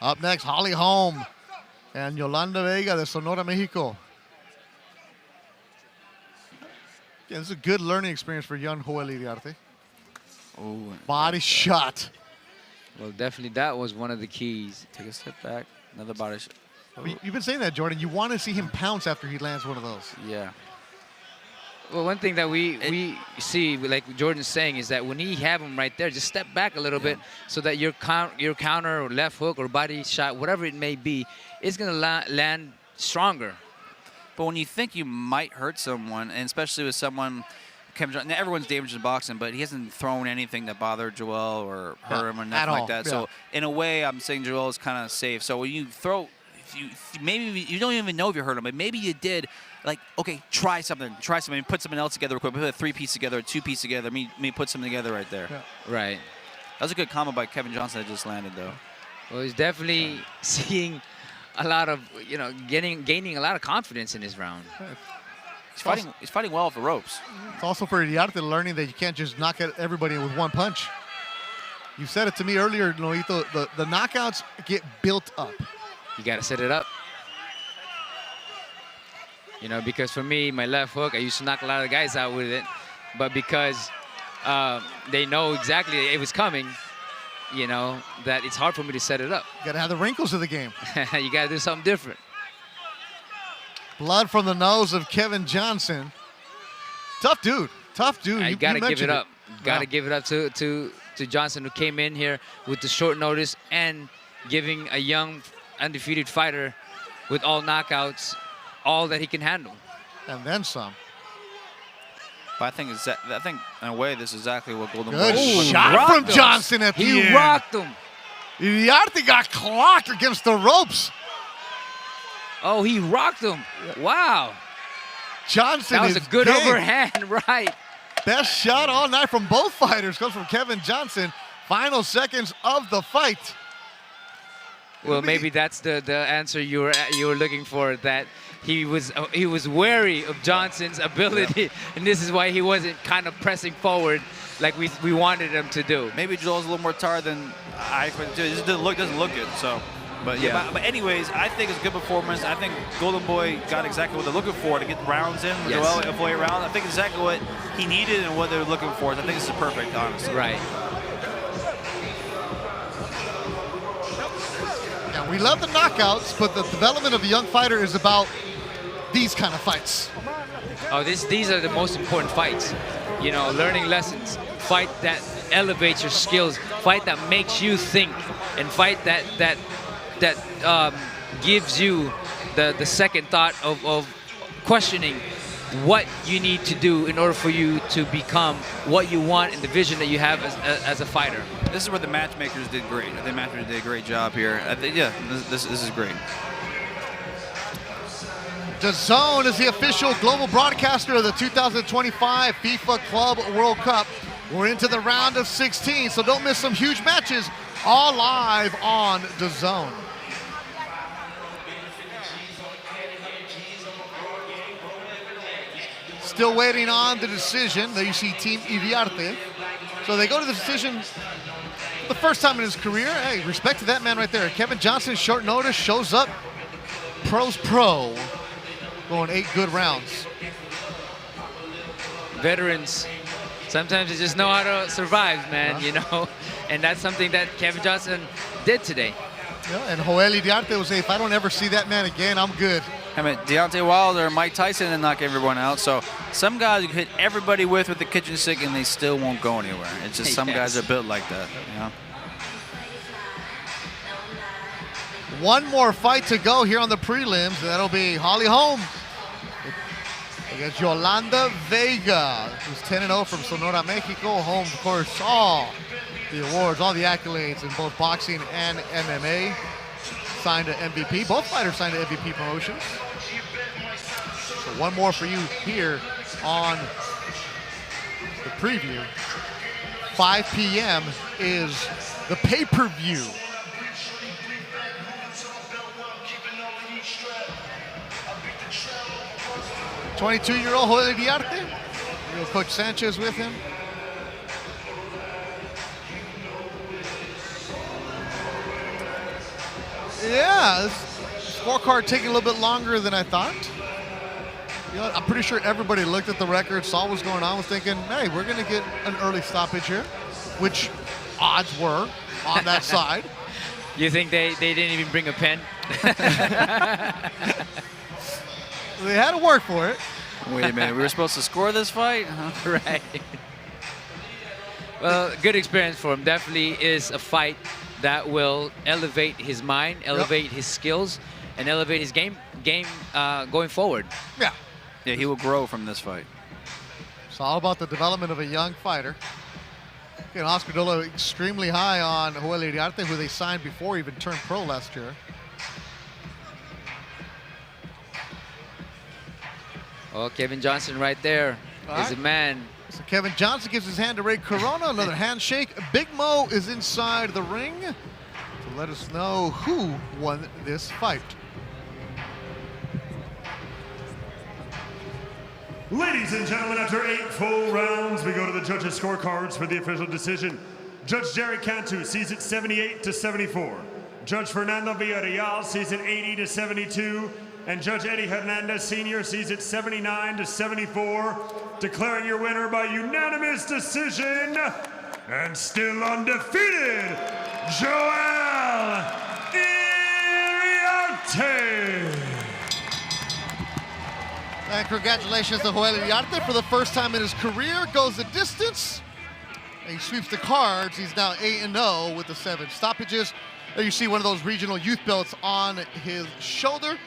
Up next, Holly Holm and Yolanda Vega de Sonora, Mexico. Yeah, this is a good learning experience for young Joel Iriarte. Oh, body shot. Well, definitely that was one of the keys. Take a step back, another body shot. You've been saying that, Jordan. You want to see him pounce after he lands one of those. Yeah. Well, one thing that we see, like Jordan's saying, is that when you have him right there, just step back a little bit so that your counter or left hook or body shot, whatever it may be, is going to land stronger. But when you think you might hurt someone, and especially with someone, now everyone's damaged in boxing, but he hasn't thrown anything that bothered Joel or hurt him or nothing like that. Yeah. So in a way, I'm saying Joel is kind of safe. So when you throw, maybe you don't even know if you hurt him, but maybe you did. Like, okay, try something, put something else together real quick. Put a 3-piece together, a 2-piece together. Me put something together right there. Yeah. Right. That was a good combo by Kevin Johnson that just landed, though. Well, he's definitely seeing a lot of, gaining a lot of confidence in his round. He's fighting well off the ropes. It's also for Iriarte learning that you can't just knock at everybody with one punch. You said it to me earlier, Noito, the knockouts get built up. You got to set it up. Because for me, my left hook, I used to knock a lot of guys out with it. But because they know exactly it was coming, that it's hard for me to set it up. You got to have the wrinkles of the game. You got to do something different. Blood from the nose of Kevin Johnson. Tough dude. You got to give it up. Got to give it up to Johnson, who came in here with the short notice and giving a young, undefeated fighter with all knockouts all that he can handle. And then some. But I think in a way, this is exactly what Golden Boy Good shot from Johnson at the end. He rocked him. Iriarte got clocked against the ropes. Oh, he rocked him. Wow. Johnson That was a good overhand, right. Best shot all night from both fighters comes from Kevin Johnson. Final seconds of the fight. Well, maybe that's the answer you were looking for, that he was wary of Johnson's ability, and this is why he wasn't kind of pressing forward like we wanted him to do. Maybe Joel's a little more tired than I expected to. It just doesn't look good. So, but yeah. But anyways, I think it's a good performance. I think Golden Boy got exactly what they're looking for to get rounds in. Yes. Joel a full round. I think exactly what he needed and what they're looking for. I think this is perfect, honestly. Right. Yeah, we love the knockouts, but the development of a young fighter is about these kind of fights. Oh, these are the most important fights. Learning lessons. Fight that elevates your skills. Fight that makes you think, and fight that gives you the second thought of questioning what you need to do in order for you to become what you want and the vision that you have as a fighter. This is where the matchmakers did great. I think matchmakers did a great job here. I think, this is great. DAZN is the official global broadcaster of the 2025 FIFA Club World Cup. We're into the round of 16, so don't miss some huge matches, all live on DAZN. Still waiting on the decision. There you see Team Iriarte. So they go to the decision the first time in his career. Hey, respect to that man right there. Kevin Johnson, short notice, shows up. Pro's pro. Going 8 good rounds. Veterans, sometimes they just know how to survive, man, and that's something that Kevin Johnson did today. Yeah, and Joel Iriarte will say, if I don't ever see that man again, I'm good. I mean, Deontay Wilder and Mike Tyson and knock everyone out. So some guys you hit everybody with the kitchen sink and they still won't go anywhere. It's just some guys are built like that. One more fight to go here on the prelims. That'll be Holly Holm against Yolanda Vega, who's 10-0 from Sonora, Mexico. Holm, of course, all the awards, all the accolades in both boxing and MMA. Signed to MVP. Both fighters signed to MVP promotions. So one more for you here on the preview. 5 p.m. is the pay-per-view. "22-year-old Joel Diarte." Coach Sanchez with him. Yeah, this scorecard taking a little bit longer than I thought. You know, I'm pretty sure everybody looked at the record, saw what was going on, was thinking, hey, we're going to get an early stoppage here, which odds were on that side. You think they didn't even bring a pen? They had to work for it. Wait a minute, we were supposed to score this fight? Right. Well, good experience for him. Definitely is a fight that will elevate his mind, elevate his skills, and elevate his game going forward. Yeah. Yeah, he will grow from this fight. It's all about the development of a young fighter. Again, Oscar Dolo extremely high on Joel Diarte, who they signed before he even turned pro last year. Oh, Kevin Johnson right there is a man. So Kevin Johnson gives his hand to Ray Corona, another handshake. Big Mo is inside the ring to let us know who won this fight. Ladies and gentlemen, after 8 full rounds, we go to the judges' scorecards for the official decision. Judge Jerry Cantu sees it 78-74. Judge Fernando Villarreal sees it 80-72. And Judge Eddie Hernandez Sr. sees it 79-74. Declaring your winner by unanimous decision, and still undefeated, Joel Diarte. And congratulations to Joel Diarte for the first time in his career. Goes the distance. And he sweeps the cards. He's now 8-0 with the 7 stoppages. There you see one of those regional youth belts on his shoulder.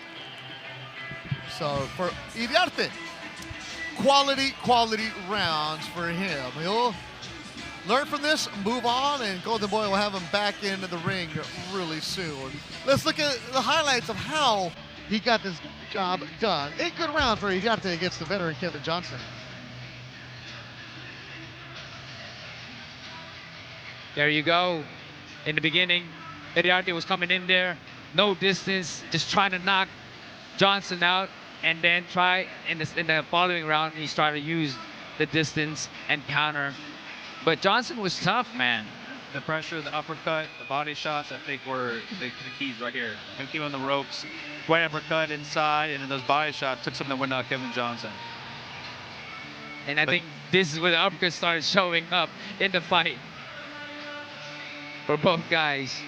So for Diarte, quality rounds for him. He'll learn from this, move on, and Golden Boy will have him back into the ring really soon. Let's look at the highlights of how he got this job done. 8 good rounds for Diarte against the veteran Kevin Johnson. There you go. In the beginning, Diarte was coming in there, no distance, just trying to knock Johnson out, and then try in the following round, he started to use the distance and counter. But Johnson was tough, man. The pressure, the uppercut, the body shots, I think were the keys right here. Him keeping on the ropes, right uppercut inside, and then those body shots took something that went out Kevin Johnson. And I think this is where the uppercut started showing up in the fight for both guys.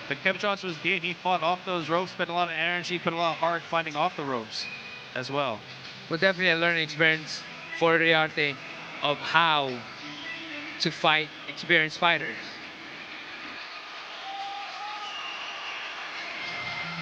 But Kevin Johnson was good. He fought off those ropes, spent a lot of energy, put a lot of heart fighting off the ropes as well. Well, definitely a learning experience for Diarte of how to fight experienced fighters.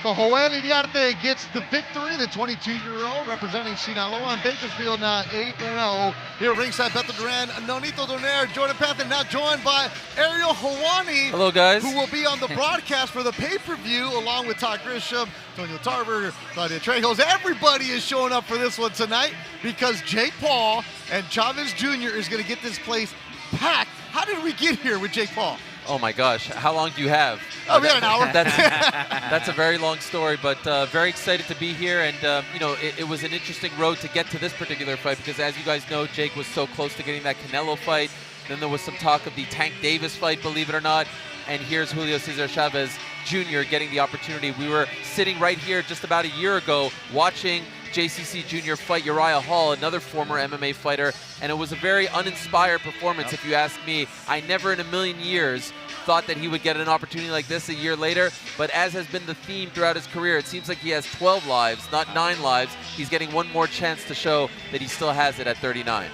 So Joel Diarte gets the victory, the 22-year-old representing Sinaloa and Bakersfield, now 8-0. Here ringside, Beto Duran, Nonito Donaire, Jordan Panther, now joined by Ariel Helwani. Hello, guys. Who will be on the broadcast for the pay-per-view, along with Todd Grisham, Antonio Tarver, Claudia Trejos. Everybody is showing up for this one tonight because Jake Paul and Chavez Jr. is going to get this place packed. How did we get here with Jake Paul? Oh my gosh, how long do you have? Oh, we got an hour. That's a very long story, but very excited to be here. And, you know, it was an interesting road to get to this particular fight because, as you guys know, Jake was so close to getting that Canelo fight. Then there was some talk of the Tank Davis fight, believe it or not. And here's Julio Cesar Chavez Jr. getting the opportunity. We were sitting right here just about a year ago watching JCC Jr. fight Uriah Hall, another former MMA fighter, and it was a very uninspired performance, if you ask me. I never in a million years thought that he would get an opportunity like this a year later, but as has been the theme throughout his career, it seems like he has 12 lives, not 9 lives. He's getting one more chance to show that he still has it at 39.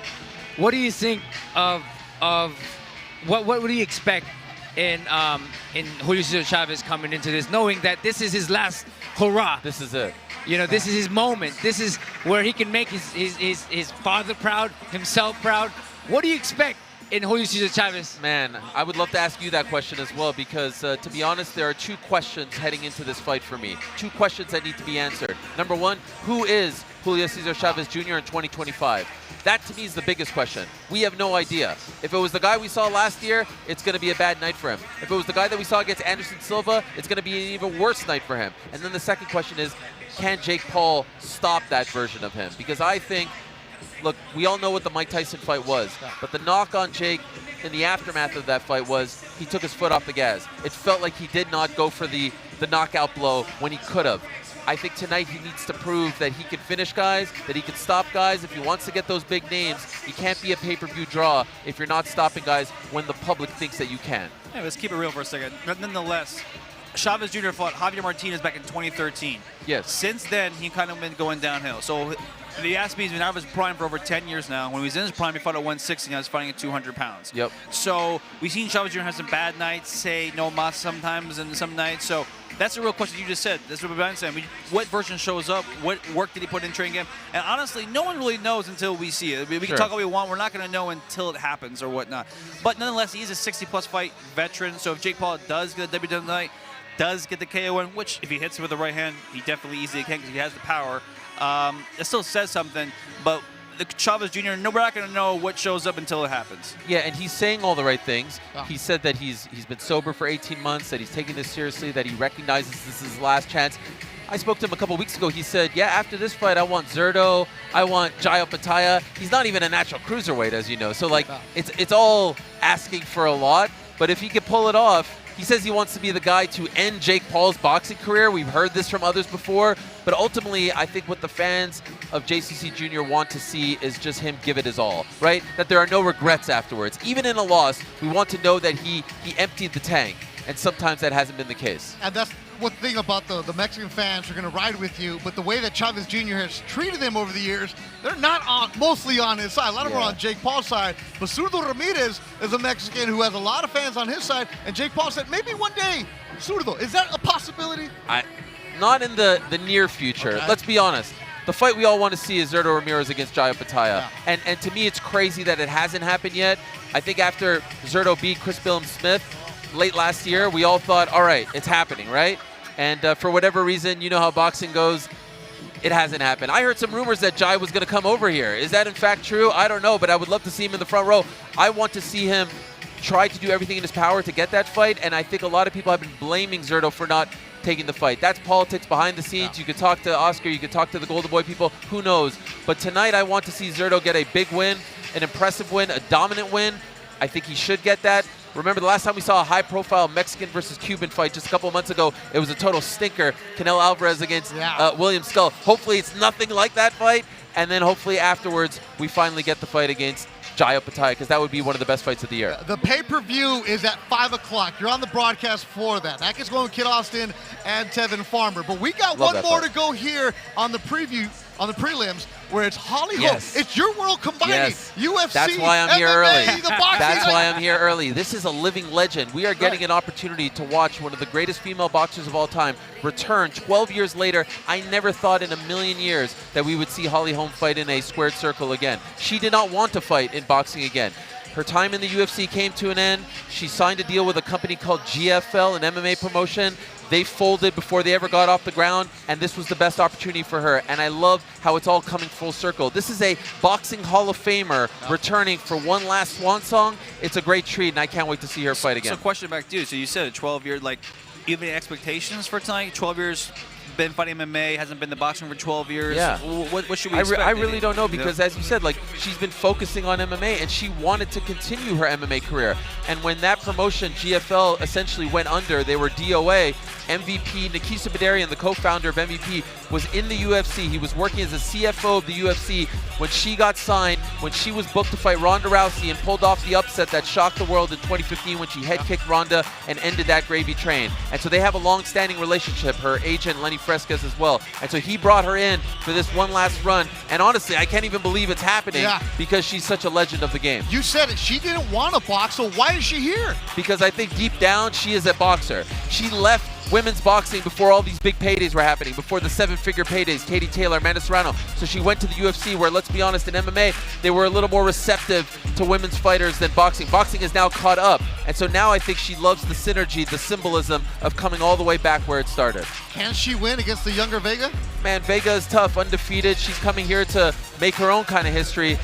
What do you think of what would you expect in Julio Cesar Chavez coming into this, knowing that this is his last hurrah? This is it. You know, this is his moment. This is where he can make his father proud, himself proud. What do you expect in Julio Cesar Chavez? Man, I would love to ask you that question as well because, to be honest, there are 2 questions heading into this fight for me. 2 questions that need to be answered. Number 1, who is Julio Cesar Chavez Jr. in 2025? That to me is the biggest question. We have no idea. If it was the guy we saw last year, it's going to be a bad night for him. If it was the guy that we saw against Anderson Silva, it's going to be an even worse night for him. And then the second question is, can Jake Paul stop that version of him? Because I think, look, we all know what the Mike Tyson fight was, but the knock on Jake in the aftermath of that fight was he took his foot off the gas. It felt like he did not go for the knockout blow when he could have. I think tonight he needs to prove that he can finish guys, that he can stop guys. If he wants to get those big names, he can't be a pay-per-view draw if you're not stopping guys when the public thinks that you can. Yeah, let's keep it real for a second. Nonetheless, Chavez Jr. fought Javier Martinez back in 2013. Yes. Since then, he kind of been going downhill. So the asked me, he's been out of his prime for over 10 years now. When he was in his prime, he fought at 160, now he's fighting at 200 pounds. Yep. So we've seen Chavez Jr. have some bad nights, say no mas sometimes and some nights. So that's the real question you just said. That's what I'm saying. What version shows up? What work did he put in training camp? And honestly, no one really knows until we see it. We can talk all we want. We're not going to know until it happens or whatnot. But nonetheless, he's a 60-plus fight veteran. So if Jake Paul does get a W tonight, does get the KO in, which if he hits it with the right hand, he definitely easily can because he has the power. It still says something, but the Chavez Jr., we're not going to know what shows up until it happens. Yeah, and he's saying all the right things. He said that he's been sober for 18 months, that he's taking this seriously, that he recognizes this is his last chance. I spoke to him a couple weeks ago. He said, yeah, after this fight, I want Zurdo, I want Jai Opetaia. He's not even a natural cruiserweight, as you know. So, like, it's all asking for a lot. But if he could pull it off, he says he wants to be the guy to end Jake Paul's boxing career. We've heard this from others before. But ultimately, I think what the fans of JCC Jr. want to see is just him give it his all, right? That there are no regrets afterwards. Even in a loss, we want to know that he emptied the tank. And sometimes that hasn't been the case. And that's one thing about the Mexican fans are going to ride with you, but the way that Chavez Jr. has treated them over the years, they're not mostly on his side. A lot of them are on Jake Paul's side. But Zurdo Ramirez is a Mexican who has a lot of fans on his side, and Jake Paul said, maybe one day, Zurdo, is that a possibility? Not in the near future. Okay. Let's be honest. The fight we all want to see is Zurdo Ramirez against Jai Opetaia. And to me, it's crazy that it hasn't happened yet. I think after Zurdo beat Chris Billum-Smith late last year, we all thought, all right, it's happening, right? And for whatever reason, you know how boxing goes, it hasn't happened. I heard some rumors that Jai was going to come over here. Is that in fact true? I don't know, but I would love to see him in the front row. I want to see him try to do everything in his power to get that fight, and I think a lot of people have been blaming Zurdo for not taking the fight. That's politics behind the scenes. You could talk to Oscar, you could talk to the Golden Boy people, who knows. But tonight I want to see Zurdo get a big win, an impressive win, a dominant win. I think he should get that. Remember the last time we saw a high-profile Mexican versus Cuban fight just a couple months ago, it was a total stinker. Canelo Alvarez against William Skull. Hopefully it's nothing like that fight, and then hopefully afterwards we finally get the fight against Jai Opetaia, because that would be one of the best fights of the year. The pay-per-view is at 5 o'clock. You're on the broadcast for that. That gets going with Kid Austin and Tevin Farmer. But we got one more to go here on the preview, on the prelims, where it's Holly Holm. It's your world combining UFC, That's why I'm here MMA, early. the boxing. That's why I'm here early. This is a living legend. We are getting an opportunity to watch one of the greatest female boxers of all time return 12 years later. I never thought in a million years that we would see Holly Holm fight in a squared circle again. She did not want to fight in boxing again. Her time in the UFC came to an end. She signed a deal with a company called GFL, an MMA promotion. They folded before they ever got off the ground, and this was the best opportunity for her. And I love how it's all coming full circle. This is a boxing Hall of Famer returning for one last swan song. It's a great treat, and I can't wait to see her fight again. So question back to you. So you said a 12-year, like, even expectations for tonight? 12 years been fighting MMA, hasn't been to boxing for 12 years. Yeah. What should we expect? I really don't know, because as you said, like, she's been focusing on MMA and she wanted to continue her MMA career. And when that promotion, GFL, essentially went under, they were DOA, MVP Nikisa Badarian, the co-founder of MVP, was in the UFC. He was working as a CFO of the UFC when she got signed, when she was booked to fight Ronda Rousey and pulled off the upset that shocked the world in 2015 when she head-kicked Ronda and ended that gravy train. And so they have a long-standing relationship, her agent Lenny Fresquez as well. And so he brought her in for this one last run. And honestly, I can't even believe it's happening because she's such a legend of the game. You said it. She didn't want to box, so why is she here? Because I think deep down, she is a boxer. She left women's boxing before all these big paydays were happening, before the seven-figure paydays, Katie Taylor, Amanda Serrano. So she went to the UFC where, let's be honest, in MMA, they were a little more receptive to women's fighters than boxing. Boxing is now caught up. And so now I think she loves the synergy, the symbolism of coming all the way back where it started. Can she win against the younger Vega? Man, Vega is tough, undefeated. She's coming here to make her own kind of history.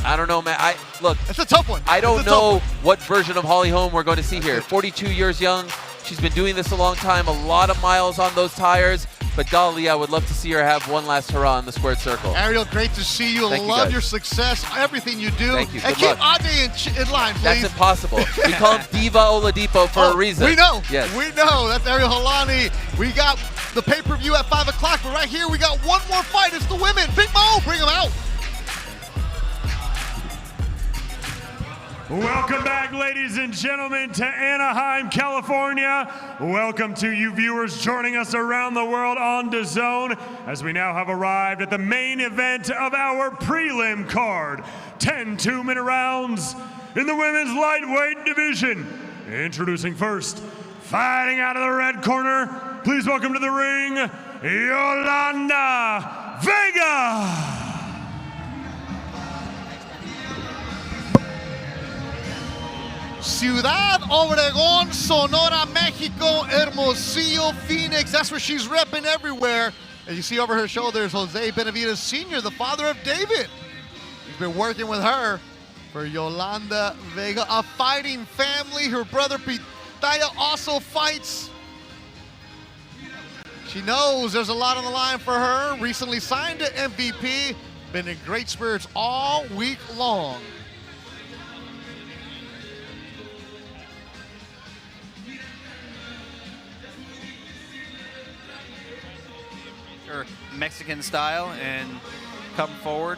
I don't know, man. Look, it's a tough one. I don't know what version of Holly Holm we're going to see here. 42 years young. She's been doing this a long time, a lot of miles on those tires. But golly, I would love to see her have one last hurrah in the squared circle. Ariel, great to see you. Love your success, everything you do. Thank you. And Good keep luck. Ade in line, please. That's impossible. We call him Diva Oladipo for a reason. We know. Yes. We know. That's Ariel Helwani. We got the pay-per-view at 5 o'clock, but right here we got one more fight. It's the women. Big Mo, bring them out. Welcome back, ladies and gentlemen, to Anaheim, California. Welcome to you viewers joining us around the world on DAZN, as we now have arrived at the main event of our prelim card. 10 two-minute rounds in the women's lightweight division. Introducing first, fighting out of the red corner, please welcome to the ring, Yolanda Vega. Ciudad Obregón, Sonora, Mexico, Hermosillo, Phoenix. That's where she's repping everywhere. And you see over her shoulder is Jose Benavides Sr., the father of David. He's been working with her for Yolanda Vega, a fighting family. Her brother Pitaya also fights. She knows there's a lot on the line for her. Recently signed to MVP. Been in great spirits all week long. Mexican style and come forward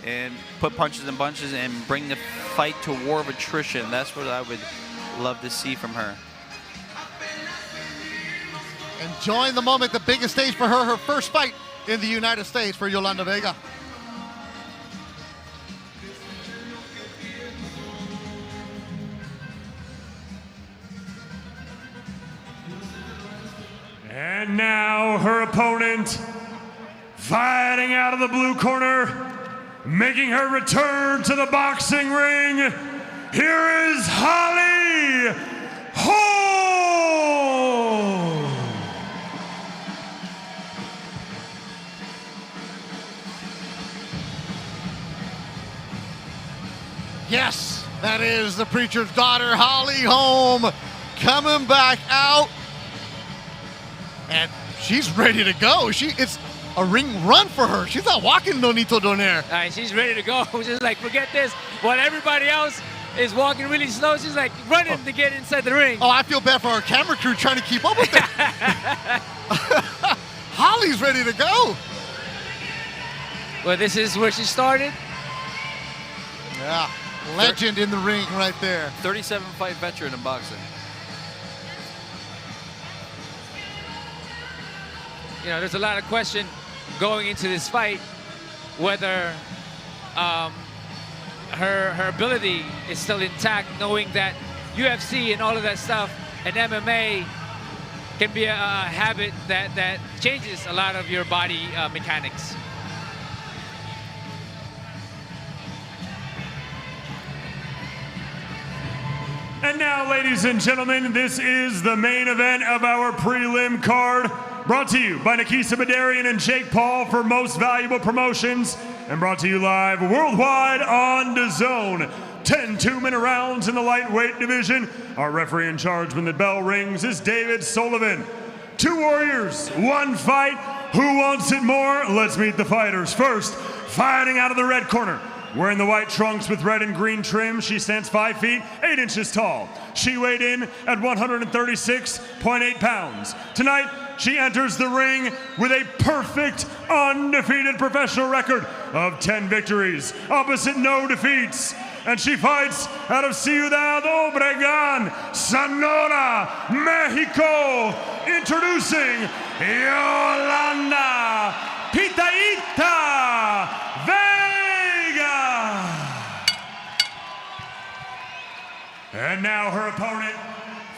and put punches and bunches and bring the fight to a war of attrition. That's what I would love to see from her. Enjoying the moment, the biggest stage for her, her first fight in the United States for Yolanda Vega. And now her opponent, fighting out of the blue corner, making her return to the boxing ring, here is Holly Holm. Yes, that is the preacher's daughter, Holly Holm, coming back out. And she's ready to go. It's a ring run for her. She's not walking Nonito Donaire. All right, she's ready to go. She's like, forget this. While everybody else is walking really slow, she's like running to get inside the ring. Oh, I feel bad for our camera crew trying to keep up with it. Holly's ready to go. Well, this is where she started. Yeah, legend in the ring right there. 37-fight veteran in boxing. You know, there's a lot of question going into this fight whether her ability is still intact, knowing that UFC and all of that stuff and MMA can be a habit that changes a lot of your body mechanics. And now, ladies and gentlemen, this is the main event of our prelim card. Brought to you by Nikisa Badarian and Jake Paul for Most Valuable Promotions, and brought to you live worldwide on DAZN. 10 two-minute rounds in the lightweight division. Our referee in charge when the bell rings is David Sullivan. 2 warriors, 1 fight. Who wants it more? Let's meet the fighters. First, fighting out of the red corner. Wearing the white trunks with red and green trim, she stands 5 feet, 8 inches tall. She weighed in at 136.8 pounds. Tonight, she enters the ring with a perfect, undefeated professional record of 10 victories, opposite no defeats. And she fights out of Ciudad Obregón, Sonora, Mexico. Introducing Yolanda Pitaya Vega. And now her opponent,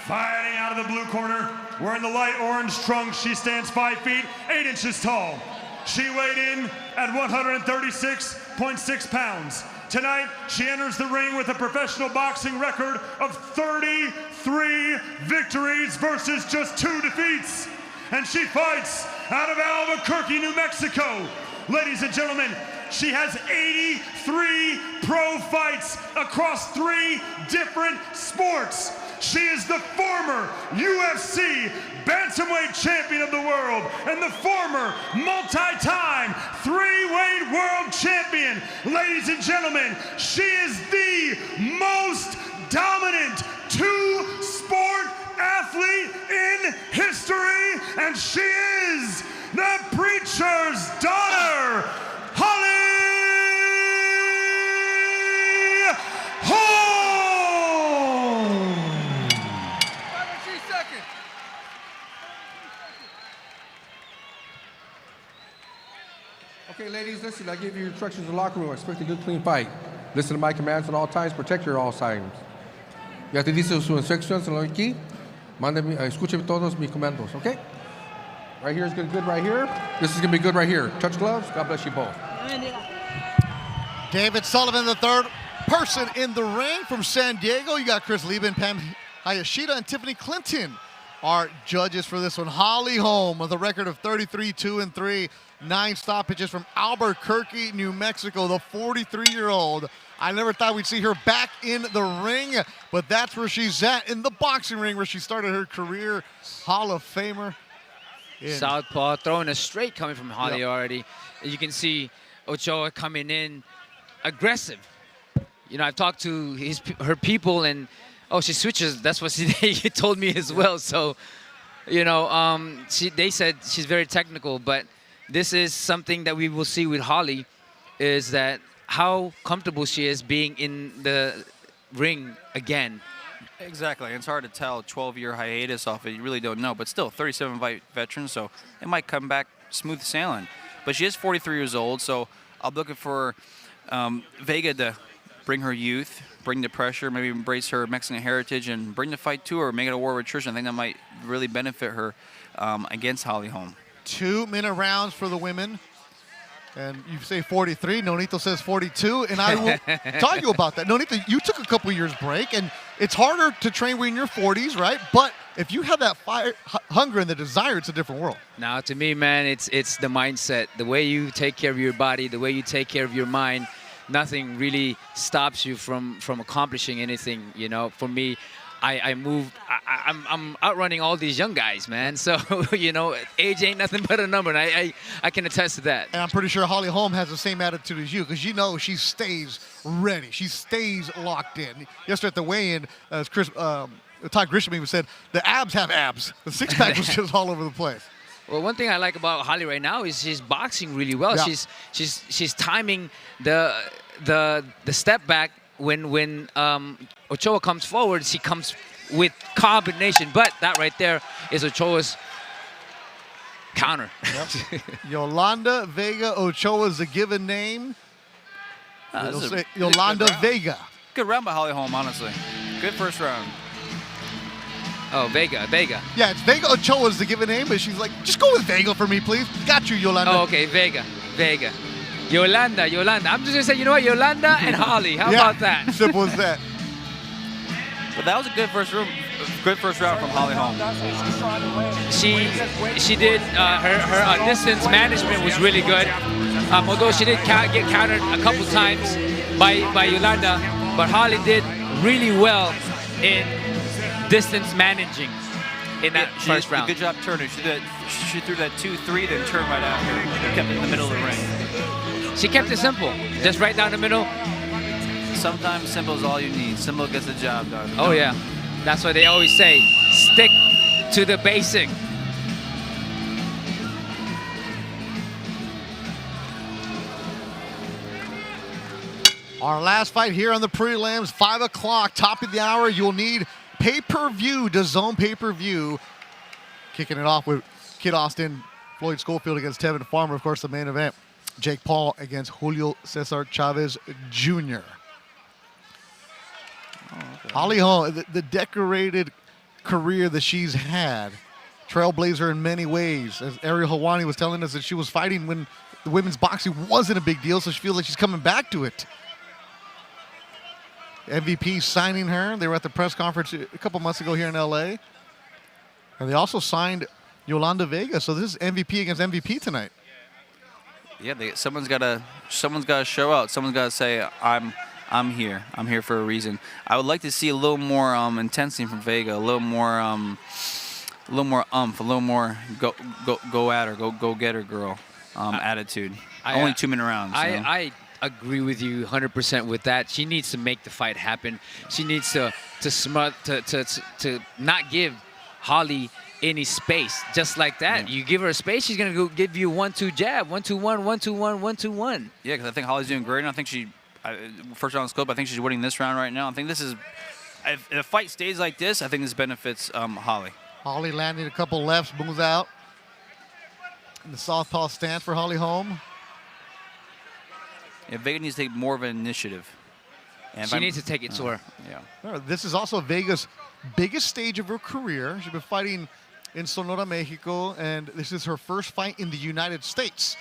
fighting out of the blue corner, wearing the light orange trunks, she stands 5 feet, 8 inches tall. She weighed in at 136.6 pounds. Tonight, she enters the ring with a professional boxing record of 33 victories versus just 2 defeats. And she fights out of Albuquerque, New Mexico. Ladies and gentlemen, she has 83 pro fights across 3 different sports. She is the former UFC bantamweight champion of the world and the former multi-time 3-weight world champion. Ladies and gentlemen, she is the most dominant 2-sport athlete in history, and she is the preacher's daughter, Holly Holm. Okay, ladies, listen, I give you instructions in the locker room. Expect a good, clean fight. Listen to my commands at all times. Protect your all times. Ya te dice sus instructions aquí. Mándeme, escuchen todos mis comandos, okay? Right here is good right here. This is going to be good right here. Touch gloves. God bless you both. David Sullivan, the third person in the ring from San Diego. You got Chris Lieben, Pam Hayashida, and Tiffany Clinton are judges for this one. Holly Holm with a record of 33-2-3, 9 stoppages from Albuquerque, New Mexico, the 43-year-old. I never thought we'd see her back in the ring, but that's where she's at, in the boxing ring where she started her career. Hall of Famer. Southpaw throwing a straight coming from Holly already. You can see Ochoa coming in aggressive. You know, I've talked to her people, and she switches. That's what he told me as well. So, you know, they said she's very technical, but this is something that we will see with Holly, is that how comfortable she is being in the ring again. Exactly. It's hard to tell. 12-year hiatus off it. You really don't know. But still, 37-fight veteran, so it might come back smooth sailing. But she is 43 years old, so I'm looking for Vega to bring her youth, bring the pressure, maybe embrace her Mexican heritage, and bring the fight to her, make it a war of attrition. I think that might really benefit her against Holly Holm. 2-minute rounds for the women. And you say 43, Nonito says 42, and I will tell you about that. Nonito, you took a couple years break, and it's harder to train when you're in your 40s, right? But if you have that fire, hunger and the desire, it's a different world. Now, to me, man, it's the mindset. The way you take care of your body, the way you take care of your mind, nothing really stops you from accomplishing anything, you know. For me, I'm outrunning all these young guys, man. So, you know, age ain't nothing but a number, and I can attest to that. And I'm pretty sure Holly Holm has the same attitude as you, because you know she stays ready. She stays locked in. Yesterday at the weigh-in, as Todd Grisham even said, the abs have abs. The six-pack was just all over the place. Well, one thing I like about Holly right now is she's boxing really well. Yeah. She's timing the step back. When Ochoa comes forward, she comes with combination. But that right there is Ochoa's counter. Yep. Yolanda Vega Ochoa's a given name. Say Yolanda Vega. Good round by Holly Holm, honestly. Good first round. Oh, Vega. Yeah, it's Vega Ochoa's the given name, but she's like, just go with Vega for me, please. Got you, Yolanda. Oh, okay, Vega. Yolanda. I'm just gonna say, you know what, Yolanda and Holly. How about that? Simple as that. But that was a good first round from Holly Holm. She did her distance management was really good. Although she did get countered a couple times by Yolanda, but Holly did really well in distance managing in that first round. Good job turning. She threw that 2-3, then turned right after. Kept it in the middle of the ring. She kept it simple, just right down the middle. Sometimes simple is all you need. Simple gets the job done. Oh yeah, that's what they always say. Stick to the basic. Our last fight here on the prelims, 5 o'clock, top of the hour. You'll need pay-per-view, DAZN pay-per-view. Kicking it off with Kid Austin, Floyd Schofield against Tevin Farmer. Of course, the main event, Jake Paul against Julio Cesar Chavez Jr. Holly Holm, the decorated career that she's had, trailblazer in many ways. As Ariel Helwani was telling us that she was fighting when the women's boxing wasn't a big deal, so she feels like she's coming back to it. MVP signing her. They were at the press conference a couple months ago here in LA. And they also signed Yolanda Vega. So this is MVP against MVP tonight. Yeah, someone's got to show out. Someone's got to say, I'm here. I'm here for a reason. I would like to see a little more intensity from Vega, a little more oomph, a little more go at her, go get her, girl attitude. Only 2-minute rounds. I agree with you 100% with that. She needs to make the fight happen. She needs to not give Holly any space. Just like that. Yeah. You give her a space, she's gonna go give you 1-2 jab, 1-2-1, 1-2-1, 1-2-1. Yeah, because I think Holly's doing great. And I think first round scope, I think she's winning this round right now. I think this is, if the fight stays like this, I think this benefits Holly. Holly landing a couple lefts, moves out. In the southpaw stance for Holly Holm. Yeah, Vega needs to take more of an initiative. And she needs to take it to her. Yeah. This is also Vega's biggest stage of her career. She's been fighting in Sonora, Mexico, and this is her first fight in the United States.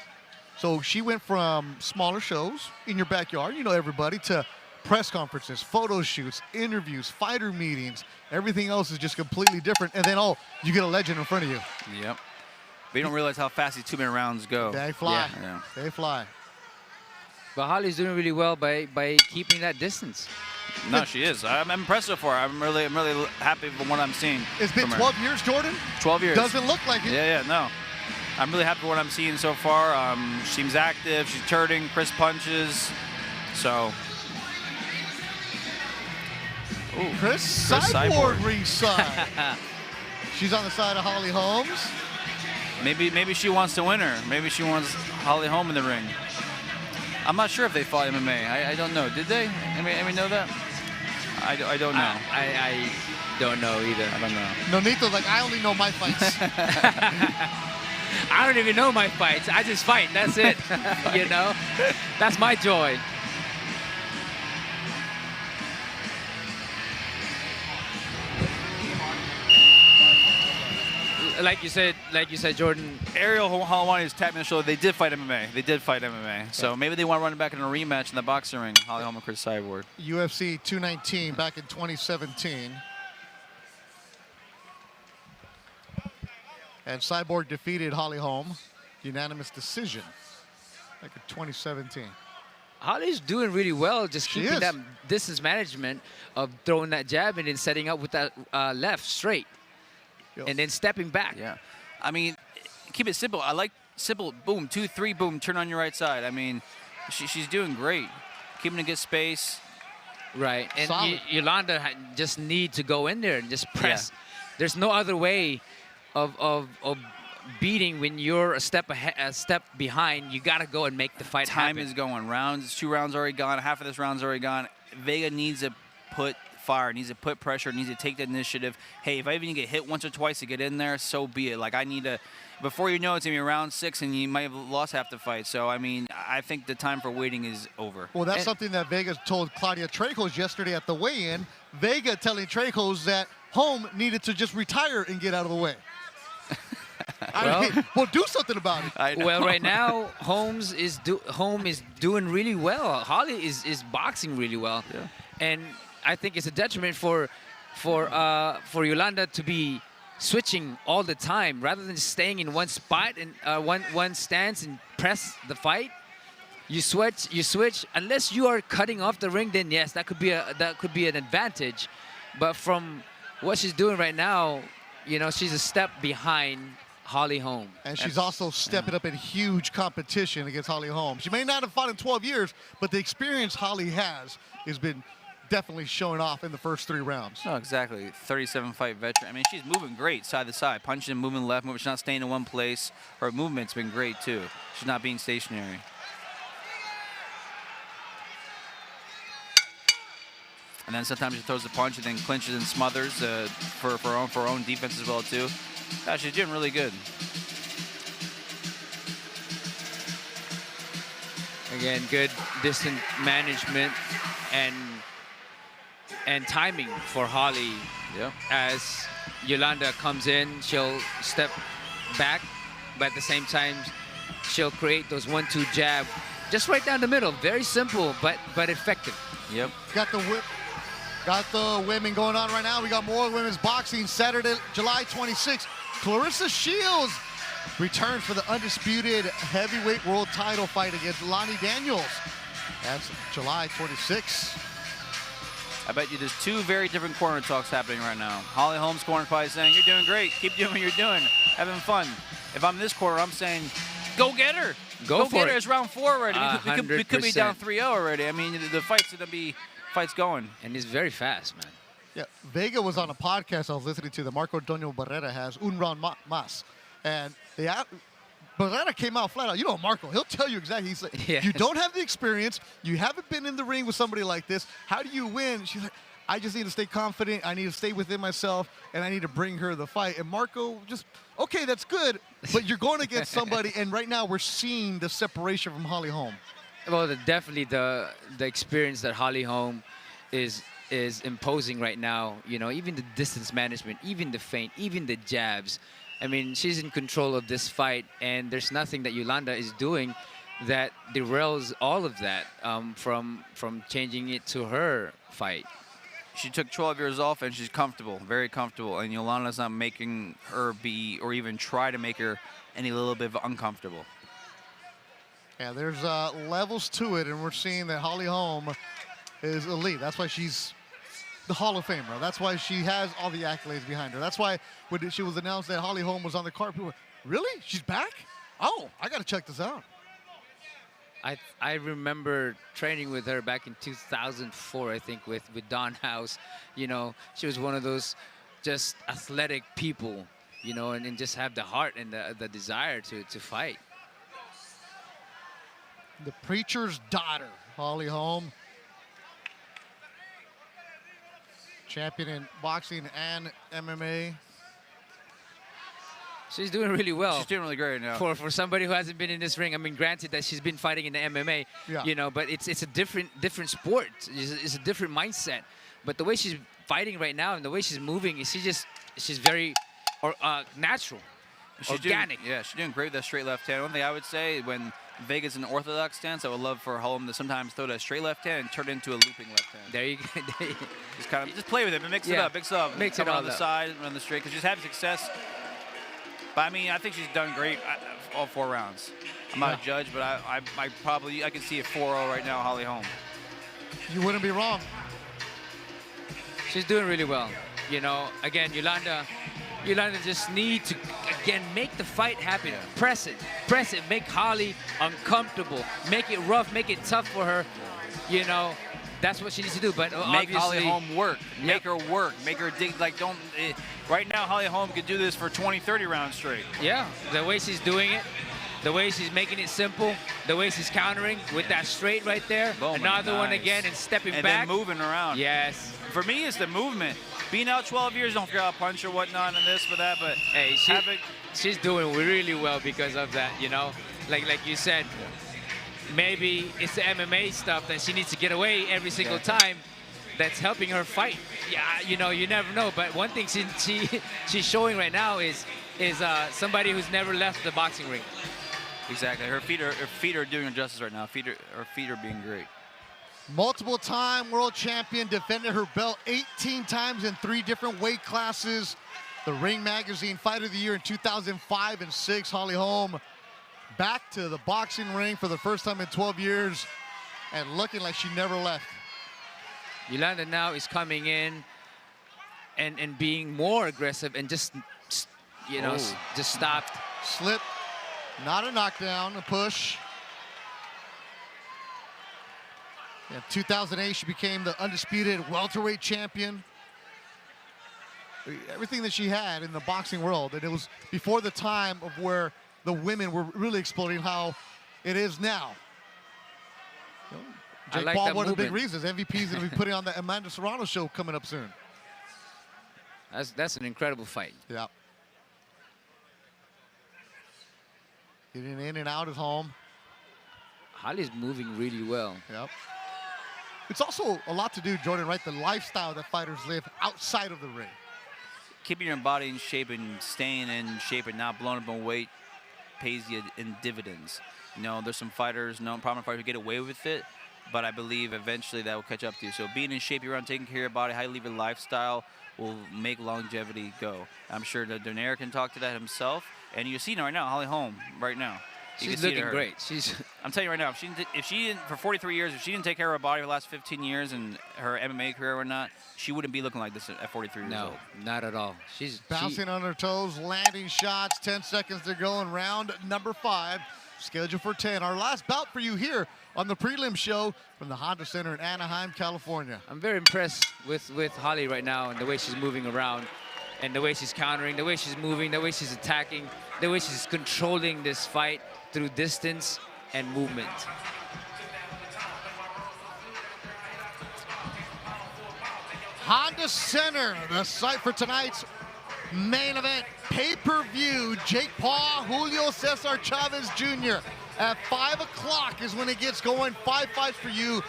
So she went from smaller shows in your backyard, you know everybody, to press conferences, photo shoots, interviews, fighter meetings. Everything else is just completely different. And then, you get a legend in front of you. Yep. But you don't realize how fast these 2-minute rounds go. They fly. Yeah. They fly. But Holly's doing really well by keeping that distance. No, she is. I'm impressed so far. I'm really happy with what I'm seeing. It's been 12 years, Jordan? 12 years. Doesn't look like it. Yeah, no. I'm really happy with what I'm seeing so far. She seems active. She's turning, crisp punches. So. Ooh, Chris Cyborg ringside. She's on the side of Holly Holmes. Maybe she wants to win her. Maybe she wants Holly Holm in the ring. I'm not sure if they fought MMA. I don't know. Did they? Any know that? I don't know. I don't know either. I don't know. Nonito's like, I only know my fights. I don't even know my fights. I just fight. That's it. You know? That's my joy. Like you said, Jordan. Ariel Helwani tapped me on the shoulder. They did fight MMA. So maybe they want to run it back in a rematch in the boxing ring. Holly Holm and Chris Cyborg. UFC 219 back in 2017. And Cyborg defeated Holly Holm, unanimous decision, back in 2017. Holly's doing really well, just keeping that distance management of throwing that jab and then setting up with that left straight. And then stepping back. Yeah. I mean, keep it simple. I like simple, boom, 2-3, boom, turn on your right side. I mean, she's doing great. Keeping a good space. Right. And Yolanda just need to go in there and just press. Yeah. There's no other way of beating when you're a step ahead, a step behind. You got to go and make the fight happen. Time is going. Two rounds already gone. Half of this round's already gone. Vega needs to put fire, needs to put pressure, needs to take the initiative. Hey, if I even get hit once or twice to get in there, so be it. Like, I need to, before you know it's going to be round 6 and you might have lost half the fight. So, I mean, I think the time for waiting is over. Well, that's something that Vega told Claudia Trejos yesterday at the weigh-in. Vega telling Trejos that Holm needed to just retire and get out of the way. Well, do something about it. Well, right now, Holm is doing really well. Holly is boxing really well. Yeah. And I think it's a detriment for Yolanda to be switching all the time rather than staying in one spot and one stance and press the fight. You switch. Unless you are cutting off the ring, then yes, that could be an advantage. But from what she's doing right now, you know, she's a step behind Holly Holm. And she's also stepping up in huge competition against Holly Holm. She may not have fought in 12 years, but the experience Holly has been definitely showing off in the first 3 rounds. No, exactly. 37-fight veteran. I mean, she's moving great side to side, punching and moving left, moving. She's not staying in one place. Her movement's been great, too. She's not being stationary. And then sometimes she throws the punch and then clinches and smothers for her own defense as well, too. Yeah, she's doing really good. Again, good distance management and timing for Holly. Yep. As Yolanda comes in, she'll step back, but at the same time, she'll create those 1-2 jab, just right down the middle. Very simple, but effective. Yep. Got the whip Got the women going on right now. We got more women's boxing Saturday, July 26th. Clarissa Shields returns for the undisputed heavyweight world title fight against Lonnie Daniels. That's July 26th. I bet you there's two very different corner talks happening right now. Holly Holm's corner probably saying, you're doing great. Keep doing what you're doing. Having fun. If I'm this corner, I'm saying, go get her. Go for get her. it. It's round 4 already. We could be down 100%. 3-0 already. I mean, the fight's going to be going. And he's very fast, man. Yeah, Vega was on a podcast I was listening to that Marco Antonio Barrera has, Un Round Mas. And Barrera came out flat out. You know Marco, he'll tell you exactly. He's like, Yes. you don't have the experience. You haven't been in the ring with somebody like this. How do you win? She's like, I just need to stay confident. I need to stay within myself, and I need to bring her the fight. And Marco just, okay, that's good, but you're going against somebody, and right now we're seeing the separation from Holly Holm. Well, definitely the experience that Holly Holm is imposing right now. You know, even the distance management, even the feint, even the jabs. I mean, she's in control of this fight, and there's nothing that Yolanda is doing that derails all of that from changing it to her fight. She took 12 years off, and she's comfortable, very comfortable. And Yolanda's not making her be, or even try to make her any little bit uncomfortable. Yeah, there's levels to it, and we're seeing that Holly Holm is elite. That's why she's the Hall of Famer. That's why she has all the accolades behind her. That's why when she was announced that Holly Holm was on the card, people were, really? She's back? Oh, I got to check this out. I remember training with her back in 2004, I think, with Don House. You know, she was one of those just athletic people, you know, and just have the heart and the desire to fight. The preacher's daughter, Holly Holm. Champion in boxing and MMA. She's doing really well. She's doing really great now. For somebody who hasn't been in this ring, I mean, granted that she's been fighting in the MMA, Yeah. you know, but it's a different sport. It's a different mindset. But the way she's fighting right now and the way she's moving, she's very natural, organic. She's doing great with that straight left hand. One thing I would say, when Vega's an orthodox stance, I would love for Holm to sometimes throw that straight left hand and turn it into a looping left hand. There you go. Just play with it, but mix it up. Mix it Come all on the up. side, run the straight, because she's having success. But I mean, I think she's done great all 4 rounds. I'm not a judge, but I can see a 4-0 right now, Holly Holm. You wouldn't be wrong. She's doing really well. You know, again, Yolanda just need to, again, make the fight happen. Press it, make Holly uncomfortable, make it rough, make it tough for her. You know, that's what she needs to do. But Make obviously, Holly Holm work. Make her work. Make her dig. Like, don't. Right now, Holly Holm could do this for 20, 30 rounds straight. Yeah, the way she's doing it, the way she's making it simple, the way she's countering with that straight right there. Boom, Another one nice. again and stepping and back. then moving around. Yes. For me, it's the movement. Being out 12 years, don't forget how to punch or whatnot and this, but that. But hey, she's doing really well because of that. You know, like you said. Maybe it's the MMA stuff that she needs to get away every single time that's helping her fight. Yeah, you know, you never know. But one thing she's showing right now is somebody who's never left the boxing ring. Exactly. Her feet are doing her justice right now. Her feet are being great. Multiple-time world champion, defended her belt 18 times in 3 different weight classes. The Ring Magazine Fighter of the Year in 2005 and 6. Holly Holm back to the boxing ring for the first time in 12 years and looking like she never left. Yolanda now is coming in and being more aggressive and just, you know, just stopped. Slip, not a knockdown, a push. In 2008, she became the undisputed welterweight champion. Everything that she had in the boxing world, and it was before the time of where the women were really exploding how it is now. You know, Jake like Paul, that one of the big movement. reasons. MVP's going to be putting on the Amanda Serrano show coming up soon. That's an incredible fight. Yeah. Getting in and out is Holm. Holly's moving really well. Yep. It's also a lot to do, Jordan, right? The lifestyle that fighters live outside of the ring. Keeping your body in shape and staying in shape and not blowing up on weight pays you in dividends. You know, there's some fighters, prominent fighters who get away with it, but I believe eventually that will catch up to you. So being in shape you're on, taking care of your body, how you live your lifestyle will make longevity go. I'm sure that Donaire can talk to that himself. And you're seeing it right now, Holly Holm, right now. She's looking great. I'm telling you right now, if she didn't, for 43 years, if she didn't take care of her body for the last 15 years and her MMA career or not, she wouldn't be looking like this at 43 years old. No, not at all. She's bouncing on her toes, landing shots. 10 seconds to go in round number 5. Scheduled for 10. Our last bout for you here on the prelim show from the Honda Center in Anaheim, California. I'm very impressed with Holly right now and the way she's moving around and the way she's countering, the way she's moving, the way she's attacking, the way she's controlling this fight through distance and movement. Honda Center, the site for tonight's main event pay-per-view. Jake Paul, Julio Cesar Chavez Jr. At 5 o'clock is when it gets going. 5 fights for you.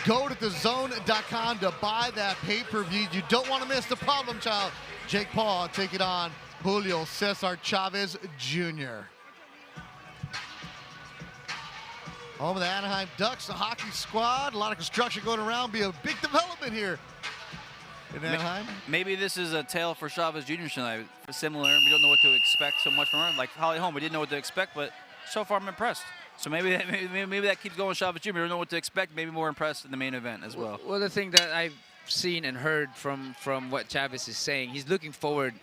Go to DAZN.com to buy that pay-per-view. You don't want to miss the problem child. Jake Paul taking on Julio Cesar Chavez Jr. Home of the Anaheim Ducks, the hockey squad. A lot of construction going around. Be a big development here in Anaheim. Maybe this is a tale for Chavez Jr. tonight. Similar, we don't know what to expect so much from her. Like Holly Holm, we didn't know what to expect, but so far I'm impressed. So maybe that keeps going. Chavez Jr. We don't know what to expect. Maybe more impressed in the main event as well. Well, the thing that I've seen and heard from what Chavez is saying, he's looking forward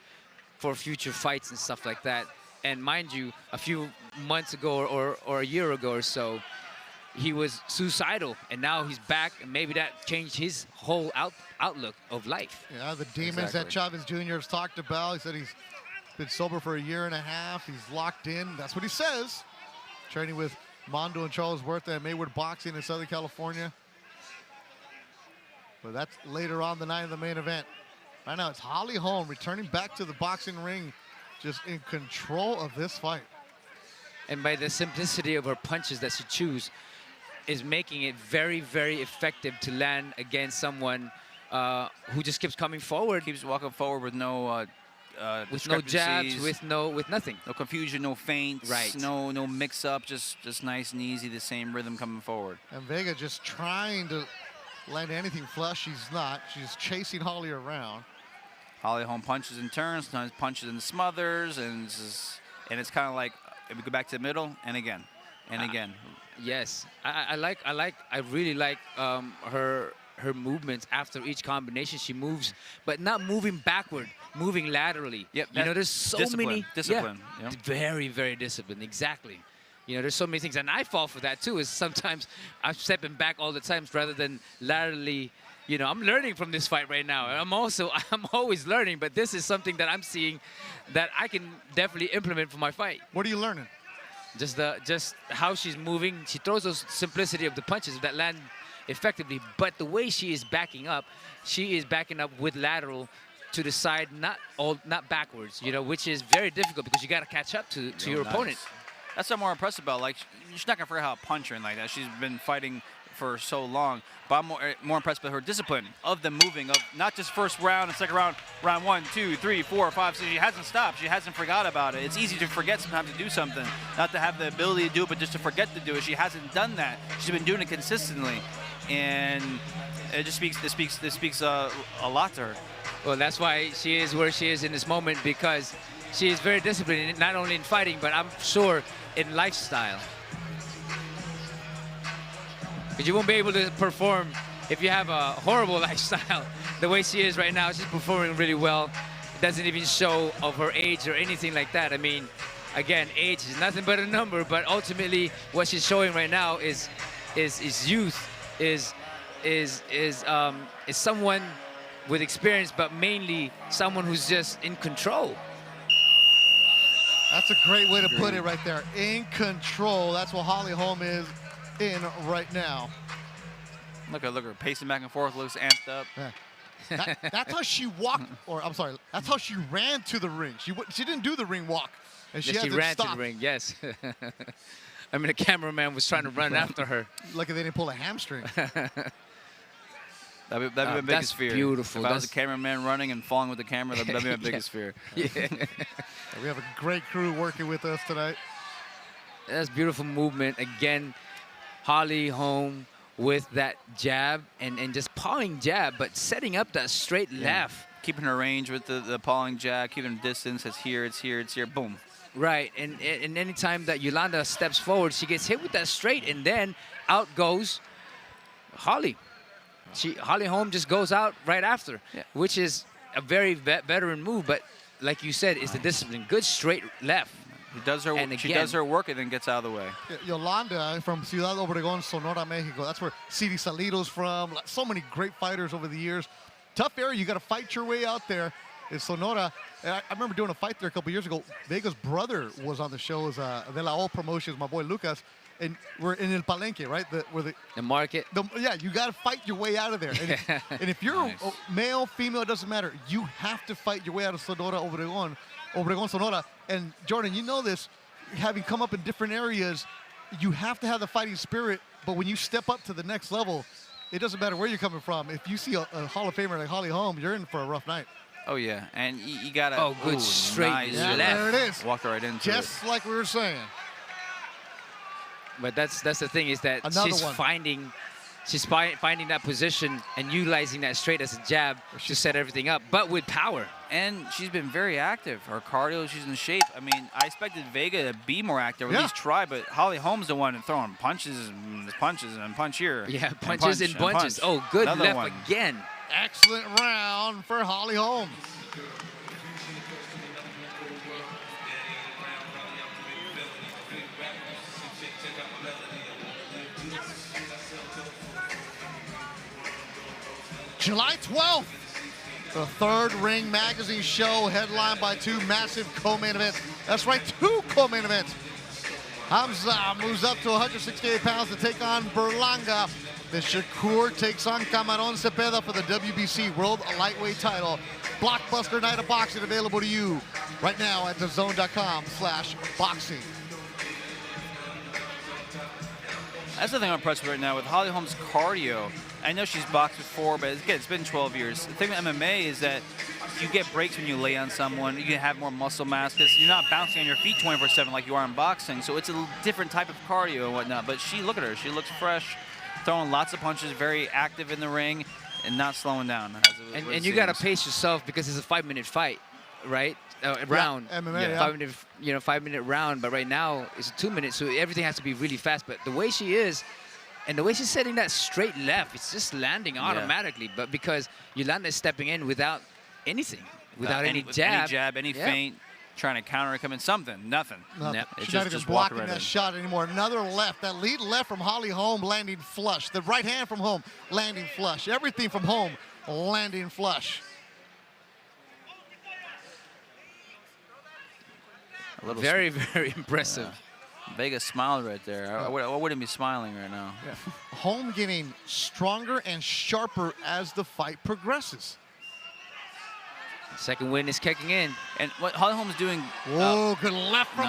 for future fights and stuff like that. And mind you, a few months ago or a year ago or so, he was suicidal, and now he's back, and maybe that changed his whole outlook of life. Yeah, the demons that Chavez Jr. has talked about. He said he's been sober for a year and a half. He's locked in. That's what he says. Training with Mondo and Charles Huerta at Maywood Boxing in Southern California. But that's later on the night of the main event. Right now, it's Holly Holm returning back to the boxing ring, just in control of this fight. And by the simplicity of her punches that she chooses, is making it very, very effective to land against someone who just keeps coming forward. Keeps walking forward with no jabs, with nothing. No confusion, no feints, right. no mix-up, just nice and easy, the same rhythm coming forward. And Vega just trying to land anything flush. She's not. She's chasing Holly around. Holly Holm punches and turns, sometimes punches and smothers, and it's kind of like, if we go back to the middle, and again, and again. Yes, I really like her movements after each combination. She moves, but not moving backward, moving laterally. Yep, you know, there's so many discipline. Yeah, very, very disciplined. Exactly. You know, there's so many things, and I fall for that too. Is sometimes I'm stepping back all the times rather than laterally. You know, I'm learning from this fight right now. I'm always learning, but this is something that I'm seeing that I can definitely implement for my fight. What are you learning? Just how she's moving. She throws those simplicity of the punches that land effectively, but the way she is backing up with lateral to the side, not backwards, you know, which is very difficult because you got to catch up to your opponent. That's what I'm more impressed about. Like, she's not gonna forget how to punch her and like that. She's been fighting for so long, but I'm more impressed with her discipline of the moving, of not just first round and second round, round 1, 2, 3, 4, 5, 6. She hasn't stopped. She hasn't forgot about it. It's easy to forget sometimes to do something, not to have the ability to do it, but just to forget to do it. She hasn't done that. She's been doing it consistently, and it just speaks a lot to her. Well, that's why she is where she is in this moment, because she is very disciplined, not only in fighting, but I'm sure in lifestyle. Because you won't be able to perform if you have a horrible lifestyle. The way she is right now, she's performing really well. It doesn't even show of her age or anything like that. I mean, again, age is nothing but a number, but ultimately what she's showing right now is youth, is someone with experience, but mainly someone who's just in control. That's a great way to put it right there. In control. That's what Holly Holm is in right now. Look at her pacing back and forth, looks amped up. Yeah. That's how she walked, or I'm sorry, that's how she ran to the ring. She didn't do the ring walk. And she ran to the ring, yes. I mean, the cameraman was trying to run after her. Lucky they didn't pull a hamstring. That'd be my biggest fear. Beautiful. If I was a cameraman running and falling with the camera, that'd be my biggest fear. Yeah. We have a great crew working with us tonight. That's beautiful movement. Again, Holly Holm with that jab and just pawing jab, but setting up that straight left. Keeping her range with the pawing jab, keeping her distance. It's here, it's here, it's here, boom. Right, and any time that Yolanda steps forward, she gets hit with that straight, and then out goes Holly. Holly Holm just goes out right after, which is a very veteran move, but like you said, it's the discipline. Good straight left. She does her work and then gets out of the way. Yolanda from Ciudad Obregón, Sonora, Mexico. That's where CD Salido's from. So many great fighters over the years. Tough area. You got to fight your way out there. In Sonora, and I remember doing a fight there a couple years ago. Vega's brother was on the show as De La O Promotions, my boy Lucas, and we're in El Palenque, right? The market. Yeah, you got to fight your way out of there. And if you're male, female, it doesn't matter. You have to fight your way out of Sonora, Obregón, Sonora. And Jordan, you know this, having come up in different areas, you have to have the fighting spirit. But when you step up to the next level, it doesn't matter where you're coming from. If you see a Hall of Famer like Holly Holm, you're in for a rough night. Oh, yeah. And you got to... Oh, good straight nice left. There it is. Walk right into Just like we were saying. But that's the thing, is that she's finding that position and utilizing that straight as a jab to set everything up, but with power. And she's been very active. Her cardio, she's in shape. I mean, I expected Vega to be more active, or at least try, but Holly Holm's the one throwing punches and punch here. Yeah, punches and bunches. Oh, good Another left one. again. Excellent round for Holly Holm. July 12th, the third Ring Magazine show, headlined by two massive co-main events. That's right, two co-main events. Hamza moves up to 168 pounds to take on Berlanga. The Shakur takes on Camarón Cepeda for the WBC World Lightweight title. Blockbuster night of boxing available to you right now at DAZN.com/boxing. That's the thing I'm impressed with right now with Holly Holm's cardio. I know she's boxed before, but again, it's been 12 years. The thing with MMA is that you get breaks when you lay on someone. You can have more muscle mass because you're not bouncing on your feet 24/7 like you are in boxing. So it's a different type of cardio and whatnot. But look at her. She looks fresh, throwing lots of punches, very active in the ring, and not slowing down. And you got to pace yourself because it's a 5-minute fight, right? Round. Yeah, MMA, 5-minute round. But right now it's a 2-minute, so everything has to be really fast. But the way she is, and the way she's setting that straight left, it's just landing automatically. But because Yolanda is stepping in without anything, without any jab, any feint, trying to counter it, coming something, nothing. She's not even blocking that shot anymore. Another left, that lead left from Holly Holm landing flush. The right hand from Holm landing flush. Everything from Holm landing flush. Very, very impressive. Yeah. Vega smiled right there. I wouldn't be smiling right now. Yeah. Holm getting stronger and sharper as the fight progresses. Second win is kicking in. And what Holly Holm's doing... Whoa, good left from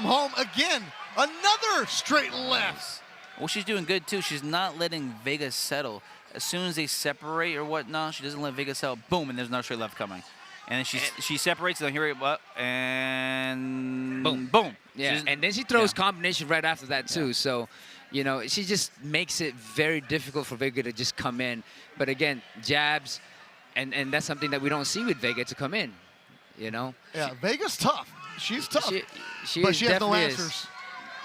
Holm again. Another straight left. Well, she's doing good, too. She's not letting Vega settle. As soon as they separate or whatnot, she doesn't let Vega settle. Boom, and there's another straight left coming. And then she separates, and here it, and boom. Yeah, and then she throws combination right after that, too. So, you know, she just makes it very difficult for Vega to just come in. But again, jabs, and that's something that we don't see with Vega to come in, you know? Yeah, Vega's tough. She's tough. She has no answers.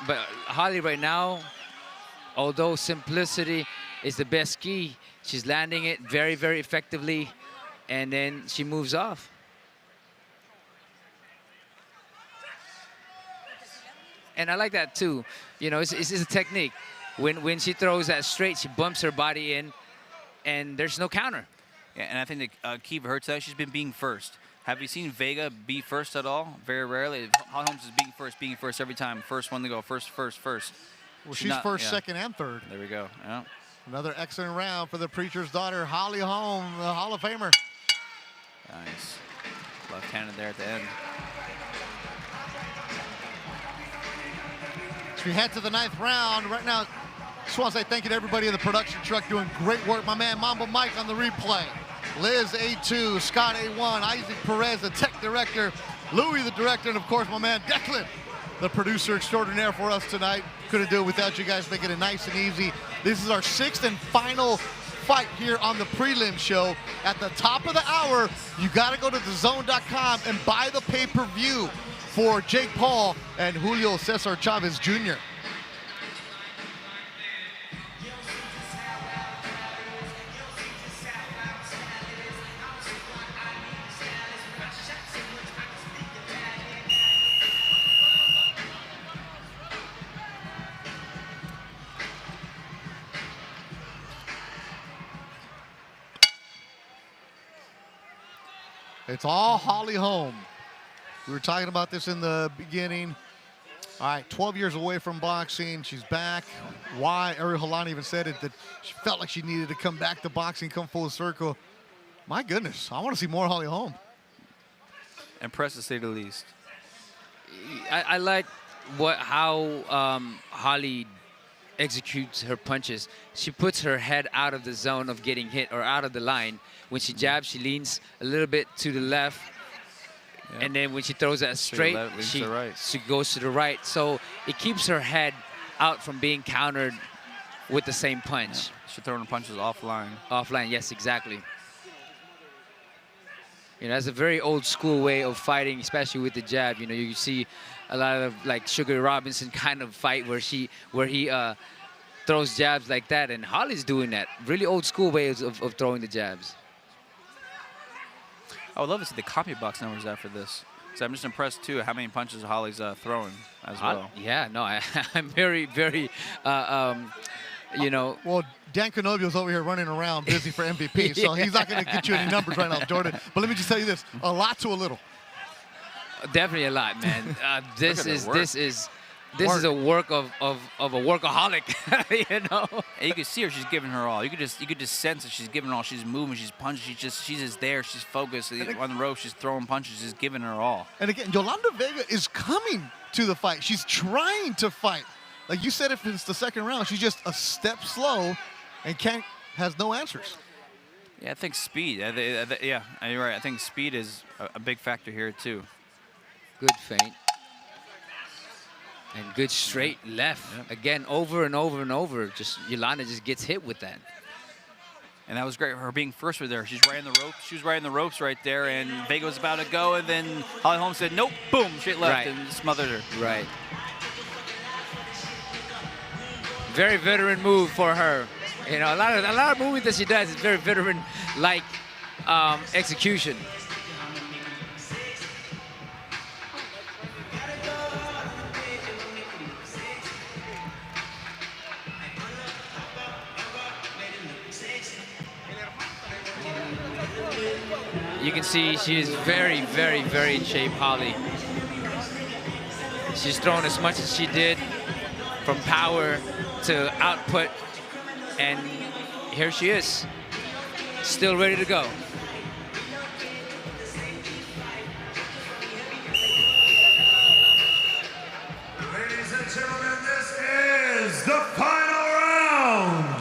But Holly right now, although simplicity is the best key, she's landing it very, very effectively, and then she moves off. And I like that too. You know, it's a technique. When she throws that straight, she bumps her body in, and there's no counter. Yeah, and I think the key for her today, she's been being first. Have you seen Vega be first at all? Very rarely. Holly Holmes is being first every time. First one to go, first. Well, she's first, second, and third. There we go. Yeah. Another excellent round for the preacher's daughter, Holly Holm, the Hall of Famer. Nice. Left-handed there at the end. As we head to the 9th round, right now, just want to say thank you to everybody in the production truck doing great work. My man, Mambo Mike on the replay. Liz, A2, Scott, A1, Isaac Perez, the tech director, Louis, the director, and of course, my man, Declan, the producer extraordinaire for us tonight. Couldn't do it without you guys making it nice and easy. This is our 6th and final fight here on the prelim show. At the top of the hour, you got to go to DAZN.com and buy the pay-per-view for Jake Paul and Julio Cesar Chavez Jr. It's all Holly Holm. We were talking about this in the beginning. All right, 12 years away from boxing. She's back. Why? Ariel Helwani even said it, that she felt like she needed to come back to boxing, come full circle. My goodness, I want to see more Holly Holm. Impressed to say the least. I like how Holly executes her punches. She puts her head out of the zone of getting hit or out of the line. When she jabs, she leans a little bit to the left. Yeah. And then when she throws that straight, she goes to the right. So it keeps her head out from being countered with the same punch. Yeah. She's throwing punches offline. Offline, yes, exactly. You know, that's a very old school way of fighting, especially with the jab. You know, you see a lot of like Sugar Robinson kind of fight where he throws jabs like that, and Holly's doing that. Really old school ways of throwing the jabs. I would love to see the copy box numbers after this. So I'm just impressed too how many punches Holly's throwing as well. Yeah, no, I'm very, very, you know. Well, Dan Canobio's over here running around busy for MVP, so he's not going to get you any numbers right now, Jordan. But let me just tell you this: a lot to a little. Definitely a lot, man. This is a work of a workaholic, you know. And you can see her; she's giving her all. You could just sense that she's giving all. She's moving, she's punching, she's just there. She's focused on the rope. She's throwing punches, she's giving her all. And again, Yolanda Vega is coming to the fight. She's trying to fight. Like you said, if it's the second round, she's just a step slow, and has no answers. Yeah, I think speed. Yeah, you're right. I think speed is a big factor here too. Good feint. And good straight left. Yep. Again, over and over and over. Just Yolanda just gets hit with that. And that was great. Her being first with there. She's right in the ropes. She was right in the ropes right there. And Vega was about to go. And then Holly Holm said, nope, boom, straight left and smothered her. Right. Very veteran move for her. You know, a lot of movies that she does is very veteran-like execution. You can see she is very, very, very in shape, Holly. She's thrown as much as she did from power to output, and here she is, still ready to go. Ladies and gentlemen, this is the final round.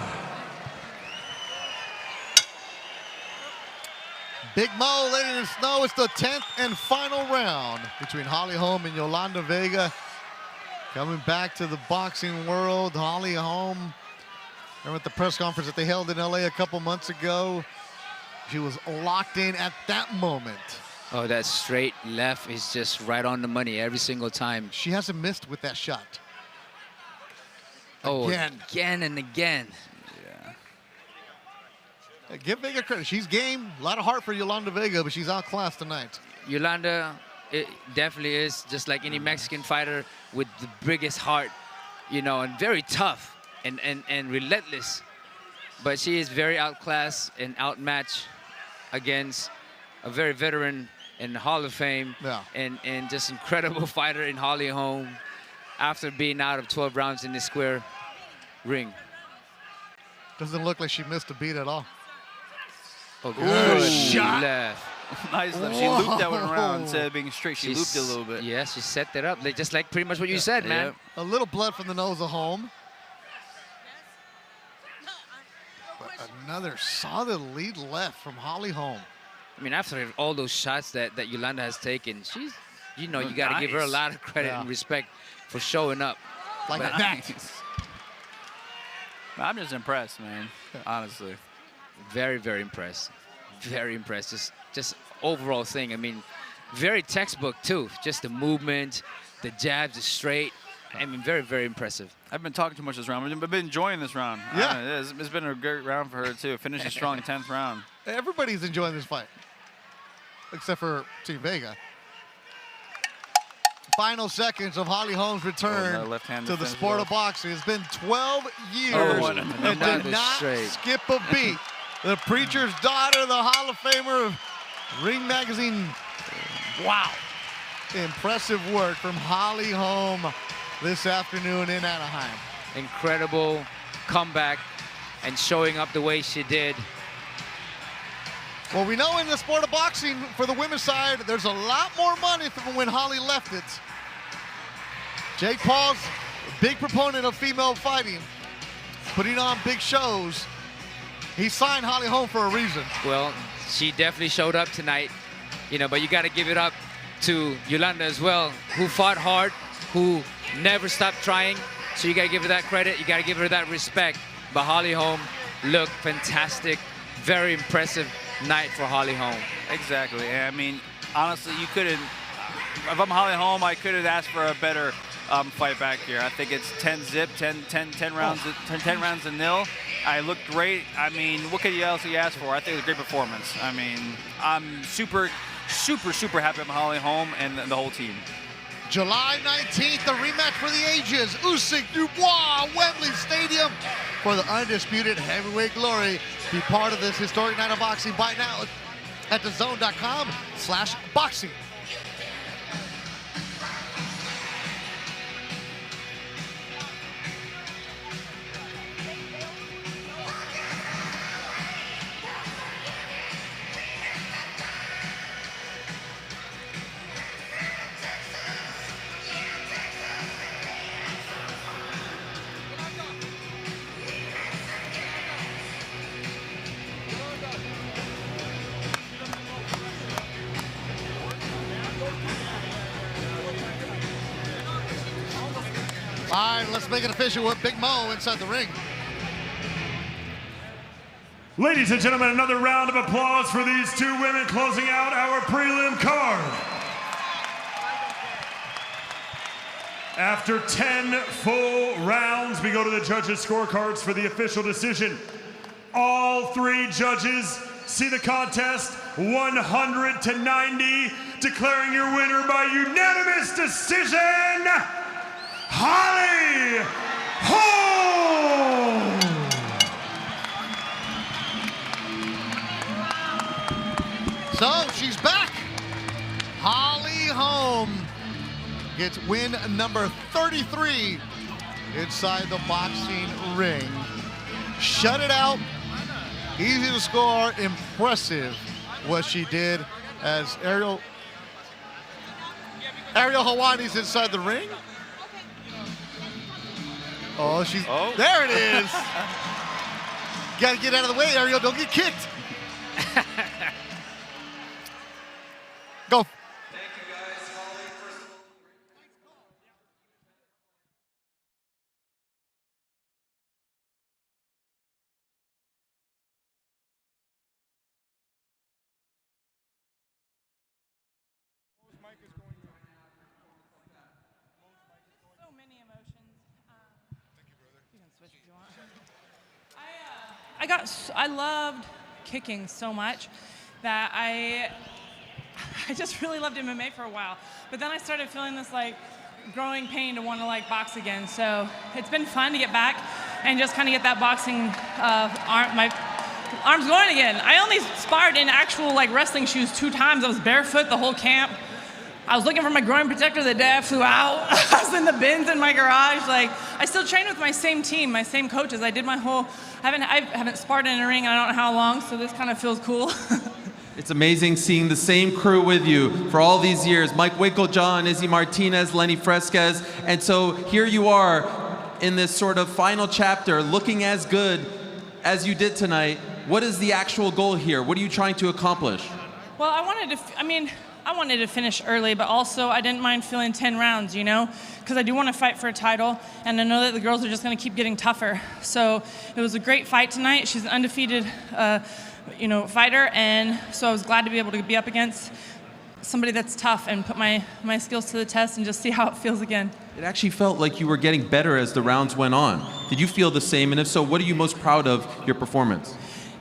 Big Mo letting us know it's the 10th and final round between Holly Holm and Yolanda Vega. Coming back to the boxing world, Holly Holm. Remember at the press conference that they held in LA a couple months ago, she was locked in at that moment. Oh, that straight left is just right on the money every single time. She hasn't missed with that shot. Oh, again and again. Yeah. Give Vega credit. She's game. A lot of heart for Yolanda Vega, but she's outclassed tonight. Yolanda, it definitely is, just like any Mexican fighter with the biggest heart, you know, and very tough and relentless. But she is very outclassed and outmatched against a very veteran and Hall of Fame and just incredible fighter in Holly Holm after being out of 12 rounds in the square ring. Doesn't look like she missed a beat at all. Oh, good shot. Left. Nice left. She looped that one around instead of being straight. She looped it a little bit. Yeah, she set that up, just like pretty much what you said, man. Yep. A little blood from the nose of Holm. But another solid lead left from Holly Holm. I mean, after all those shots that Yolanda has taken, you know, you got to give her a lot of credit and respect for showing up. Like But- that. I'm just impressed, man. Honestly. Very, very impressed. Very impressed. Just overall thing. I mean, very textbook too. Just the movement, the jabs, the straight. I mean, very, very impressive. I've been talking too much this round. I've been enjoying this round. Yeah. It's been a great round for her, too. Finishing strong in 10th round. Everybody's enjoying this fight, except for Team Vega. Final seconds of Holly Holm's return to the sport of boxing. It's been 12 years and did not skip a beat. The preacher's daughter, the Hall of Famer of Ring Magazine. Wow. Impressive work from Holly Holm this afternoon in Anaheim. Incredible comeback and showing up the way she did. Well, we know in the sport of boxing, for the women's side, there's a lot more money from when Holly left it. Jake Paul's a big proponent of female fighting, putting on big shows. He signed Holly Holm for a reason. Well, she definitely showed up tonight, you know, but you got to give it up to Yolanda as well, who fought hard, who never stopped trying. So you got to give her that credit. You got to give her that respect. But Holly Holm looked fantastic. Very impressive night for Holly Holm. Exactly. I mean, honestly, you couldn't. If I'm Holly Holm, I couldn't ask for a better fight back here. I think it's 10-zip, 10 rounds, 10 rounds to nil. I looked great. I mean, what could you else ask for? I think it was a great performance. I mean, I'm super happy with Holly Holm and the whole team. July 19th, the rematch for the ages. Usyk, Dubois, Wembley Stadium for the undisputed heavyweight glory. Be part of this historic night of boxing. Buy now at DAZN.com/boxing. All right, let's make it official with Big Mo inside the ring. Ladies and gentlemen, another round of applause for these two women closing out our prelim card. After 10 full rounds, we go to the judges' scorecards for the official decision. All three judges see the contest 100-90, declaring your winner by unanimous decision, Holly Holm! So she's back. Holly Holm gets win number 33 inside the boxing ring. Shut it out. Easy to score. Impressive what she did as Ariel Helwani's inside the ring. Oh, she's there. It is. Got to get out of the way, Ariel. Don't get kicked. Go. So many emotions. You can switch if you want. I loved kicking so much that I just really loved MMA for a while. But then I started feeling this like growing pain to want to like box again. So it's been fun to get back and just kind of get that boxing my arms going again. I only sparred in actual like wrestling shoes 2 times. I was barefoot the whole camp. I was looking for my groin protector the day I flew out. I was in the bins in my garage. Like, I still train with my same team, my same coaches. I did my whole, I haven't sparred in a ring, I don't know how long, so this kind of feels cool. It's amazing seeing the same crew with you for all these years. Mike Winklejohn, Izzy Martinez, Lenny Fresquez. And so here you are in this sort of final chapter, looking as good as you did tonight. What is the actual goal here? What are you trying to accomplish? Well, I wanted to, I wanted to finish early, but also I didn't mind feeling 10 rounds, you know, because I do want to fight for a title, and I know that the girls are just going to keep getting tougher. So it was a great fight tonight. She's an undefeated, fighter, and so I was glad to be able to be up against somebody that's tough and put my skills to the test and just see how it feels again. It actually felt like you were getting better as the rounds went on. Did you feel the same? And if so, what are you most proud of your performance?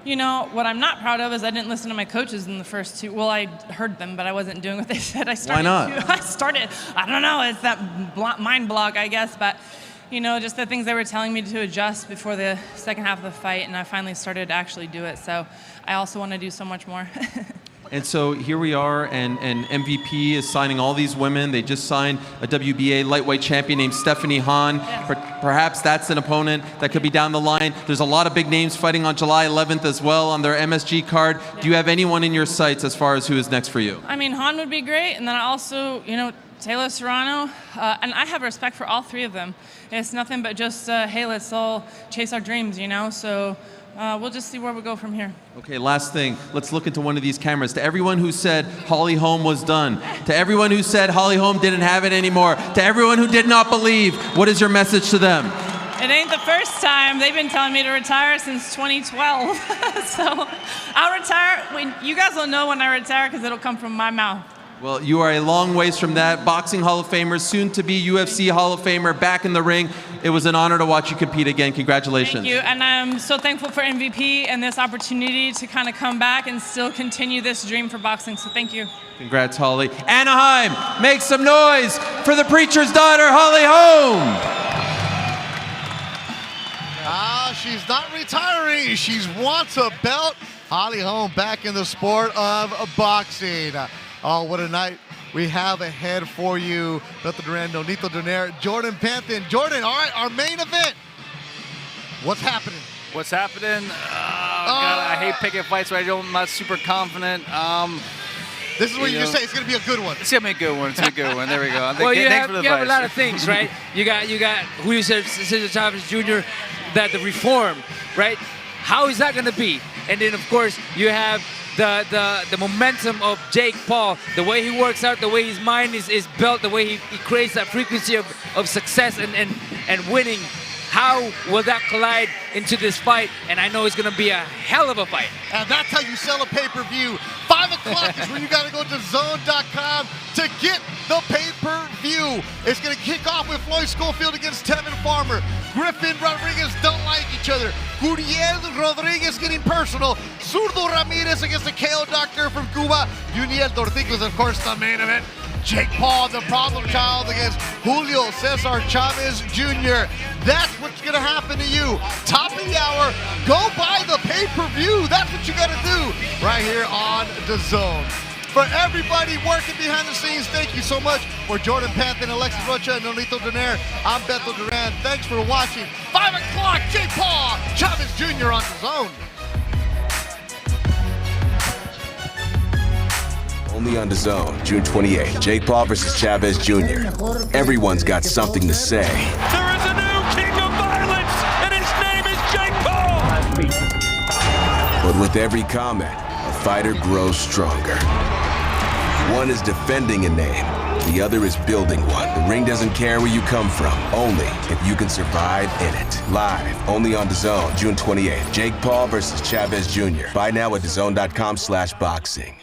You know, what I'm not proud of is I didn't listen to my coaches in the first two. Well, I heard them, but I wasn't doing what they said. Why not? I don't know, it's that mind block, I guess, but, you know, just the things they were telling me to adjust before the second half of the fight, and I finally started to actually do it. So I also want to do so much more. And so here we are, and MVP is signing all these women. They just signed a WBA lightweight champion named Stephanie Hahn. Perhaps that's an opponent that could be down the line. There's a lot of big names fighting on July 11th as well on their MSG card. Do you have anyone in your sights as far as who is next for you? I mean, Hahn would be great, and then I also, Taylor Serrano, and I have respect for all three of them. It's nothing but just, hey, let's all chase our dreams, so we'll just see where we go from here. Okay, last thing. Let's look into one of these cameras. To everyone who said Holly Holm was done, to everyone who said Holly Holm didn't have it anymore, to everyone who did not believe, what is your message to them? It ain't the first time. They've been telling me to retire since 2012. So I'll retire. You guys will know when I retire because it'll come from my mouth. Well, you are a long ways from that. Boxing Hall of Famer, soon to be UFC Hall of Famer, back in the ring. It was an honor to watch you compete again. Congratulations. Thank you, and I'm so thankful for MVP and this opportunity to kind of come back and still continue this dream for boxing, so thank you. Congrats, Holly. Anaheim, make some noise for the preacher's daughter, Holly Holm. She's not retiring. She wants a belt. Holly Holm back in the sport of boxing. Oh, what a night we have ahead for you. Beto Duran, Nonito Donaire, Jordan Panthin. Jordan, all right, our main event. What's happening? What's happening? God, I hate picking fights where I'm not super confident. This is what you say. It's going to be a good one. It's going to be a good one. It's going to be a good one. There we go. Well, you have a lot of things, right? You got Julio Cesar Chavez Jr., the reform, right? How is that going to be? And then, of course, you have the momentum of Jake Paul, the way he works out, the way his mind is built, the way he creates that frequency of success and winning. How will that collide into this fight? And I know it's going to be a hell of a fight. And that's how you sell a pay-per-view. 5 o'clock is when you got to go to DAZN.com to get the pay-per-view. It's going to kick off with Floyd Schofield against Tevin Farmer. Griffin Rodriguez don't like each other. Yuniel Rodriguez getting personal. Zurdo Ramirez against the KO doctor from Cuba. Yuniel Dorticos, of course, the main event. Jake Paul, the problem child, against Julio Cesar Chavez Jr. That's what's going to happen to you. Top of the hour, go buy the pay-per-view. That's what you got to do right here on DAZN. For everybody working behind the scenes, thank you so much. For Jordan Panthin, Alexis Rocha, and Nonito Donaire, I'm Beto Duran. Thanks for watching. 5 o'clock, Jake Paul, Chavez Jr. on DAZN. Only on DAZN, June 28th. Jake Paul versus Chavez Jr. Everyone's got something to say. There is a new king of violence, and his name is Jake Paul. But with every comment, a fighter grows stronger. One is defending a name, the other is building one. The ring doesn't care where you come from, only if you can survive in it. Live, only on DAZN, June 28th. Jake Paul versus Chavez Jr. Buy now at DAZN.com/boxing.